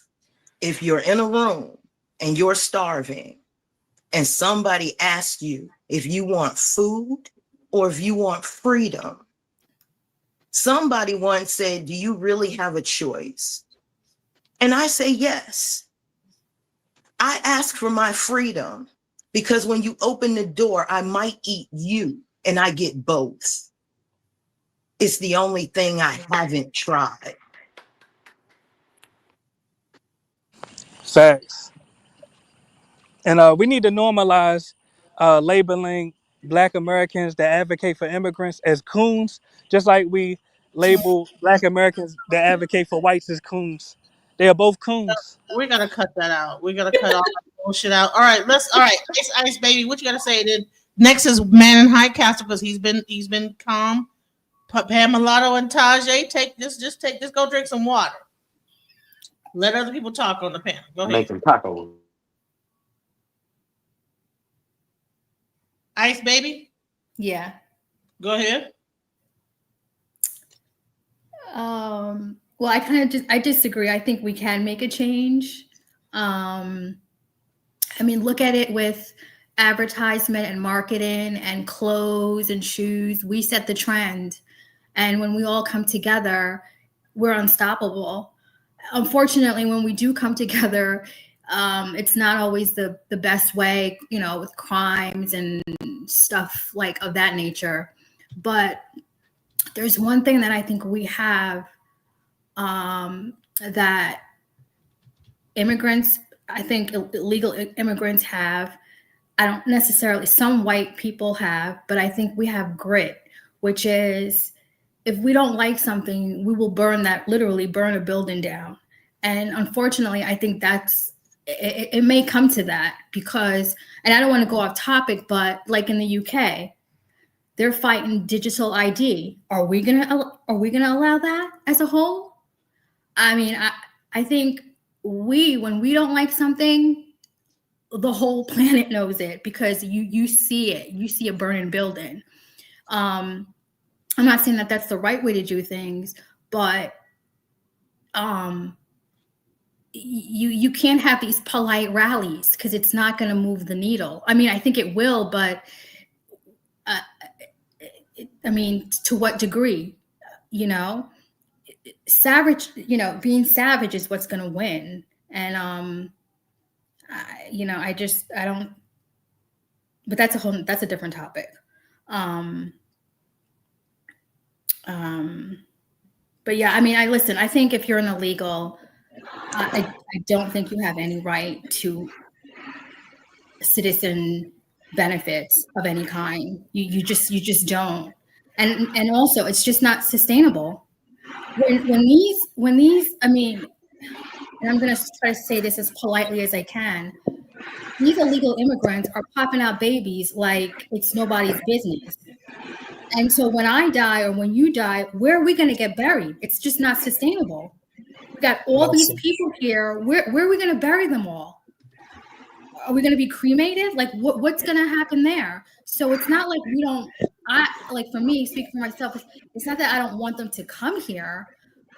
if you're in a room and you're starving and somebody asks you if you want food or if you want freedom, somebody once said, do you really have a choice? And I say, yes. I ask for my freedom because when you open the door, I might eat you and I get both. It's the only thing I haven't tried. Facts. And we need to normalize labeling Black Americans that advocate for immigrants as coons, just like we label Black Americans that advocate for whites as coons. They are both coons. We gotta cut that out. We gotta cut all that bullshit out. All right, Ice baby, what you gotta say? Then next is Man in High Castle because he's been calm. Pam Mulatto and Tajay, take this. Just take this. Go drink some water. Let other people talk on the panel. Go ahead. Making tacos. Ice baby, Yeah. go ahead. Well, I disagree. I think we can make a change. I mean, look at it with advertisement and marketing and clothes and shoes. We set the trend. And when we all come together, we're unstoppable. Unfortunately, when we do come together, it's not always the best way, with crimes and stuff like of that nature. But there's one thing that I think we have that immigrants, I think illegal immigrants have. I don't necessarily, some white people have, but I think we have grit, which is if we don't like something, we will literally burn a building down. And unfortunately, I think it may come to that because, and I don't want to go off topic, but like in the UK, they're fighting digital ID. Are we gonna allow that as a whole? I mean, I think when we don't like something, the whole planet knows it because you see it. You see a burning building. I'm not saying that that's the right way to do things, but you can't have these polite rallies because it's not going to move the needle. I mean, I think it will, but I mean, to what degree? You know, being savage is what's going to win. And I don't. But that's a different topic. But yeah, I mean, I think if you're an illegal, I don't think you have any right to citizen benefits of any kind. You just don't. And also it's just not sustainable. When these, I mean, and I'm gonna try to say this as politely as I can, these illegal immigrants are popping out babies like it's nobody's business. And so when I die or when you die, where are we going to get buried? It's just not sustainable. We got all these people here. Where are we going to bury them all? Are we going to be cremated? Like what's going to happen there? So it's not like for me, speaking for myself, it's not that I don't want them to come here,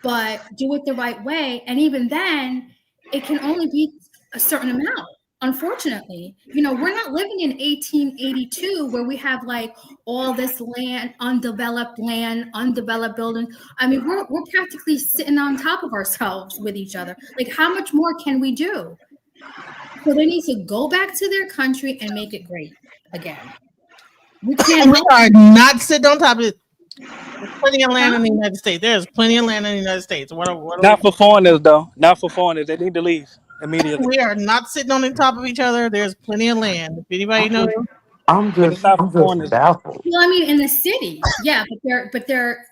but do it the right way. And even then, it can only be a certain amount. Unfortunately, we're not living in 1882 where we have like all this land, undeveloped buildings. I mean, we're practically sitting on top of ourselves with each other. Like, how much more can we do? So they need to go back to their country and make it great again. We are not sitting on top of it. There's plenty of land in the United States. There's plenty of land in the United States. Not for foreigners, though. Not for foreigners. They need to leave immediately. We are not sitting on the top of each other. There's plenty of land. If anybody knows, I'm just baffled. Well, I mean, in the city, yeah, but they're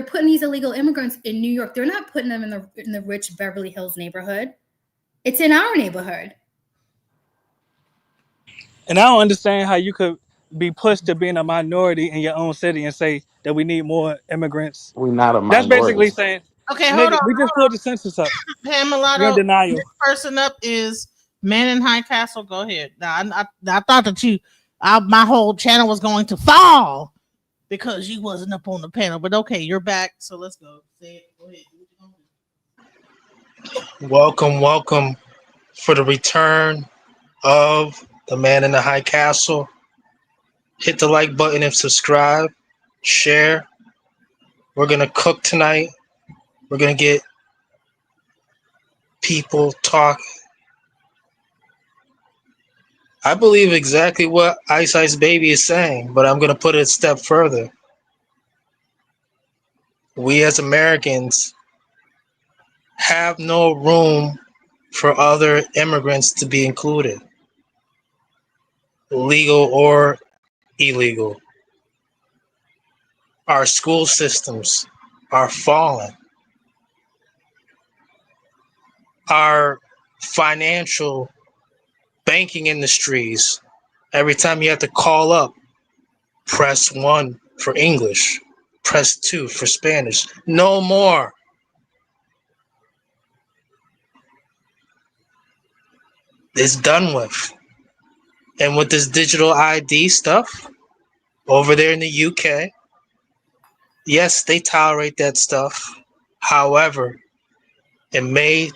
putting these illegal immigrants in New York. They're not putting them in the rich Beverly Hills neighborhood. It's in our neighborhood. And I don't understand how you could be pushed to being a minority in your own city and say that we need more immigrants. We're not a minority. That's basically saying, okay, hold on. We just pulled the census up. Pamela, You're in denial. This person up is Man in High Castle. Go ahead. Now, I thought that my whole channel was going to fall because you wasn't up on the panel. But okay, you're back. So let's go. Say it. Go ahead. Welcome for the return of the Man in the High Castle. Hit the like button and subscribe. Share. We're going to cook tonight. We're going to get people talking. I believe exactly what Ice Ice Baby is saying, but I'm going to put it a step further. We as Americans have no room for other immigrants to be included, legal or illegal. Our school systems are falling. Our financial banking industries, every time you have to call up, press 1 for English, press 2 for Spanish. No more. It's done with. And with this digital ID stuff over there in the UK, yes, they tolerate that stuff. However, in May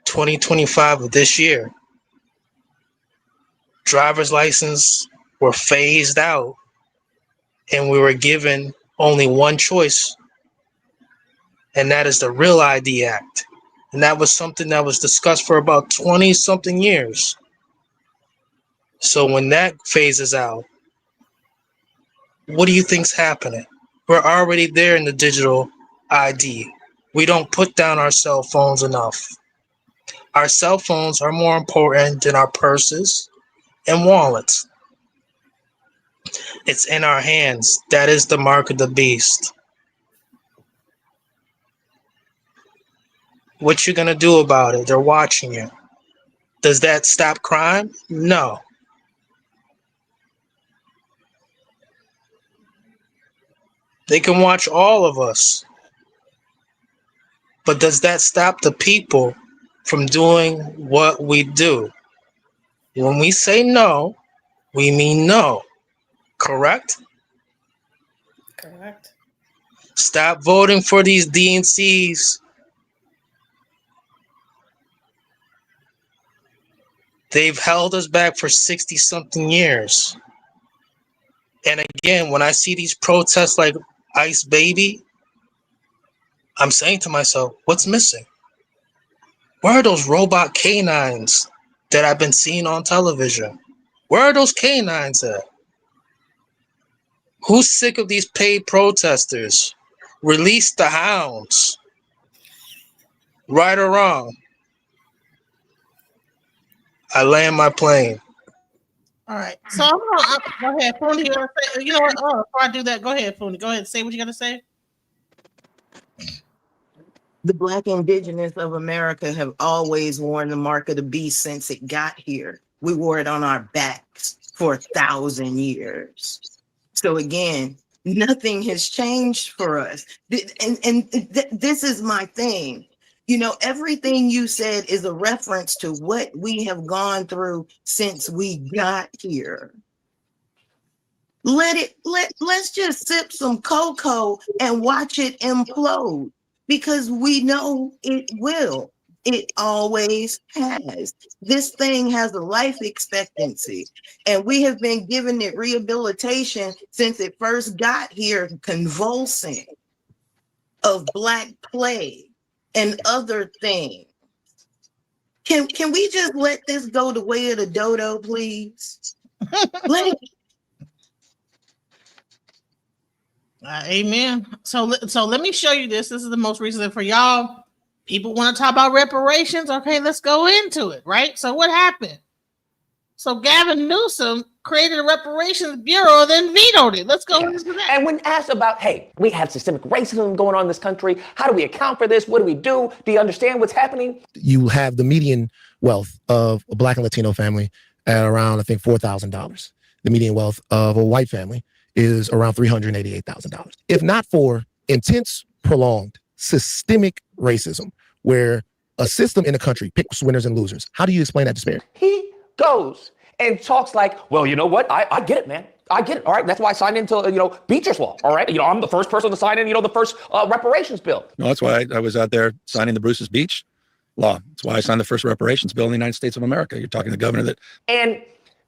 2025 of this year, driver's license were phased out and we were given only one choice, and that is the Real ID Act. And that was something that was discussed for about 20-something years. So when that phases out, what do you think's happening? We're already there in the digital ID. We don't put down our cell phones enough. Our cell phones are more important than our purses and wallets. It's in our hands. That is the mark of the beast. What you gonna do about it? They're watching you. Does that stop crime? No. They can watch all of us. But does that stop the people from doing what we do? When we say no, we mean no. Correct? Correct. Stop voting for these DNCs. They've held us back for 60-something years. And again, when I see these protests like Ice Baby, I'm saying to myself, what's missing? Where are those robot canines that I've been seeing on television? Where are those canines at? Who's sick of these paid protesters? Release the hounds. Right or wrong? I land my plane. All right. So I'm gonna go ahead, Fooney. You know what? Oh, before I do that, go ahead, Fooney. Go ahead. Say what you gotta say. The Black indigenous of America have always worn the mark of the beast since it got here. We wore it on our backs for 1,000 years. So again, nothing has changed for us. And this is my thing. You know, everything you said is a reference to what we have gone through since we got here. Let's just sip some cocoa and watch it implode, because we know it will. It always has. This thing has a life expectancy, and we have been giving it rehabilitation since it first got here, convulsing of Black plague and other things. Can we just let this go the way of the dodo, please? Amen. So let me show you this. This is the most recent for y'all. People want to talk about reparations. Okay, let's go into it, right? So what happened? So Gavin Newsom created a reparations bureau, then vetoed it. Let's go into that. And when asked about, hey, we have systemic racism going on in this country. How do we account for this? What do we do? Do you understand what's happening? You have the median wealth of a Black and Latino family at around, I think, $4,000. The median wealth of a white family is around $388,000. If not for intense, prolonged, systemic racism, where a system in a country picks winners and losers, how do you explain that disparity? He goes and talks like, well, you know what? I get it, man. I get it. All right. That's why I signed into, Beecher's Law. All right. I'm the first person to sign in, the first reparations bill. No, that's why I was out there signing the Bruce's Beach Law. That's why I signed the first reparations bill in the United States of America. You're talking to the governor that. And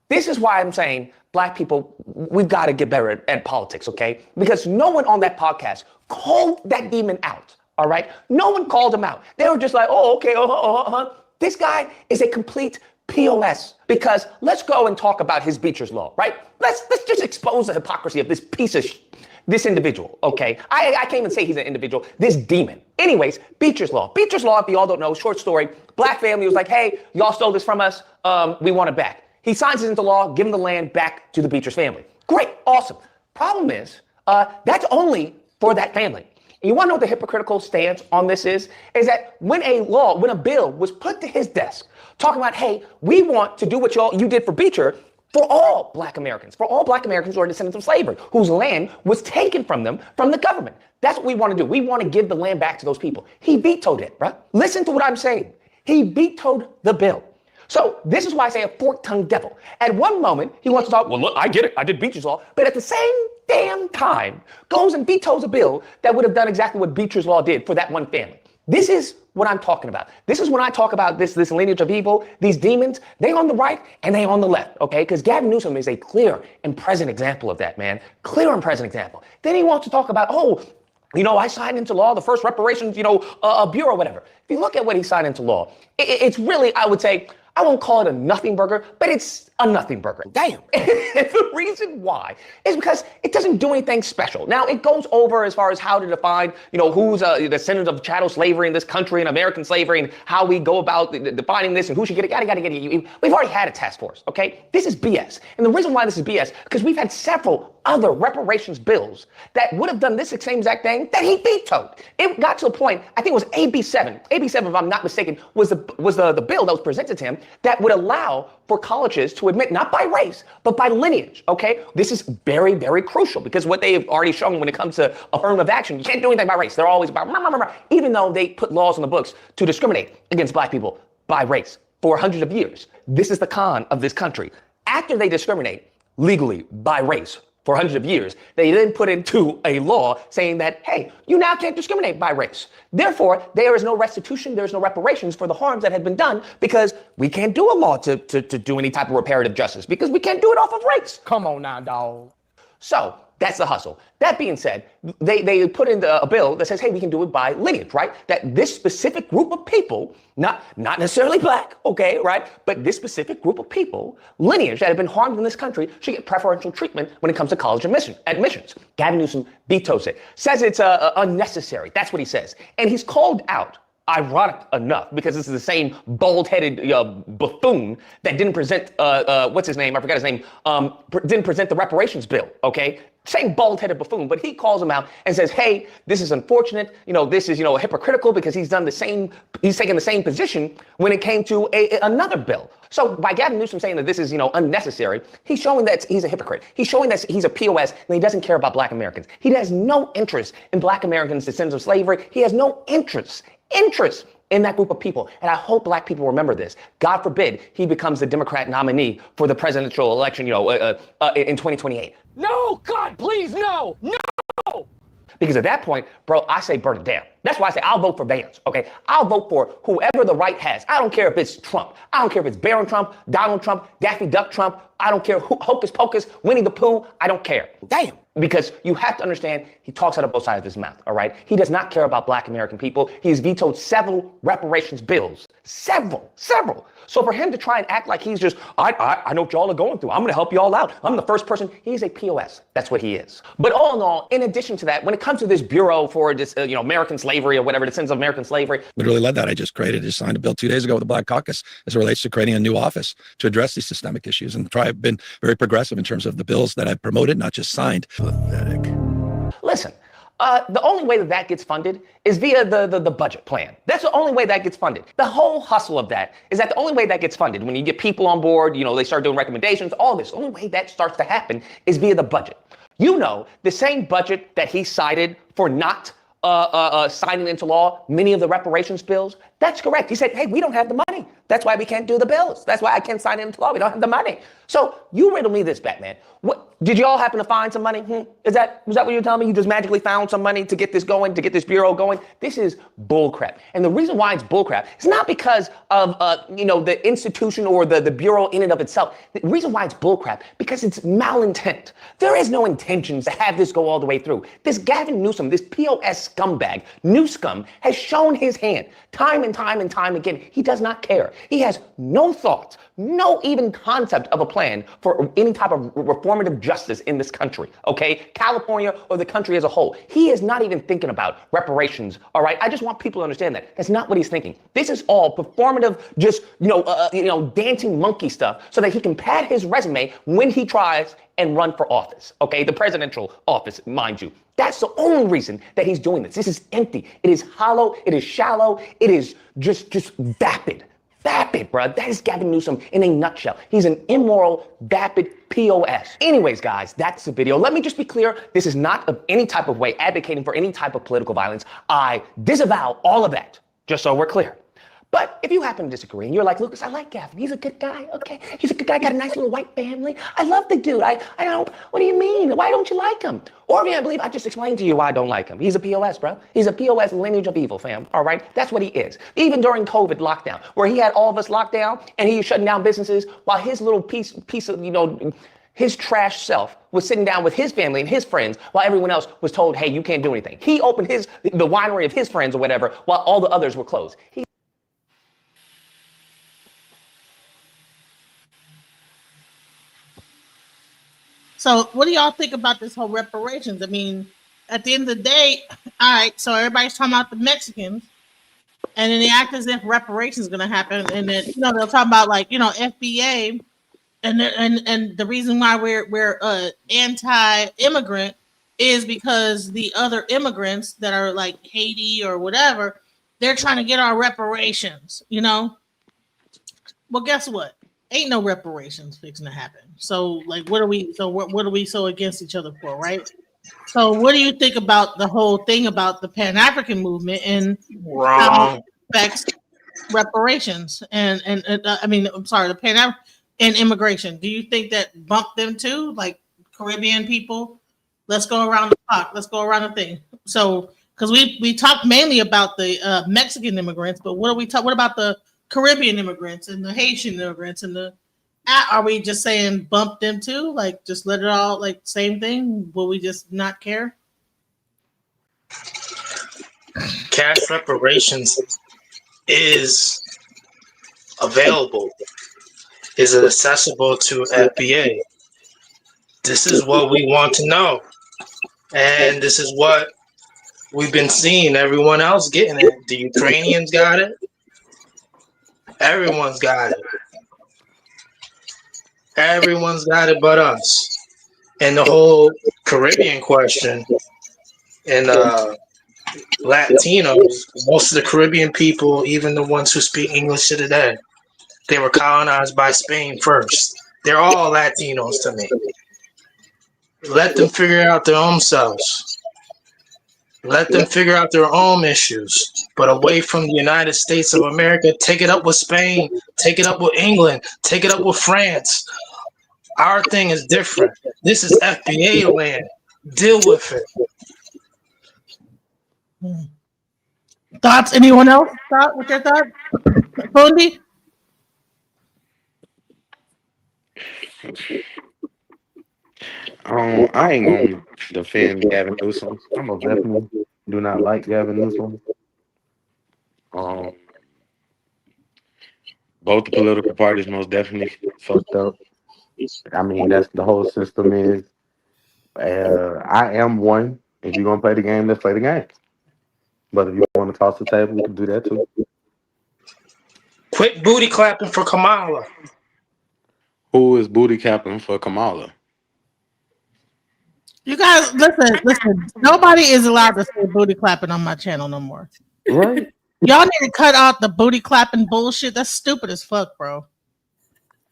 this is why I'm saying, Black people, we've got to get better at politics, okay? Because no one on that podcast called that demon out, all right? No one called him out. They were just like, oh, okay, This guy is a complete POS, because let's go and talk about his Beecher's Law, right? Let's just expose the hypocrisy of this piece of this individual, okay? I can't even say he's an individual, this demon. Anyways, Beecher's Law. Beecher's Law, if you all don't know, short story, Black family was like, hey, y'all stole this from us, we want it back. He signs it into law, giving the land back to the Beecher's family. Great, awesome. Problem is, that's only for that family. And you want to know what the hypocritical stance on this is that when a bill was put to his desk, talking about, hey, we want to do what you did for Beecher for all Black Americans who are descendants of slavery, whose land was taken from them from the government. That's what we want to do. We want to give the land back to those people. He vetoed it, right? Listen to what I'm saying. He vetoed the bill. So this is why I say a fork-tongued devil. At one moment, he wants to talk, well, look, I get it. I did Beecher's Law. But at the same damn time, goes and vetoes a bill that would have done exactly what Beecher's Law did for that one family. This is what I'm talking about. This is when I talk about this lineage of evil, these demons, they on the right and they on the left, okay? Because Gavin Newsom is a clear and present example of that, man. Clear and present example. Then he wants to talk about, I signed into law the first reparations, bureau, whatever. If you look at what he signed into law, it's really, I would say, I won't call it a nothing burger, but it's a nothing burger. Damn. And the reason why is because it doesn't do anything special. Now, it goes over as far as how to define, who's the descendant of chattel slavery in this country and American slavery and how we go about defining this and who should get it. We've already had a task force, okay? This is BS. And the reason why this is BS, because we've had several other reparations bills that would have done this same exact thing that he vetoed. It got to a point, I think it was AB 7. AB 7, if I'm not mistaken, was the bill that was presented to him that would allow for colleges to admit not by race, but by lineage, okay? This is very, very crucial because what they've already shown when it comes to affirmative action, you can't do anything by race. They're always about, even though they put laws on the books to discriminate against black people by race for hundreds of years. This is the con of this country. After they discriminate legally by race for hundreds of years, they then put into a law saying that, hey, you now can't discriminate by race. Therefore, there is no restitution, there's no reparations for the harms that have been done because we can't do a law to do any type of reparative justice because we can't do it off of race. Come on now, dog. So that's the hustle. That being said, they put in a bill that says, hey, we can do it by lineage, right? That this specific group of people, not necessarily black, okay, right? But this specific group of people, lineage that have been harmed in this country should get preferential treatment when it comes to college admissions. Gavin Newsom vetoes it, says it's unnecessary. That's what he says. And he's called out, ironic enough, because this is the same bald-headed buffoon that didn't present, what's his name? I forgot his name. Didn't present the reparations bill, okay? Same bald-headed buffoon, but he calls him out and says, hey, this is unfortunate. This is, hypocritical because he's taken the same position when it came to another bill. So by Gavin Newsom saying that this is, unnecessary, he's showing that he's a hypocrite. He's showing that he's a POS and he doesn't care about black Americans. He has no interest in black Americans, descendants of slavery. He has no interest in that group of people. And I hope black people remember this. God forbid he becomes the Democrat nominee for the presidential election, in 2028. No, God, please, no, no. Because at that point, bro, I say burn it down. That's why I say I'll vote for Vance, okay? I'll vote for whoever the right has. I don't care if it's Trump. I don't care if it's Barron Trump, Donald Trump, Daffy Duck Trump. I don't care Hocus Pocus, Winnie the Pooh. I don't care. Damn. Because you have to understand, he talks out of both sides of his mouth, all right? He does not care about black American people. He's vetoed several reparations bills. Several. So for him to try and act like he's just, I know what y'all are going through. I'm going to help y'all out. I'm the first person. He's a POS. That's what he is. But all in all, in addition to that, when it comes to this Bureau for this, American slavery or whatever, descendants of American slavery. Literally led that. I just signed a bill 2 days ago with the Black Caucus as it relates to creating a new office to address these systemic issues and I've been very progressive in terms of the bills that I've promoted, not just signed. Pathetic. Listen, the only way that gets funded is via the budget plan. That's the only way that gets funded. The whole hustle of that is that the only way that gets funded, when you get people on board, they start doing recommendations, all this, the only way that starts to happen is via the budget. The same budget that he cited for not signing into law many of the reparations bills, that's correct. He said, hey, we don't have the money. That's why we can't do the bills. That's why I can't sign into law. We don't have the money. So you riddle me this, Batman. What did you all happen to find some money? Was that what you're telling me? You just magically found some money to get this going, to get this bureau going? This is bullcrap. And the reason why it's bullcrap is not because of the institution or the bureau in and of itself. The reason why it's bullcrap because it's malintent. There is no intentions to have this go all the way through. This Gavin Newsom, this POS scumbag, New Scum, has shown his hand time and time again. He does not care. He has no thoughts, no even concept of a plan for any type of reformative justice in this country, okay? California or the country as a whole. He is not even thinking about reparations, all right? I just want people to understand that. That's not what he's thinking. This is all performative, just, dancing monkey stuff so that he can pad his resume when he tries and run for office, okay? The presidential office, mind you. That's the only reason that he's doing this. This is empty. It is hollow. It is shallow. It is just vapid. Vapid, bro. That is Gavin Newsom in a nutshell. He's an immoral, vapid POS. Anyways, guys, that's the video. Let me just be clear. This is not of any type of way advocating for any type of political violence. I disavow all of that, just so we're clear. But if you happen to disagree and you're like, Lucas, I like Gavin. He's a good guy. Okay. He's a good guy. Got a nice little white family. I love the dude. I don't, what do you mean? Why don't you like him? Or if you don't believe, I just explained to you why I don't like him. He's a POS, bro. He's a POS lineage of evil, fam. All right. That's what he is. Even during COVID lockdown, where he had all of us locked down and he was shutting down businesses while his little piece of, his trash self was sitting down with his family and his friends while everyone else was told, hey, you can't do anything. He opened the winery of his friends or whatever while all the others were closed. So, what do y'all think about this whole reparations? I mean, at the end of the day, all right. So everybody's talking about the Mexicans, and then they act as if reparations is going to happen, and then they'll talk about like FBA, and the reason why we're anti-immigrant is because the other immigrants that are like Haiti or whatever, they're trying to get our reparations. Well, guess what? Ain't no reparations fixing to happen. So, like, what are we? So, what are we so against each other for, right? So, what do you think about the whole thing about the Pan African movement and how it Wrong. affects reparations I mean, I'm sorry, the Pan African and immigration? Do you think that bumped them too, like Caribbean people? Let's go around the clock. Let's go around the thing. So, because we talked mainly about the Mexican immigrants, but what are we talk? What about the Caribbean immigrants and the Haitian immigrants and are we just saying bump them too? Like just let it all like same thing? Will we just not care? Cash reparations is available. Is it accessible to FBA? This is what we want to know. And this is what we've been seeing everyone else getting it. The Ukrainians got it. Everyone's got it. Everyone's got it but us. And the whole Caribbean question and Latinos, most of the Caribbean people, even the ones who speak English today, they were colonized by Spain first. They're all Latinos to me. Let them figure out their own selves. Let them figure out their own issues. But away from the United States of America, take it up with Spain, take it up with England, take it up with France. Our thing is different. This is FBA land. Deal with it. Thoughts? Anyone else? What's your thought? Bondi? I ain't gonna defend Gavin Newsom. I'm a definitely do not like Gavin Newsom. Um, both the political parties most definitely fucked up. I mean, that's the whole system is. I am one. If you're gonna play the game, let's play the game. But if you want to toss the table, we can do that too. Quit booty clapping for Kamala. Who is booty capping for Kamala? You guys, listen. Nobody is allowed to say booty clapping on my channel no more. Right? Y'all need to cut out the booty clapping bullshit. That's stupid as fuck, bro.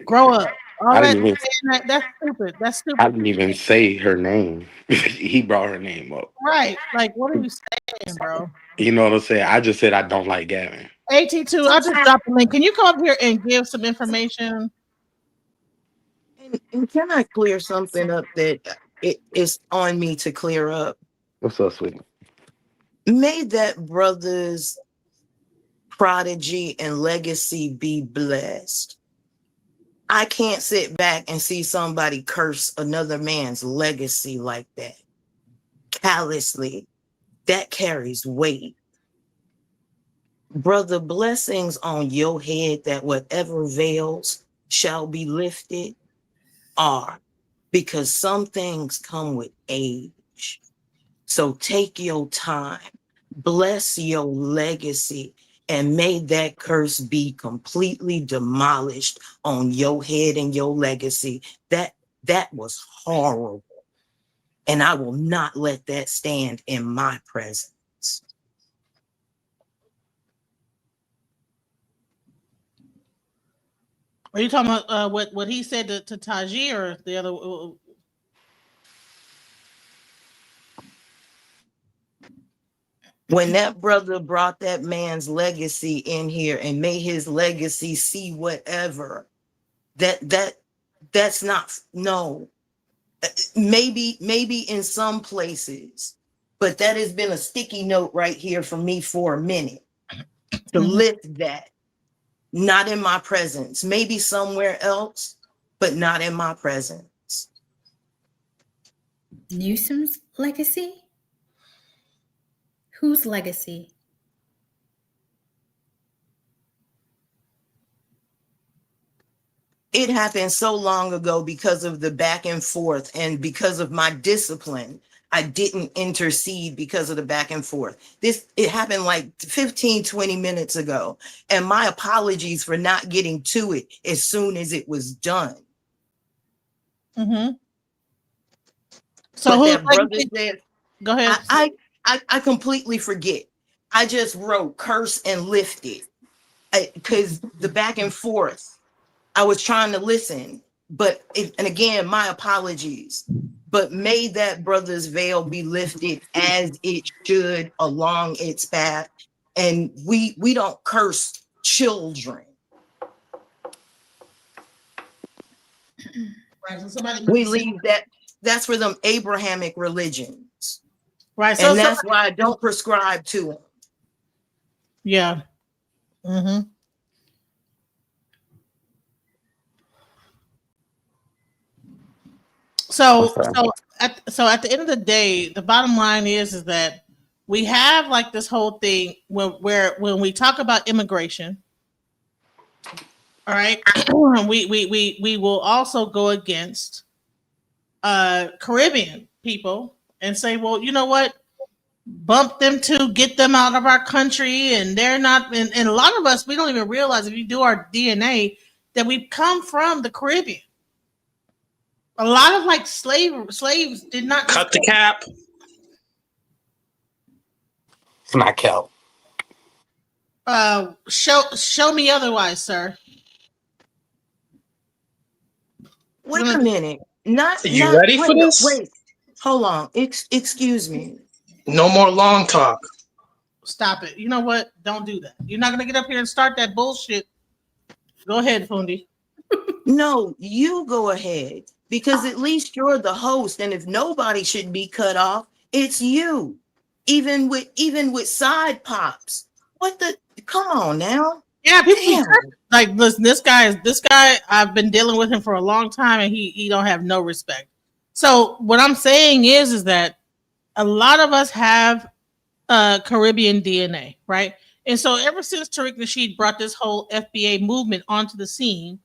Grow up. All I that, didn't even. that's stupid. That's I stupid. didn't even say her name. He brought her name up. Right. Like, what are you saying, bro? You know what I'm saying? I just said I don't like Gavin. AT2, I'll just drop the link. Can you come up here and give some information? And can I clear something up that it is on me to clear up? What's up, sweetie? May that brother's prodigy and legacy be blessed. I can't sit back and see somebody curse another man's legacy like that. Callously. That carries weight. Brother, blessings on your head that whatever veils shall be lifted are, because some things come with age. So take your time, bless your legacy, and may that curse be completely demolished on your head and your legacy. That was horrible. And I will not let that stand in my presence. Are you talking about what he said to Taji or the other? When that brother brought that man's legacy in here and made his legacy see whatever, that's not, no. Maybe in some places, but that has been a sticky note right here for me for a minute to lift that. Not in my presence, maybe somewhere else, but not in my presence. Newsom's legacy? Whose legacy? It happened so long ago because of the back and forth, and because of my discipline. I didn't intercede because of the back and forth. It happened like 15, 20 minutes ago. And my apologies for not getting to it as soon as it was done. Mm-hmm. So but that brother said, go ahead. I completely forget. I just wrote curse and lifted because the back and forth, I was trying to listen, and again, my apologies, but may that brother's veil be lifted as it should along its path. And we don't curse children. Right, so we leave that's for them Abrahamic religions. Right. And that's why I don't prescribe to them. Yeah. Mm-hmm. So at the end of the day, the bottom line is that we have like this whole thing when we talk about immigration. All right, we will also go against Caribbean people and say, well, you know what, bump them to get them out of our country, and they're not. And a lot of us, we don't even realize if you do our DNA that we come from the Caribbean. A lot of like slaves did not cut the cap. It's not cap. Show me otherwise, sir. Wait a minute. Are you ready for this? Wait. Hold on. Excuse me. No more long talk. Stop it. You know what? Don't do that. You're not gonna get up here and start that bullshit. Go ahead, Fundi. No, you go ahead. Because at least you're the host. And if nobody should be cut off, it's you. Even with side pops. What the come on now? Yeah, people like listen, this guy I've been dealing with him for a long time, and he don't have no respect. So what I'm saying is that a lot of us have Caribbean DNA, right? And so ever since Tariq Nasheed brought this whole FBA movement onto the scene,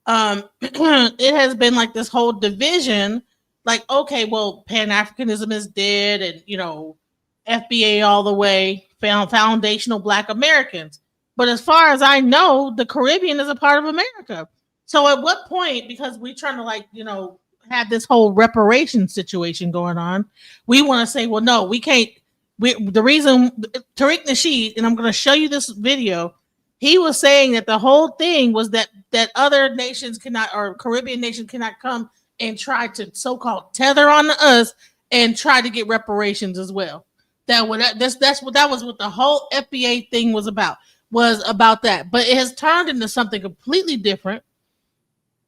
it has been like this whole division, like, okay, well, Pan-Africanism is dead, and FBA all the way, foundational Black Americans. But as far as I know, the Caribbean is a part of America. So at what point, because we're trying to have this whole reparation situation going on, we want to say, well, no, we can't. The reason Tariq Nasheed, and I'm going to show you this video, he was saying that the whole thing was that other nations cannot, or Caribbean nations cannot come and try to so-called tether on us and try to get reparations as well. That was what the whole FBA thing was about that. But it has turned into something completely different.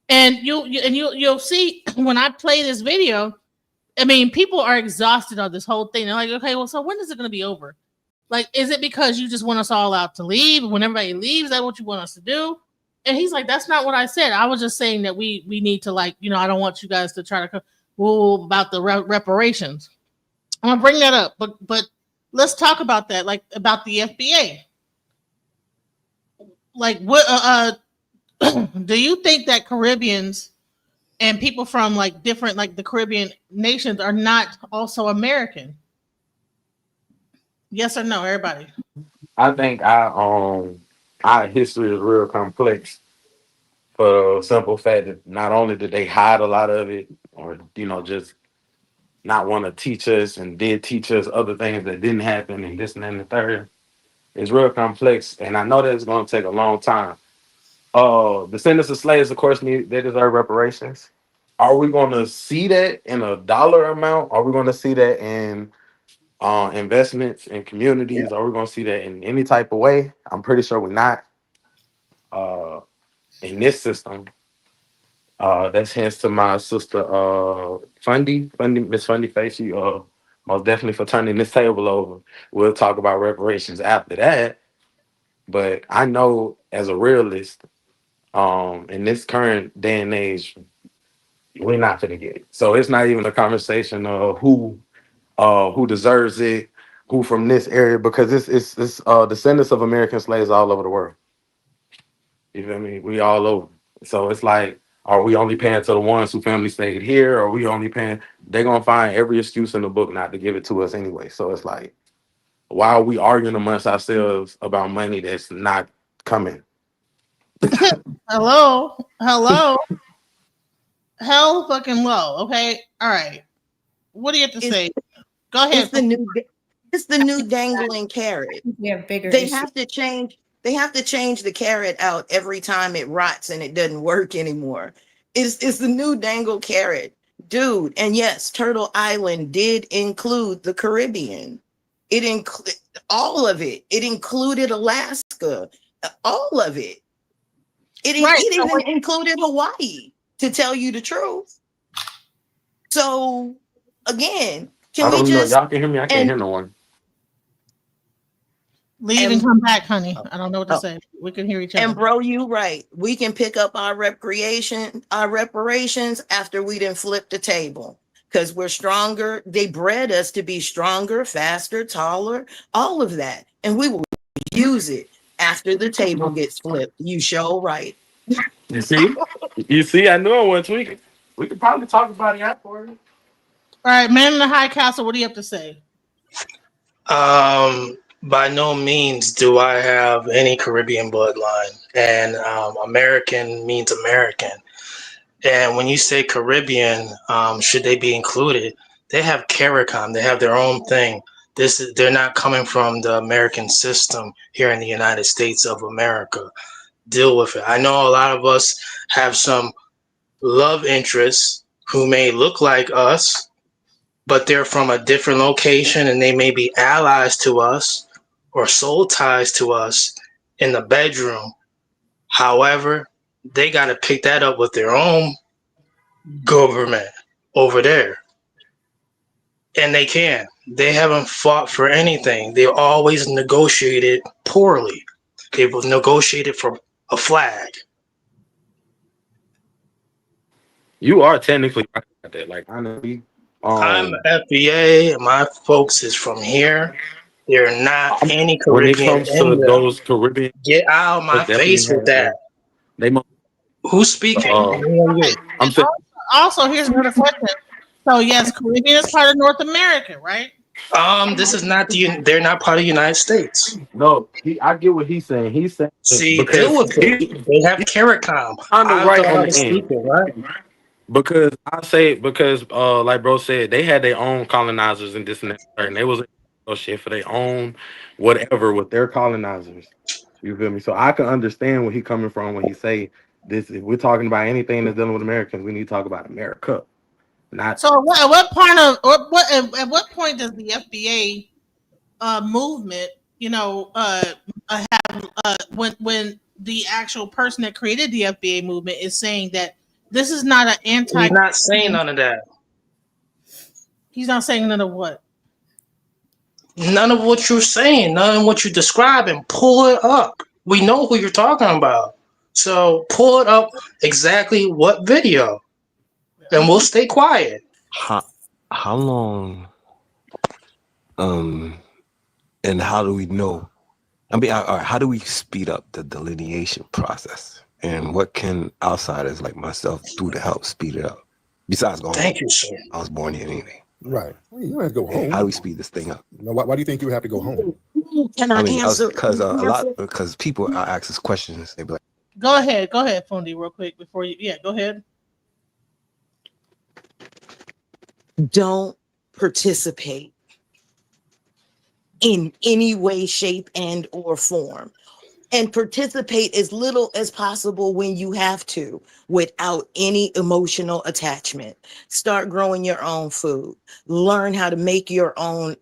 And you'll see when I play this video, I mean, people are exhausted on this whole thing. They're like, okay, well, so when is it going to be over? Like, is it because you just want us all out to leave? When everybody leaves, is that what you want us to do? And he's like, that's not what I said. I was just saying that we need to, I don't want you guys to try to rule about the reparations. I'm going to bring that up. But let's talk about that, about the FBA. What do you think that Caribbeans and people from different the Caribbean nations are not also American? Yes or no, everybody? I think our history is real complex for the simple fact that not only did they hide a lot of it, or just not want to teach us, and did teach us other things that didn't happen, and this and that and the third. It's real complex, and I know that it's going to take a long time. Descendants of slaves, of course, they deserve reparations. Are we going to see that in a dollar amount? Are we going to see that in investments in communities? Are we going to see that in any type of way? I'm pretty sure we're not. In this system, that's hence to my sister Miss Fundy Face. She most definitely for turning this table over. We'll talk about reparations after that. But I know as a realist, in this current day and age, we're not gonna get it. So it's not even a conversation of who deserves it, who from this area, because it's descendants of American slaves all over the world. You feel me? We all over. So it's like, are we only paying to the ones who family stayed here? Or are we only paying? They're gonna find every excuse in the book not to give it to us anyway. So it's like, why are we arguing amongst ourselves about money that's not coming? Hello, hello, hell fucking low. Okay, all right. What do you have to say? Go ahead. It's the new dangling carrot. We have bigger They issues. have to change. They have to change the carrot out every time it rots and it doesn't work anymore. It's the new dangle carrot, dude. And yes, Turtle Island did include the Caribbean. It included all of it. It included Alaska, all of it. It even included Hawaii. To tell you the truth. So again, I don't know. Y'all can hear me. I can't hear no one. Leave and come back, honey. I don't know what to say. We can hear each other. And bro, you right. We can pick up our reparations after we done flip the table. Because we're stronger. They bred us to be stronger, faster, taller, all of that. And we will use it after the table gets flipped. You show right. You see? You see, I knew it once. We could probably talk about it afterwards. All right, man in the high castle, what do you have to say? By no means do I have any Caribbean bloodline, and American means American. And when you say Caribbean, should they be included? They have CARICOM. They have their own thing. They're not coming from the American system here in the United States of America. Deal with it. I know a lot of us have some love interests who may look like us, but they're from a different location and they may be allies to us or soul ties to us in the bedroom. However, they got to pick that up with their own government over there. And they can. They haven't fought for anything. They always negotiated poorly. They've negotiated for a flag. You are technically right about that. Like, honestly, I'm FBA. My folks is from here. They're not any when it Caribbean comes in to them. those Caribbean, Get out of my face with that. They must. Who's speaking? I'm saying. Also, here's another question. So yes, Caribbean is part of North America, right? This is not they're not part of the United States. No, I get what he's saying. He's saying see, deal with it. They have CARICOM. On the I right thought on I was the end. speaking, right? Because like bro said, they had their own colonizers and this and that, and they was shit for their own whatever with their colonizers. You feel me? So I can understand where he coming from when he say this. If we're talking about anything that's dealing with Americans, we need to talk about America. Not So at what point does the FBA movement, have when the actual person that created the FBA movement is saying that this is not an anti? He's not saying none of that. He's not saying none of what? None of what you're saying, none of what you're describing. Pull it up. We know who you're talking about. So pull it up exactly what video. And we'll stay quiet. How long and how do we know? I mean, how do we speed up the delineation process? And what can outsiders like myself do to help speed it up? Besides going Thank you, sir. I was born here anyway. Right. You don't have to go home. How do we speed this thing up? Now, why do you think you have to go home? Can I mean, answer? Because people ask us questions. They be like, Go ahead, Fundi, real quick before you. Yeah, go ahead. Don't participate in any way, shape, and or form. And participate as little as possible when you have to, without any emotional attachment. Start growing your own food. Learn how to make your own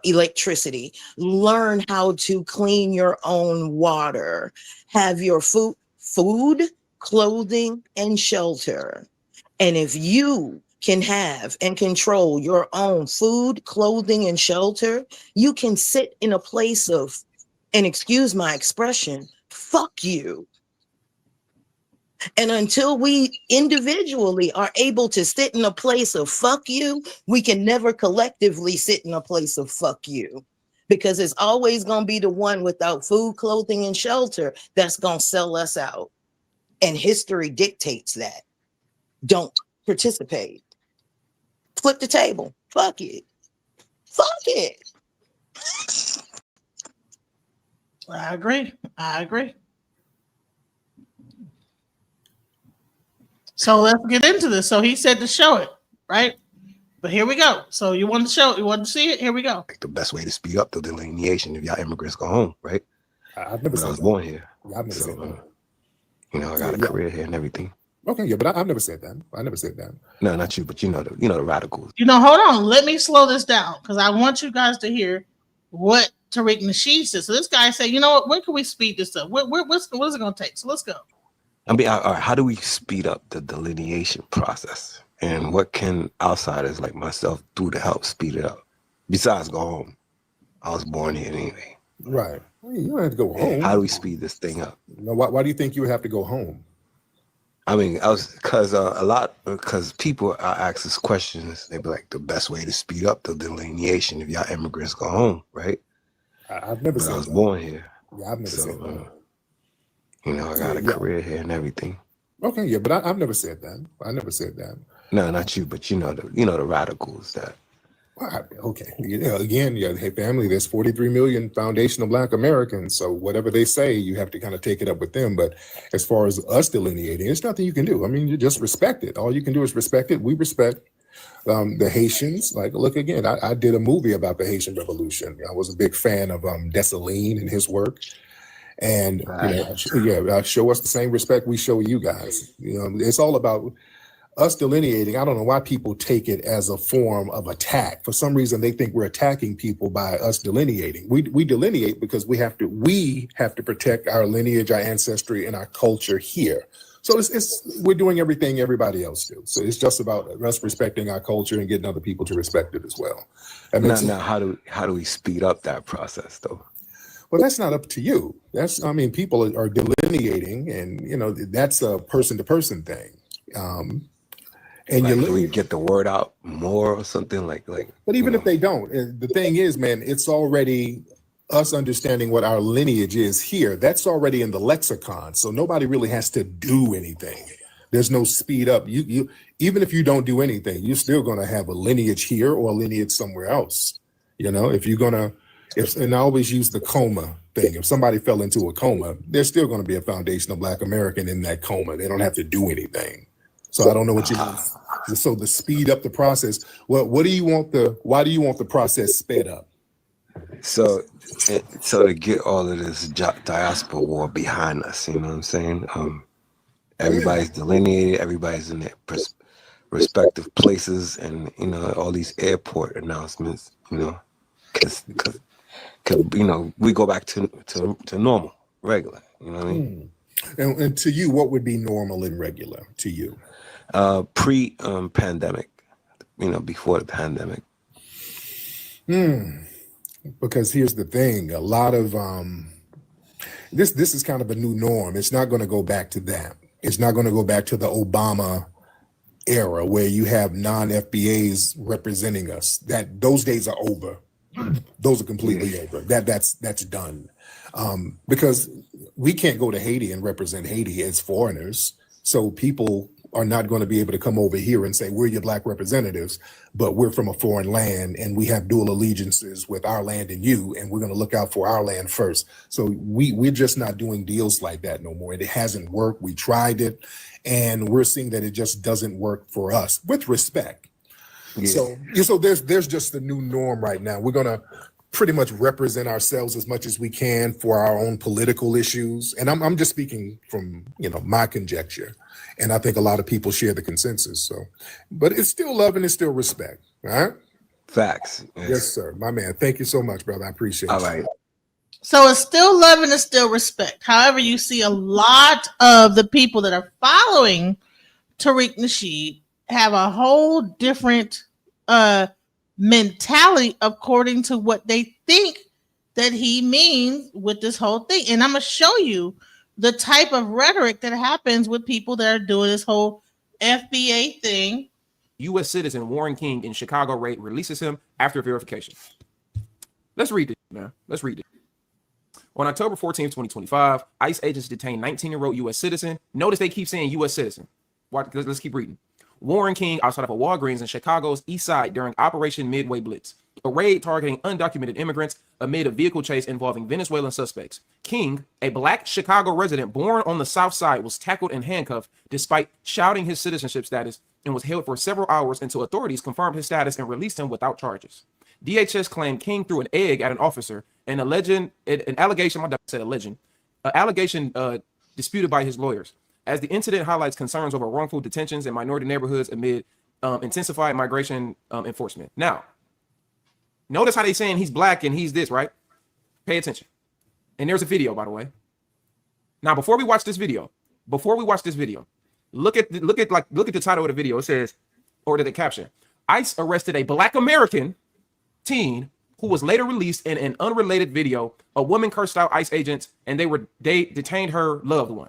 electricity. Learn how to clean your own water. Have your food, clothing, and shelter. And if you can have and control your own food, clothing, and shelter, you can sit in a place of, and excuse my expression, fuck you. And until we individually are able to sit in a place of fuck you, we can never collectively sit in a place of fuck you. Because it's always going to be the one without food, clothing, and shelter that's going to sell us out. And history dictates that. Don't participate. Flip the table. Fuck it. Fuck it. I agree. So let's get into this. So he said to show it, right? But here we go. So you want to show it? You want to see it? Here we go. The best way to speed up the delineation if y'all immigrants go home, right? I've never But said I was that. born here. Yeah, I've never So, said that. I got a Yeah. career here and everything. Okay, yeah, but I've never said that. I never said that. No, not you, but you know the radicals. Hold on. Let me slow this down because I want you guys to hear what Tariq Nasheed said. So this guy said, you know what? When can we speed this up? What is it going to take? So let's go. I mean, all right, how do we speed up the delineation process? And what can outsiders like myself do to help speed it up? Besides go home. I was born here anyway. Right. Well, you don't have to go home. How do we speed this thing up? No, why do you think you would have to go home? I mean, because people are asked us questions. They be like, the best way to speed up the delineation if y'all immigrants go home, right? I've never said I was that. born here. Yeah, I've never said that. I got a career here and everything. Okay, yeah, but I've never said that. I never said that. No, not you, but you know the radicals that. Okay, again, hey family, there's 43 million foundational Black Americans. So whatever they say, you have to kind of take it up with them. But as far as us delineating, there's nothing you can do. I mean, you just respect it. All you can do is respect it. We respect the Haitians. Like, look again, I did a movie about the Haitian Revolution. I was a big fan of Dessalines and his work. And show us the same respect we show you guys. It's all about us delineating. I don't know why people take it as a form of attack. For some reason, they think we're attacking people by us delineating. We delineate because we have to protect our lineage, our ancestry, and our culture here. So we're doing everything everybody else do. So it's just about us respecting our culture and getting other people to respect it as well. Now, how do we speed up that process though? Well, that's not up to you. People are delineating, and that's a person-to-person thing. And can we get the word out more or something like? But even if they don't, the thing is, man, it's already us understanding what our lineage is here. That's already in the lexicon, so nobody really has to do anything. There's no speed up. You even if you don't do anything, you're still going to have a lineage here or a lineage somewhere else. If you're gonna. And I always use the coma thing. If somebody fell into a coma, there's still going to be a foundational Black American in that coma. They don't have to do anything. So I don't know what you mean. So to speed up the process, why do you want the process sped up? So to get all of this diaspora war behind us, you know what I'm saying? Everybody's delineated, everybody's in their respective places, and all these airport announcements, because we go back to normal, regular. You know what I mean? And to you, what would be normal and regular to you? Pre-pandemic, before the pandemic. Because here's the thing: a lot of this is kind of a new norm. It's not going to go back to that. It's not going to go back to the Obama era where you have non-FBAs representing us. Those days are over. Those are completely over. That's done. Because we can't go to Haiti and represent Haiti as foreigners. So people are not going to be able to come over here and say, we're your Black representatives, but we're from a foreign land and we have dual allegiances with our land and you, and we're going to look out for our land first. So we're just not doing deals like that no more. It hasn't worked. We tried it, and we're seeing that it just doesn't work for us, with respect. So there's just the new norm right now. We're going to pretty much represent ourselves as much as we can for our own political issues. And I'm just speaking from, my conjecture. And I think a lot of people share the consensus. So, but it's still love and it's still respect. All right. Facts. Yes, sir. My man. Thank you so much, brother. I appreciate it. All right. So it's still love and it's still respect. However, you see a lot of the people that are following Tariq Nasheed have a whole different mentality according to what they think that he means with this whole thing. And I'm going to show you the type of rhetoric that happens with people that are doing this whole FBA thing. U.S. citizen Warren King in Chicago releases him after verification. Let's read it, man. Let's read it. On October 14th, 2025, ICE agents detained 19-year-old U.S. citizen. Notice they keep saying U.S. citizen. Let's keep reading. Warren King outside of a Walgreens in Chicago's East Side during Operation Midway Blitz, a raid targeting undocumented immigrants amid a vehicle chase involving Venezuelan suspects. King, a black Chicago resident born on the South Side, was tackled and handcuffed despite shouting his citizenship status and was held for several hours until authorities confirmed his status and released him without charges. DHS claimed King threw an egg at an officer, an allegation disputed by his lawyers, as the incident highlights concerns over wrongful detentions in minority neighborhoods amid intensified migration enforcement. Now, notice how they saying he's black and he's this, right? Pay attention. And there's a video, by the way. Now, before we watch this video, look at the title of the video. It says, or the caption: ICE arrested a black American teen who was later released in an unrelated video. A woman cursed out ICE agents and they detained her loved one.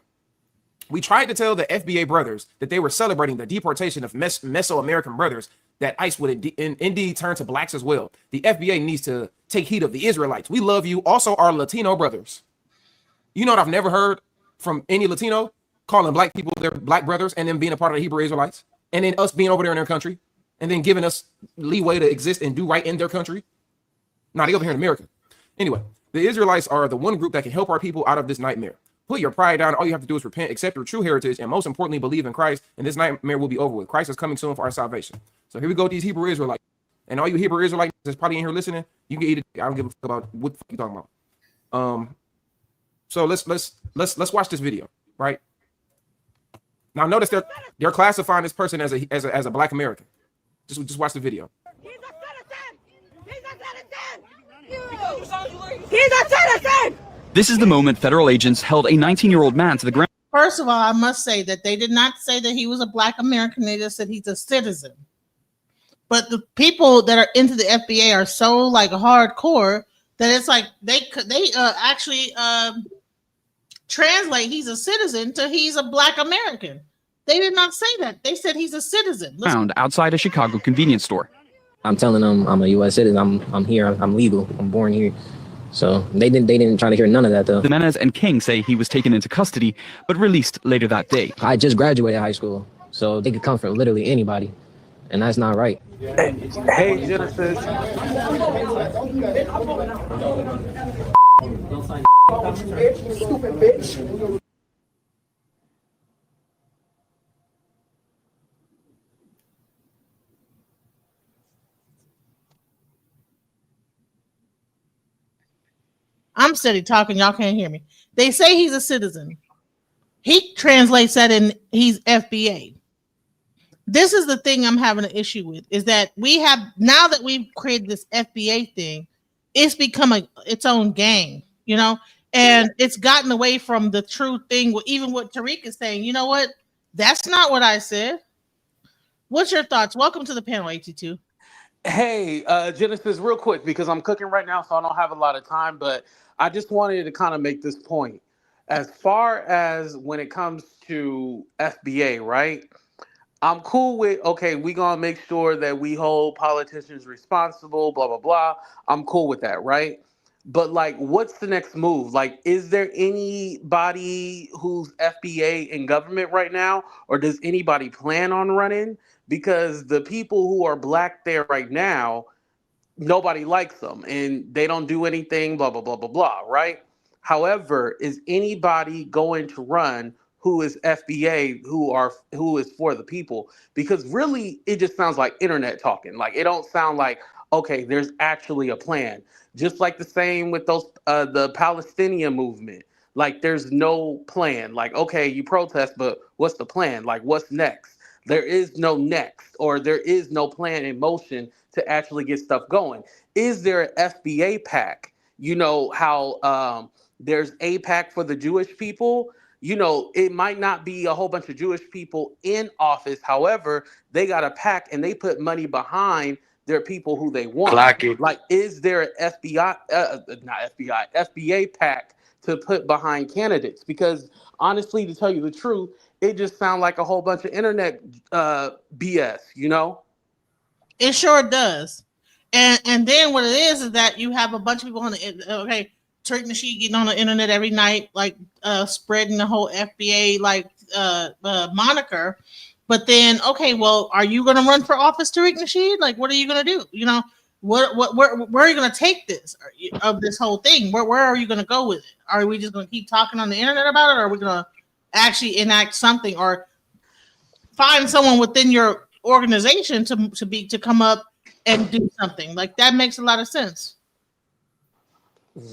We tried to tell the FBA brothers that they were celebrating the deportation of Mesoamerican brothers, that ICE would indeed turn to blacks as well. The FBA needs to take heed of the Israelites. We love you. Also, our Latino brothers. You know what I've never heard from any Latino? Calling black people their black brothers and then being a part of the Hebrew Israelites. And then us being over there in their country. And then giving us leeway to exist and do right in their country. Nah, they over here in America. Anyway, the Israelites are the one group that can help our people out of this nightmare. Put your pride down. All you have to do is repent, accept your true heritage, and most importantly, believe in Christ, and this nightmare will be over with. Christ is coming soon for our salvation. So here we go with these Hebrew Israelites. And all you Hebrew Israelites that's probably in here listening, you can eat it. I don't give a fuck about what the fuck you talking about. So let's watch this video, right? Now notice they're classifying this person as a black American. Just watch the video. He's a citizen! This is the moment federal agents held a 19-year-old man to the ground. First of all, I must say that they did not say that he was a black American. They just said he's a citizen. But the people that are into the FBA are so like hardcore that it's like they actually translate he's a citizen to he's a black American. They did not say that. They said he's a citizen. Found outside a Chicago convenience store. I'm telling them I'm a U.S. citizen. I'm here. I'm legal. I'm born here. So they didn't try to hear none of that though. Jimenez and King say he was taken into custody, but released later that day. I just graduated high school, so they could come from literally anybody, and that's not right. Hey, Genesis. Stupid bitch. I'm steady talking. Y'all can't hear me. They say he's a citizen. He translates that in he's FBA. This is the thing I'm having an issue with, is that we have, now that we've created this FBA thing, it's become its own gang, you know, and it's gotten away from the true thing. Even what Tariq is saying, you know what? That's not what I said. What's your thoughts? Welcome to the panel, 82. Hey, Genesis, real quick, because I'm cooking right now, so I don't have a lot of time, but I just wanted to kind of make this point. As far as when it comes to FBA, right? I'm cool with, okay, we gonna make sure that we hold politicians responsible, blah, blah, blah. I'm cool with that, right? But like, what's the next move? Like, is there anybody who's FBA in government right now? Or does anybody plan on running? Because the people who are black there right now, nobody likes them and they don't do anything, blah, blah, blah, blah, blah, right? However, is anybody going to run who is FBA, who is for the people? Because really, it just sounds like internet talking. Like, it don't sound like, okay, there's actually a plan. Just like the same with those the Palestinian movement. Like, there's no plan. Like, okay, you protest, but what's the plan? Like, what's next? There is no next, or there is no plan in motion to actually get stuff going. Is there an FBA PAC? You know how there's APAC for the Jewish people? You know, it might not be a whole bunch of Jewish people in office. However, they got a PAC and they put money behind their people who they want. Like, is there an FBA PAC to put behind candidates? Because honestly, to tell you the truth, it just sounds like a whole bunch of internet BS, you know? It sure does. And then what it is that you have a bunch of people on the, okay, Tariq Nasheed getting on the internet every night, like spreading the whole FBA like moniker. But then, okay, well, are you going to run for office, Tariq Nasheed? Like, what are you going to do? You know, where are you going to take this of this whole thing? Where are you going to go with it? Are we just going to keep talking on the internet about it, or are we going to actually enact something, or find someone within your organization to come up and do something? Like, that makes a lot of sense.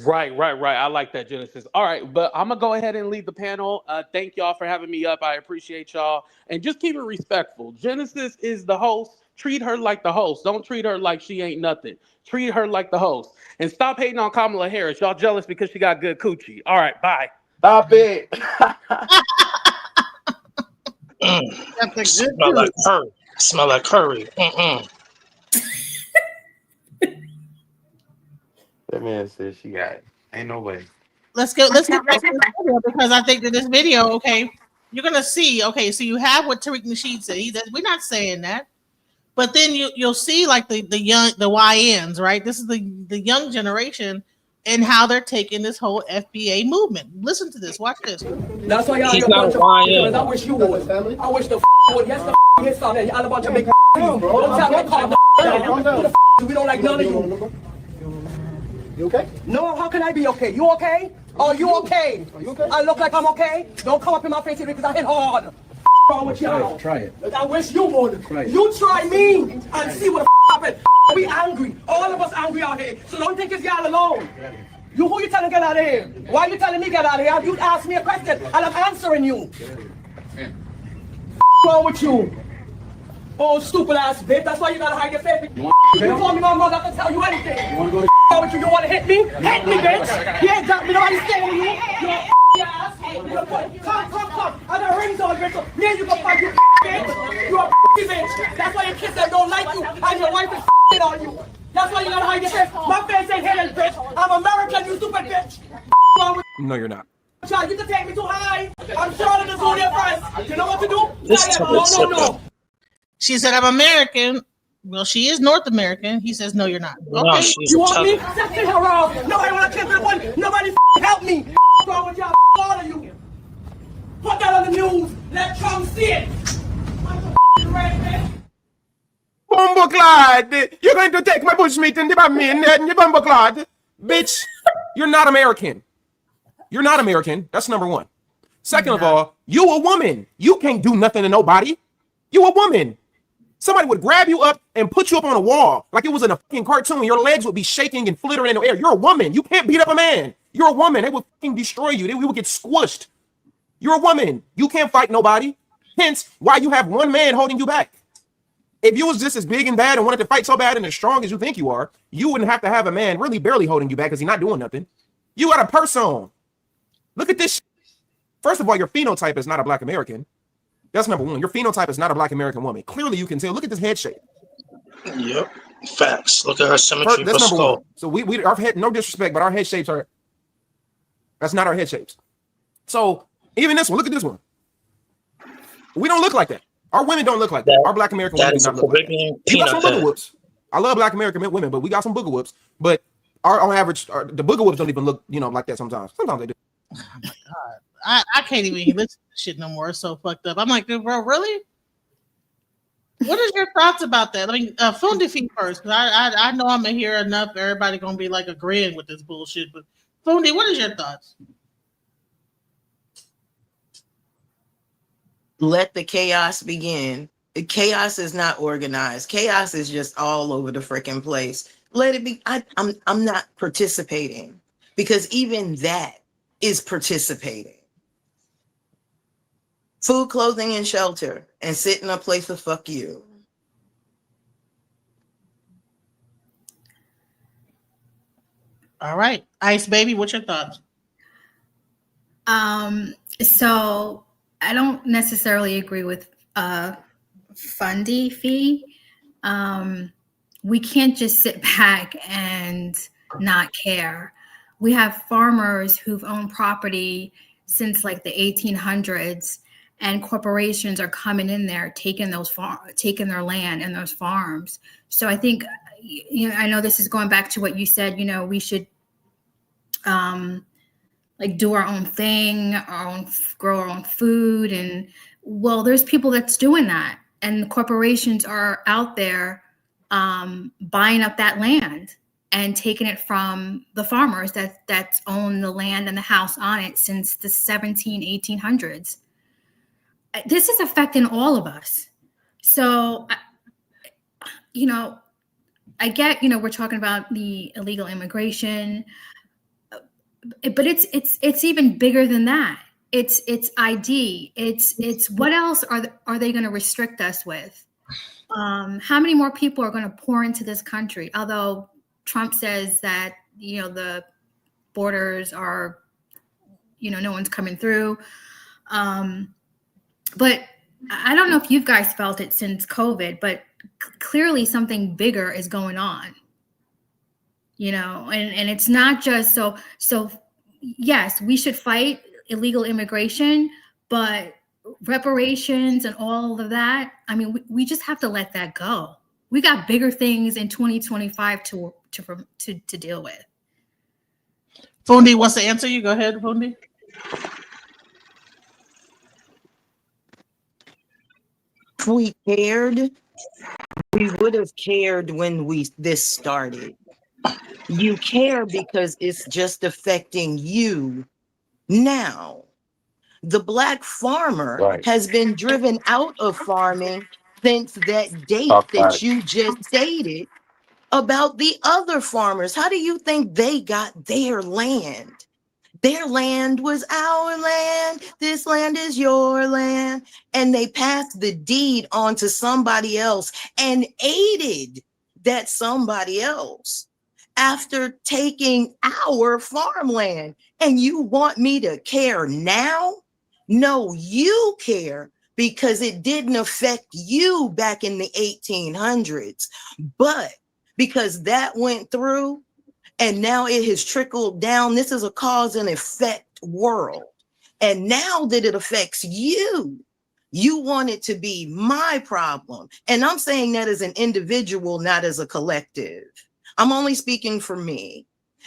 Right. I like that, Genesis. All right, but I'm gonna go ahead and leave the panel. Thank y'all for having me up. I appreciate y'all, and just keep it respectful. Genesis is the host. Treat her like the host. Don't treat her like she ain't nothing. Treat her like the host, and stop hating on Kamala Harris. Y'all jealous because she got good coochie. All right, bye. Stop it. Smell like curry. Smell like curry. That man said she got it. Ain't no way. Let's get back to this video, because I think that this video, okay, you're gonna see. Okay, so you have what Tariq Nasheed said. We're not saying that, but then you'll see like the YNs, right? This is the young generation and how they're taking this whole FBA movement. Listen to this. Watch this. That's why y'all He's a not bunch of YN. I wish you would. I wish the would. Yes, the hit something. Y'all a bunch of big don't tell me to calm down. We don't like none of you. You okay? No, how can I be okay? You okay? Oh, you okay? I look like I'm okay? Don't come up in my face here because I hit hard. Wrong with y'all? Try it. I wish you would. You try me and see what the happened. We angry. All of us angry out here. So don't think it's y'all alone. You who you telling get out of here? Why you telling me get out of here? You asked me a question and I'm answering you. Wrong with you? Oh, stupid ass bitch. That's why you gotta hide your face. You told me my mother can tell you anything. You wanna go to with you? You wanna hit me? Hit me, bitch. You ain't got me. Nobody's scaring you. You're ass. Come. I got rings on, bitch. Yeah, you go fight you, bitch. You a bitch. That's why your kids that don't like you and your wife is on you. That's why you gotta hide your face. My face ain't hidden, bitch. I'm American, you stupid bitch. No, you're not. Child, you can take me too high. I'm Charlotte the Zodiac first. You know what to do? No. She said, I'm American. Well, she is North American. He says, no, you're not. No, Okay. she's You want me? That's it, around. Nobody want to kiss the one. Nobody help me. Wrong with y'all? All of you. Put that on the news. Let Trump see it. Bumbleclad! You're going to take my bushmeat and dip me in you bumbleclad. Bitch, you're not American. You're not American. That's number one. Second of all, you a woman. You can't do nothing to nobody. You a woman. Somebody would grab you up and put you up on a wall like it was in a fucking cartoon. Your legs would be shaking and flittering in the air. You're a woman. You can't beat up a man. You're a woman. They would fucking destroy you. You would get squished. You're a woman. You can't fight nobody. Hence, why you have one man holding you back. If you was just as big and bad and wanted to fight so bad and as strong as you think you are, you wouldn't have to have a man really barely holding you back because he's not doing nothing. You got a purse on. Look at this. First of all, your phenotype is not a black American. That's number one. Your phenotype is not a black American woman. Clearly, you can tell. Look at this head shape. Yep. Facts. Look at her symmetry. That's number one. So our head, no disrespect, but our head shapes are. That's not our head shapes. So even this one, look at this one. We don't look like that. Our women don't look like that. Our black American women do not look like that. We got some booger whoops. I love black American women, but we got some booger whoops. But on average, the booger whoops don't even look, like that sometimes. Sometimes they do. Oh my God. I can't even listen to this shit no more. It's so fucked up. I'm like, bro, really? What is your thoughts about that? I mean, Fundi first, because I know I'm gonna hear enough. Everybody gonna be like agreeing with this bullshit. But Fundi, what is your thoughts? Let the chaos begin. The chaos is not organized. Chaos is just all over the freaking place. Let it be. I'm not participating, because even that is participating. Food, clothing, and shelter, and sit in a place of fuck you. All right, Ice Baby, what's your thoughts? So I don't necessarily agree with Fundy fee. We can't just sit back and not care. We have farmers who've owned property since like the 1800s, and corporations are coming in there, taking their land and those farms. So I think, I know this is going back to what you said, we should like do our own thing, grow our own food. And well, there's people that's doing that, and the corporations are out there buying up that land and taking it from the farmers that's owned the land and the house on it since the 1800s. This is affecting all of us. So, I get, we're talking about the illegal immigration, but it's even bigger than that. It's ID. It's what else are they going to restrict us with? How many more people are going to pour into this country? Although Trump says that, the borders are, no one's coming through. But I don't know if you guys felt it since COVID, but clearly something bigger is going on, and it's not just so yes, we should fight illegal immigration, but reparations and all of that, I mean, we just have to let that go. We got bigger things in 2025 to deal with. Fundi wants to answer you. Go ahead, Fundi. If we cared, we would have cared when this started. You care because it's just affecting you now. The Black farmer has been driven out of farming since that date that you just stated about the other farmers. How do you think they got their land? Their land was our land. This land is your land. And they passed the deed on to somebody else and aided that somebody else after taking our farmland. And you want me to care now? No, you care because it didn't affect you back in the 1800s. But because that went through, and now it has trickled down. This is a cause and effect world. And now that it affects you, you want it to be my problem. And I'm saying that as an individual, not as a collective. I'm only speaking for me.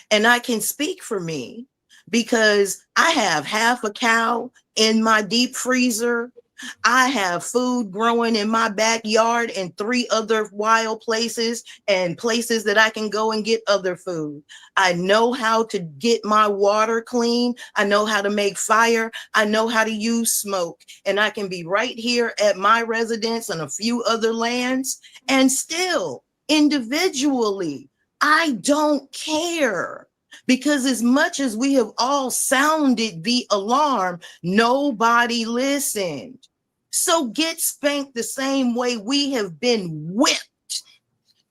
And I can speak for me because I have half a cow in my deep freezer. I have food growing in my backyard and 3 other wild places and places that I can go and get other food. I know how to get my water clean. I know how to make fire. I know how to use smoke. And I can be right here at my residence and a few other lands. And still, individually, I don't care. Because as much as we have all sounded the alarm, nobody listened. So get spanked the same way we have been whipped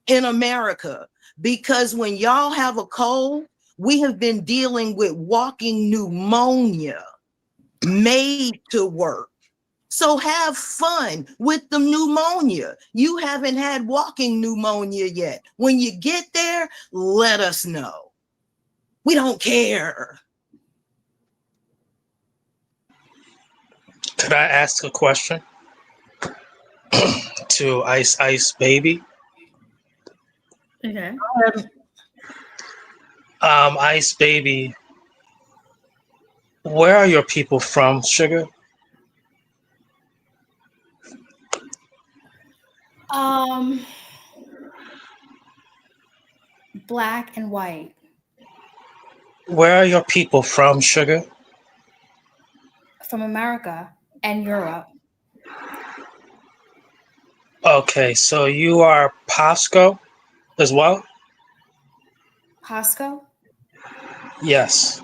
in America. Because when y'all have a cold, we have been dealing with walking pneumonia made to work. So have fun with the pneumonia. You haven't had walking pneumonia yet. When you get there, let us know. We don't care. Could I ask a question to Ice Baby? Okay. Ice Baby, where are your people from, Sugar? Black and white. Where are your people from, Sugar? From America and Europe. Okay, so you are Pasco as well? Pasco? Yes.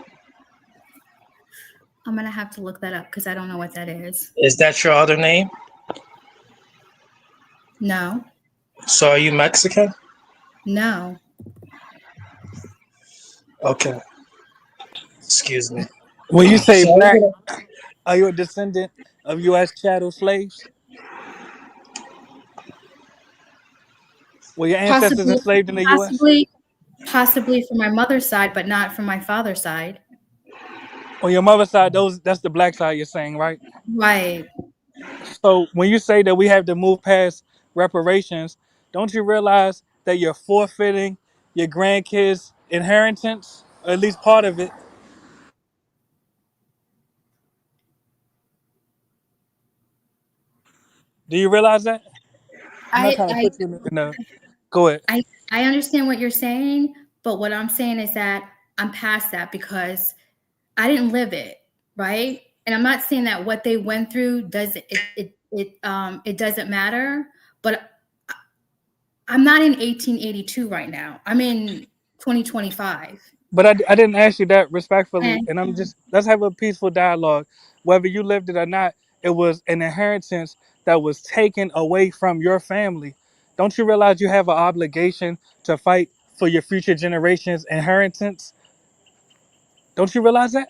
I'm going to have to look that up because I don't know what that is. Is that your other name? No. So are you Mexican? No. Okay. Excuse me. When you say black, are you a descendant of U.S. chattel slaves? Were your ancestors enslaved in the U.S.? Possibly from my mother's side, but not from my father's side. On your mother's side, that's the black side you're saying, right? Right. So when you say that we have to move past reparations, don't you realize that you're forfeiting your grandkids' inheritance? or at least part of it. Do you realize that? I'm not I trying to I put you in a. Go ahead. I understand what you're saying, but what I'm saying is that I'm past that because I didn't live it, right? And I'm not saying that what they went through doesn't it doesn't matter, but I'm not in 1882 right now. I'm in 2025. But I didn't ask you that respectfully, And and I'm just let's have a peaceful dialogue. Whether you lived it or not, it was an inheritance that was taken away from your family. Don't you realize you have an obligation to fight for your future generations' inheritance? Don't you realize that?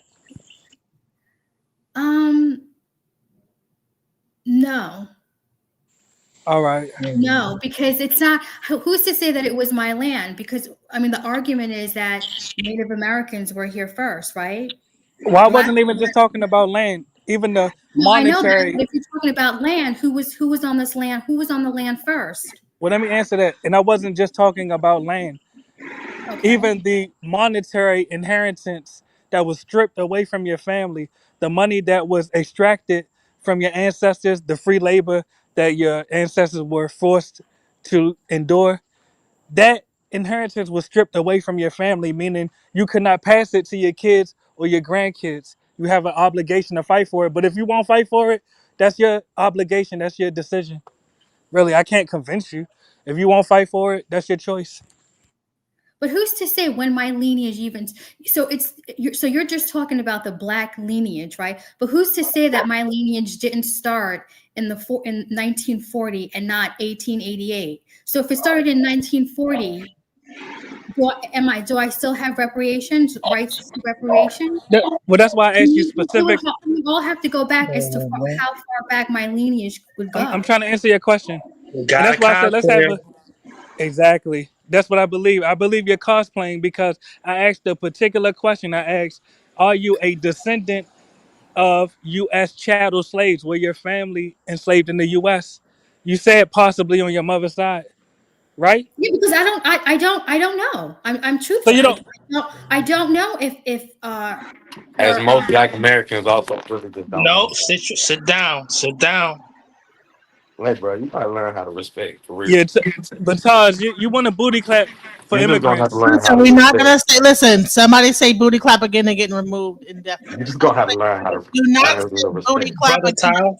no. All right. No, because it's not. Who's to say that it was my land? Because I mean, the argument is that Native Americans were here first, right? Well, I Black. wasn't even just talking about land. Even the No, I know that. monetary. But if you're talking about land, who was on this land? Who was on the land first? Well, let me answer that. And I wasn't just talking about land. Okay. Even the monetary inheritance that was stripped away from your family, the money that was extracted from your ancestors, the free labor that your ancestors were forced to endure, that inheritance was stripped away from your family, meaning you could not pass it to your kids or your grandkids. You have an obligation to fight for it. But if you won't fight for it, that's your obligation. That's your decision. Really, I can't convince you. If you won't fight for it, that's your choice. But who's to say when my lineage even? So you're just talking about the black lineage, right? But who's to say that my lineage didn't start in 1940 and not 1888? So if it started in 1940, do I still have rights to reparation? Well, that's why I asked you specific. We all have to go back as to how far back my lineage would go. I'm trying to answer your question, and Got that's a why I said let's have cosplayer. a. Exactly. That's what I believe. I believe you're cosplaying because I asked a particular question. I asked, are you a descendant of U.S. chattel slaves? Were your family enslaved in the U.S.? You said possibly on your mother's side, right? Yeah, because I don't know. I'm So truthful. you don't. I don't know if As her most Black Americans also really just don't No, know. sit down, sit down. Like, bro, you gotta learn how to respect for real. Yeah, but Taj, you want a booty clap for You just gonna have to immigrants? learn how Listen, to we're not respect. gonna say. Listen, somebody say booty clap again and getting removed indefinitely. You just gonna have to learn how to Do not learn say real booty respect. clap again.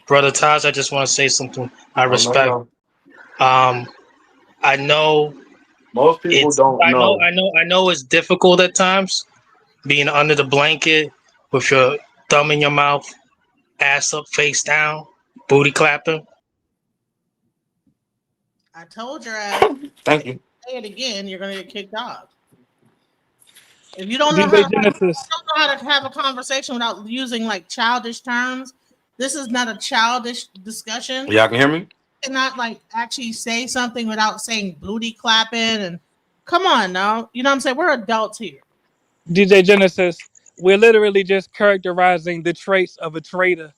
Brother Taj, I just want to say something. I Oh no, respect. no. I know Most people don't know. I know it's difficult at times being under the blanket with your thumb in your mouth, ass up, face down, booty clapping. I told your ass. Thank you. Say it again, you're gonna get kicked off. If you don't know how DJ to Genesis. have a conversation without using like childish terms, this is not a childish discussion. Y'all can hear me? You cannot like actually say something without saying booty clapping and come on now. You know what I'm saying? We're adults here. DJ Genesis, we're literally just characterizing the traits of a traitor.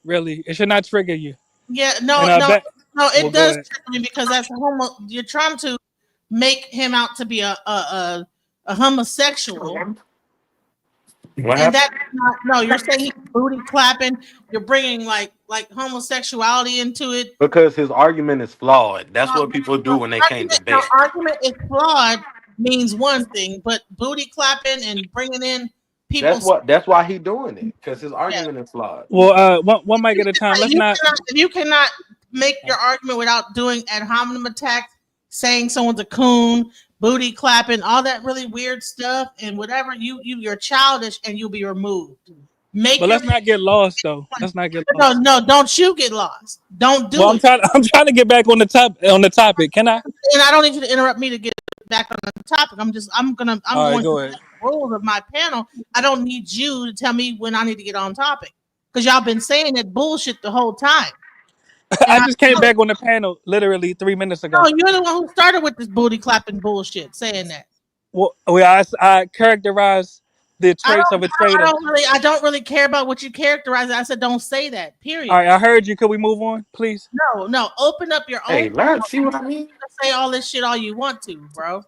Really, it should not trigger you. Yeah, And no, I no, bet. no, Well, it go does ahead. trigger me because that's you're trying to make him out to be a homosexual. What And happened? that's not no. You're saying he's booty clapping. You're bringing like homosexuality into it. Because his argument is flawed. That's No, what people do when they can't debate. argument is flawed means one thing, but booty clapping and bringing in people. That's why he doing it. Because his argument is flawed. Well, one mic at a time. Let's not. If you cannot make your argument without doing ad hominem attacks, saying someone's a coon, booty clapping, all that really weird stuff, and whatever you're childish and you'll be removed. Make But your let's not get lost though. Let's not get lost. no, don't you get lost. Don't do Well, it. I'm trying to get back on the topic. Can I? And I don't need you to interrupt me to get back on the topic. I'm All right, going go to ahead. the rules of my panel. I don't need you to tell me when I need to get on topic because y'all been saying that bullshit the whole time. I just came back on the panel literally 3 minutes ago. No, you're the one who started with this booty clapping bullshit, saying that. Well, I characterize the traits of a traitor. I don't really care about what you characterize. I said don't say that. Period. All right, I heard you. Could we move on, please? No. Open up your own. Hey, learn. See what I mean? Say all this shit all you want to, bro.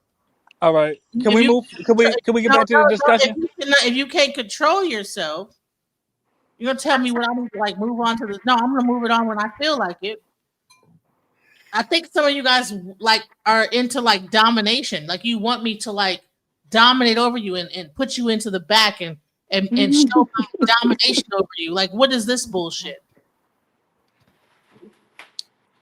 All right. Can If we you move? Can we get no, back to the no, discussion? if you can't control yourself, you're gonna tell me what I need to like move on to the. No, I'm gonna move it on when I feel like it. I think some of you guys like are into like domination. Like you want me to like dominate over you and put you into the back and show my domination over you. Like, what is this bullshit?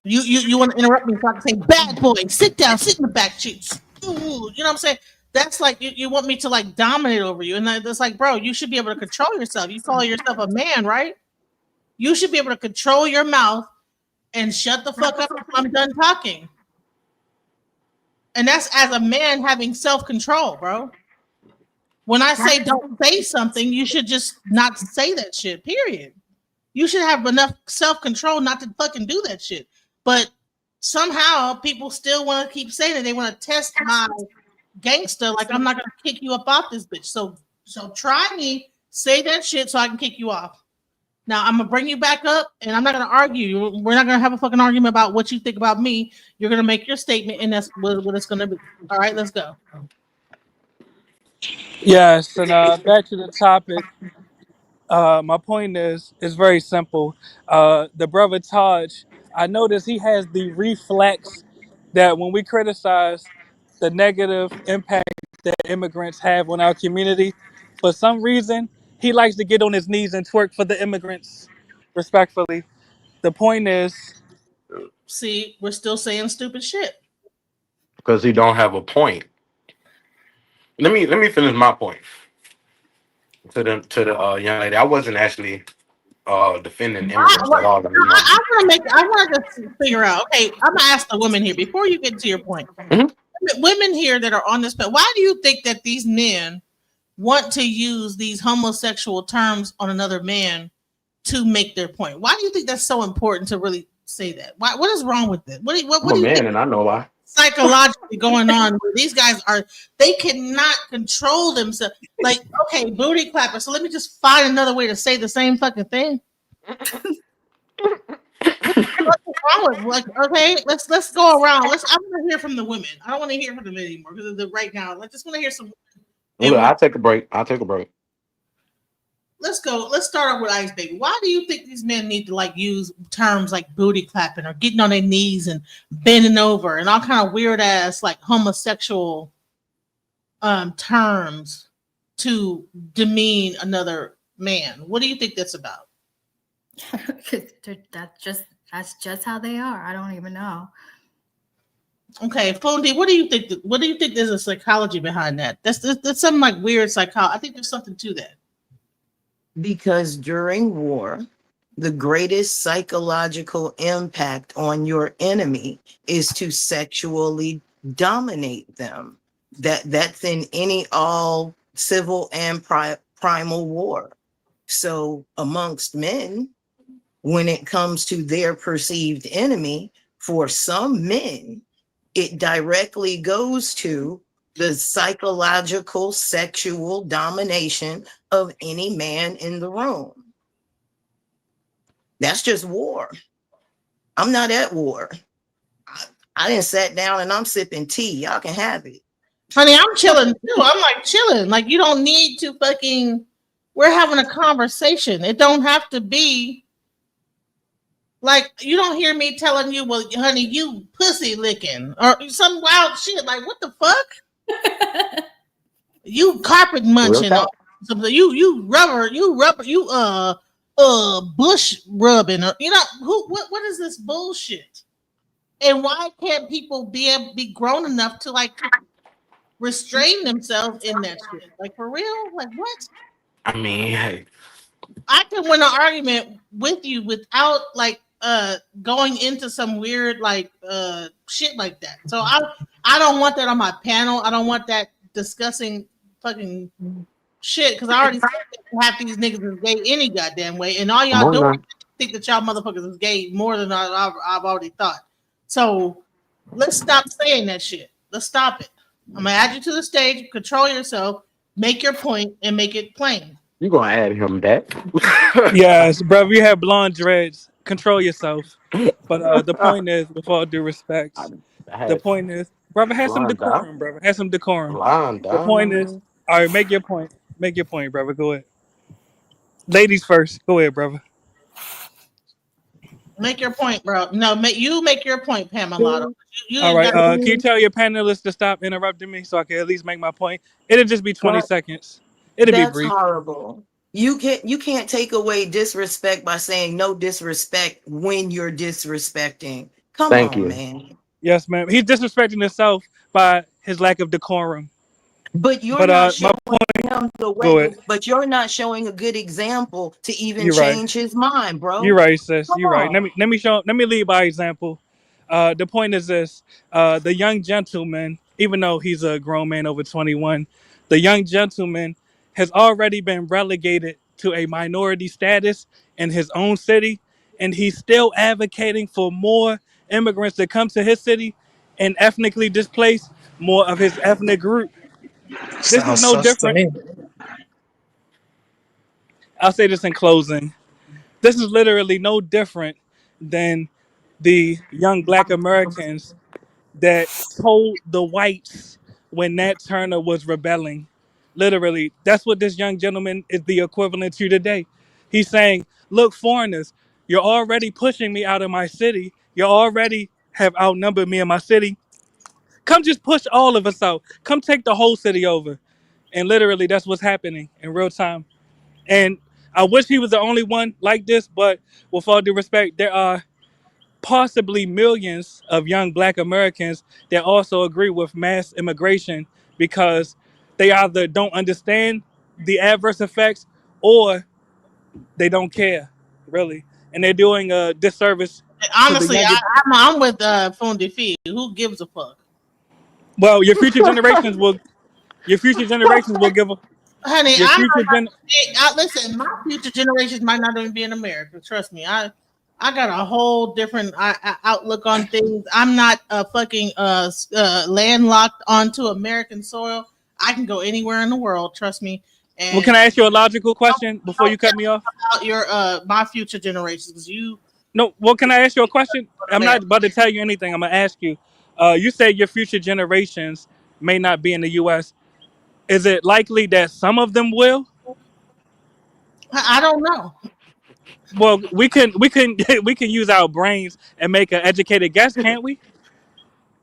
You want to interrupt me so I can say, bad boy, sit down, sit in the back seats. Ooh, you know what I'm saying? That's like you want me to like dominate over you. And that's like, bro, you should be able to control yourself. You call yourself a man, right? You should be able to control your mouth and shut the fuck up until I'm done talking. And that's as a man having self-control, bro. When I say don't say something, you should just not say that shit, period. You should have enough self-control not to fucking do that shit. But somehow people still want to keep saying it. They want to test my gangster. Like, I'm not going to kick you up off this bitch. So try me, say that shit so I can kick you off. Now, I'm going to bring you back up, and I'm not going to argue. We're not going to have a fucking argument about what you think about me. You're going to make your statement, and that's what it's going to be. All right, let's go. Yes, and back to the topic. My point is very simple. The brother Taj, I notice he has the reflex that when we criticize the negative impact that immigrants have on our community, for some reason he likes to get on his knees and twerk for the immigrants. Respectfully, the point is, see, we're still saying stupid shit because he don't have a point. Let me finish my point to the young lady. I wasn't actually defending immigrants at all. I want to figure out. Okay, I'm gonna ask the woman here before you get to your point. Women here that are on this, but why do you think that these men want to use these homosexual terms on another man to make their point? Why do you think that's so important to really say that? Why? What is wrong with it? What I'm a do you man, think and I know why. psychologically going on where these guys they cannot control themselves? Like, okay, booty clapper. So let me just find another way to say the same fucking thing. What's wrong with, like, okay, let's go around. I want to hear from the women. I don't want to hear from the men anymore because right now, I just want to hear some. Look, I'll take a break. Let's go. Let's start off with Ice Baby. Why do you think these men need to like use terms like booty clapping or getting on their knees and bending over and all kind of weird ass like homosexual terms to demean another man? What do you think that's about? That's just how they are. I don't even know. Okay, Fundi, what do you think? What do you think there's a psychology behind that? That's something like weird psychology. I think there's something to that. Because during war, the greatest psychological impact on your enemy is to sexually dominate them. That's in any all civil and primal war. So amongst men, when it comes to their perceived enemy, for some men, it directly goes to the psychological sexual domination of any man in the room. That's just war. I'm not at war. I didn't sat down and I'm sipping tea. Y'all can have it. Honey, I'm chilling too. I'm like chilling. Like, you don't need to fucking, we're having a conversation. It don't have to be like, you don't hear me telling you, well, honey, you pussy licking or some wild shit. Like, what the fuck? You carpet munching or something. You rubber, bush rubbing, or what is this bullshit? And why can't people be grown enough to like restrain themselves in that shit? Like, for real? Like, what? I mean, hey, I can win an argument with you without like going into some weird like shit like that. So I don't want that on my panel. I don't want that discussing fucking shit because I already said that half these niggas is gay any goddamn way, and all y'all doing is think that y'all motherfuckers is gay more than I've already thought. So let's stop saying that shit. Let's stop it. I'm gonna add you to the stage. Control yourself. Make your point and make it plain. You gonna add him back? yes, bro. You have blonde dreads. Control yourself. But the point is, with all due respect, the point is Brother, have some Blind dot. decorum, brother. Have some decorum. Blind The dot. point is, all right, make your point. Make your point, brother. Go ahead. Ladies first. Go ahead, brother. Make your point, bro. No, you make your point, Pamela. You All ain't right. got. Can you tell your panelists to stop interrupting me so I can at least make my point? It'll just be 20 seconds. It'll be That's brief. horrible. You can't take away disrespect by saying no disrespect when you're disrespecting. Come Thank on, you. man. Yes, ma'am. He's disrespecting himself by his lack of decorum. But you're not My showing him the go way. ahead. But you're not showing a good example to even You're right. change his mind, bro. You're right, sis. Come You're right. on. Let me lead by example. The point is this: the young gentleman, even though he's a grown man over 21, the young gentleman has already been relegated to a minority status in his own city, and he's still advocating for more immigrants to come to his city and ethnically displace more of his ethnic group. This is Sounds no sus to different. me. I'll say this in closing. This is literally no different than the young black Americans that told the whites when Nat Turner was rebelling. Literally, that's what this young gentleman is the equivalent to today. He's saying, look, foreigners, you're already pushing me out of my city. You already have outnumbered me in my city. Come just push all of us out. Come take the whole city over. And literally, that's what's happening in real time. And I wish he was the only one like this, but with all due respect, there are possibly millions of young black Americans that also agree with mass immigration because they either don't understand the adverse effects or they don't care, really. And they're doing a disservice to the Honestly, younger. I'm with Fonde Fee. Who gives a fuck? Well, your future generations will give a Honey, your future gen listen. My future generations might not even be in America. Trust me. I got a whole different outlook on things. I'm not fucking landlocked onto American soil. I can go anywhere in the world. Trust me. Well, And can I ask you a logical question before you cut me off? about your my future generations, because you. No, well, can I ask you a question? I'm not America. about to tell you anything. I'm gonna ask you. You say your future generations may not be in the U.S. Is it likely that some of them will? I don't know. Well, we can we can use our brains and make an educated guess, can't we?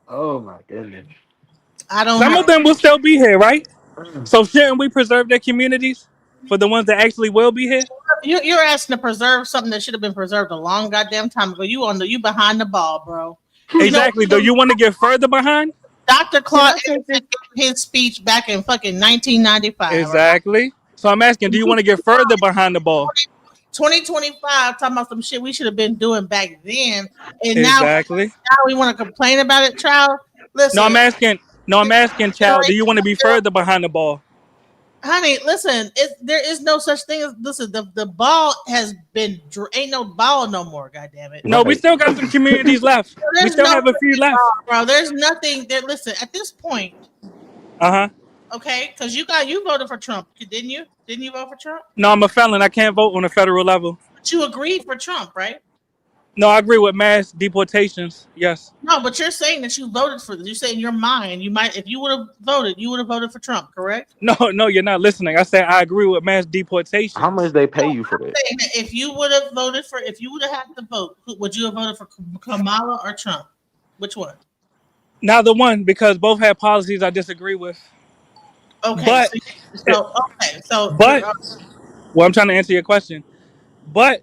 Oh my goodness. I don't Some know. of them will still be here, right? So shouldn't we preserve their communities for the ones that actually will be here? You're asking to preserve something that should have been preserved a long goddamn time ago. You behind the ball, bro. You know, Exactly. Do you want to get further behind? Dr. Can Claude I take this? gave his speech back in fucking 1995. All right? Exactly. So I'm asking, do you want to get further behind the ball? 2025 talking about some shit we should have been doing back then, and now Exactly. we want to complain about it, child. No, Listen, I'm asking. No, I'm asking, child. Do you want to be further behind the ball? honey, listen. There is no such thing as listen. The ball has been ain't no ball no more. God damn it. No, we still got some communities left. We There's still no have a few left. bro. There's nothing that. Listen, at this point, Uh-huh. okay, because you voted for Trump, didn't you? Didn't you vote for Trump? No, I'm a felon. I can't vote on a federal level. But you agreed for Trump, right? No, I agree with mass deportations. Yes. No, but you're saying that you voted for this. You say in your mind you might, if you would have voted, you would have voted for Trump, correct? No, you're not listening. I said I agree with mass deportations. How much they pay you for that? Saying that if you would have voted for, if you would have had to vote, would you have voted for Kamala or Trump? Which one? Neither one, because both have policies I disagree with. Okay, But but well, I'm trying to answer your question. But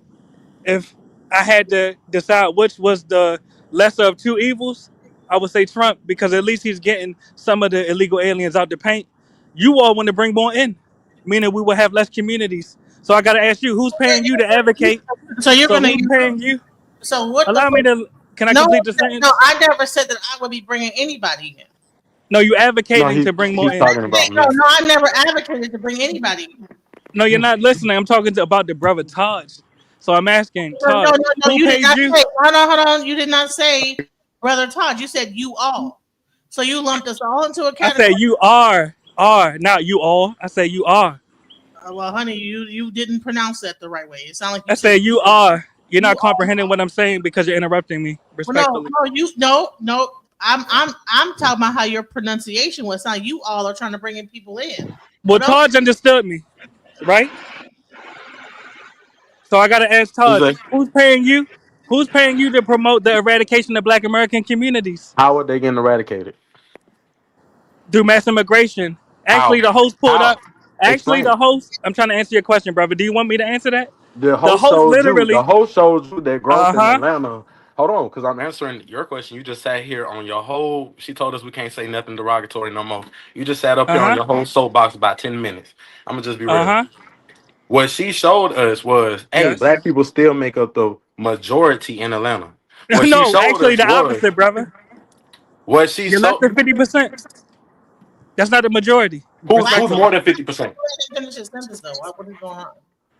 if I had to decide which was the lesser of two evils, I would say Trump, because at least he's getting some of the illegal aliens out the paint. You all want to bring more in, meaning we will have less communities. So I got to ask you, who's paying you to advocate? So you're going to who's paying you? So what? Allow me to. Can I complete the sentence? No, I never said that I would be bringing anybody in. No, you advocating to bring more in. Talking about No, I never advocated to bring anybody in. No, you're not listening. I'm talking about the brother Taj. So I'm asking Taj, No, who you did paid not you? say. Hold on. You did not say, brother Todd. You said you all. So you lumped us all into a I category. said you are, not you all. I say you are. Well, honey, you didn't pronounce that the right way. It sounded like you I said say you are. You're not comprehending what I'm saying because you're interrupting me respectfully. No. I'm talking about how your pronunciation was. How you all are trying to bring in people in. Well, Todd understood me, right? So I gotta ask Who's Todd, that? who's paying you? Who's paying you to promote the eradication of Black American communities How are they getting eradicated? through mass immigration? Actually, How? the host pulled How? up. Actually, Explain the it. host. I'm trying to answer your question, brother. Do you want me to answer that? The The host host showed you. The literally. host showed you that growth in Uh-huh. Atlanta. Hold on, because I'm answering your question. You just sat here on your whole. She told us we can't say nothing derogatory no more. You just sat up here on Uh-huh. your whole soapbox about 10 minutes. I'm gonna just be real. Uh-huh. What she showed us was, hey, Yes. black people still make up the majority in Atlanta. What she No, showed actually us the was opposite, brother. what she You're less showed. than 50%. That's not the majority. Who's Respectfully. more than 50%? Finish his sentence though. What is going on?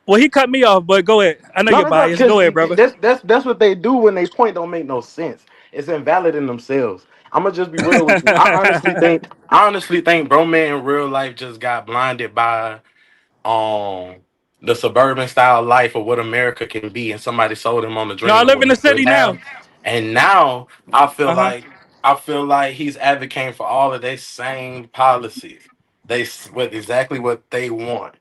Well, he cut me off, but go ahead. I know No, you're no, no. biased. Because Go ahead, brother. that's what they do when they point don't make no sense. It's invalid in themselves. I'm gonna just be real with you. I honestly think bro man in real life just got blinded by um the suburban style life of what America can be, and somebody sold him on the No, I dream of live what in he the could city now. have. And now I feel Uh-huh. like I feel like he's advocating for all of their same policies. With exactly what they want.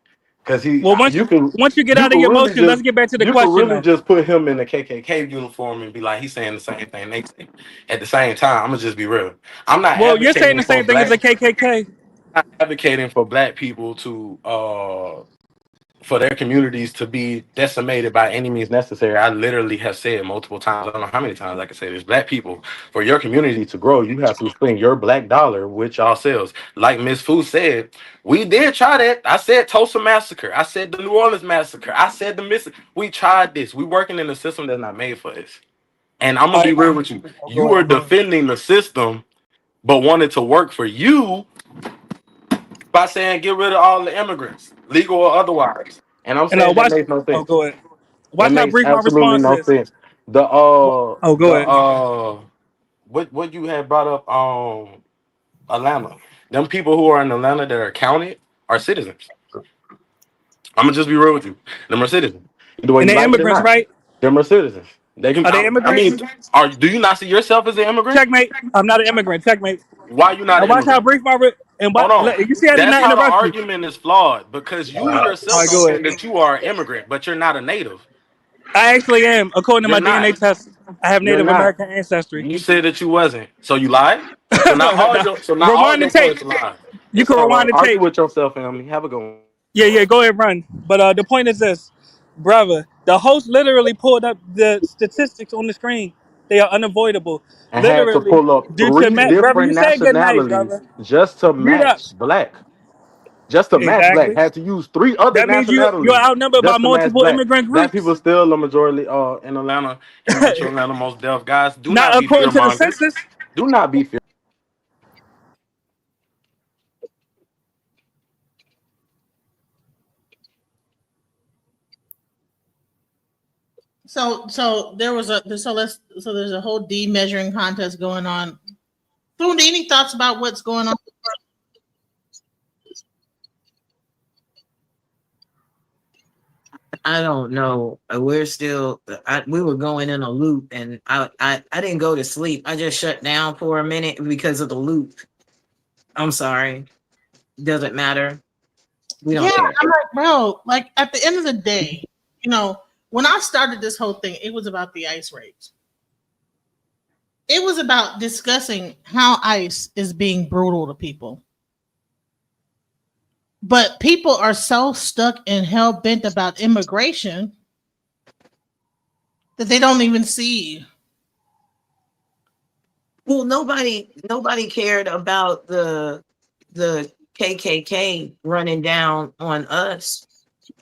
Cause Well, once you get you out of could your really emotions, let's just get back to the you could question really though. just put him in the KKK uniform and be like he's saying the same thing they say. At the same time, I'm gonna just be real. I'm not Well, you're saying advocating the for same thing as black. the KKK. I'm not advocating for black people to for their communities to be decimated by any means necessary. I literally have said multiple times, I don't know how many times I can say this, black people, for your community to grow, you have to spend your black dollar with yourselves. Like Miss Fu said, we did try that. I said Tulsa Massacre. I said the New Orleans Massacre. I said the Mississippi. We tried this. We working in a system that's not made for this. And I'm going to be real with you. You were defending the system, but wanted to work for you by saying get rid of all the immigrants, legal or otherwise. And I'm And saying that watch. makes no Oh, sense. go ahead. That Watch how makes brief my absolutely response no is. sense. Oh, go ahead. What you had brought up Atlanta. Them people who are in Atlanta that are counted are citizens. I'm gonna just be real with you. Them are citizens. Either way And you they're like it or immigrants, not. right? Them are citizens. They can Are they I immigrants? mean, do you not see yourself as an immigrant? Checkmate. I'm not an immigrant. Checkmate. Why you not Now an watch how immigrant? brief and Hold what on. you see I did That's not how the interrupt you. argument is flawed because you All yourself right, are go ahead. saying that you are an immigrant, but you're not a native. I actually am. According to You're my not. DNA test, I have You're Native not. American ancestry. You said that you wasn't. So you lied? So now Now, all rewind the your tape. points lie. You It's can all right. rewind the Argue tape. with yourself, family. Have a good one. Yeah, go ahead, run. But the point is this, brother. The host literally pulled up the statistics on the screen. They are unavoidable. And had to Literally, pull up due to three Matt, brother. different You said good night, nationalities brother. just to Mute up. match black. Just to match black. Exactly. Had to use three other That means you're nationalities outnumbered by just to match multiple black. immigrant Black groups. people still the majority in Atlanta, in Metro Atlanta, most deaf. Guys, do Not not be according fear to the mongers. census. Do not be fear. So there was there's a whole demeasuring contest going on. Food, any thoughts about what's going on? I don't know. We're still. We were going in a loop, and I didn't go to sleep. I just shut down for a minute because of the loop. I'm sorry. Doesn't matter. We don't Yeah, care. I'm like, bro, like at the end of the day, when I started this whole thing, it was about the ICE raids. It was about discussing how ICE is being brutal to people. But people are so stuck and hell bent about immigration that they don't even see. Well, nobody cared about the KKK running down on us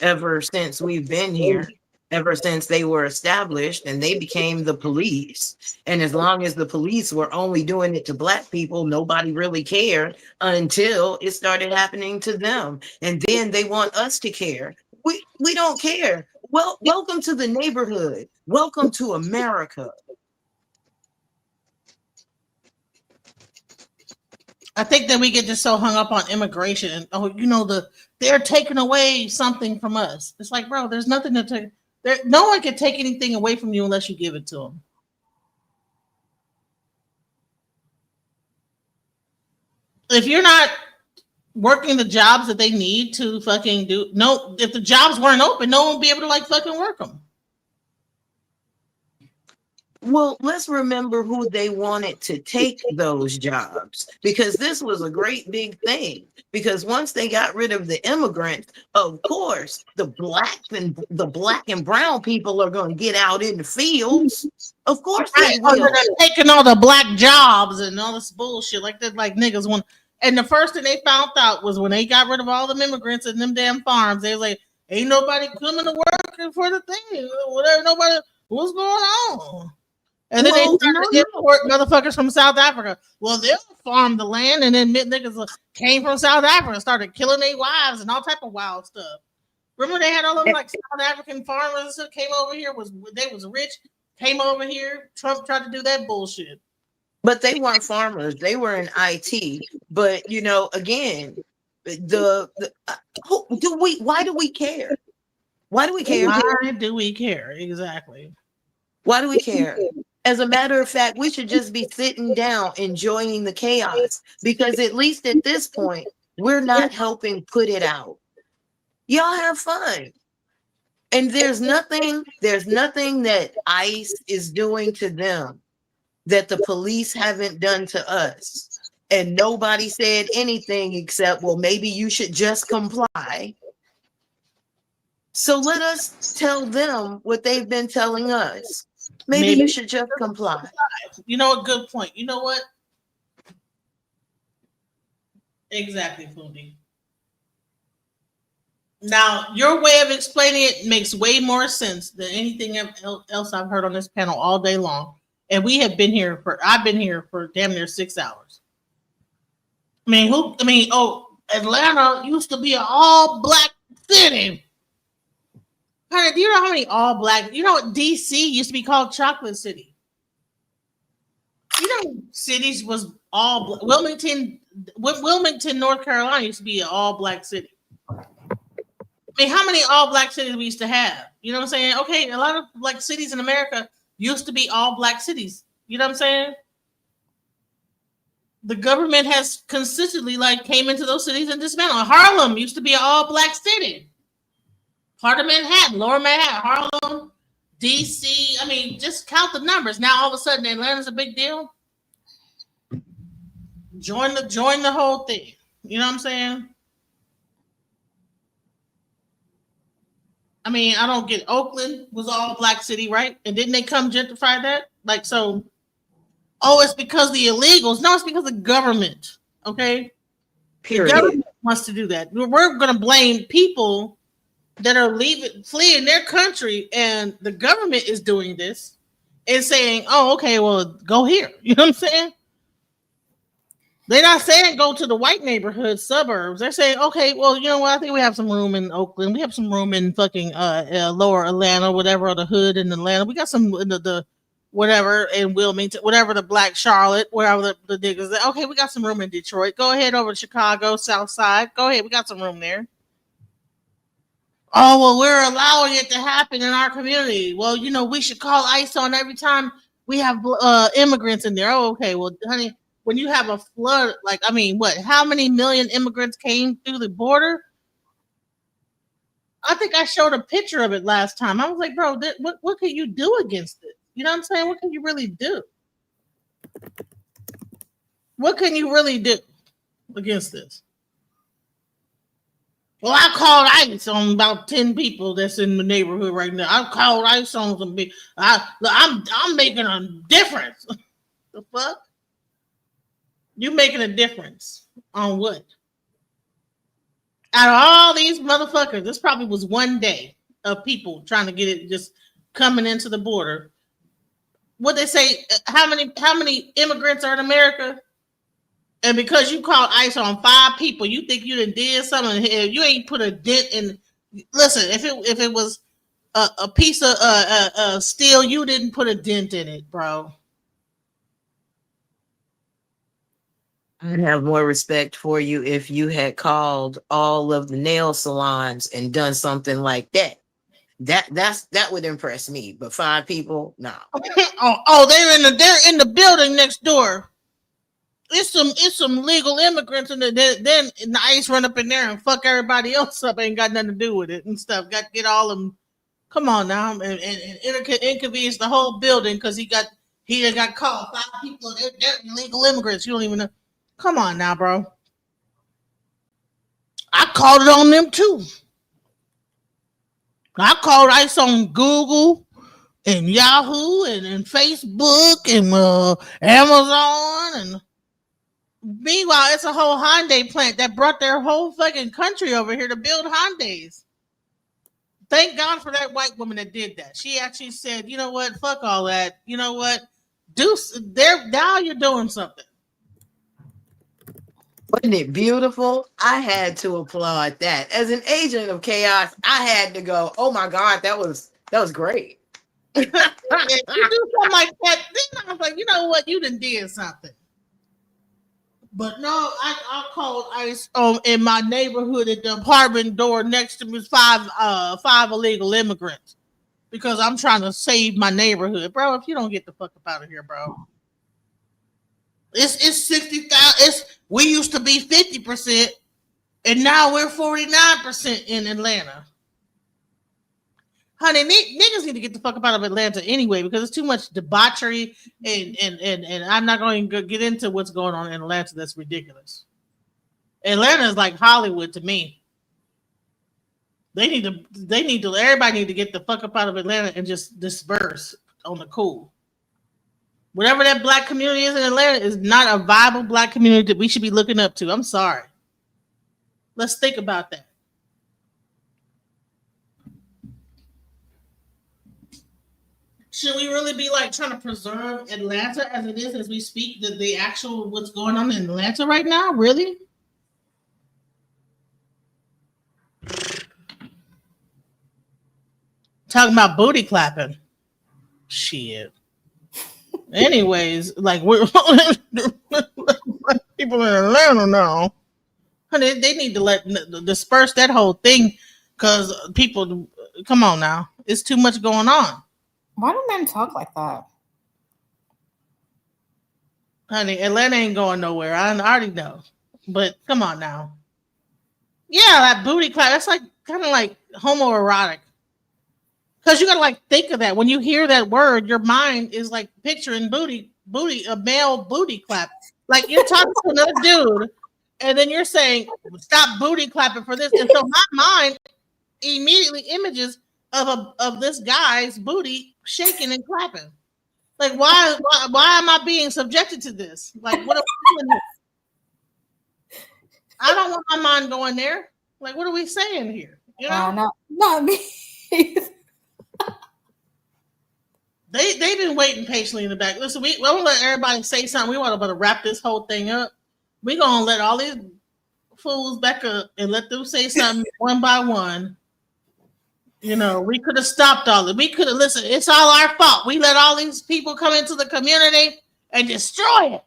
ever since we've been here. Ever since they were established and they became the police. And as long as the police were only doing it to black people, nobody really cared until it started happening to them. And then they want us to care. We don't care. Well, welcome to the neighborhood. Welcome to America. I think that we get just so hung up on immigration and they're taking away something from us. It's like, bro, there's nothing to take. No one can take anything away from you unless you give it to them. if you're not working the jobs that they need to fucking do, no, if the jobs weren't open, no one would be able to like fucking work them. Well, let's remember who they wanted to take those jobs, because this was a great big thing. Because once they got rid of the immigrants, of course, the black and brown people are going to get out in the fields. Of course they will. They're taking all the black jobs and all this bullshit like that, like niggas want. And the first thing they found out was when they got rid of all the immigrants in them damn farms, they was like, ain't nobody coming to work for the thing. Whatever, nobody, what's going on? And then they started to import motherfuckers from South Africa. Well, they'll farm the land, and then niggas came from South Africa and started killing their wives and all type of wild stuff. Remember they had all them like South African farmers that came over here, they was rich, came over here. Trump tried to do that bullshit. But they weren't farmers. They were in IT. But you know, again, why do we care? Why do we care? Why do we care? Exactly. Why do we care? As a matter of fact, we should just be sitting down enjoying the chaos, because at least at this point, we're not helping put it out. Y'all have fun. And there's nothing that ICE is doing to them that the police haven't done to us. And nobody said anything except, well, maybe you should just comply. So let us tell them what they've been telling us. Maybe you should just comply. You know, a good point. You know what? Exactly, Fundi. Now, your way of explaining it makes way more sense than anything else I've heard on this panel all day long. And I've been here for damn near 6 hours. Atlanta used to be an all black city. Honey, do you know how many all black? You know what DC used to be called Chocolate City? You know, cities was all black. Wilmington, North Carolina used to be an all black city. I mean, how many all black cities we used to have? You know what I'm saying? Okay, a lot of like cities in America used to be all black cities. You know what I'm saying? The government has consistently like came into those cities and dismantled. Harlem used to be an all black city. Part of Manhattan, Lower Manhattan, Harlem, DC. I mean, just count the numbers. Now all of a sudden Atlanta's a big deal. Join the whole thing. You know what I'm saying? I mean, I don't get Oakland was all black city, right? And didn't they come gentrify that? Like, so, it's because the illegals. No, it's because the government. Okay? Period. The government wants to do that. We're going to blame people that are fleeing their country, and the government is doing this and saying, oh, okay, well, go here. You know what I'm saying? They're not saying go to the white neighborhood suburbs. They're saying, okay, well, you know what? I think we have some room in Oakland. We have some room in fucking lower Atlanta, whatever, or the hood in Atlanta. We got some in the whatever in Wilmington, whatever, the black Charlotte, wherever the niggas. Okay, we got some room in Detroit. Go ahead over to Chicago, South Side. Go ahead. We got some room there. Oh, well, we're allowing it to happen in our community. Well, you know, we should call ICE on every time we have immigrants in there. Oh, okay. Well, honey, when you have a flood, like, I mean, how many million immigrants came through the border? I think I showed a picture of it last time. I was like, bro, what can you do against it? You know what I'm saying? What can you really do? What can you really do against this? Well, I called ICE on about 10 people that's in the neighborhood right now. I called ICE on some big. I'm making a difference. The fuck? You making a difference on what? Out of all these motherfuckers, this probably was one day of people trying to get it just coming into the border. What they say? How many immigrants are in America? And because you called ICE on 5 people, you think you did something here. You ain't put a dent in. Listen, if it was a piece of steel, you didn't put a dent in it, bro. I'd have more respect for you if you had called all of the nail salons and done something like that. That would impress me. But 5 people, no. They're in the building next door. it's some legal immigrants, and then the ICE run up in there and fuck everybody else up. Ain't got nothing to do with it and stuff. Got to get all them. Come on now, and inconvenience the whole building because he got caught 5 people. They're illegal immigrants. You don't even know. Come on now, bro. I called it on them too. I called ICE on Google and Yahoo and Facebook and Amazon and meanwhile it's a whole Hyundai plant that brought their whole fucking country over here to build Hyundais. Thank God for that white woman that did that. She actually said, you know what, fuck all that. You know what? Now you're doing something. Wasn't it beautiful? I had to applaud that. As an agent of chaos, I had to go, oh my God, that was great. You do something like that, then I was like, you know what, you done did something. But no, I called ICE in my neighborhood at the apartment door next to me was five illegal immigrants because I'm trying to save my neighborhood, bro. If you don't get the fuck up out of here, bro. It's 60,000. We used to be 50%, and now we're 49% in Atlanta. Honey, niggas need to get the fuck up out of Atlanta anyway because it's too much debauchery and I'm not going to get into what's going on in Atlanta. That's ridiculous. Atlanta is like Hollywood to me. Everybody need to get the fuck up out of Atlanta and just disperse on the cool. Whatever that black community is in Atlanta is not a viable black community that we should be looking up to. I'm sorry. Let's think about that. Should we really be like trying to preserve Atlanta as it is as we speak? The actual what's going on in Atlanta right now? Really? Talking about booty clapping. Shit. Anyways, like we're people in Atlanta now. Honey, they need to disperse that whole thing because people, come on now. It's too much going on. Why do men talk like that? Honey, Atlanta ain't going nowhere. I already know. But come on now. Yeah, that booty clap, that's like kind of like homoerotic. Because you gotta like think of that. When you hear that word, your mind is like picturing a male booty clap. Like you're talking to another dude, and then you're saying, stop booty clapping for this. And so my mind immediately images of this guy's booty shaking and clapping. Like, why am I being subjected to this? Like, what are we doing here? I don't want my mind going there. Like, what are we saying here? You know? Not me. They've been waiting patiently in the back. Listen, we want to let everybody say something. We want to wrap this whole thing up. We're gonna let all these fools back up and let them say something one by one. You know, we could have stopped all of it. We could have listened. It's all our fault. We let all these people come into the community and destroy it.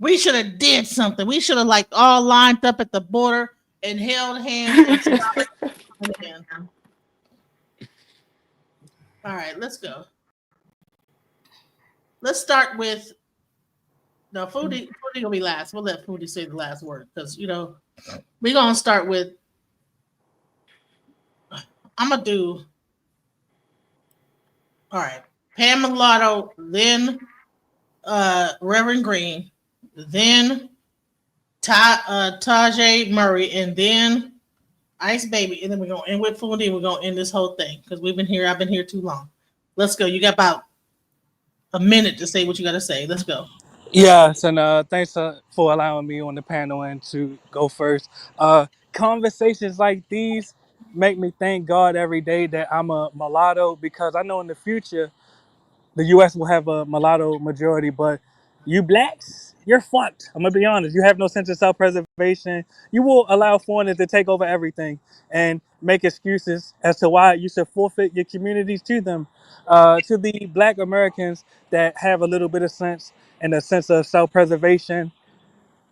We should have did something. We should have like all lined up at the border and held hands. And all right, let's go. Let's start with no Foodie. Foodie gonna be last. We'll let Foodie say the last word because we're gonna start with. I'm gonna do. All right, Pam Mulatto, then Reverend Green, then Tajay Murray, and then Ice Baby, and then we're gonna end with Foodie. We're gonna end this whole thing because we've been here. I've been here too long. Let's go. You got about a minute to say what you got to say. Let's go. Yes, and thanks for allowing me on the panel and to go first. Conversations like these make me thank God every day that I'm a mulatto because I know in the future the U.S. will have a mulatto majority, but you blacks, you're fucked. I'm gonna be honest. You have no sense of self-preservation. You will allow foreigners to take over everything and make excuses as to why you should forfeit your communities to them. To the Black Americans that have a little bit of sense and a sense of self-preservation,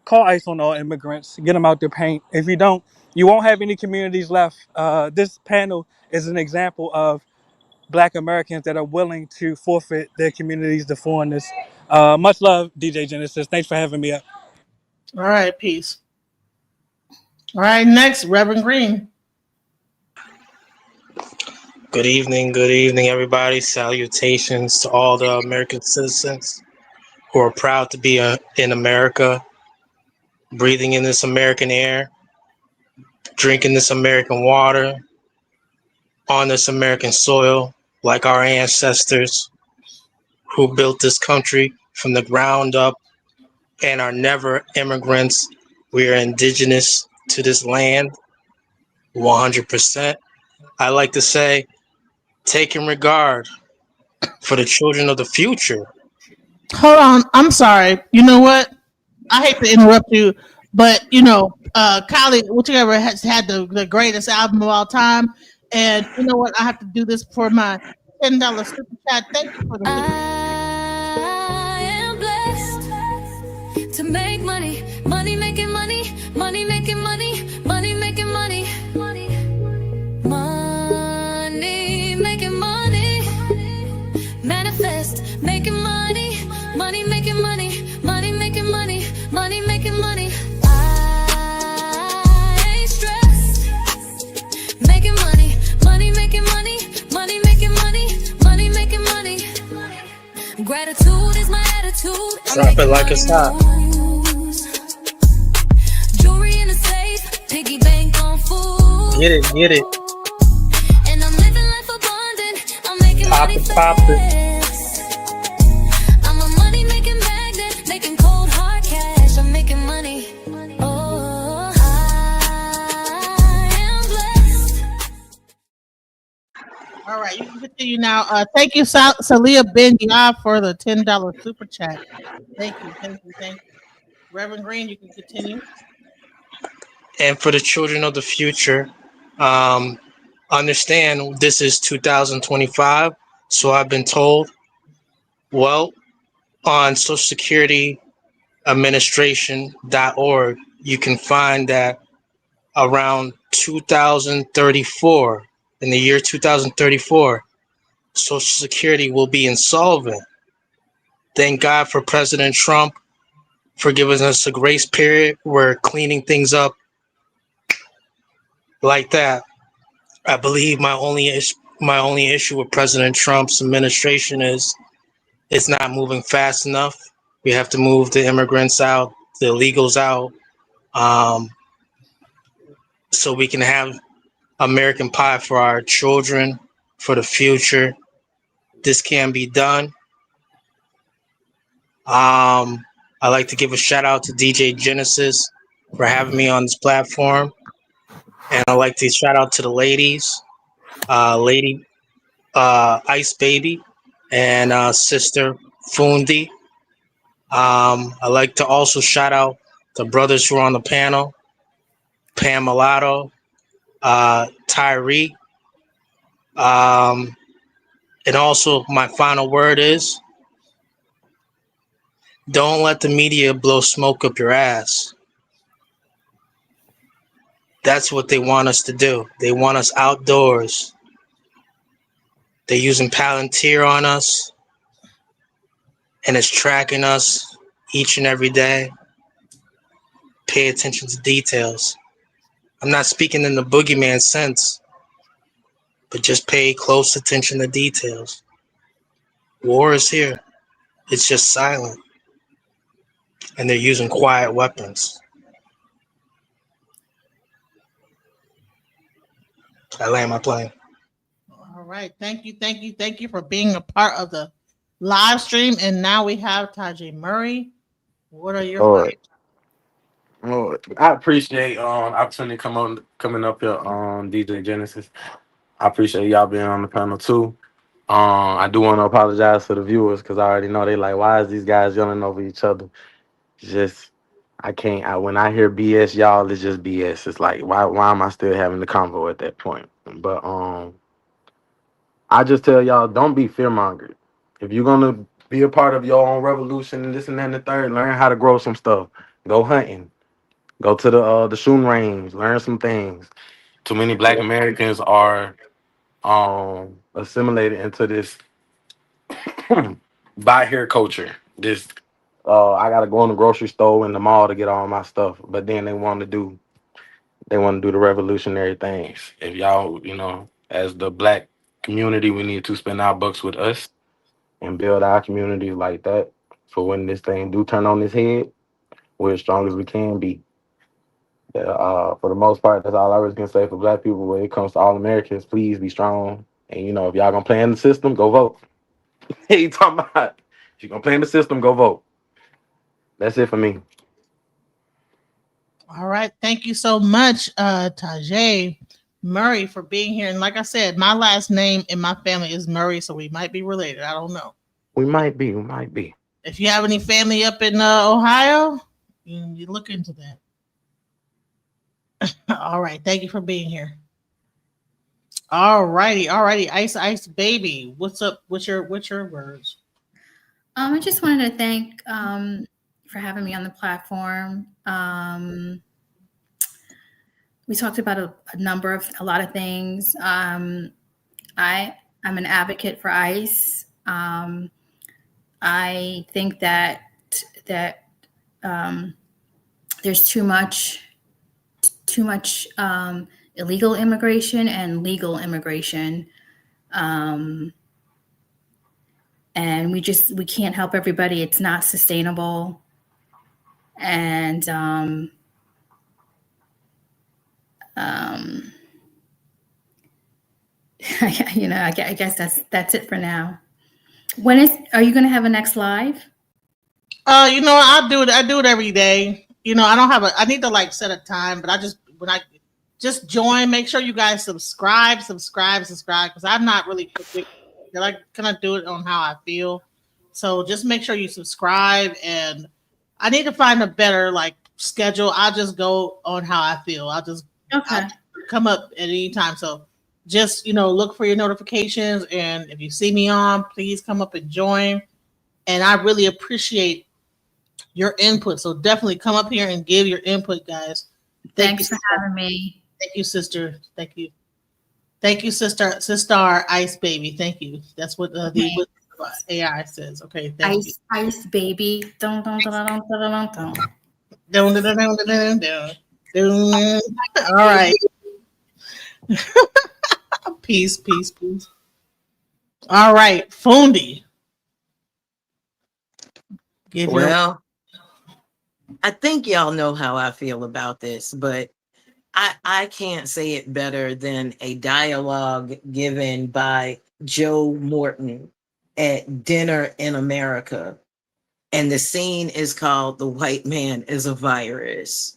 call ICE on all immigrants. Get them out their paint. If you don't, you won't have any communities left. This panel is an example of Black Americans that are willing to forfeit their communities to foreigners. Much love, DJ Genesis. Thanks for having me up. All right, peace. All right, next, Reverend Green. Good evening, everybody. Salutations to all the American citizens who are proud to be in America, breathing in this American air, drinking this American water, on this American soil, like our ancestors who built this country from the ground up and are never immigrants. We are indigenous to this land, 100%. I like to say, take in regard for the children of the future. Hold on, I'm sorry. You know what? I hate to interrupt you, but Kylie, whichever has had the greatest album of all time, and you know what? I have to do this for my $10 super chat. Thank you for the. I am blessed to make money, money making money, money making money, money making money, money making money, manifest making money, money making money, money making money, money making money. I ain't stressed, making money, money making money, money making money, money making money. Gratitude is my attitude. Drop it like it's hot. Jewelry in the safe, piggy bank on food. Get it, get it. And I'm living life abundant. I'm making Pop money it, pop it. fast. I'm a money making magnet, making cold hard cash. I'm making money. Oh, I am blessed. All right, you can continue now. Thank you, Salia Ben Yah, for the $10 super chat. Thank you, thank you, thank you. Reverend Green, you can continue. And for the children of the future, understand this is 2025. So I've been told, well, on Social Security Administration.org, you can find that around 2034, in the year 2034, Social Security will be insolvent. Thank God for President Trump for giving us a grace period. We're cleaning things up like that. I believe my only issue with President Trump's administration is it's not moving fast enough. We have to move the immigrants out, the illegals out, so we can have American pie for our children, for the future. This can be done. I like to give a shout out to DJ Genesis for having me on this platform. And I'd like to shout out to the ladies, Lady Ice Baby and Sister Fundi. I'd like to also shout out the brothers who are on the panel, Pam Mulatto, Tyree. And also my final word is, don't let the media blow smoke up your ass. That's what they want us to do. They want us outdoors. They're using Palantir on us, and it's tracking us each and every day. Pay attention to details. I'm not speaking in the boogeyman sense, but just pay close attention to details. War is here. It's just silent. And they're using quiet weapons. I land my plane. All right, thank you for being a part of the live stream. And now we have Tajay Murray. What are your Lord, Lord, I appreciate opportunity coming up here on DJ Genesis. I appreciate y'all being on the panel too. I do want to apologize to the viewers because I already know they like, why is these guys yelling over each other? Just I can't. When I hear BS, y'all, it's just BS. It's like, why am I still having the convo at that point? But I just tell y'all, don't be fear mongered. If you're gonna be a part of your own revolution and this and that and the third, learn how to grow some stuff. Go hunting. Go to the shooting range. Learn some things. Too many Black Americans are assimilated into this buy here culture. this I gotta go in the grocery store in the mall to get all my stuff. But then they want to do the revolutionary things. If y'all, as the black community, we need to spend our bucks with us and build our community like that. For when this thing do turn on its head, we're as strong as we can be. For the most part, that's all I was gonna say for black people. When it comes to all Americans, please be strong. And if y'all gonna play in the system, go vote. Hey, you talking about? If you're gonna play in the system, go vote. That's it for me. All right. Thank you so much, Tajay Murray, for being here. And like I said, my last name in my family is Murray, so we might be related. I don't know. We might be. If you have any family up in Ohio, you look into that. All right. Thank you for being here. All righty. Ice baby. What's up? What's your words? I just wanted to thank for having me on the platform. We talked about a lot of things. I'm an advocate for ICE. I think that there's too much illegal immigration and legal immigration. And we can't help everybody. It's not sustainable. And I guess that's it for now. Are you going to have a next live? I do it every day. I need to set a time, but when I just join, make sure you guys subscribe, because I'm not really quick. I kind of do it on how I feel. So just make sure you subscribe, and I need to find a better schedule. I'll just go on how I feel. I'll come up at any time. So just, look for your notifications, and if you see me on, please come up and join. And I really appreciate your input. So definitely come up here and give your input, guys. Thanks for having me. Thank you, sister. Thank you. Thank you, sister Ice Baby. Thank you. That's what the AI says. Okay, thank you. Ice Baby. Dun, dun, dun, dun, dun, dun, dun. All right. Peace. All right, Fundi. Well, I think y'all know how I feel about this, but I can't say it better than a dialogue given by Joe Morton at Dinner in America. And the scene is called "The White Man is a Virus."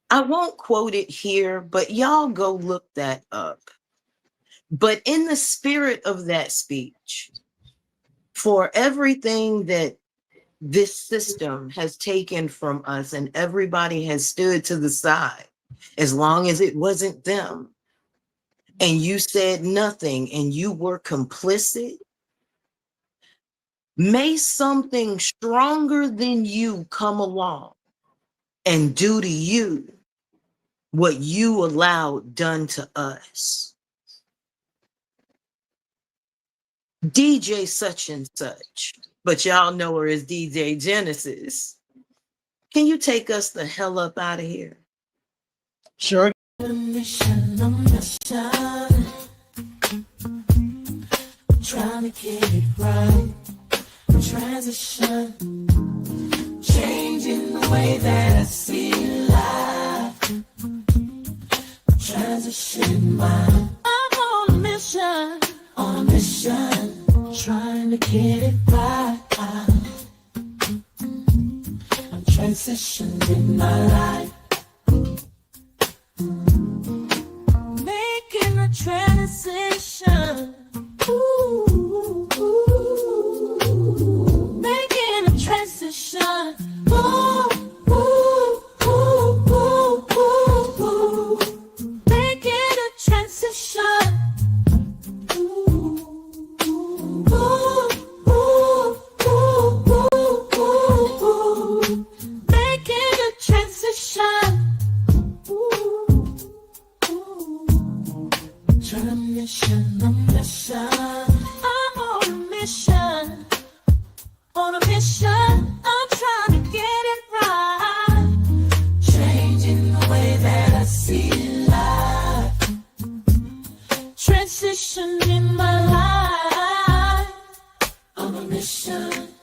I won't quote it here, but y'all go look that up. But in the spirit of that speech, for everything that this system has taken from us and everybody has stood to the side, as long as it wasn't them, and you said nothing and you were complicit, may something stronger than you come along and do to you what you allowed done to us. DJ such and such, but y'all know her as DJ Genesis. Can you take us the hell up out of here? Sure. Trying to get it right. Transition, changing the way that I see life. Transition mind. I'm on a mission, trying to get it right. I'm transitioning my life. Making a transition. Ooh, making a transition. Ooh, ooh, ooh, ooh, ooh, ooh. Making a transition. Ooh, ooh, ooh, ooh, ooh, ooh. Making a transition. I'm on a mission, on a mission. mission in my life. I'm a mission.